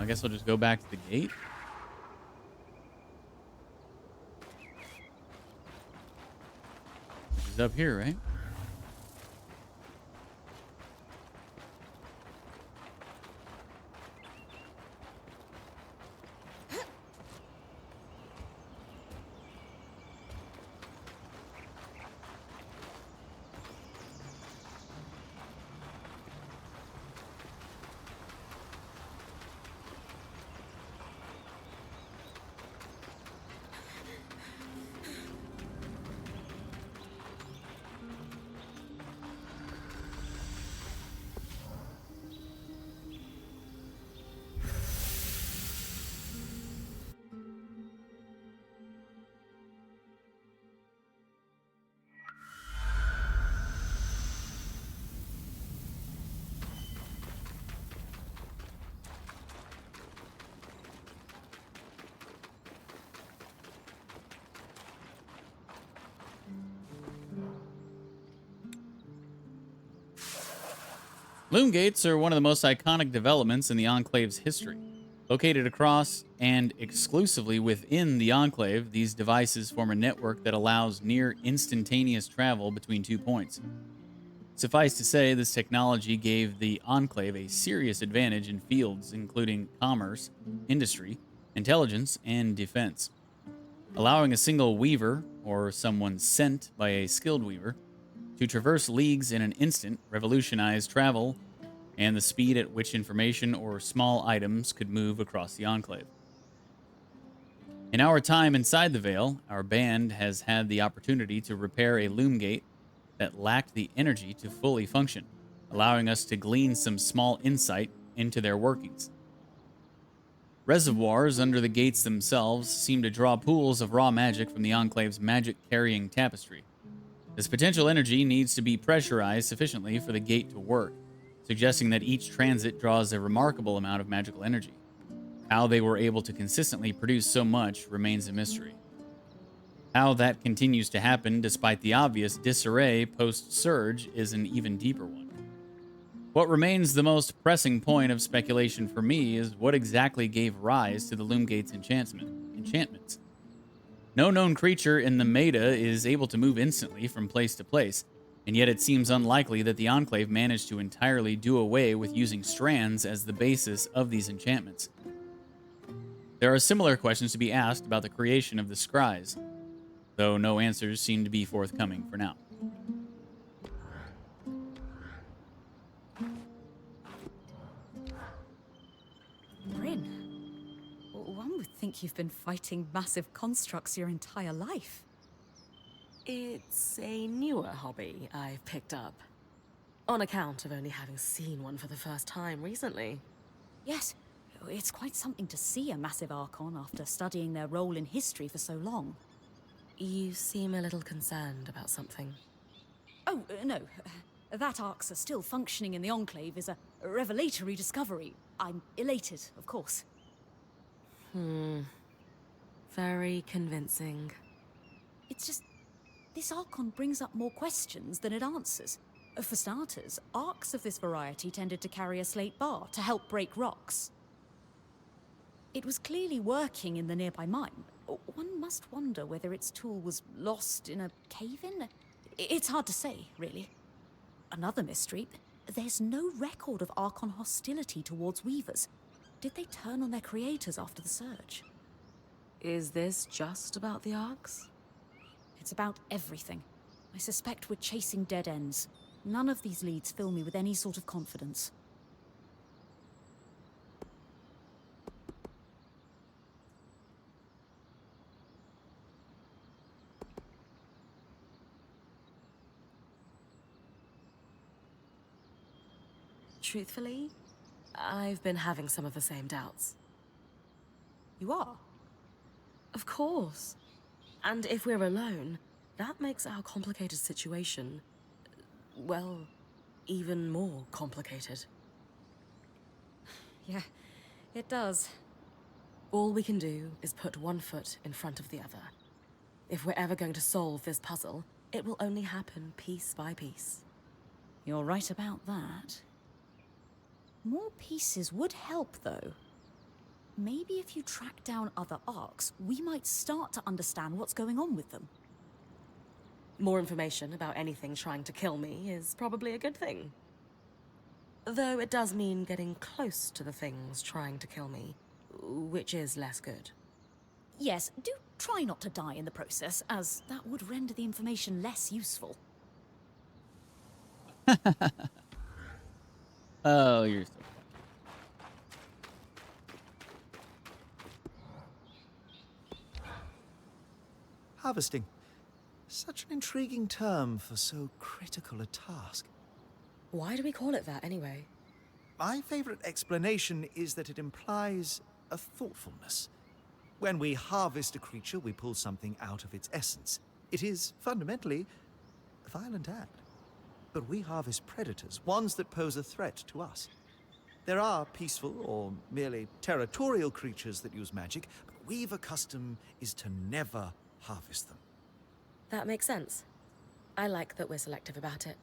[SPEAKER 4] I guess I'll just go back to the gate. Which is up here, right? Loom gates are one of the most iconic developments in the Enclave's history. Located across and exclusively within the Enclave, these devices form a network that allows near instantaneous travel between 2 points. Suffice to say, this technology gave the Enclave a serious advantage in fields including commerce, industry, intelligence, and defense. Allowing a single weaver, or someone sent by a skilled weaver, to traverse leagues in an instant revolutionized travel and the speed at which information or small items could move across the Enclave. In our time inside the Veil, our band has had the opportunity to repair a loom gate that lacked the energy to fully function, allowing us to glean some small insight into their workings. Reservoirs under the gates themselves seem to draw pools of raw magic from the Enclave's magic-carrying tapestry. This potential energy needs to be pressurized sufficiently for the gate to work, suggesting that each transit draws a remarkable amount of magical energy. How they were able to consistently produce so much remains a mystery. How that continues to happen despite the obvious disarray post-surge is an even deeper one. What remains the most pressing point of speculation for me is what exactly gave rise to the Loomgate's enchantments. No known creature in the Meta is able to move instantly from place to place, and yet it seems unlikely that the Enclave managed to entirely do away with using Strands as the basis of these enchantments. There are similar questions to be asked about the creation of the Scries, though no answers seem to be forthcoming for now.
[SPEAKER 13] Bryn, one would think you've been fighting massive constructs your entire life.
[SPEAKER 5] It's a newer hobby I've picked up, on account of only having seen one for the first time recently.
[SPEAKER 13] Yes, it's quite something to see a massive Archon after studying their role in history for so long.
[SPEAKER 5] You seem a little concerned about something.
[SPEAKER 13] Oh, no. That Arcs are still functioning in the Enclave is a revelatory discovery. I'm elated, of course.
[SPEAKER 5] Very convincing.
[SPEAKER 13] It's just, this Archon brings up more questions than it answers. For starters, Arcs of this variety tended to carry a slate bar to help break rocks. It was clearly working in the nearby mine. One must wonder whether its tool was lost in a cave-in. It's hard to say, really. Another mystery, there's no record of Archon hostility towards Weavers. Did they turn on their creators after the Surge?
[SPEAKER 5] Is this just about the Arcs?
[SPEAKER 13] It's about everything. I suspect we're chasing dead ends. None of these leads fill me with any sort of confidence.
[SPEAKER 5] Truthfully, I've been having some of the same doubts.
[SPEAKER 13] You are?
[SPEAKER 5] Of course. And if we're alone, that makes our complicated situation, well, even more complicated.
[SPEAKER 13] Yeah, it does.
[SPEAKER 5] All we can do is put one foot in front of the other. If we're ever going to solve this puzzle, it will only happen piece by piece.
[SPEAKER 13] You're right about that. More pieces would help, though. maybe if you track down other arcs, we might start to understand what's going on with them.
[SPEAKER 5] More information about anything trying to kill me is probably a good thing. Though it does mean getting close to the things trying to kill me, which is less good.
[SPEAKER 13] Yes, do try not to die in the process, as that would render the information less useful.
[SPEAKER 4] Oh, you're so
[SPEAKER 8] Harvesting. Such an intriguing term for so critical a task.
[SPEAKER 5] Why do we call it that anyway?
[SPEAKER 8] My favorite explanation is that it implies a thoughtfulness. When we harvest a creature, we pull something out of its essence. It is, fundamentally, a violent act. But we harvest predators, ones that pose a threat to us. There are peaceful or merely territorial creatures that use magic, but Weaver custom is to never harvest them.
[SPEAKER 5] That makes sense. I like that we're selective about it.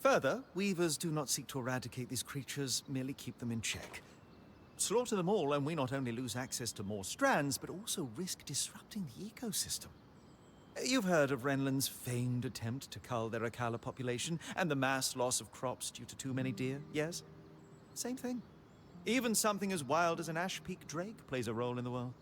[SPEAKER 8] Further, Weavers do not seek to eradicate these creatures, merely keep them in check. Slaughter them all and we not only lose access to more strands, but also risk disrupting the ecosystem. You've heard of Renland's famed attempt to cull their Akala population and the mass loss of crops due to too many deer, yes? Same thing. Even something as wild as an Ash Peak drake plays a role in the world.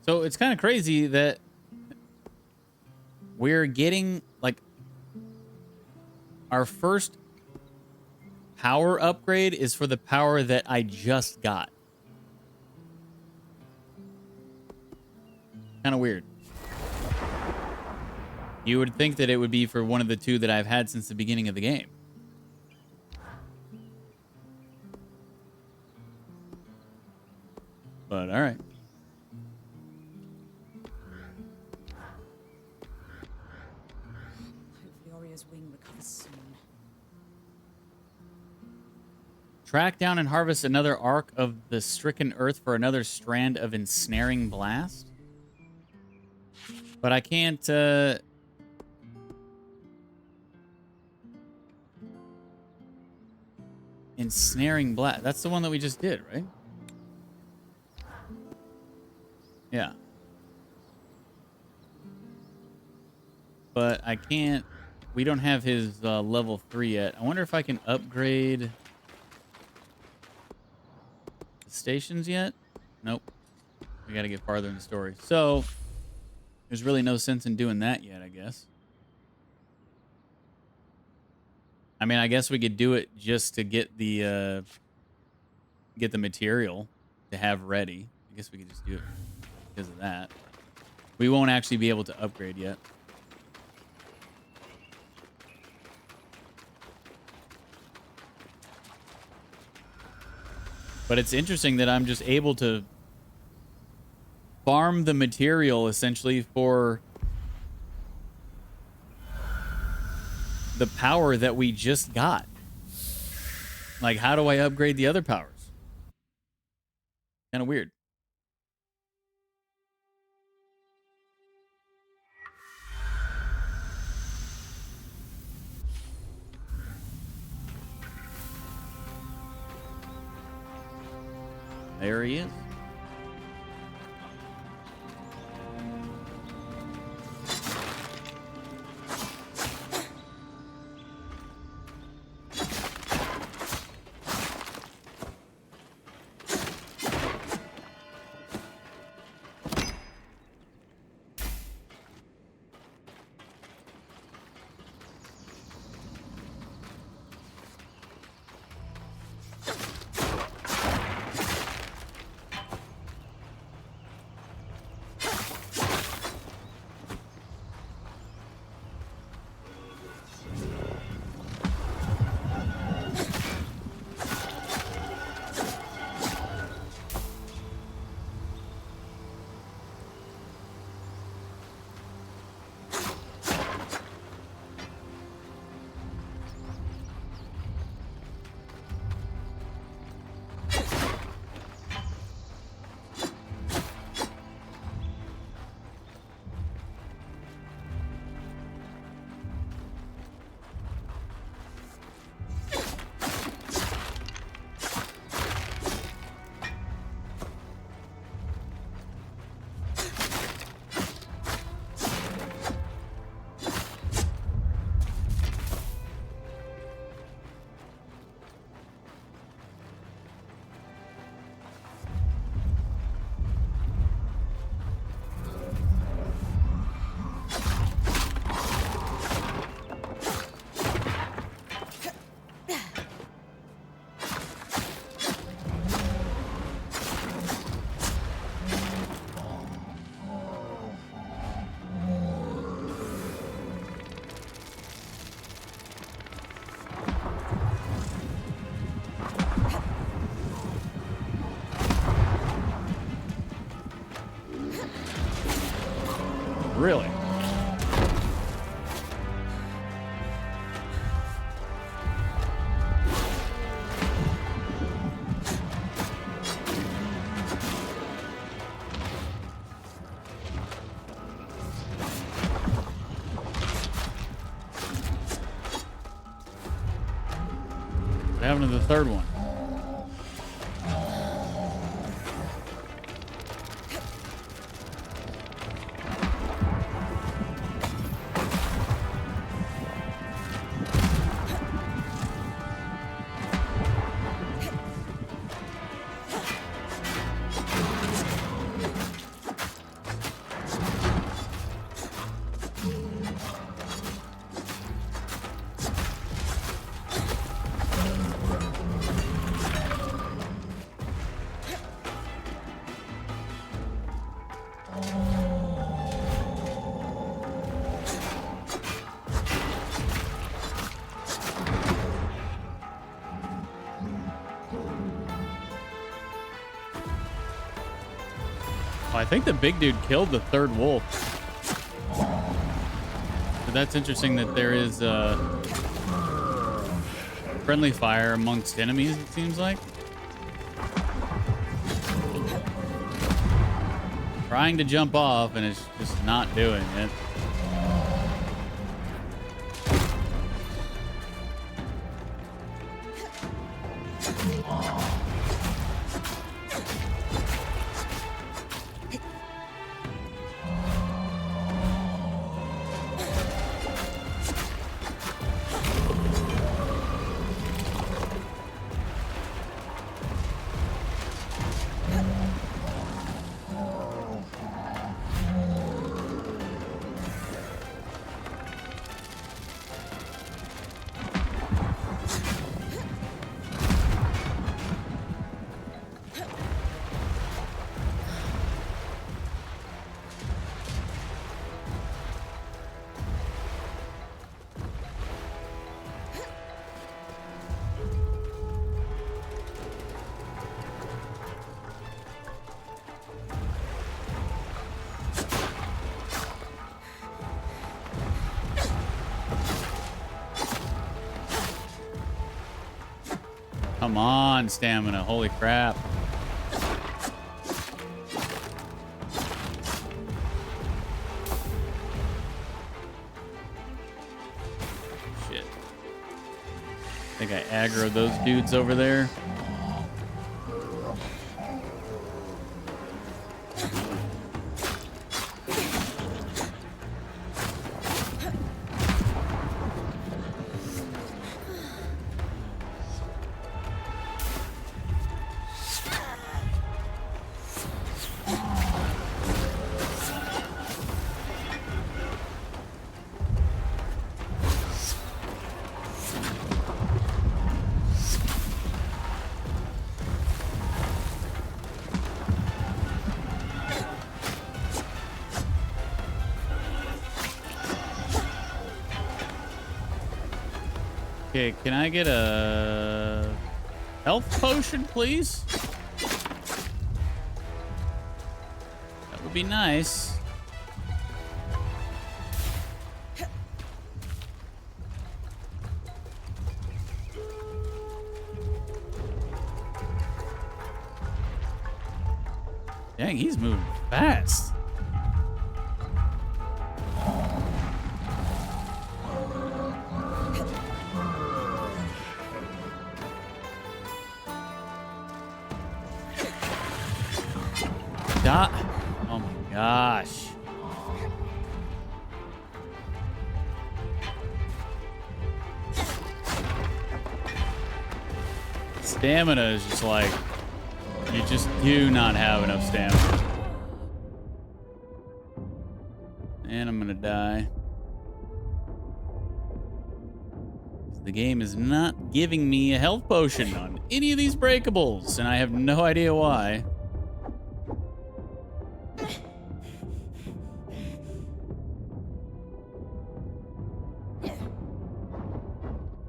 [SPEAKER 4] So it's kind of crazy that we're getting, like, our first power upgrade is for the power that I just got. Kind of weird. You would think that it would be for one of the two that I've had since the beginning of the game. But, all right.
[SPEAKER 13] Wing recovers soon.
[SPEAKER 4] Track down and harvest another arc of the stricken earth for another strand of ensnaring blast. But I can't, ensnaring blast. That's the one that we just did, right? Yeah. But I can't. We don't have his level 3 yet. I wonder if I can upgrade the stations yet? Nope. We got to get farther in the story. So, there's really no sense in doing that yet, I guess. I mean, I guess we could do it just to get the material to have ready. I guess we could just do it because of that. We won't actually be able to upgrade yet. But it's interesting that I'm just able to farm the material essentially for the power that we just got. Like, how do I upgrade the other powers? Kind of weird. There he is. Really? What happened to the third one? I think the big dude killed the third wolf. But that's interesting that there is friendly fire amongst enemies, it seems like. Trying to jump off and it's just not doing it. Come on, stamina. Holy crap. Shit. I think I aggroed those dudes over there. Okay, can I get a health potion, please? That would be nice. Dang, he's moving fast. Oh my gosh. Stamina is just like, you just do not have enough stamina. And I'm gonna die. The game is not giving me a health potion on any of these breakables, and I have no idea why.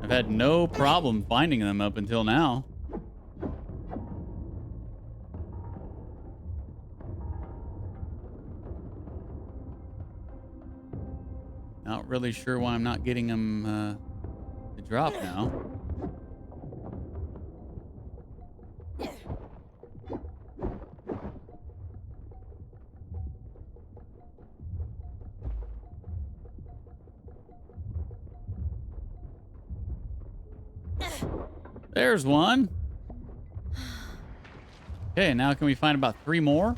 [SPEAKER 4] I've had no problem finding them up until now. Not really sure why I'm not getting them to drop now. There's one. Okay, now can we find about 3 more?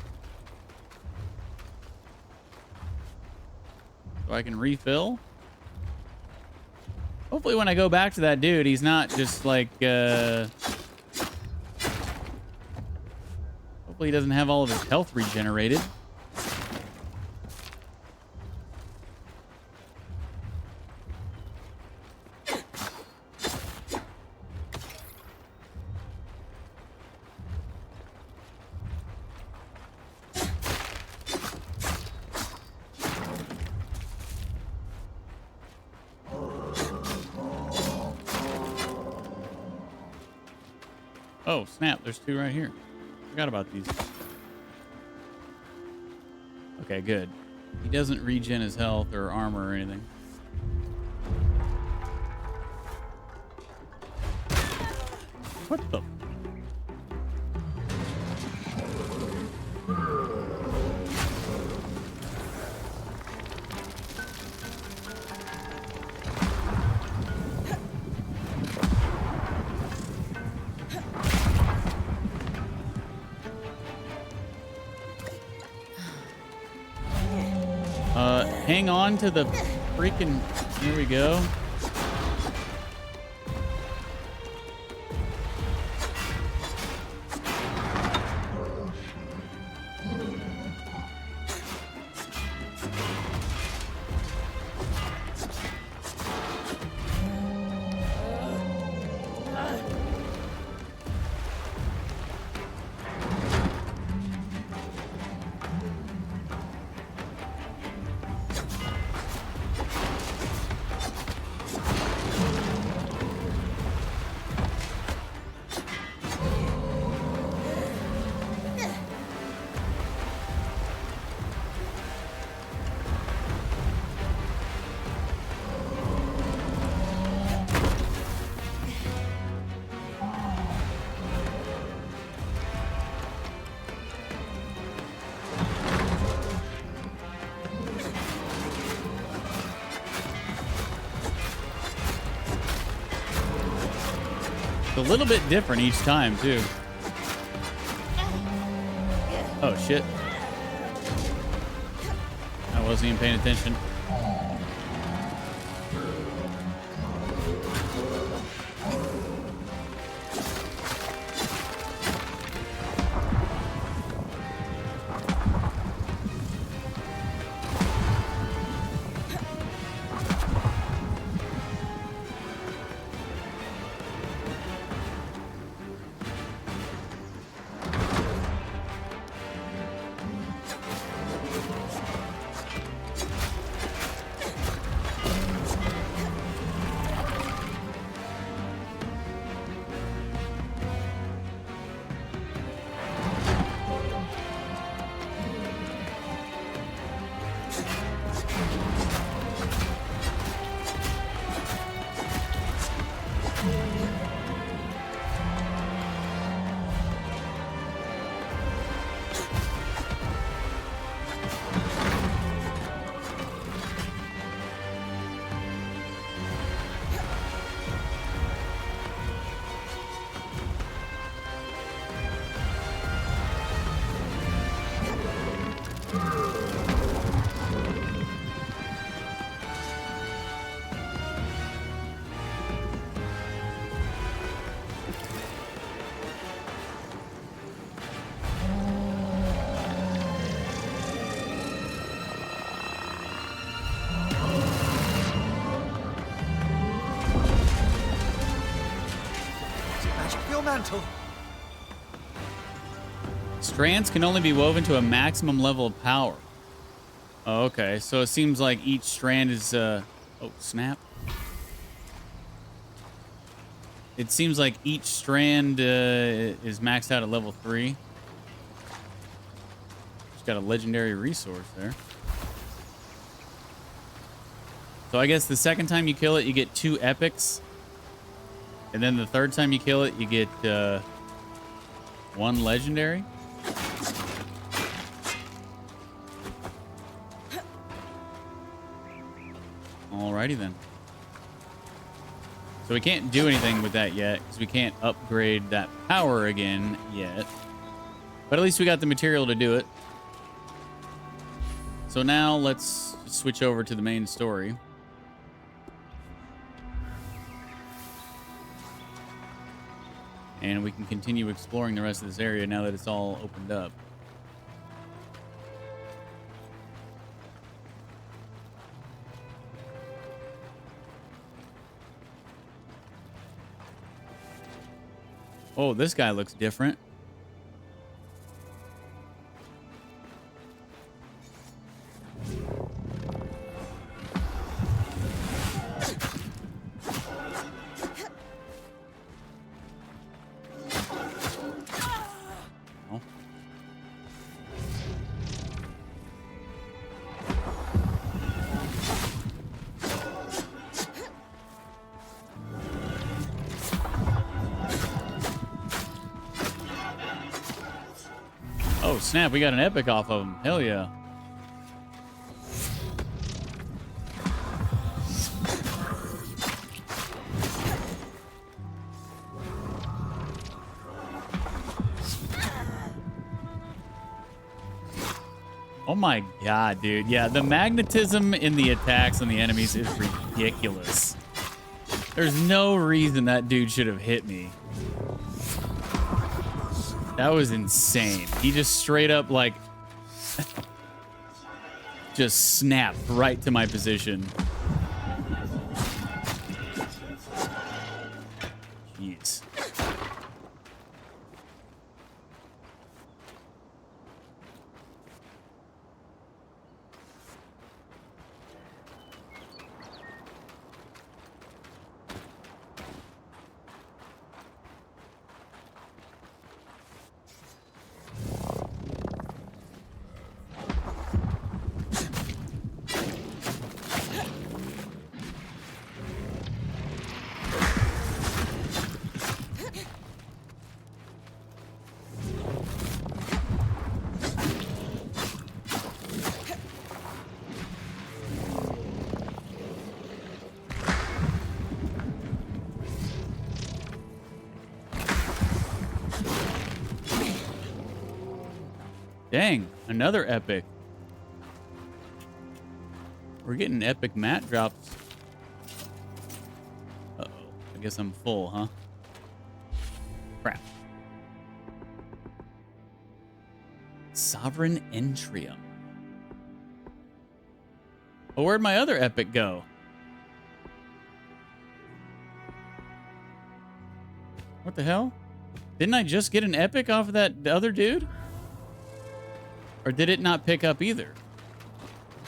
[SPEAKER 4] So I can refill. Hopefully when I go back to that dude, he's not just like, hopefully he doesn't have all of his health regenerated. Oh, snap. There's 2 right here. Forgot about these. Okay, good. He doesn't regen his health or armor or anything. What the? Hang on to the freaking... Here we go. It's a little bit different each time, too. Oh, shit. I wasn't even paying attention.
[SPEAKER 8] Mantle.
[SPEAKER 4] Strands can only be woven to a maximum level of power. Oh, okay. So it seems like each strand is... Oh, snap. It seems like each strand is maxed out at level 3. Just got a legendary resource there. So I guess the second time you kill it, you get 2 epics. And then the third time you kill it, you get 1 legendary. Alrighty then. So we can't do anything with that yet, because we can't upgrade that power again yet. But at least we got the material to do it. So now let's switch over to the main story. And we can continue exploring the rest of this area now that it's all opened up. Oh, this guy looks different. Oh. Oh, snap, we got an epic off of him. Hell yeah. Oh my god, dude. Yeah, the magnetism in the attacks on the enemies is ridiculous. There's no reason that dude should have hit me. That was insane. He just straight up, like, just snapped right to my position. Jeez. Dang, another epic. We're getting epic mat drops. Uh-oh. I guess I'm full, huh? Crap. Sovereign Entrium. Oh, where'd my other epic go? What the hell? Didn't I just get an epic off of the other dude? Or did it not pick up either?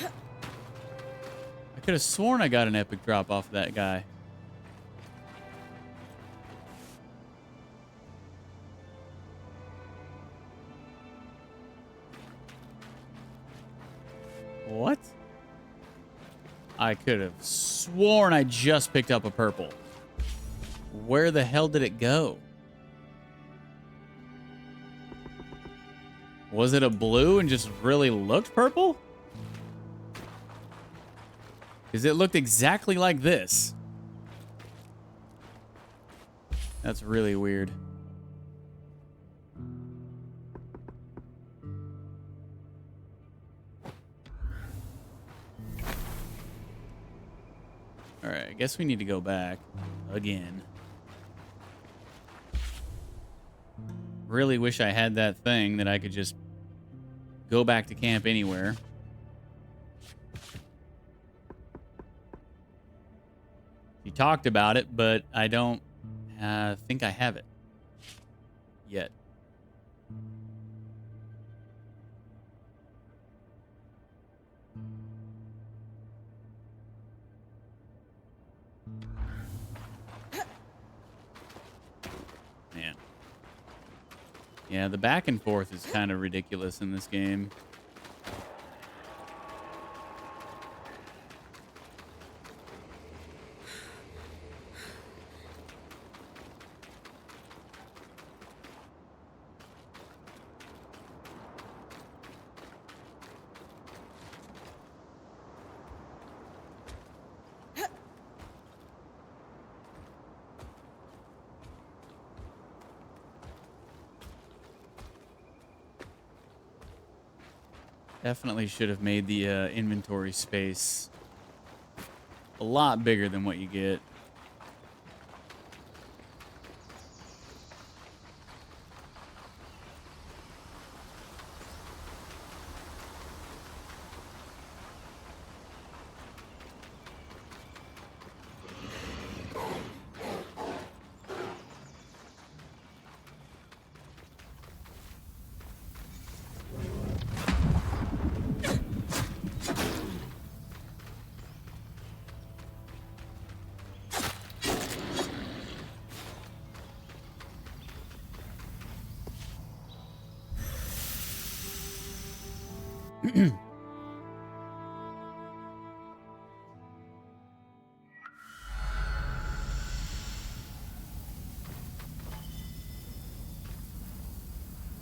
[SPEAKER 4] I could have sworn I got an epic drop off of that guy. What? I could have sworn I just picked up a purple. Where the hell did it go? Was it a blue and just really looked purple? Because it looked exactly like this. That's really weird. All right, I guess we need to go back again. Really wish I had that thing that I could just go back to camp anywhere. You talked about it, but I don't think I have it yet. Man. Yeah, the back and forth is kind of ridiculous in this game. Definitely should have made the inventory space a lot bigger than what you get.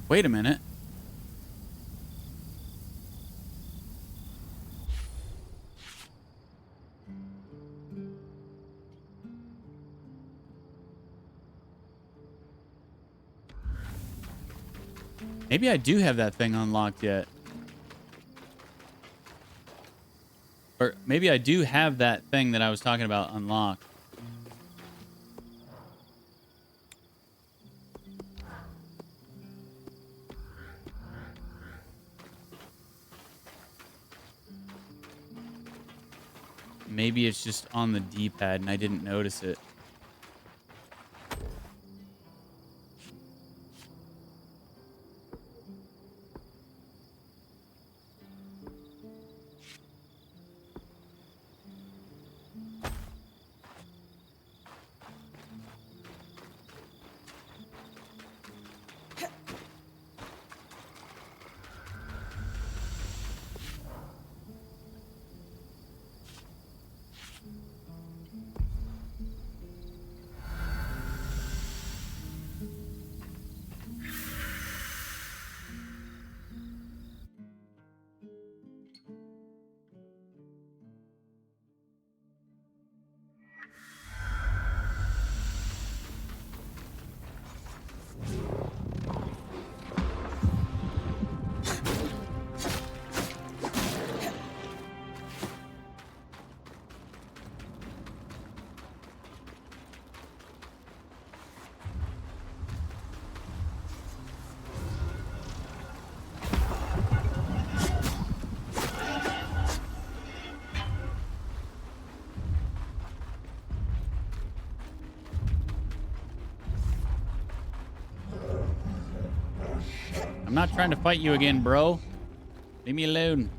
[SPEAKER 4] Wait a minute. Maybe I do have that thing unlocked yet. Or maybe I do have that thing that I was talking about unlocked. Maybe it's just on the D-pad and I didn't notice it. I'm not trying to fight you again, bro. Leave me alone.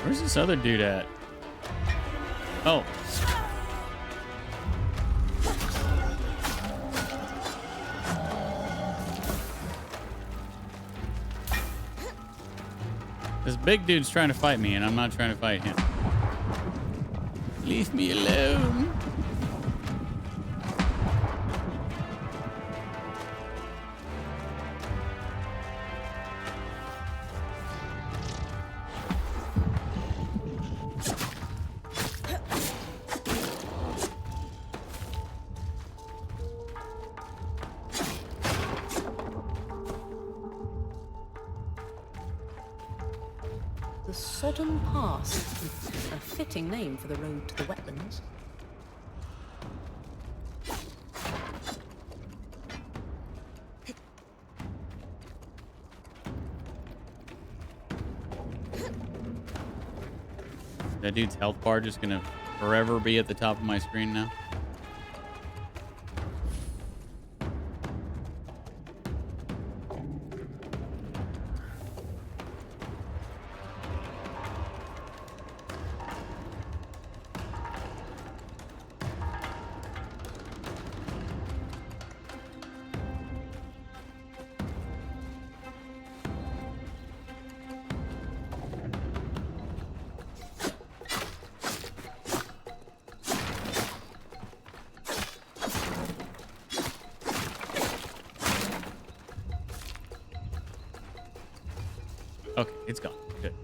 [SPEAKER 4] Where's this other dude at? Oh. This big dude's trying to fight me, and I'm not trying to fight him. Leave me alone.
[SPEAKER 13] The Sodden Pass. A fitting name for the road to the wetlands.
[SPEAKER 4] That dude's health bar just gonna forever be at the top of my screen now. Okay, it's gone. Good.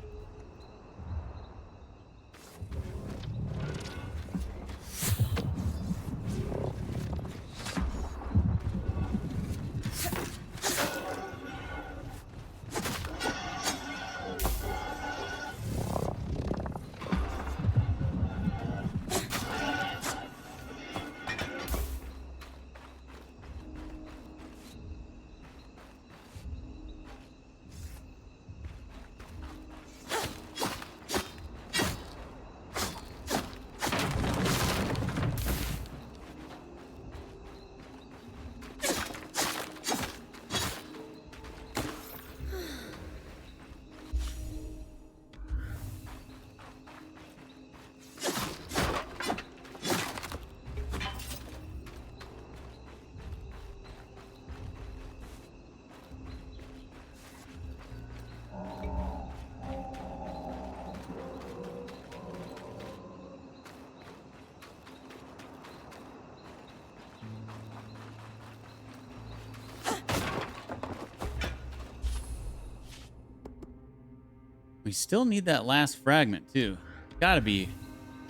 [SPEAKER 4] We still need that last fragment too. Gotta be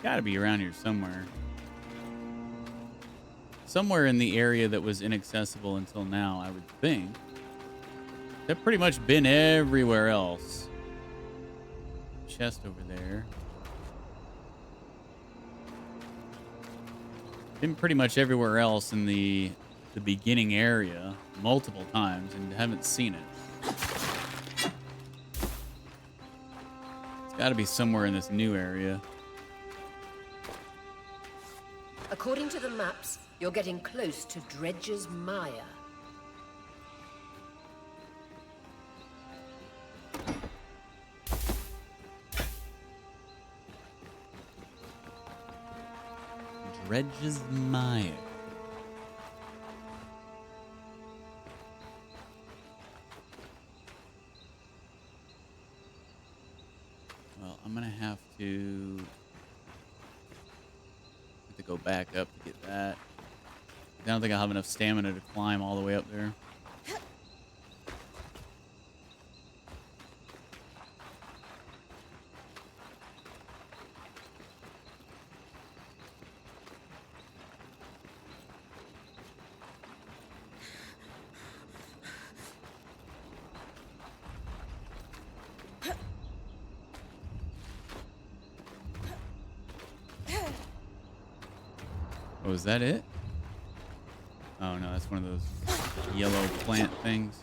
[SPEAKER 4] around here somewhere. Somewhere in the area that was inaccessible until now, I would think. They've pretty much been everywhere else. Chest over there. Been pretty much everywhere else in the beginning area multiple times and haven't seen it. It's got to be somewhere in this new area.
[SPEAKER 6] According to the maps, you're getting close to Dredge's Mire.
[SPEAKER 4] Dredge's Mire. Well, I'm gonna have to go back up to get that. I don't think I'll have enough stamina to climb all the way up there. Oh, is that it? Oh no, that's one of those yellow plant things.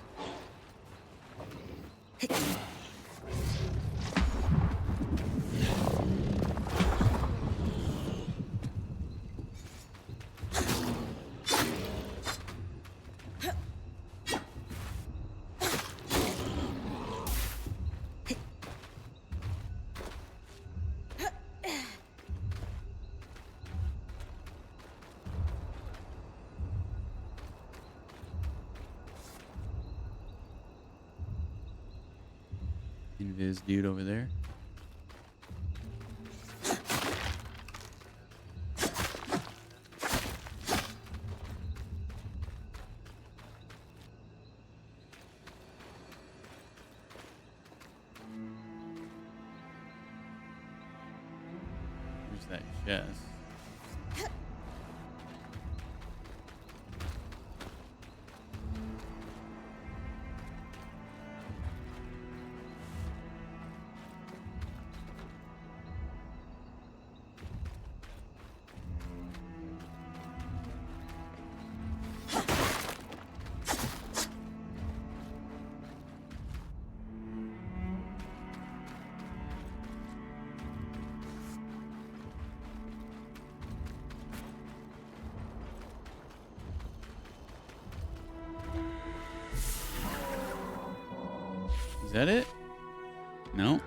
[SPEAKER 4] Invis dude over there. Where's that chest? Is that it? No.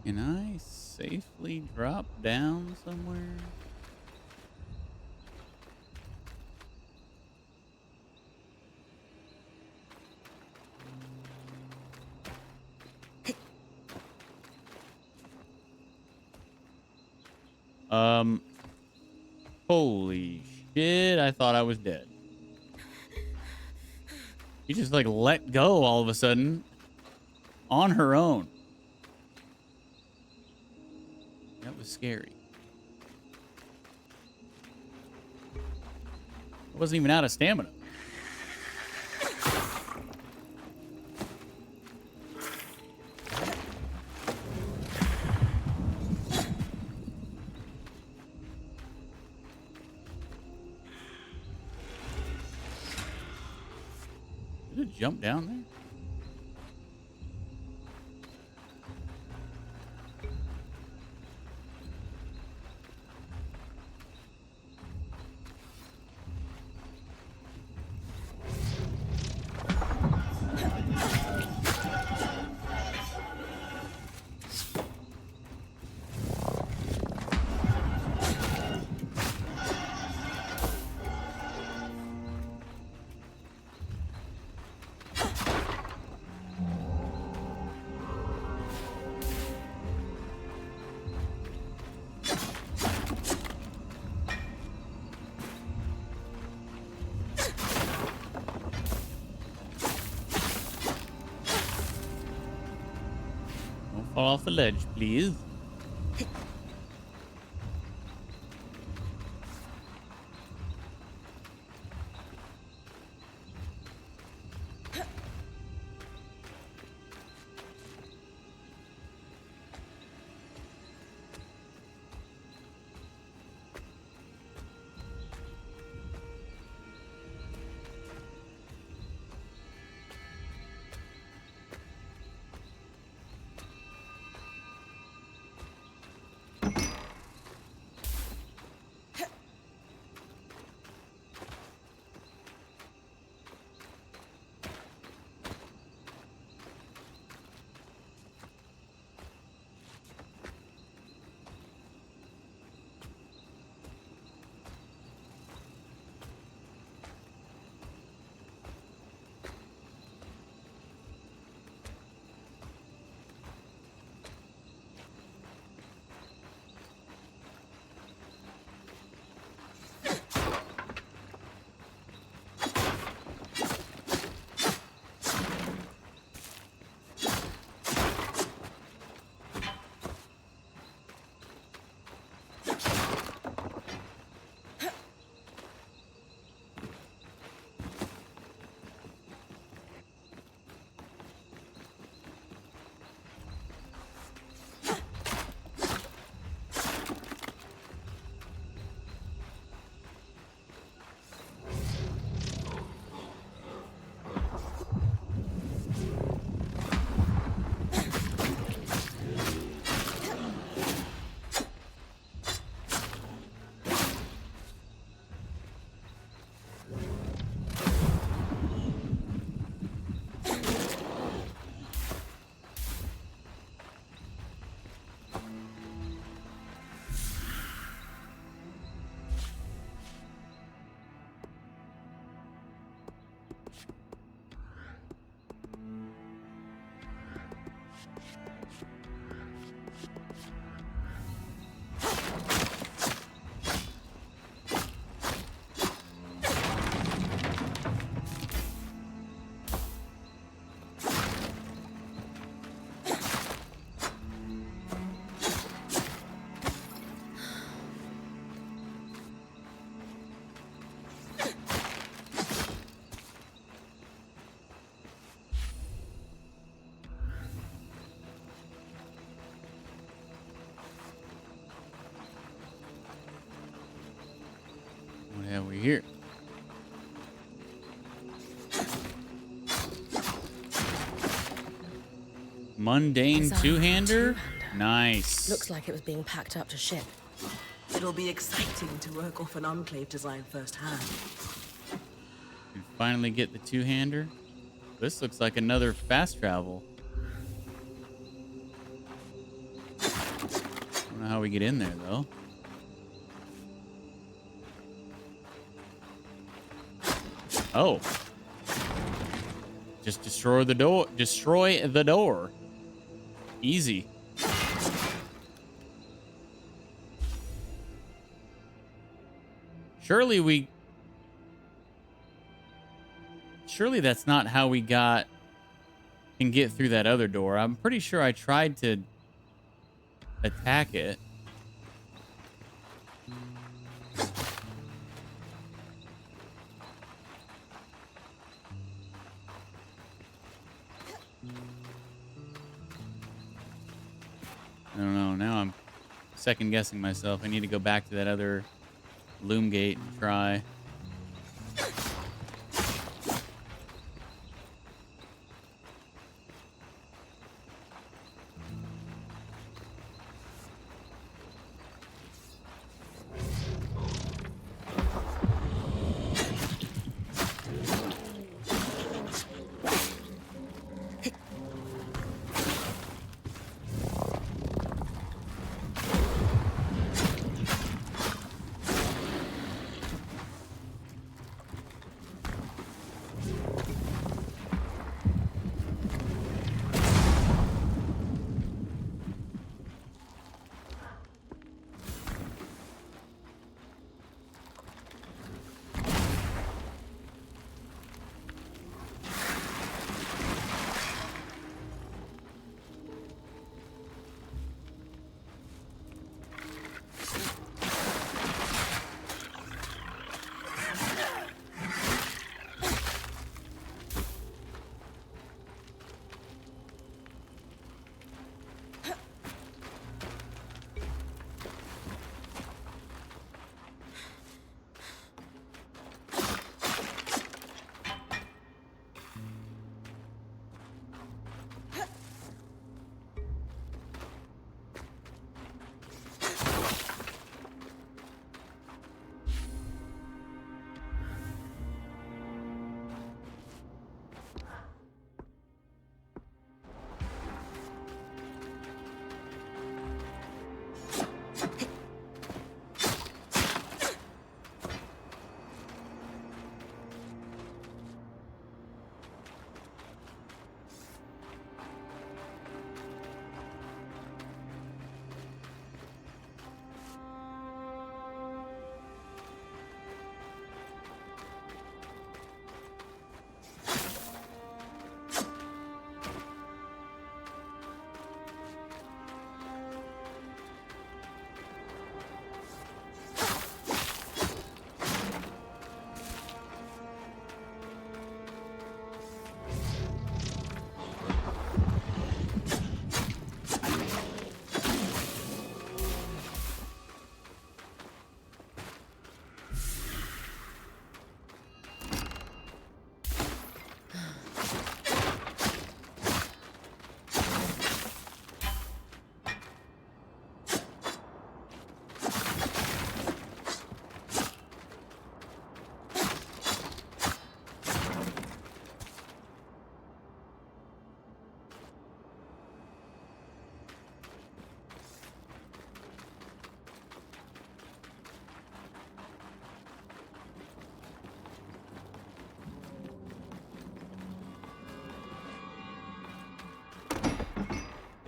[SPEAKER 4] Can I safely drop down somewhere? Holy shit, I thought I was dead. She just like let go all of a sudden on her own. That was scary. I wasn't even out of stamina. Did it jump down there? Fall off the ledge, please. What have we here? Mundane
[SPEAKER 5] Design
[SPEAKER 4] two-hander?
[SPEAKER 5] two-hander.
[SPEAKER 4] Nice.
[SPEAKER 5] Looks like it was being packed up to ship.
[SPEAKER 10] It'll be exciting to work off an Enclave design firsthand.
[SPEAKER 4] We finally get the two-hander. This looks like another fast travel. don't know how we get in there, though. Oh. Just destroy the door. Destroy the door. Easy. Surely that's not how we can get through that other door. I'm pretty sure I tried to attack it. I don't know. Now I'm second guessing myself. I need to go back to that other loom gate and try.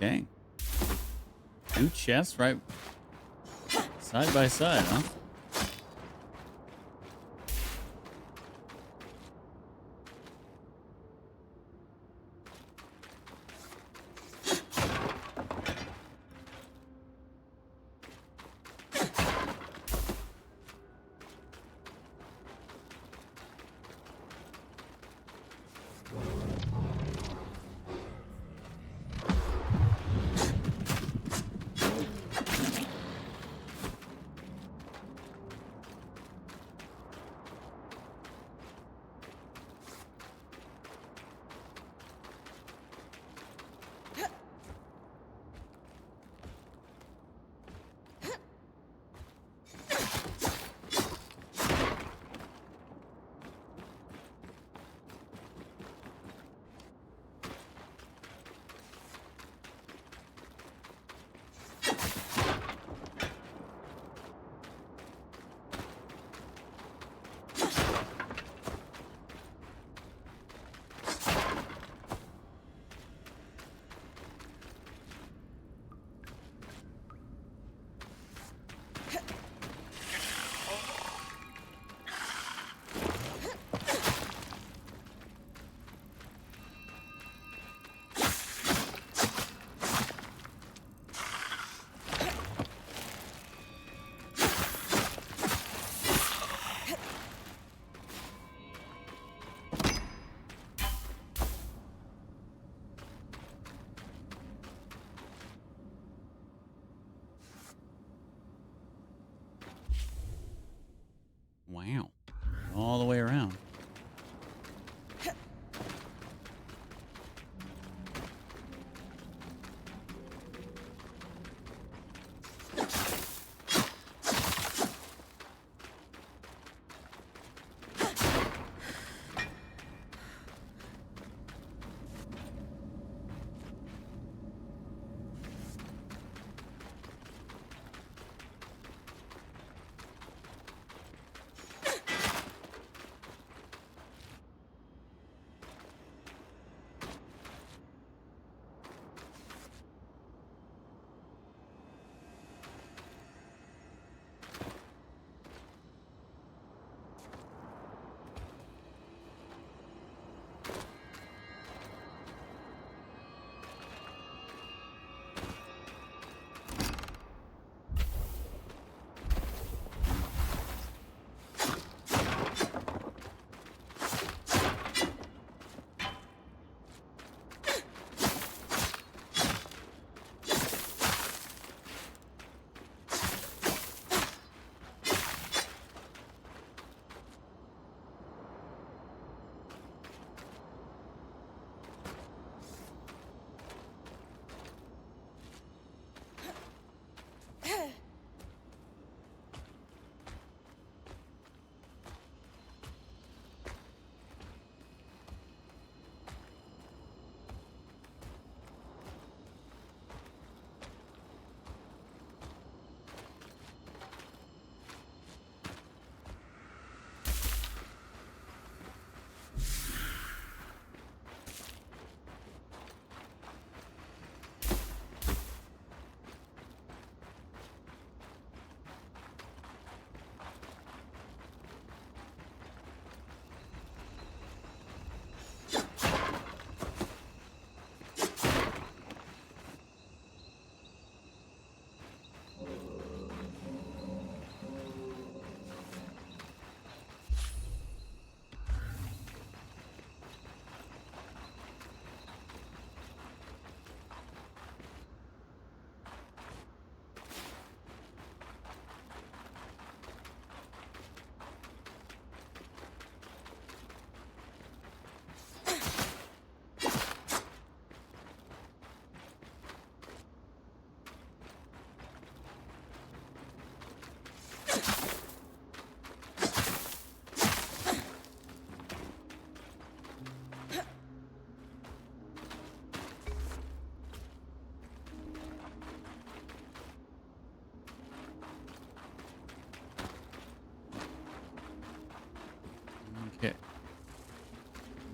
[SPEAKER 4] Dang. Two chests right side by side, huh?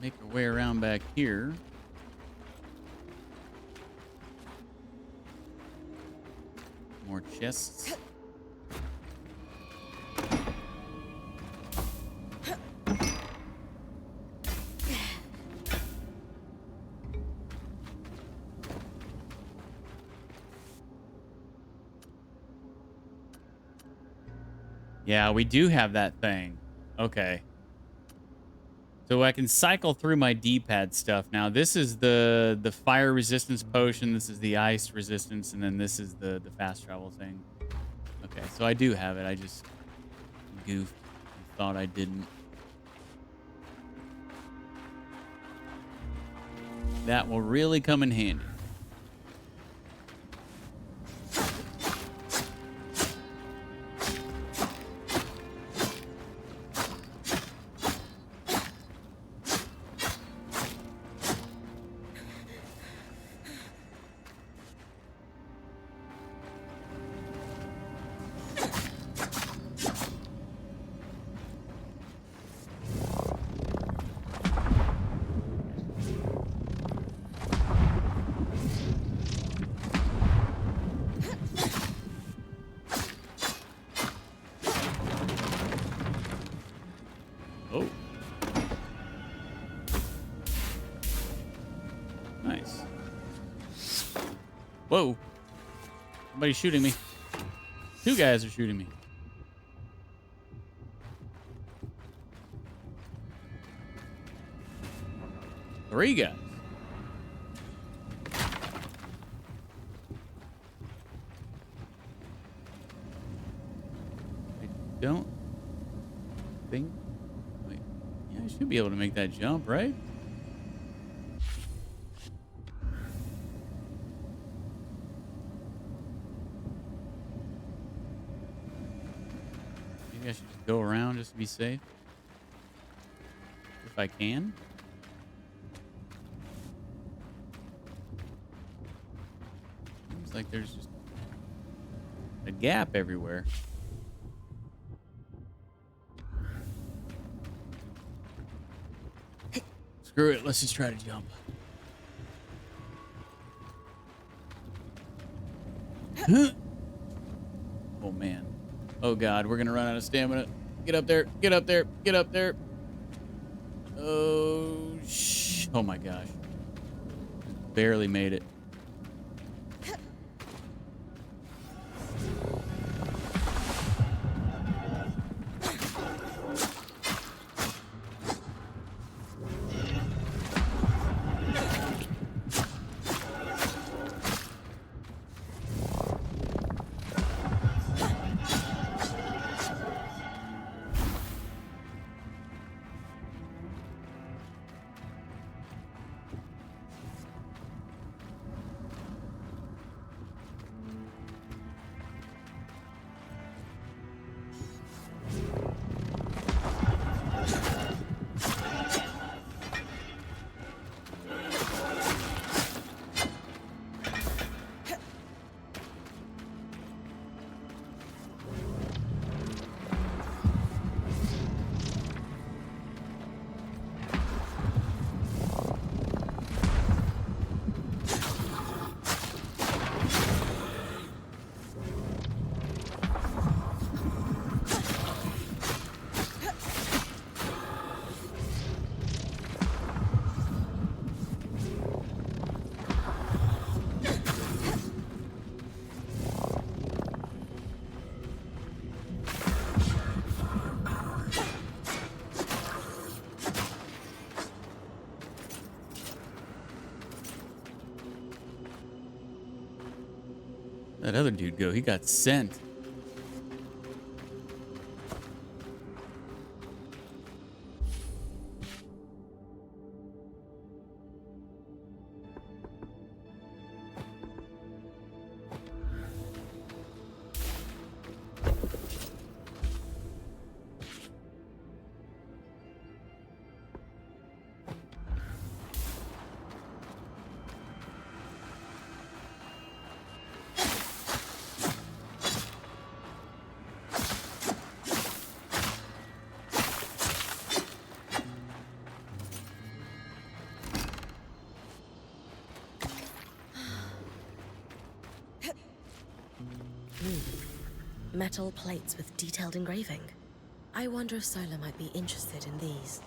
[SPEAKER 4] make our way around back here. More chests. Yeah, we do have that thing. Okay. So I can cycle through my D-pad stuff now. This is the fire resistance potion. This is the ice resistance, and then this is the fast travel thing. Okay, so I do have it. I just goofed and thought I didn't. That will really come in handy. Oh. Nice. Whoa. Somebody's shooting me. Two guys are shooting me. Three guys. I don't think... Wait. Yeah, I should be able to make that jump, right? Maybe I should just go around just to be safe. If I can. Seems like there's just a gap everywhere. Screw it, let's just try to jump. Oh man. Oh god, we're gonna run out of stamina. Get up there, get up there, get up there. Oh, oh my gosh. Barely made it. That other dude go? He got sent.
[SPEAKER 5] Metal plates with detailed engraving. I wonder if Sola might be interested in these.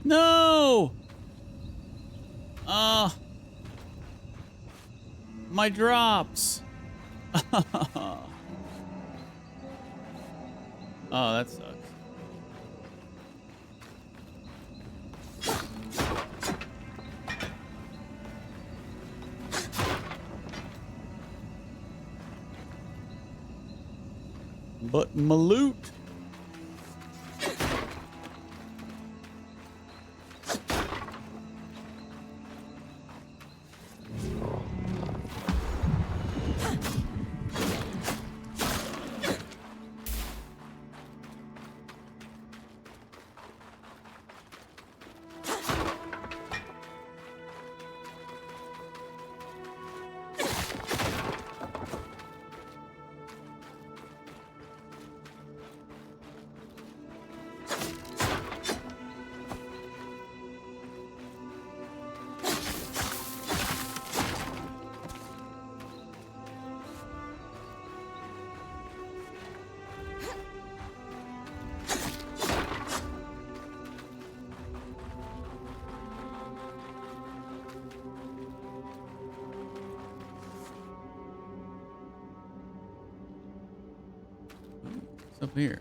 [SPEAKER 4] No! My drops. Oh, that sucks. But my loot. What's up here?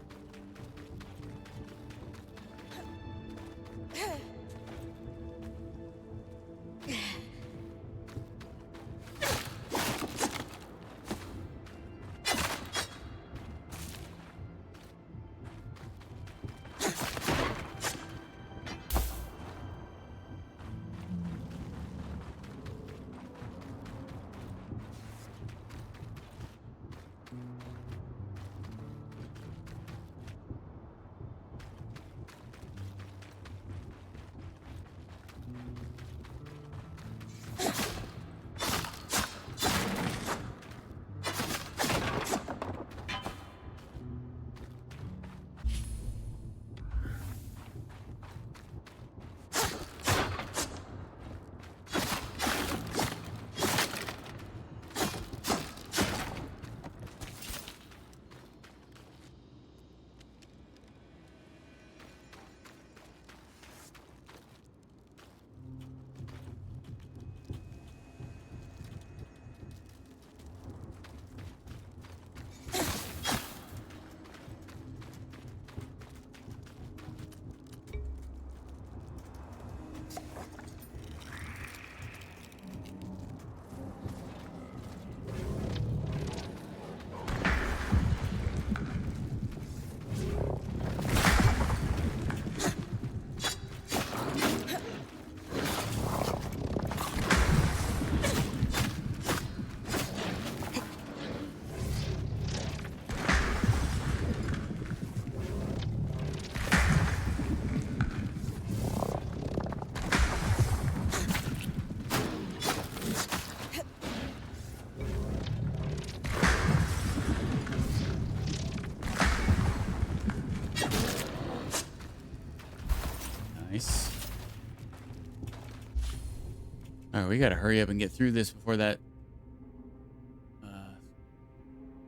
[SPEAKER 4] All right, we gotta hurry up and get through this before that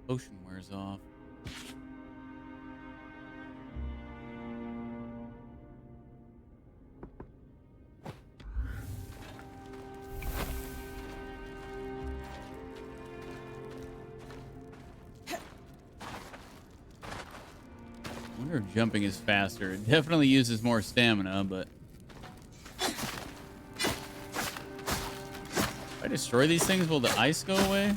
[SPEAKER 4] potion wears off. I wonder if jumping is faster. It definitely uses more stamina, but if I destroy these things, will the ice go away?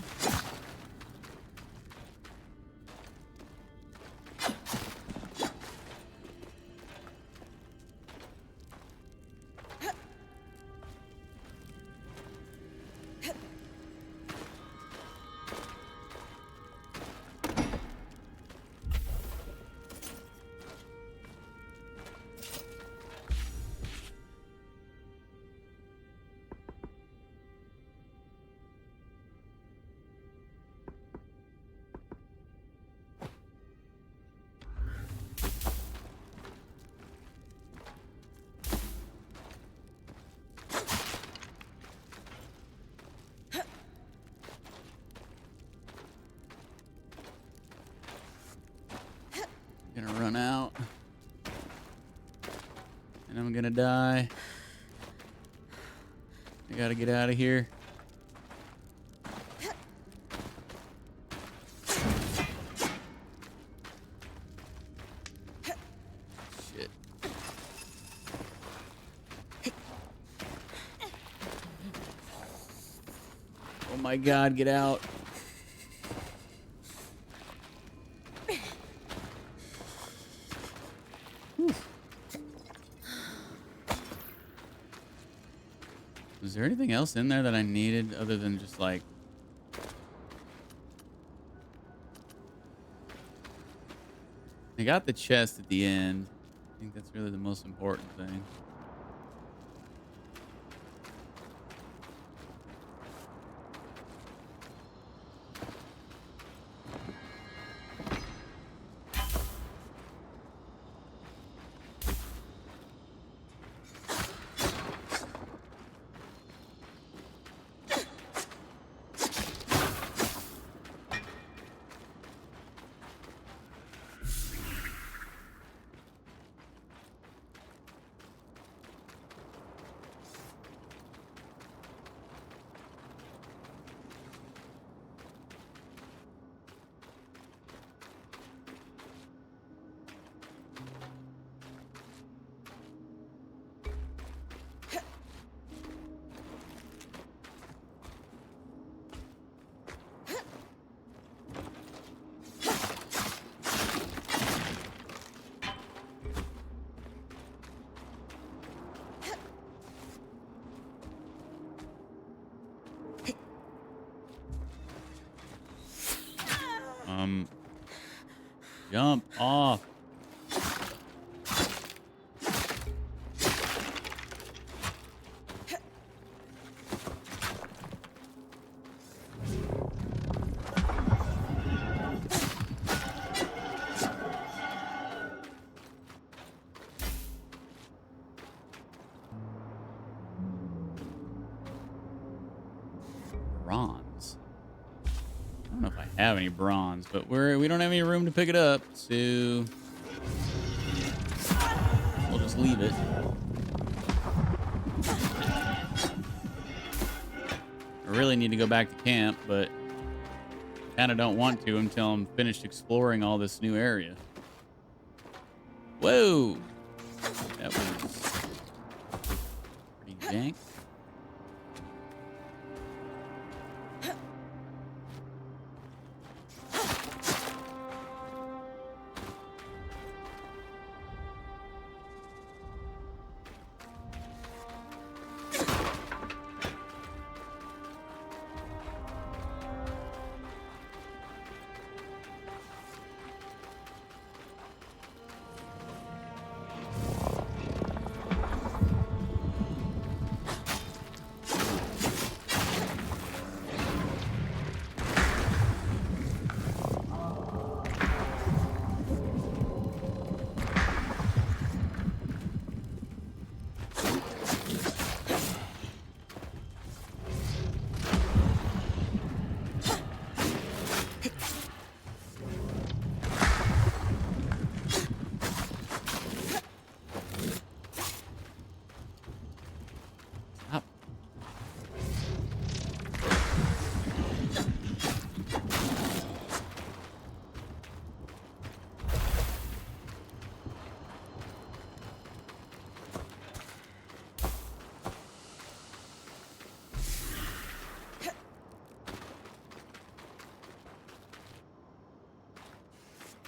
[SPEAKER 4] Gonna run out. And I'm gonna die. I gotta get out of here. Shit. Oh my god, get out. Was there anything else in there that I needed other than just like... I got the chest at the end. I think that's really the most important thing. Jump off. Bronze. I don't know if I have any bronze, but we don't have any room to pick it up, so we'll just leave it. I really need to go back to camp, but kind of don't want to until I'm finished exploring all this new area. Whoa! That was pretty jank.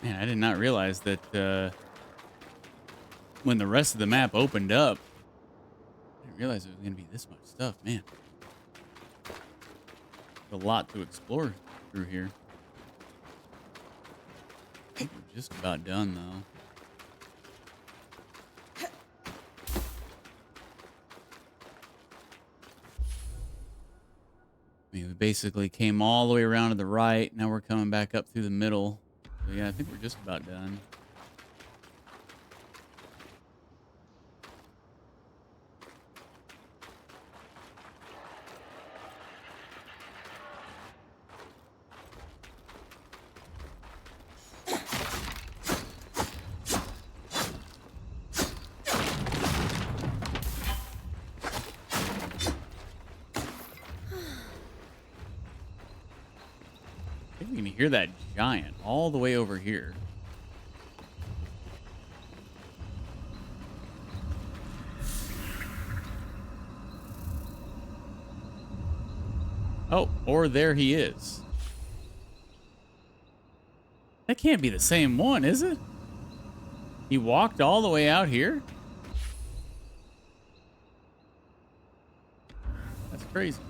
[SPEAKER 4] Man, I did not realize that when the rest of the map opened up, I didn't realize it was going to be this much stuff, man. A lot to explore through here. I think we're just about done, though. I mean, we basically came all the way around to the right. Now we're coming back up through the middle. So yeah, I think we're just about done. I think we can hear that giant all the way over here. Oh, or there he is. That can't be the same one, is it? He walked all the way out here? That's crazy.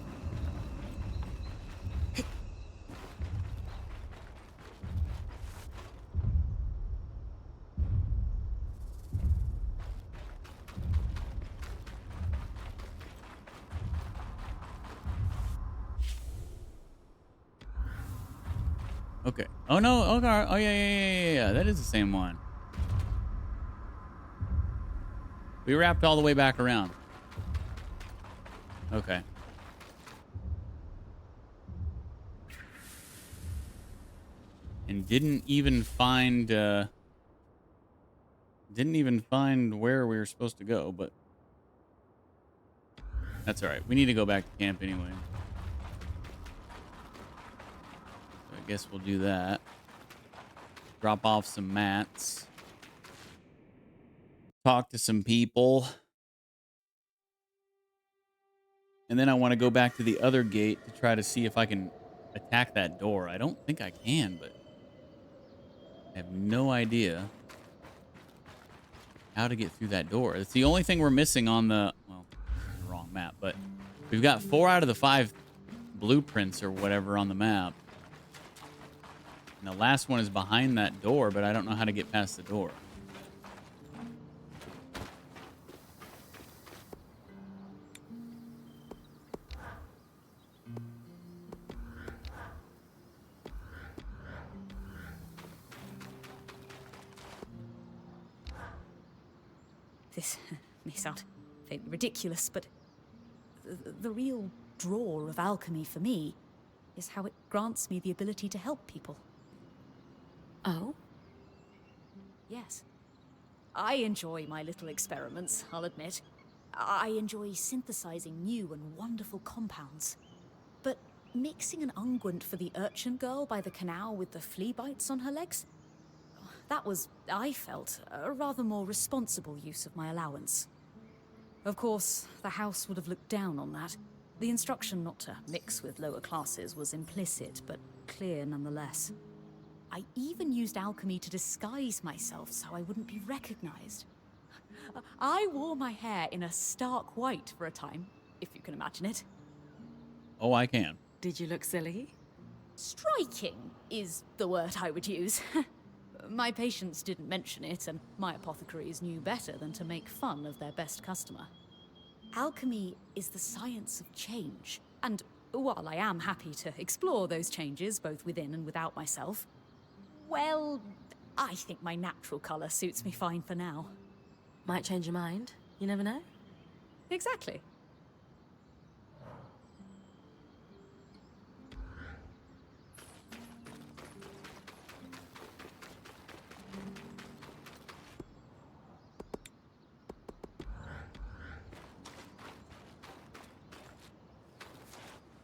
[SPEAKER 4] Okay. Oh no. Okay. Oh yeah. That is the same one. We wrapped all the way back around. Okay. And didn't even find where we were supposed to go, but that's all right. We need to go back to camp anyway. So I guess we'll do that. Drop off some mats. Talk to some people. And then I want to go back to the other gate to try to see if I can attack that door. I don't think I can, but I have no idea how to get through that door. It's the only thing we're missing on the, well, this is the wrong map, but we've got 4 out of the 5 blueprints or whatever on the map. And the last one is behind that door, but I don't know how to get past the door.
[SPEAKER 13] This may sound fairly ridiculous, but the real draw of alchemy for me is how it grants me the ability to help people.
[SPEAKER 5] Oh?
[SPEAKER 13] Yes. I enjoy my little experiments, I'll admit. I enjoy synthesizing new and wonderful compounds. But mixing an unguent for the urchin girl by the canal with the flea bites on her legs? That was, I felt, a rather more responsible use of my allowance. Of course, the house would have looked down on that. The instruction not to mix with lower classes was implicit, but clear nonetheless. I even used alchemy to disguise myself so I wouldn't be recognized. I wore my hair in a stark white for a time, if you can imagine it.
[SPEAKER 4] Oh, I can.
[SPEAKER 5] Did you look silly?
[SPEAKER 13] Striking is the word I would use. My patients didn't mention it, and my apothecaries knew better than to make fun of their best customer. Alchemy is the science of change, and while I am happy to explore those changes both within and without myself, well, I think my natural color suits me fine for now.
[SPEAKER 5] Might change your mind. You never know.
[SPEAKER 13] Exactly.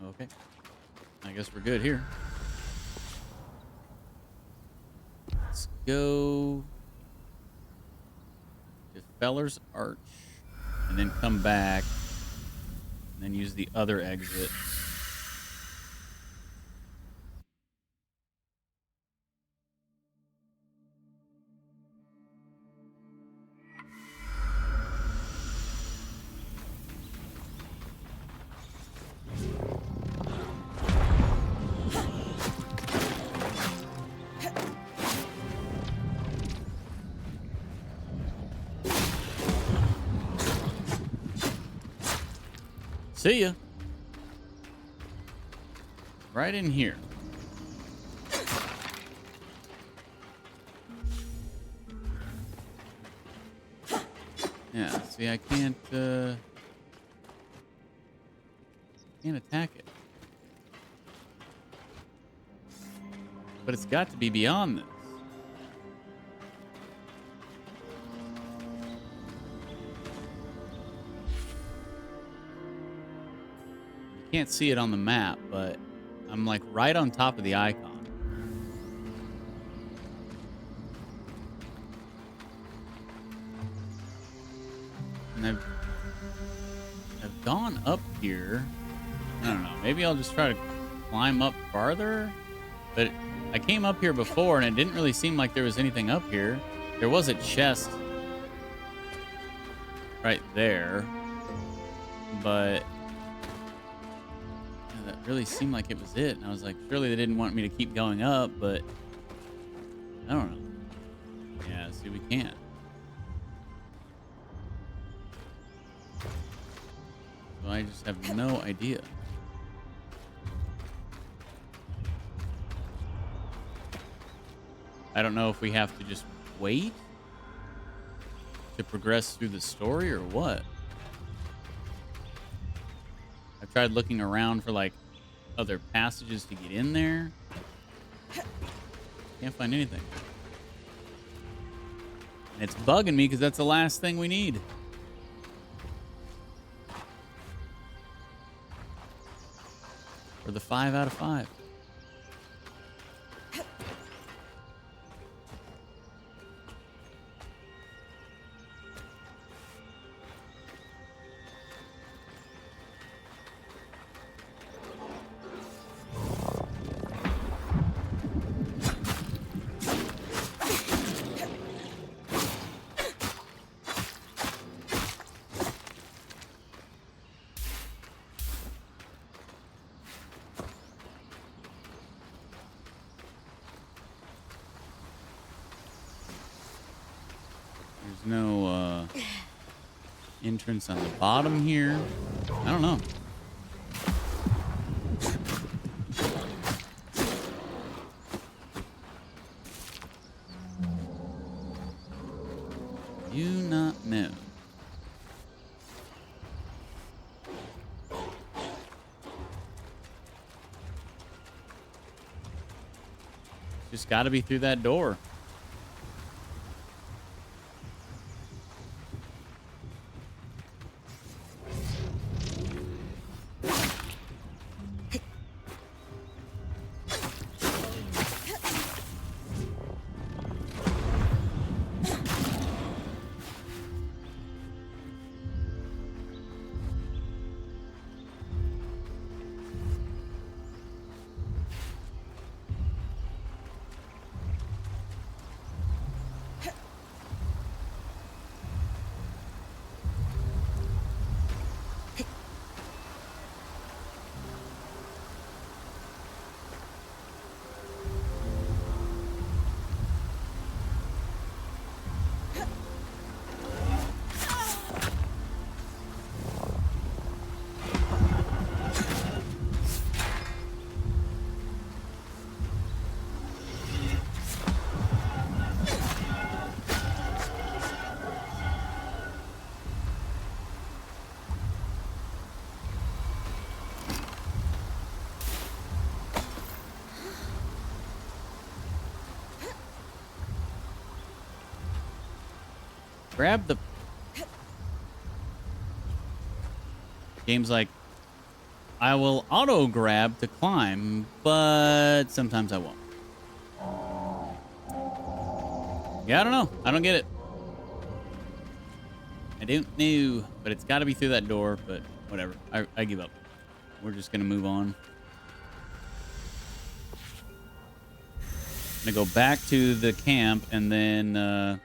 [SPEAKER 4] Okay. I guess we're good here. Let's go to Feller's Arch and then come back and then use the other exit. See ya. Right in here. Yeah, see, I can't attack it. But it's got to be beyond this. You can't see it on the map, but I'm like right on top of the icon. And I've gone up here. I don't know. Maybe I'll just try to climb up farther. But I came up here before, and it didn't really seem like there was anything up here. There was a chest right there, but yeah, that really seemed like it was it. And I was like, surely they didn't want me to keep going up, but I don't know. Yeah, see, we can't. So I just have no idea. I don't know if we have to just wait to progress through the story or what. I've tried looking around for like other passages to get in there. Can't find anything. And it's bugging me because that's the last thing we need. For the 5 out of 5. There's no entrance on the bottom here. I don't know. Do not know. Just got to be through that door. Grab the... Game's like, I will auto grab to climb, but sometimes I won't. Yeah, I don't know. I don't get it. I don't know, but it's got to be through that door, but whatever. I give up. We're just going to move on. I'm going to go back to the camp and then...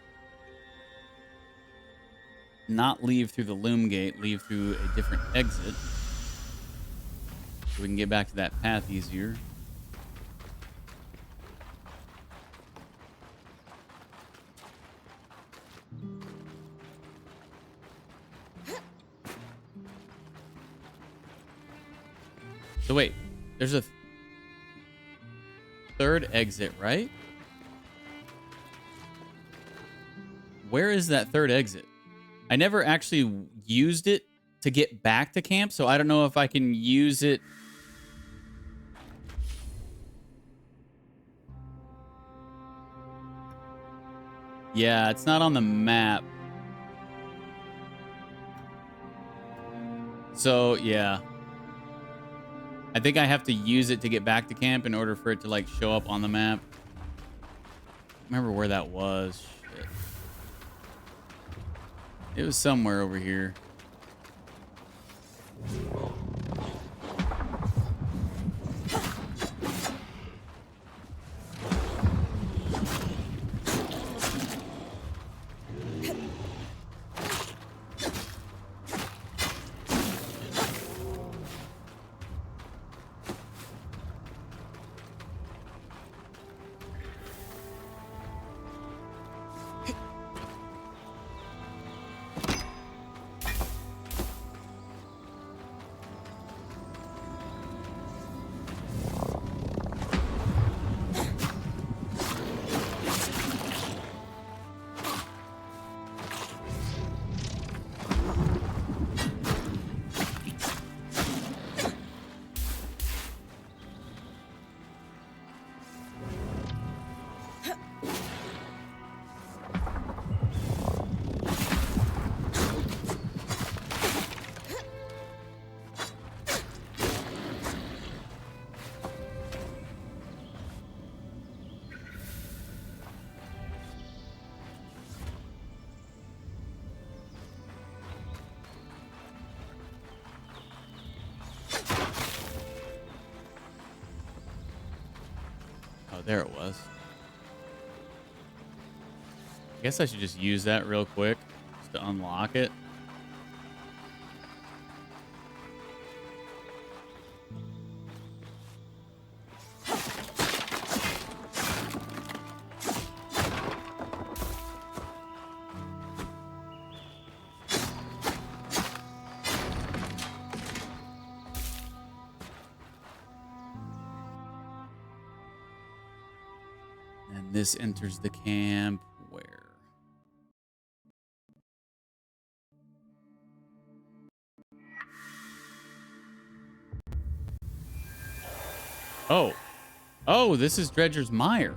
[SPEAKER 4] not leave through the loom gate, leave through a different exit. So we can get back to that path easier. So wait, there's a third exit, right? Where is that third exit? I never actually used it to get back to camp, so I don't know if I can use it. Yeah, it's not on the map. So, yeah. I think I have to use it to get back to camp in order for it to, like, show up on the map. Remember where that was. Shit. It was somewhere over here. There it was. I guess I should just use that real quick just to unlock it. This enters the camp where? Oh. Oh, this is Dredger's Mire.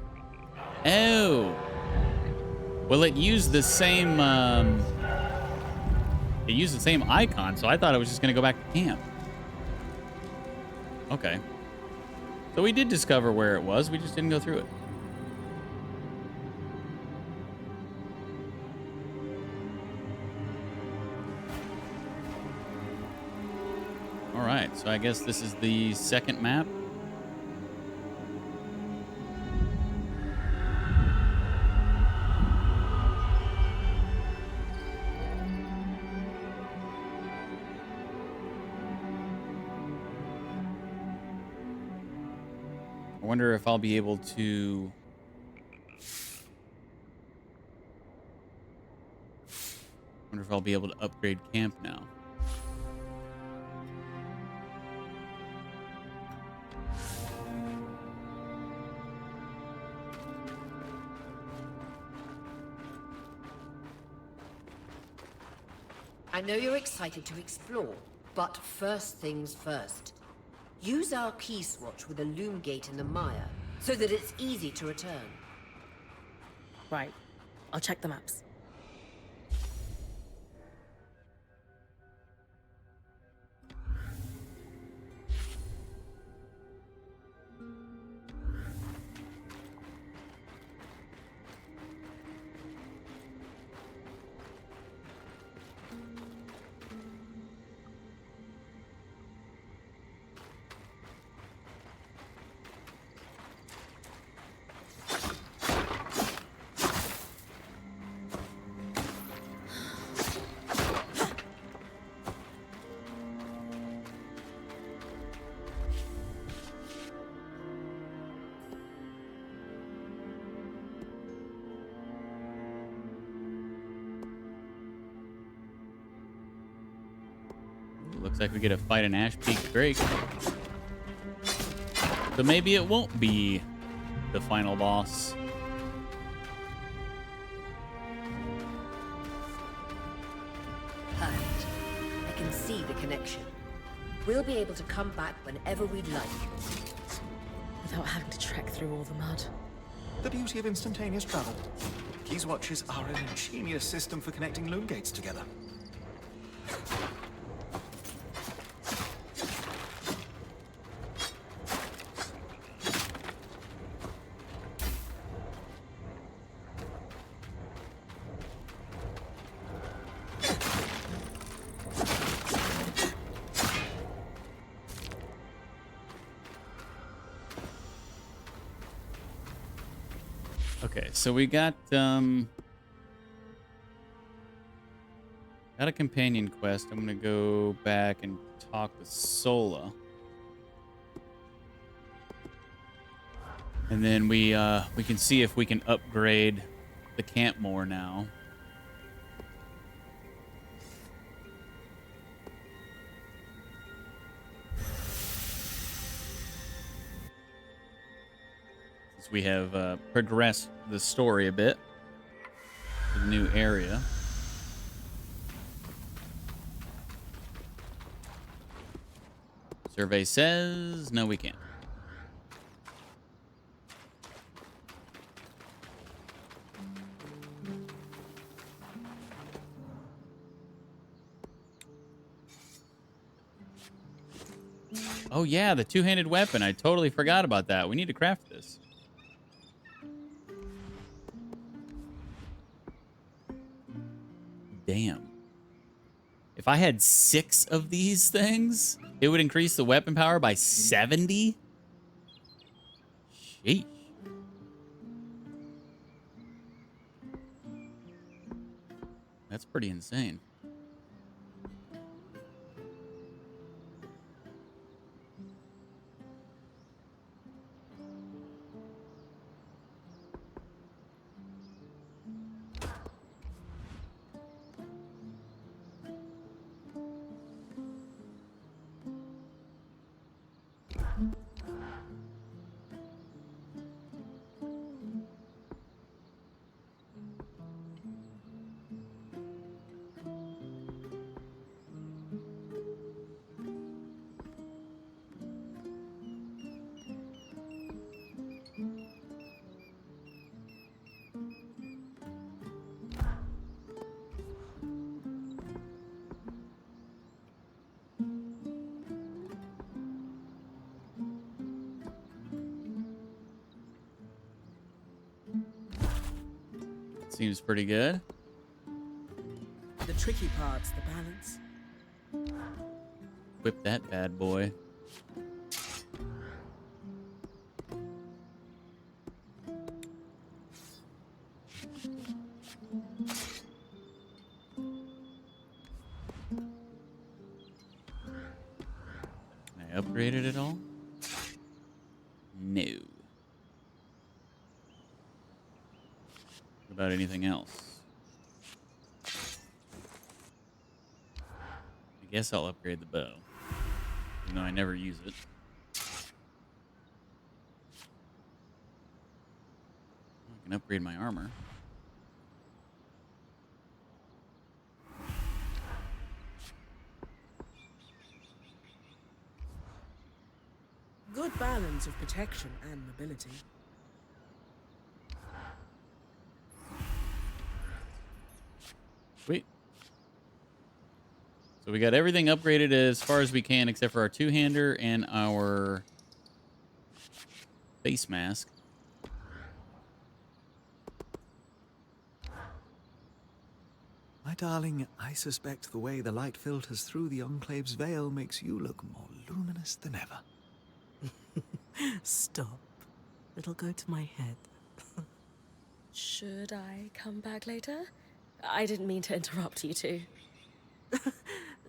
[SPEAKER 4] Oh. Well, it used the same it used the same icon, so I thought it was just gonna go back to camp. Okay. So we did discover where it was, we just didn't go through it. All right, so I guess this is the second map. I wonder if I'll be able to... wonder if I'll be able to upgrade camp now.
[SPEAKER 6] I know you're excited to explore, but first things first. Use our key swatch with a loom gate in the mire, so that it's easy to return.
[SPEAKER 5] Right. I'll check the maps.
[SPEAKER 4] Looks like we get to fight an Ash Peak Drake. So maybe it won't be the final boss.
[SPEAKER 6] Perfect. I can see the connection. We'll be able to come back whenever we'd like.
[SPEAKER 5] Without having to trek through all the mud.
[SPEAKER 8] The beauty of instantaneous travel. Keys watches are an ingenious system for connecting loom gates together.
[SPEAKER 4] Okay, so we got a companion quest. I'm gonna go back and talk with Sola, and then we can see if we can upgrade the camp more now. We have progressed the story a bit to the new area. Survey says no, we can't. Oh yeah, the two-handed weapon. I totally forgot about that. We need to craft this. Damn. If I had 6 of these things, it would increase the weapon power by 70? Sheesh. That's pretty insane. Seems pretty good.
[SPEAKER 10] The tricky part's the balance.
[SPEAKER 4] Whip that bad boy. I upgraded it all? No. What about anything else? I guess I'll upgrade the bow, even though I never use it. I can upgrade my armor.
[SPEAKER 10] Good balance of protection and mobility.
[SPEAKER 4] Sweet. So we got everything upgraded as far as we can, except for our two-hander and our face mask.
[SPEAKER 8] My darling, I suspect the way the light filters through the Enclave's veil makes you look more luminous than ever.
[SPEAKER 10] Stop. It'll go to my head.
[SPEAKER 5] Should I come back later? I didn't mean to interrupt you two.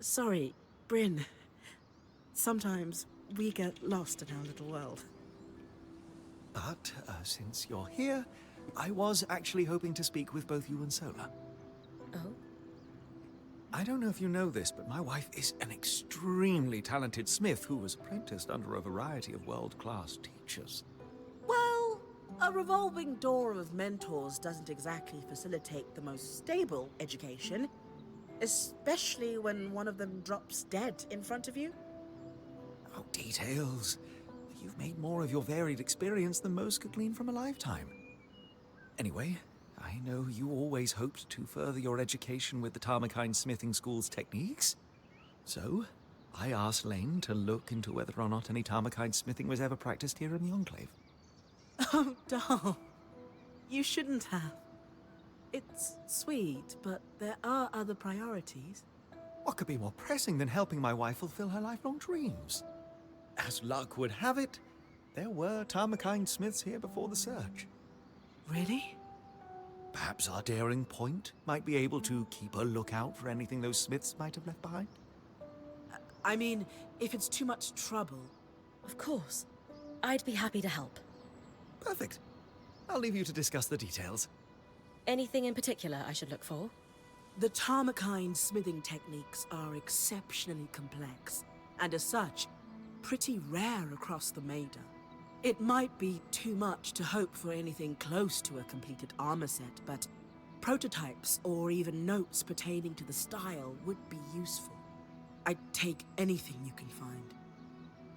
[SPEAKER 10] Sorry, Bryn. Sometimes we get lost in our little world.
[SPEAKER 8] But since you're here, I was actually hoping to speak with both you and Sola.
[SPEAKER 5] Oh?
[SPEAKER 8] I don't know if you know this, but my wife is an extremely talented smith who was apprenticed under a variety of world-class teachers.
[SPEAKER 10] Well, a revolving door of mentors doesn't exactly facilitate the most stable education, especially when one of them drops dead in front of you.
[SPEAKER 8] Oh, details. You've made more of your varied experience than most could glean from a lifetime. Anyway, I know you always hoped to further your education with the Tarmakine Smithing School's techniques. So, I asked Lane to look into whether or not any Tarmakine smithing was ever practiced here in the Enclave.
[SPEAKER 10] Oh, Dom. You shouldn't have. It's sweet, but there are other priorities.
[SPEAKER 8] What could be more pressing than helping my wife fulfill her lifelong dreams? As luck would have it, there were Tarmakine smiths here before the search.
[SPEAKER 10] Really?
[SPEAKER 8] Perhaps our daring point might be able to keep a lookout for anything those smiths might have left behind?
[SPEAKER 10] I mean, if it's too much trouble.
[SPEAKER 5] Of course. I'd be happy to help.
[SPEAKER 8] Perfect. I'll leave you to discuss the details.
[SPEAKER 5] Anything in particular I should look for?
[SPEAKER 10] The Tarmakine smithing techniques are exceptionally complex, and as such, pretty rare across the Maida. It might be too much to hope for anything close to a completed armor set, but prototypes or even notes pertaining to the style would be useful. I'd take anything you can find.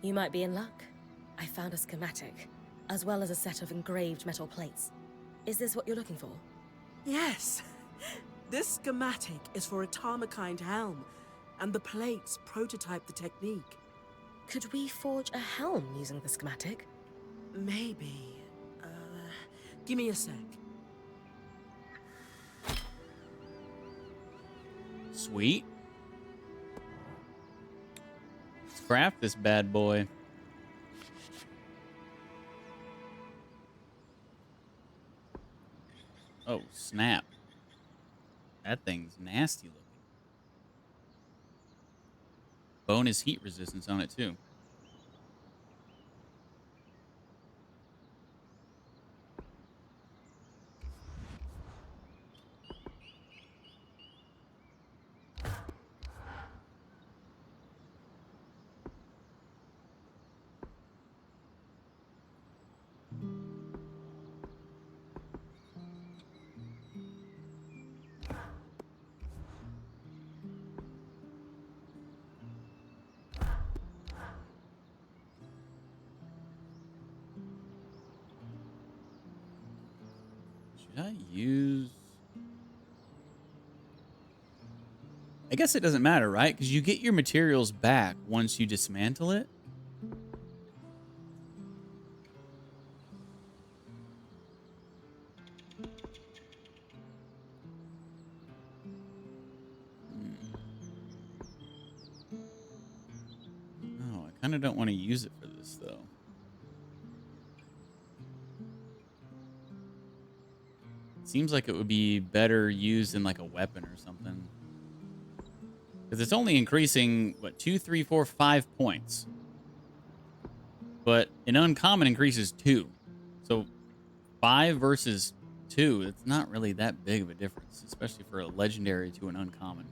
[SPEAKER 5] You might be in luck. I found a schematic, as well as a set of engraved metal plates. Is this what you're looking for?
[SPEAKER 10] Yes! This schematic is for a Tarmakine helm, and the plates prototype the technique.
[SPEAKER 5] Could we forge a helm using the schematic?
[SPEAKER 10] Maybe. Give me a sec.
[SPEAKER 4] Sweet. Let's craft this bad boy. Oh, snap. That thing's nasty looking. Bonus heat resistance on it, too. Should I use... I guess it doesn't matter, right? Because you get your materials back once you dismantle it. Oh, I kind of don't want to use it for this, though. Seems like it would be better used in like a weapon or something. Because it's only increasing, what, 2, 3, 4, 5 points. But an uncommon increases 2. So 5 versus 2, it's not really that big of a difference, especially for a legendary to an uncommon.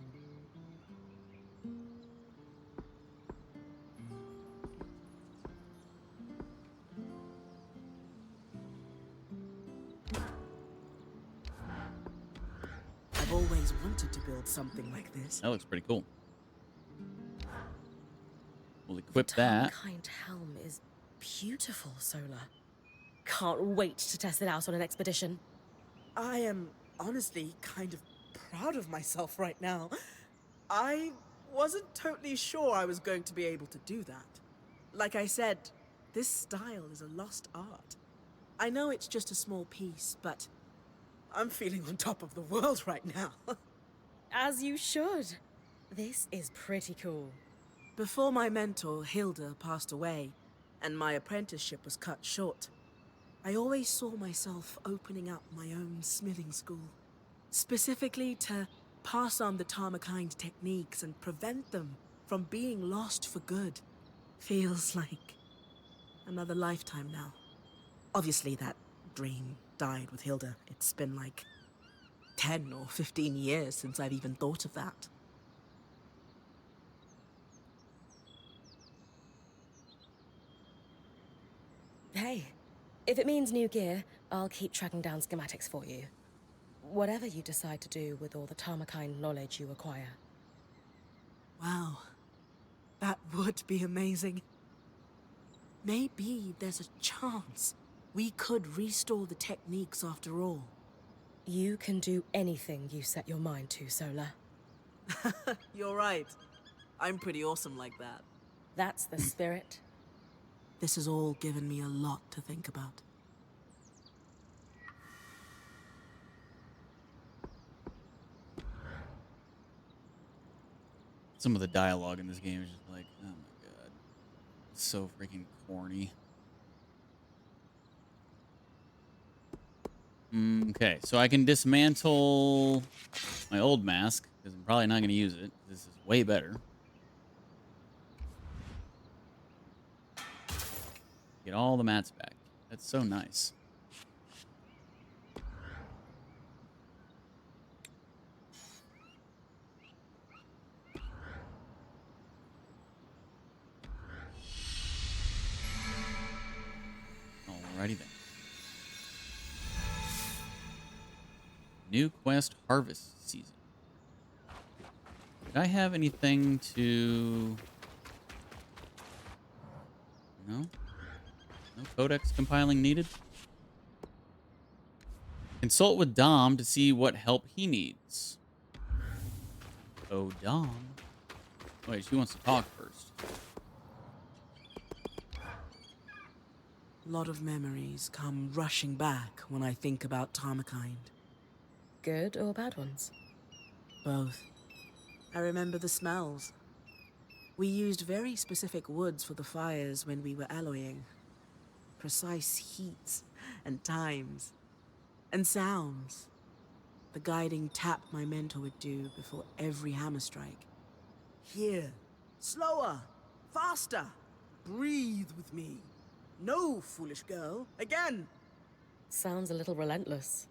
[SPEAKER 10] I've always wanted to build something like this.
[SPEAKER 4] That looks pretty cool. We'll equip that.
[SPEAKER 5] The Tarmakine helm is beautiful, Solar. Can't wait to test it out on an expedition.
[SPEAKER 10] I am honestly kind of proud of myself right now. I wasn't totally sure I was going to be able to do that. Like I said, this style is a lost art. I know it's just a small piece, but I'm feeling on top of the world right now.
[SPEAKER 5] As you should. This is pretty cool.
[SPEAKER 10] Before my mentor, Hilda, passed away, and my apprenticeship was cut short, I always saw myself opening up my own smithing school, specifically to pass on the Tarmakine techniques and prevent them from being lost for good. Feels like another lifetime now. Obviously, that dream died with Hilda. It's been like 10 or 15 years since I've even thought of that.
[SPEAKER 5] Hey, if it means new gear, I'll keep tracking down schematics for you. Whatever you decide to do with all the Tarmakine knowledge you acquire.
[SPEAKER 10] Wow. That would be amazing. Maybe there's a chance we could restore the techniques after all.
[SPEAKER 5] You can do anything you set your mind to, Solar.
[SPEAKER 10] You're right. I'm pretty awesome like that.
[SPEAKER 5] That's the spirit.
[SPEAKER 10] This has all given me a lot to think about.
[SPEAKER 4] Some of the dialogue in this game is just like, oh my god. It's so freaking corny. Okay, so I can dismantle my old mask, because I'm probably not going to use it. This is way better. Get all the mats back. That's so nice. Alrighty then. New quest harvest season. Did I have anything to... No? No codex compiling needed? Consult with Dom to see what help he needs. Oh, Dom. Wait, she wants to talk first.
[SPEAKER 10] A lot of memories come rushing back when I think about Tarmakine.
[SPEAKER 5] Good or bad ones?
[SPEAKER 10] Both. I remember the smells. We used very specific woods for the fires when we were alloying. Precise heats and times. And sounds. The guiding tap my mentor would do before every hammer strike. Here. Slower. Faster. Breathe with me. No, foolish girl. Again.
[SPEAKER 5] Sounds a little relentless.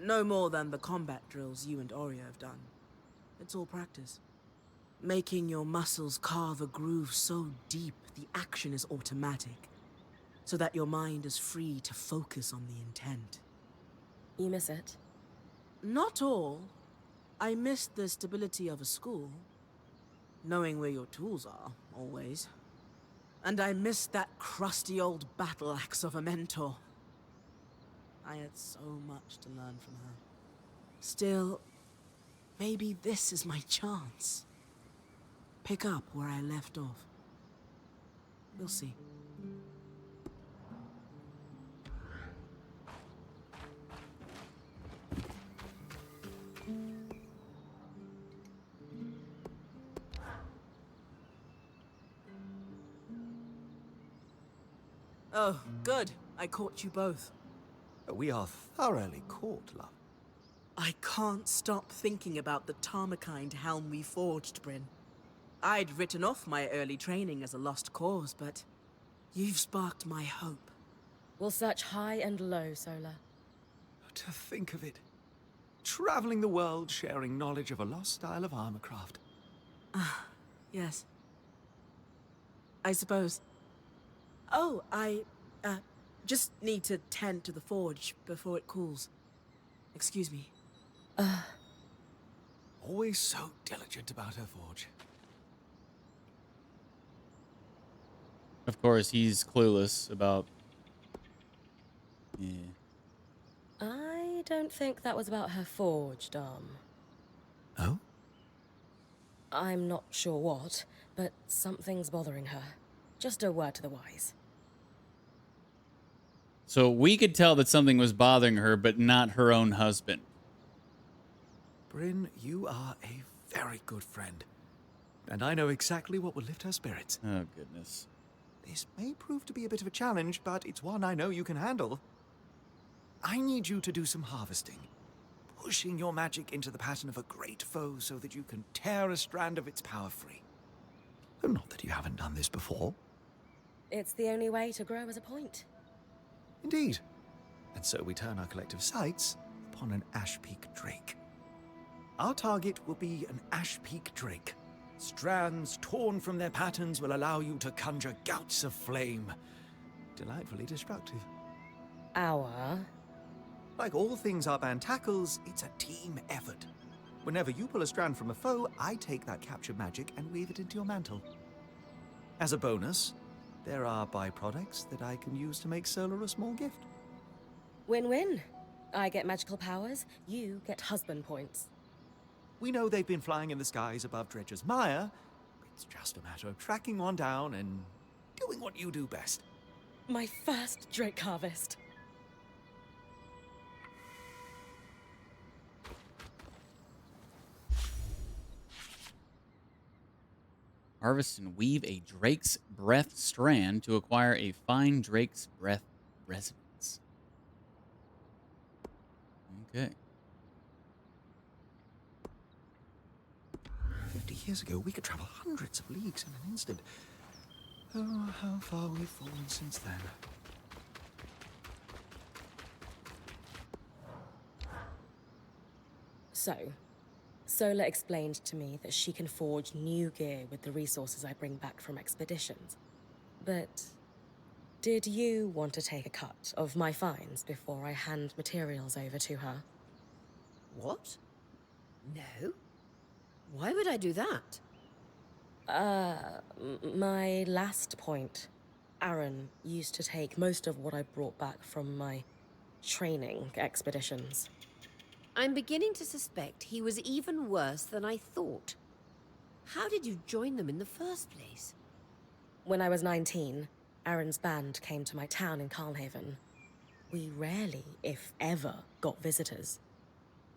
[SPEAKER 10] No more than the combat drills you and Oreo have done. It's all practice. Making your muscles carve a groove so deep the action is automatic, so that your mind is free to focus on the intent.
[SPEAKER 5] You miss it?
[SPEAKER 10] Not all. I miss the stability of a school. Knowing where your tools are, always. And I miss that crusty old battle axe of a mentor. I had so much to learn from her. Still, maybe this is my chance. Pick up where I left off. We'll see. Oh, good. I caught you both.
[SPEAKER 8] We are thoroughly caught, love.
[SPEAKER 10] I can't stop thinking about the Tarmakine helm we forged, Bryn. I'd written off my early training as a lost cause, but you've sparked my hope.
[SPEAKER 5] We'll search high and low, Solar.
[SPEAKER 8] To think of it. Traveling the world, sharing knowledge of a lost style of armorcraft.
[SPEAKER 10] Yes. I suppose. Oh, I just need to tend to the forge before it cools. Excuse me.
[SPEAKER 8] Always so diligent about her forge.
[SPEAKER 4] Of course, he's clueless about... Yeah.
[SPEAKER 5] I don't think that was about her forge, Dom.
[SPEAKER 8] Oh?
[SPEAKER 5] I'm not sure what, but something's bothering her. Just a word to the wise.
[SPEAKER 4] So we could tell that something was bothering her, but not her own husband.
[SPEAKER 8] Bryn, you are a very good friend. And I know exactly what will lift her spirits.
[SPEAKER 4] Oh, goodness.
[SPEAKER 8] This may prove to be a bit of a challenge, but it's one I know you can handle. I need you to do some harvesting. Pushing your magic into the pattern of a great foe so that you can tear a strand of its power free. Oh, not that you haven't done this before.
[SPEAKER 5] It's the only way to grow as a point.
[SPEAKER 8] Indeed. And so we turn our collective sights upon an Ash Peak Drake. Our target will be an Ash Peak Drake. Strands torn from their patterns will allow you to conjure gouts of flame. delightfully destructive.
[SPEAKER 5] Our?
[SPEAKER 8] Like all things our band tackles, it's a team effort. Whenever you pull a strand from a foe, I take that captured magic and weave it into your mantle. As a bonus, there are byproducts that I can use to make Solar a small gift.
[SPEAKER 5] Win-win. I get magical powers, you get husband points.
[SPEAKER 8] We know they've been flying in the skies above Dredger's Mire. It's just a matter of tracking one down and doing what you do best.
[SPEAKER 5] My first Drake harvest.
[SPEAKER 4] Harvest and weave a Drake's Breath strand to acquire a fine Drake's Breath resonance. Okay.
[SPEAKER 8] 50 years ago, we could travel hundreds of leagues in an instant. Oh, how far we've fallen since then.
[SPEAKER 5] So, Sola explained to me that she can forge new gear with the resources I bring back from expeditions. But did you want to take a cut of my finds before I hand materials over to her?
[SPEAKER 6] What? No. Why would I do that?
[SPEAKER 5] My last point. Aaron used to take most of what I brought back from my training expeditions.
[SPEAKER 6] I'm beginning to suspect he was even worse than I thought. How did you join them in the first place?
[SPEAKER 5] When I was 19, Aaron's band came to my town in Carlhaven. We rarely, if ever, got visitors.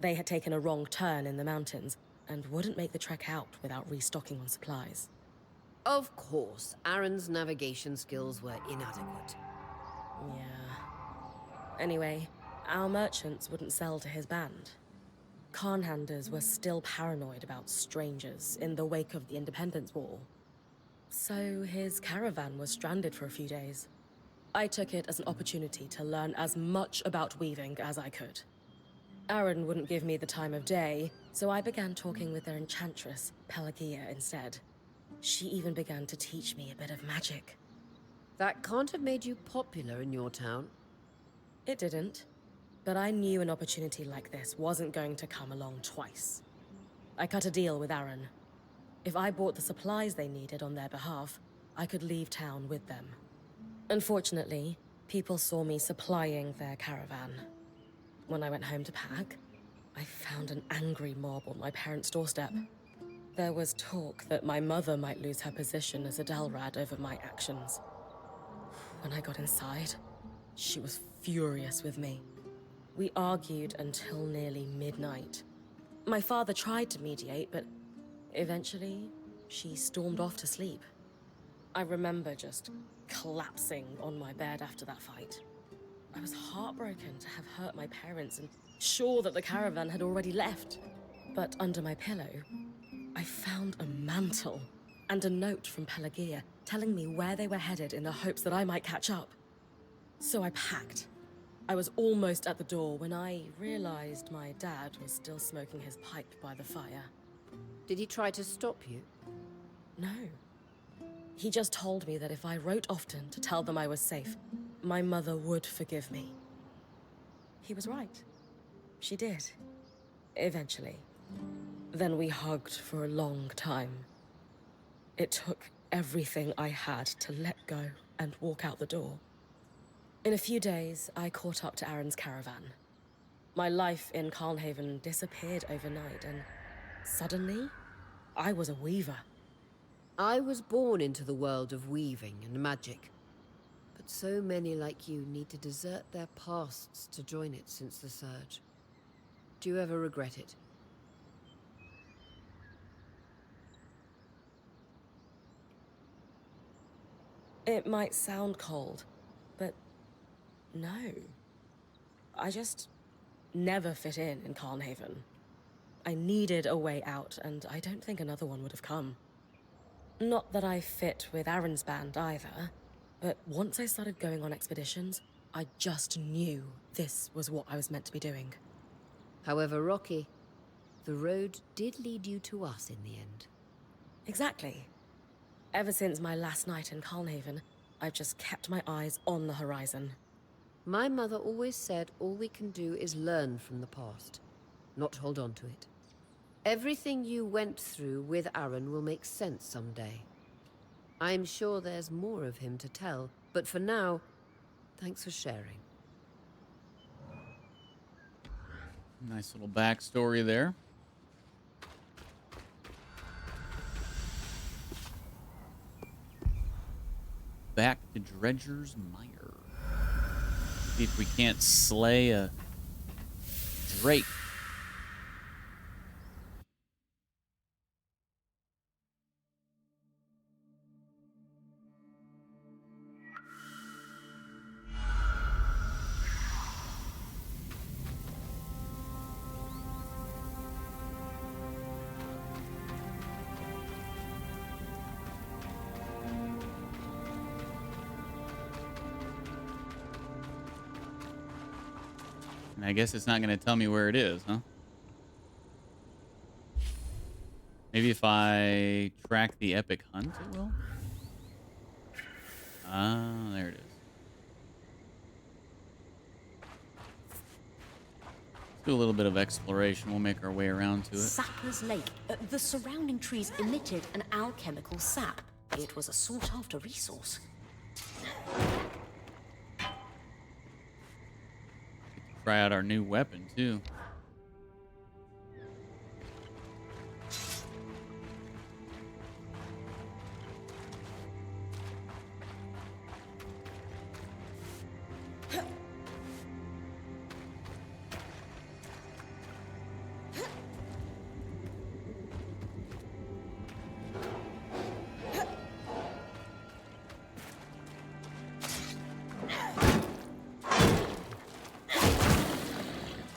[SPEAKER 5] They had taken a wrong turn in the mountains and wouldn't make the trek out without restocking on supplies.
[SPEAKER 6] Of course, Aaron's navigation skills were inadequate.
[SPEAKER 5] Yeah. Anyway, our merchants wouldn't sell to his band. Khanhanders were still paranoid about strangers in the wake of the Independence War. So his caravan was stranded for a few days. I took it as an opportunity to learn as much about weaving as I could. Aaron wouldn't give me the time of day, so I began talking with their enchantress, Pelagia, instead. She even began to teach me a bit of magic.
[SPEAKER 6] That can't have made you popular in your town.
[SPEAKER 5] It didn't. But I knew an opportunity like this wasn't going to come along twice. I cut a deal with Aaron. If I bought the supplies they needed on their behalf, I could leave town with them. Unfortunately, people saw me supplying their caravan. When I went home to pack, I found an angry mob on my parents' doorstep. There was talk that my mother might lose her position as a Dalrad over my actions. When I got inside, she was furious with me. We argued until nearly midnight. My father tried to mediate, but eventually, she stormed off to sleep. I remember just collapsing on my bed after that fight. I was heartbroken to have hurt my parents and sure that the caravan had already left. But under my pillow, I found a mantle and a note from Pelagia telling me where they were headed in the hopes that I might catch up. So I packed. I was almost at the door when I realized my dad was still smoking his pipe by the fire.
[SPEAKER 6] Did he try to stop you?
[SPEAKER 5] No. He just told me that if I wrote often to tell them I was safe, my mother would forgive me. He was right. She did. Eventually. Then we hugged for a long time. It took everything I had to let go and walk out the door. In a few days, I caught up to Aaron's caravan. My life in Carlhaven disappeared overnight, and suddenly, I was a weaver.
[SPEAKER 6] I was born into the world of weaving and magic. But so many like you need to desert their pasts to join it since the Surge. Do you ever regret it?
[SPEAKER 5] It might sound cold, but no. I just never fit in Carnhaven. I needed a way out, and I don't think another one would have come. Not that I fit with Aaron's band either, but once I started going on expeditions, I just knew this was what I was meant to be doing.
[SPEAKER 6] However rocky, the road did lead you to us in the end.
[SPEAKER 5] Exactly. Ever since my last night in Carnhaven, I've just kept my eyes on the horizon.
[SPEAKER 6] My mother always said all we can do is learn from the past, not hold on to it. Everything you went through with Aaron will make sense someday. I'm sure there's more of him to tell, but for now, thanks for sharing.
[SPEAKER 4] Nice little backstory there. Back to Dredger's Mire. See if we can't slay a drake. And I guess it's not going to tell me where it is, huh? Maybe if I track the epic hunt, it will? Ah, there it is. Let's do a little bit of exploration. We'll make our way around to it.
[SPEAKER 13] Sapper's Lake. The surrounding trees emitted an alchemical sap. It was a sought-after resource.
[SPEAKER 4] Try out our new weapon, too.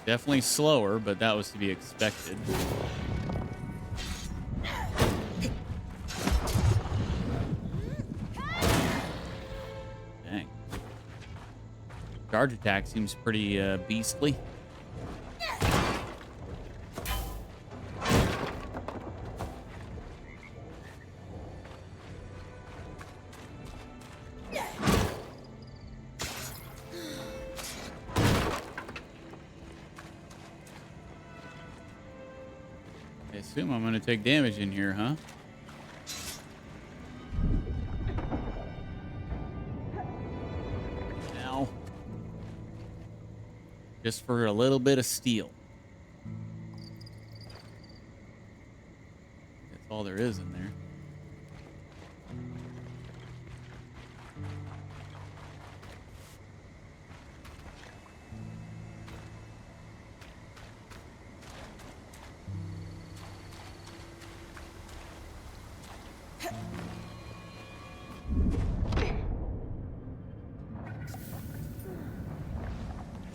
[SPEAKER 4] Definitely slower, but that was to be expected. Dang. Charge attack seems pretty beastly. I assume I'm going to take damage in here, huh? Ow. Just for a little bit of steel. That's all there is in there.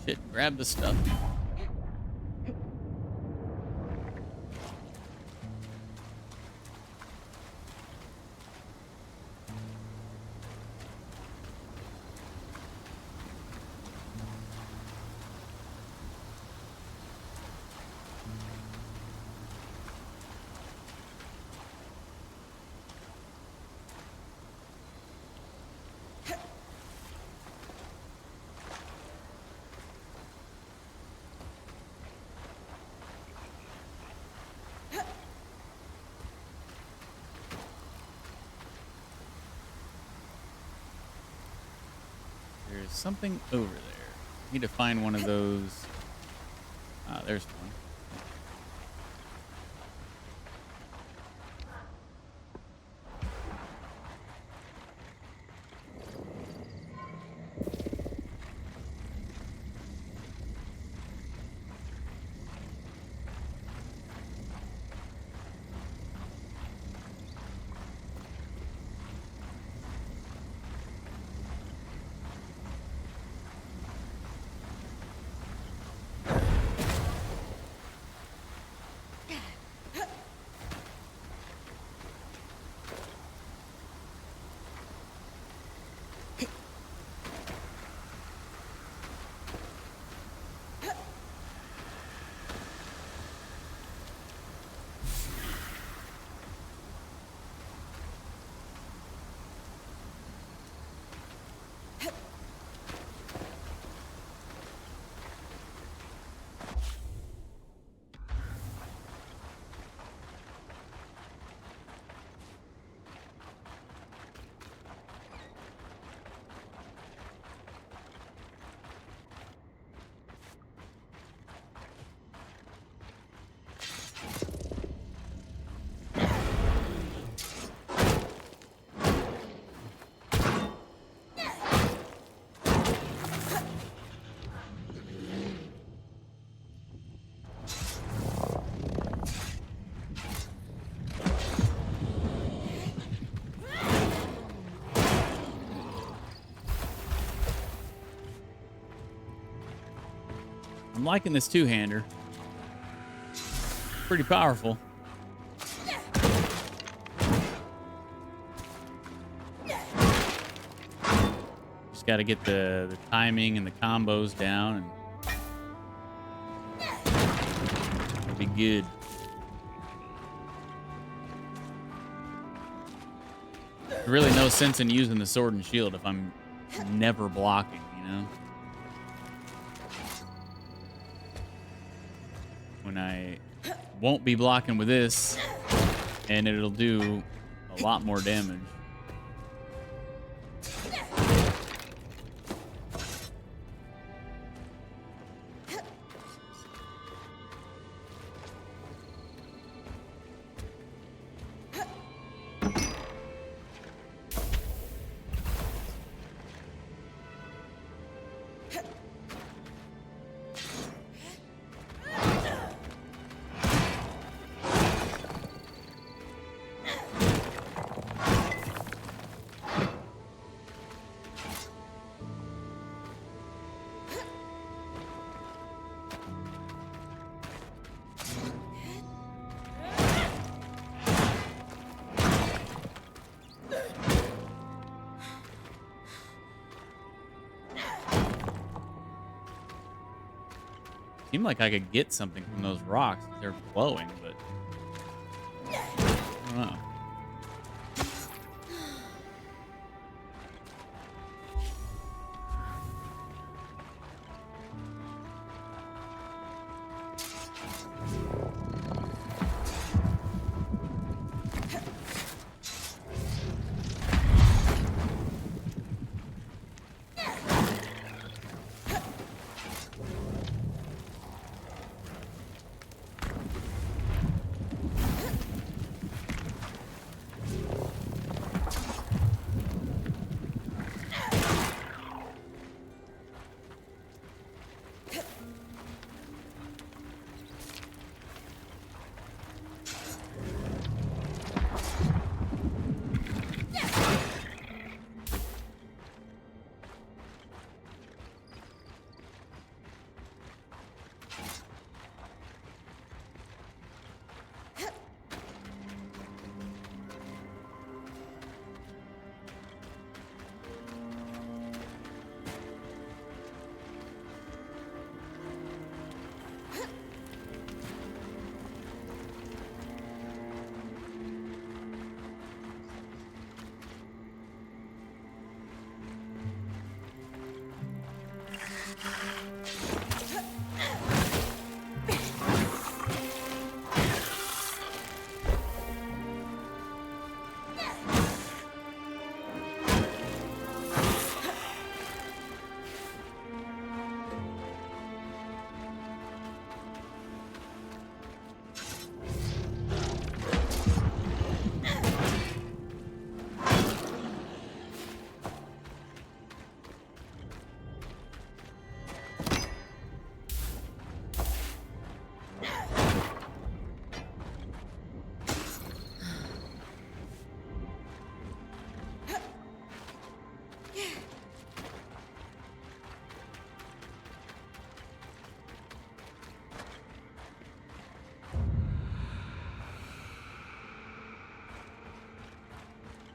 [SPEAKER 4] Shit, grab the stuff. There's something over there. Need to find one of those. Ah, there's one. I'm liking this two-hander. Pretty powerful. Just got to get the timing and the combos down, and it'll be good. There's really no sense in using the sword and shield if I'm never blocking, you know? When I won't be blocking with this, and it'll do a lot more damage. Seemed like I could get something from those rocks. They're glowing, but I don't know.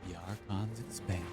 [SPEAKER 4] The Archons expand.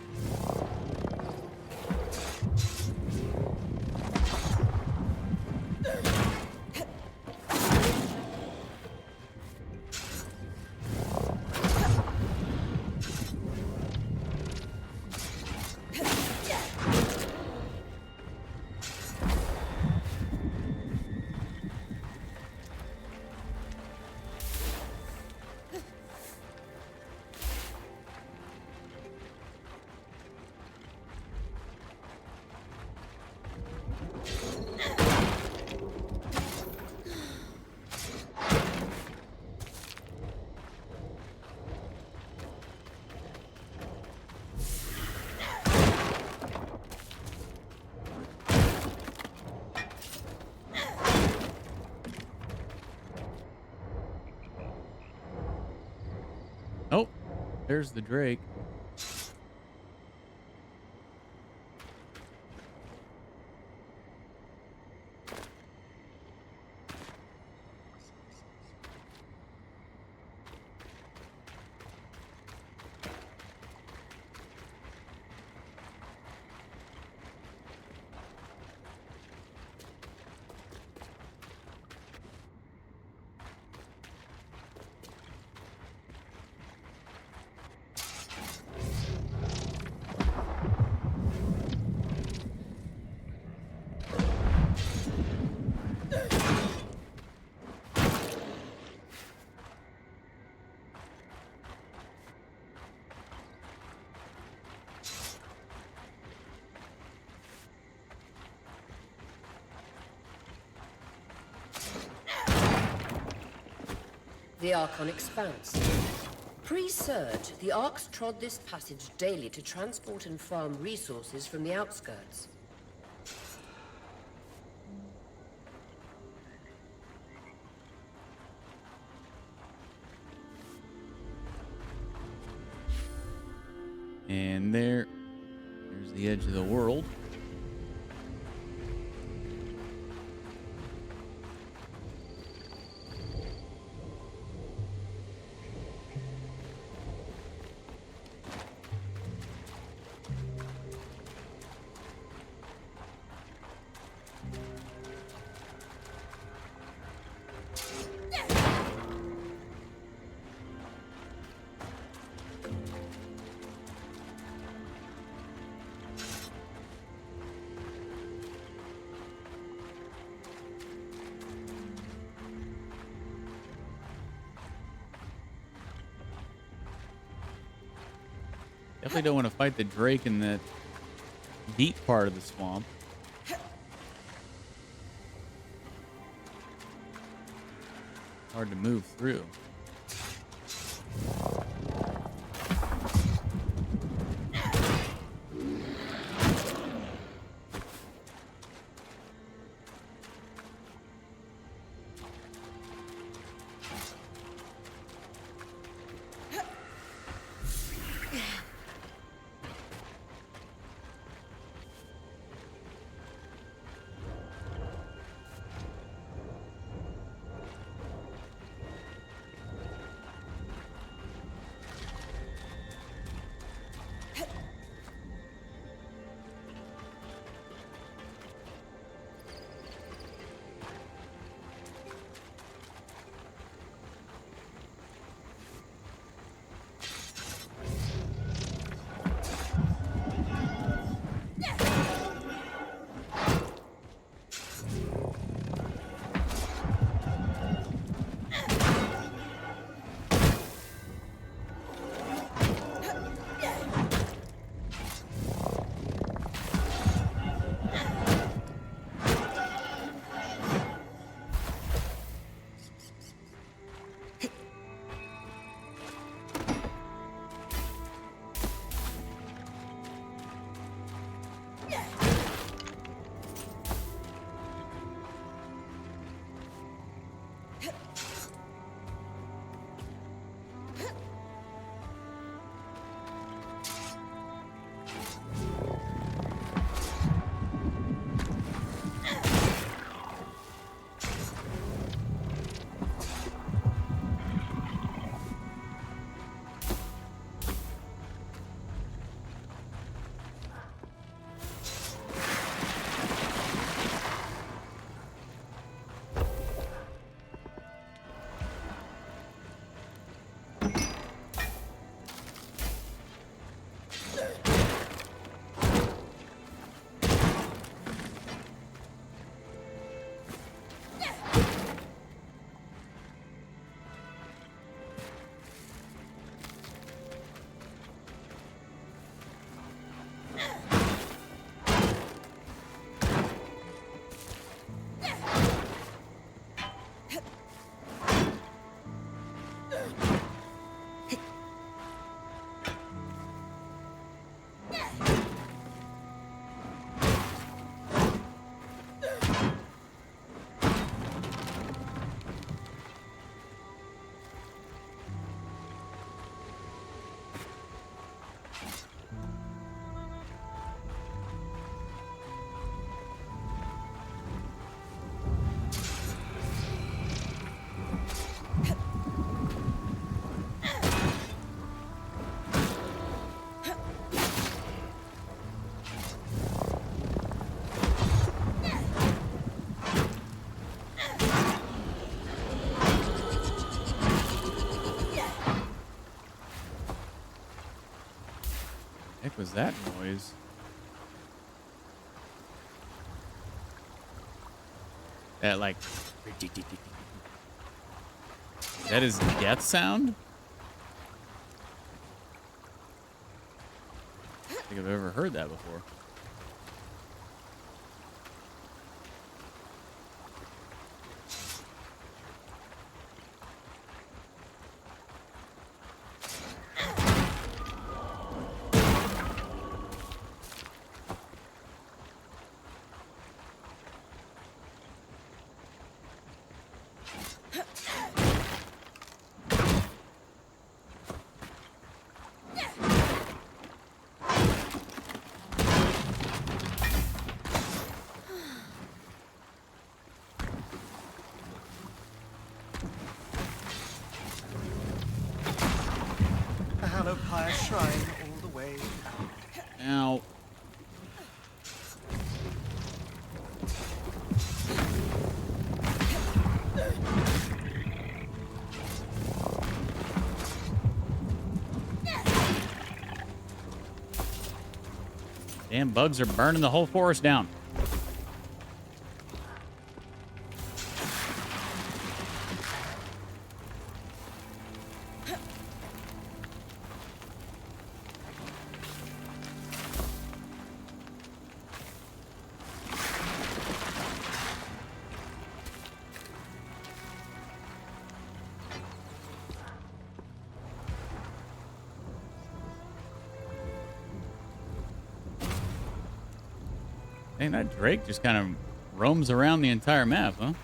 [SPEAKER 4] Oh, there's the Drake.
[SPEAKER 6] the Archon Expanse. Pre-Surge, the Arcs trod this passage daily to transport and farm resources from the outskirts.
[SPEAKER 4] And there's the edge of the world. Definitely don't want to fight the Drake in that deep part of the swamp. Hard to move through. Heck was that noise? That like that is death sound? I don't think I've ever heard that before.
[SPEAKER 8] follow Pyre's shrine all the way down.
[SPEAKER 4] Ow. Damn bugs are burning the whole forest down. Dang, that Drake just kind of roams around the entire map, huh?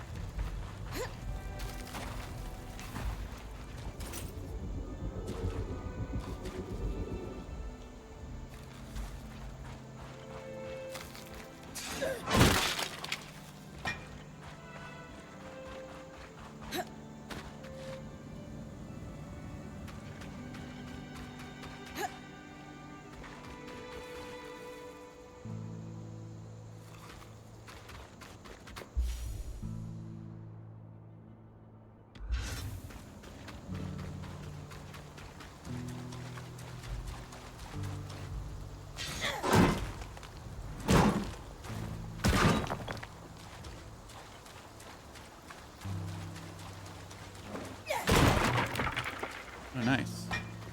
[SPEAKER 4] Oh, nice.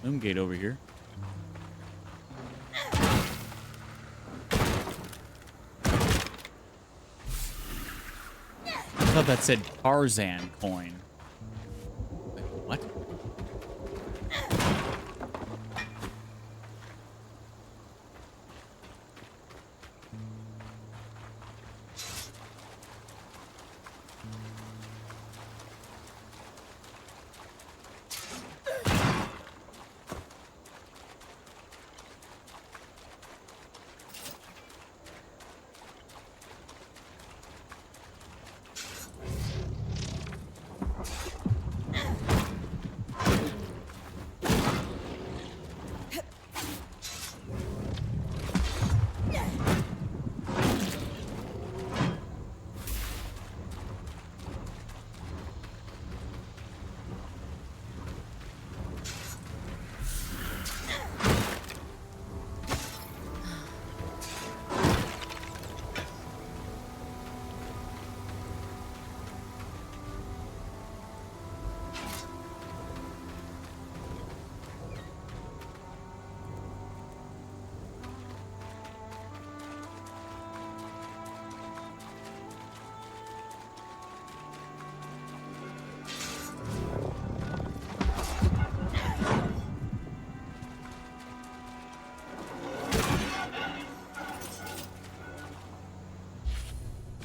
[SPEAKER 4] Loom gate over here. I thought that said Tarzan coin. Like, what?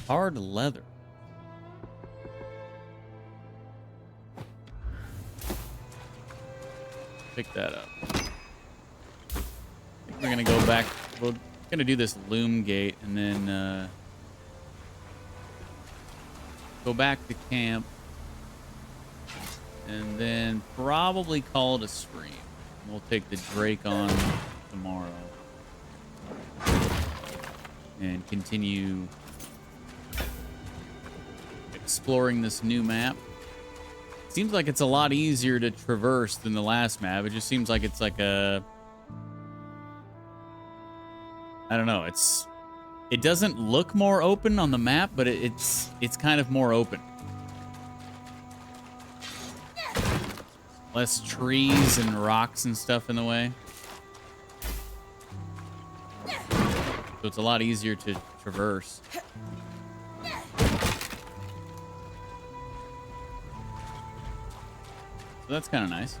[SPEAKER 4] Hard leather. Pick that up. I think we're gonna go back. We're gonna do this loom gate and then go back to camp and then probably call it a stream. We'll take the Drake on tomorrow and continue exploring this new map. Seems like it's a lot easier to traverse than the last map. It just seems like it's like a, I don't know. It doesn't look more open on the map, but it's kind of more open. Less trees and rocks and stuff in the way. So it's a lot easier to traverse. So that's kind of nice.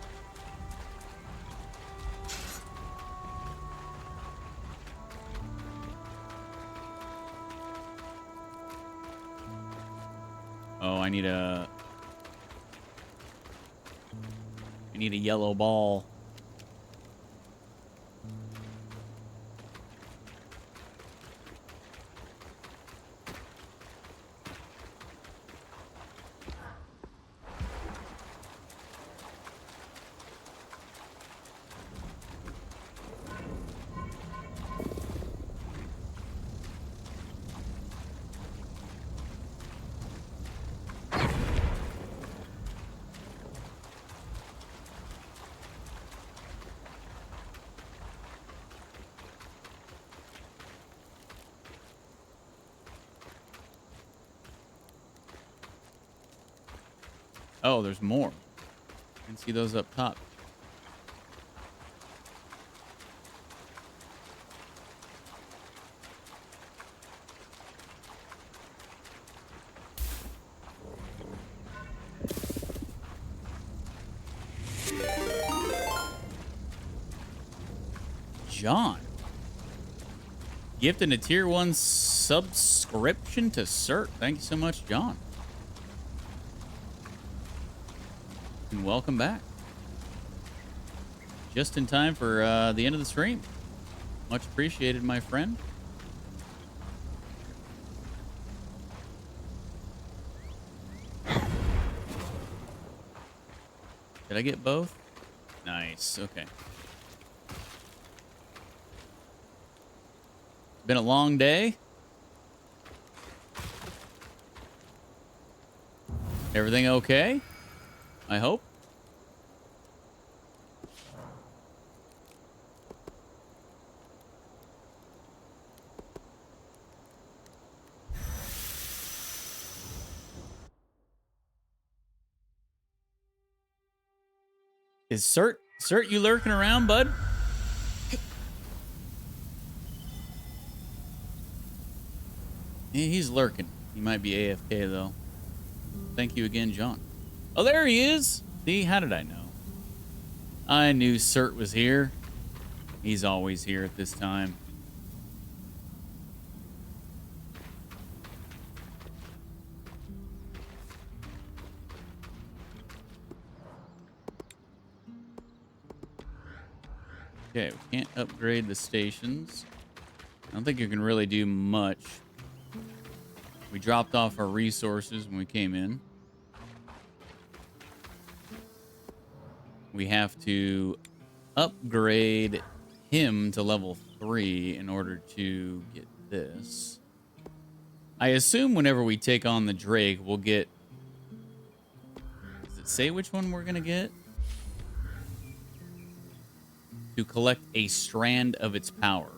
[SPEAKER 4] Oh, I need a yellow ball. Oh, there's more. You can see those up top. John. Gifted a tier 1 subscription to CERT. Thank you so much, John. And welcome back. Just in time for the end of the stream. Much appreciated, my friend. Did I get both? Nice. Okay. Been a long day. Everything okay? I hope. Is Cert, you lurking around, bud? Yeah, he's lurking. He might be AFK, though. Thank you again, John. Oh, there he is. See, how did I know? I knew Cert was here. He's always here at this time. Okay, we can't upgrade the stations. I don't think you can really do much. We dropped off our resources when we came in. We have to upgrade him to level 3 in order to get this. I assume whenever we take on the Drake, we'll get... Does it say which one we're going to get? To collect a strand of its power.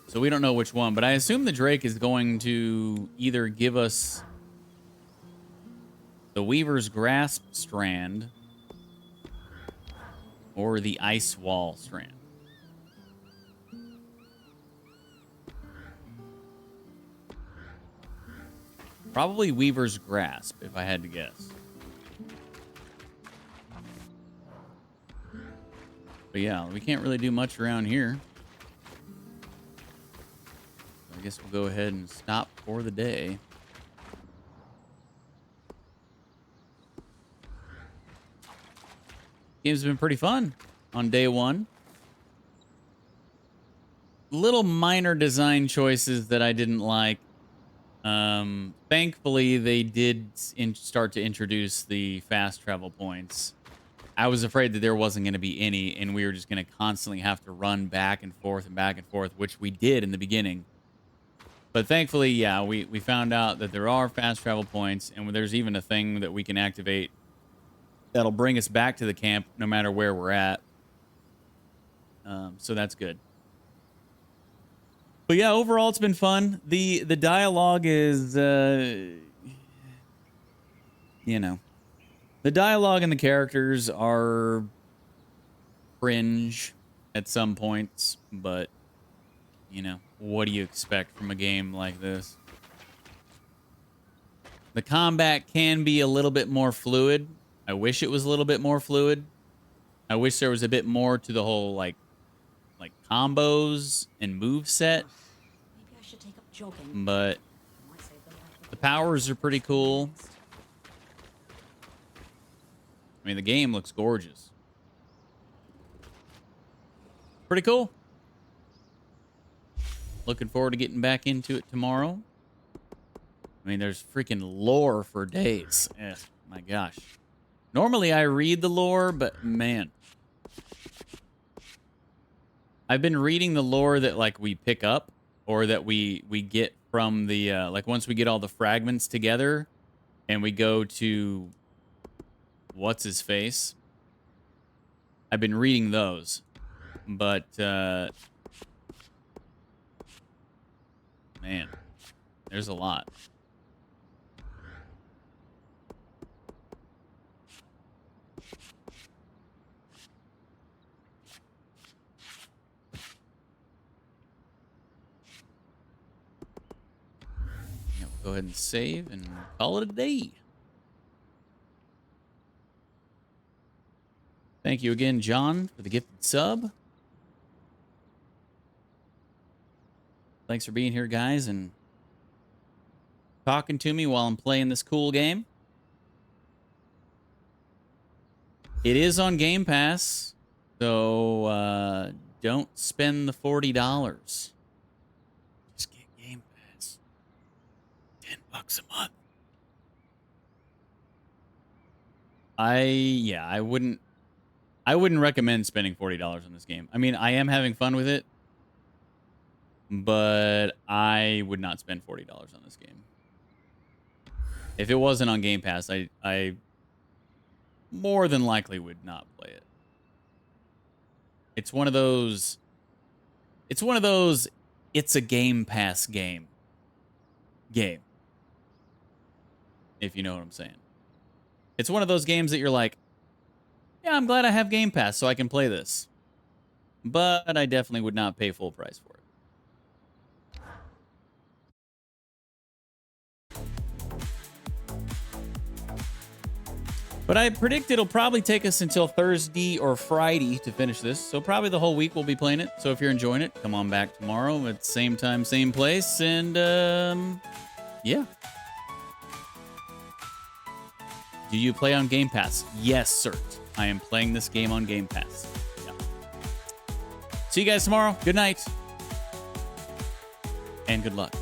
[SPEAKER 4] So we don't know which one, but I assume the Drake is going to either give us the Weaver's Grasp strand or the Ice Wall strand. Probably Weaver's Grasp, if I had to guess. But yeah, we can't really do much around here. I guess we'll go ahead and stop for the day. Game's been pretty fun on day 1. Little minor design choices that I didn't like. Thankfully, they did start to introduce the fast travel points. I was afraid that there wasn't going to be any, and we were just going to constantly have to run back and forth, which we did in the beginning. But thankfully, yeah, we found out that there are fast travel points, and there's even a thing that we can activate that'll bring us back to the camp no matter where we're at. So that's good. But yeah, overall, it's been fun. The dialogue is, you know, the dialogue and the characters are cringe at some points, but, you know, what do you expect from a game like this? The combat can be a little bit more fluid. I wish it was a little bit more fluid. I wish there was a bit more to the whole, like combos and move set.
[SPEAKER 13] Maybe I should take up jogging.
[SPEAKER 4] But the powers are pretty cool. I mean, the game looks gorgeous. Pretty cool. Looking forward to getting back into it tomorrow. I mean, there's freaking lore for days. Eh, my gosh. Normally, I read the lore, but man. I've been reading the lore that, like, we pick up or that we get from the, like, once we get all the fragments together and we go to... What's-his-face? I've been reading those. But, man, there's a lot. go ahead and save and call it a day. Thank you again, John, for the gifted sub. Thanks for being here, guys, and talking to me while I'm playing this cool game. It is on Game Pass, so don't spend the $40. Just get Game Pass. $10 a month. I wouldn't recommend spending $40 on this game. I mean, I am having fun with it, but I would not spend $40 on this game. If it wasn't on Game Pass, I more than likely would not play it. It's one of those it's a Game Pass game. If you know what I'm saying. It's one of those games that you're like, yeah, I'm glad I have Game Pass so I can play this. But I definitely would not pay full price for it. But I predict it'll probably take us until Thursday or Friday to finish this. So probably the whole week we'll be playing it. So if you're enjoying it, come on back tomorrow at the same time, same place. And, yeah. Do you play on Game Pass? Yes, sir. I am playing this game on Game Pass. Yeah. See you guys tomorrow. Good night. And good luck.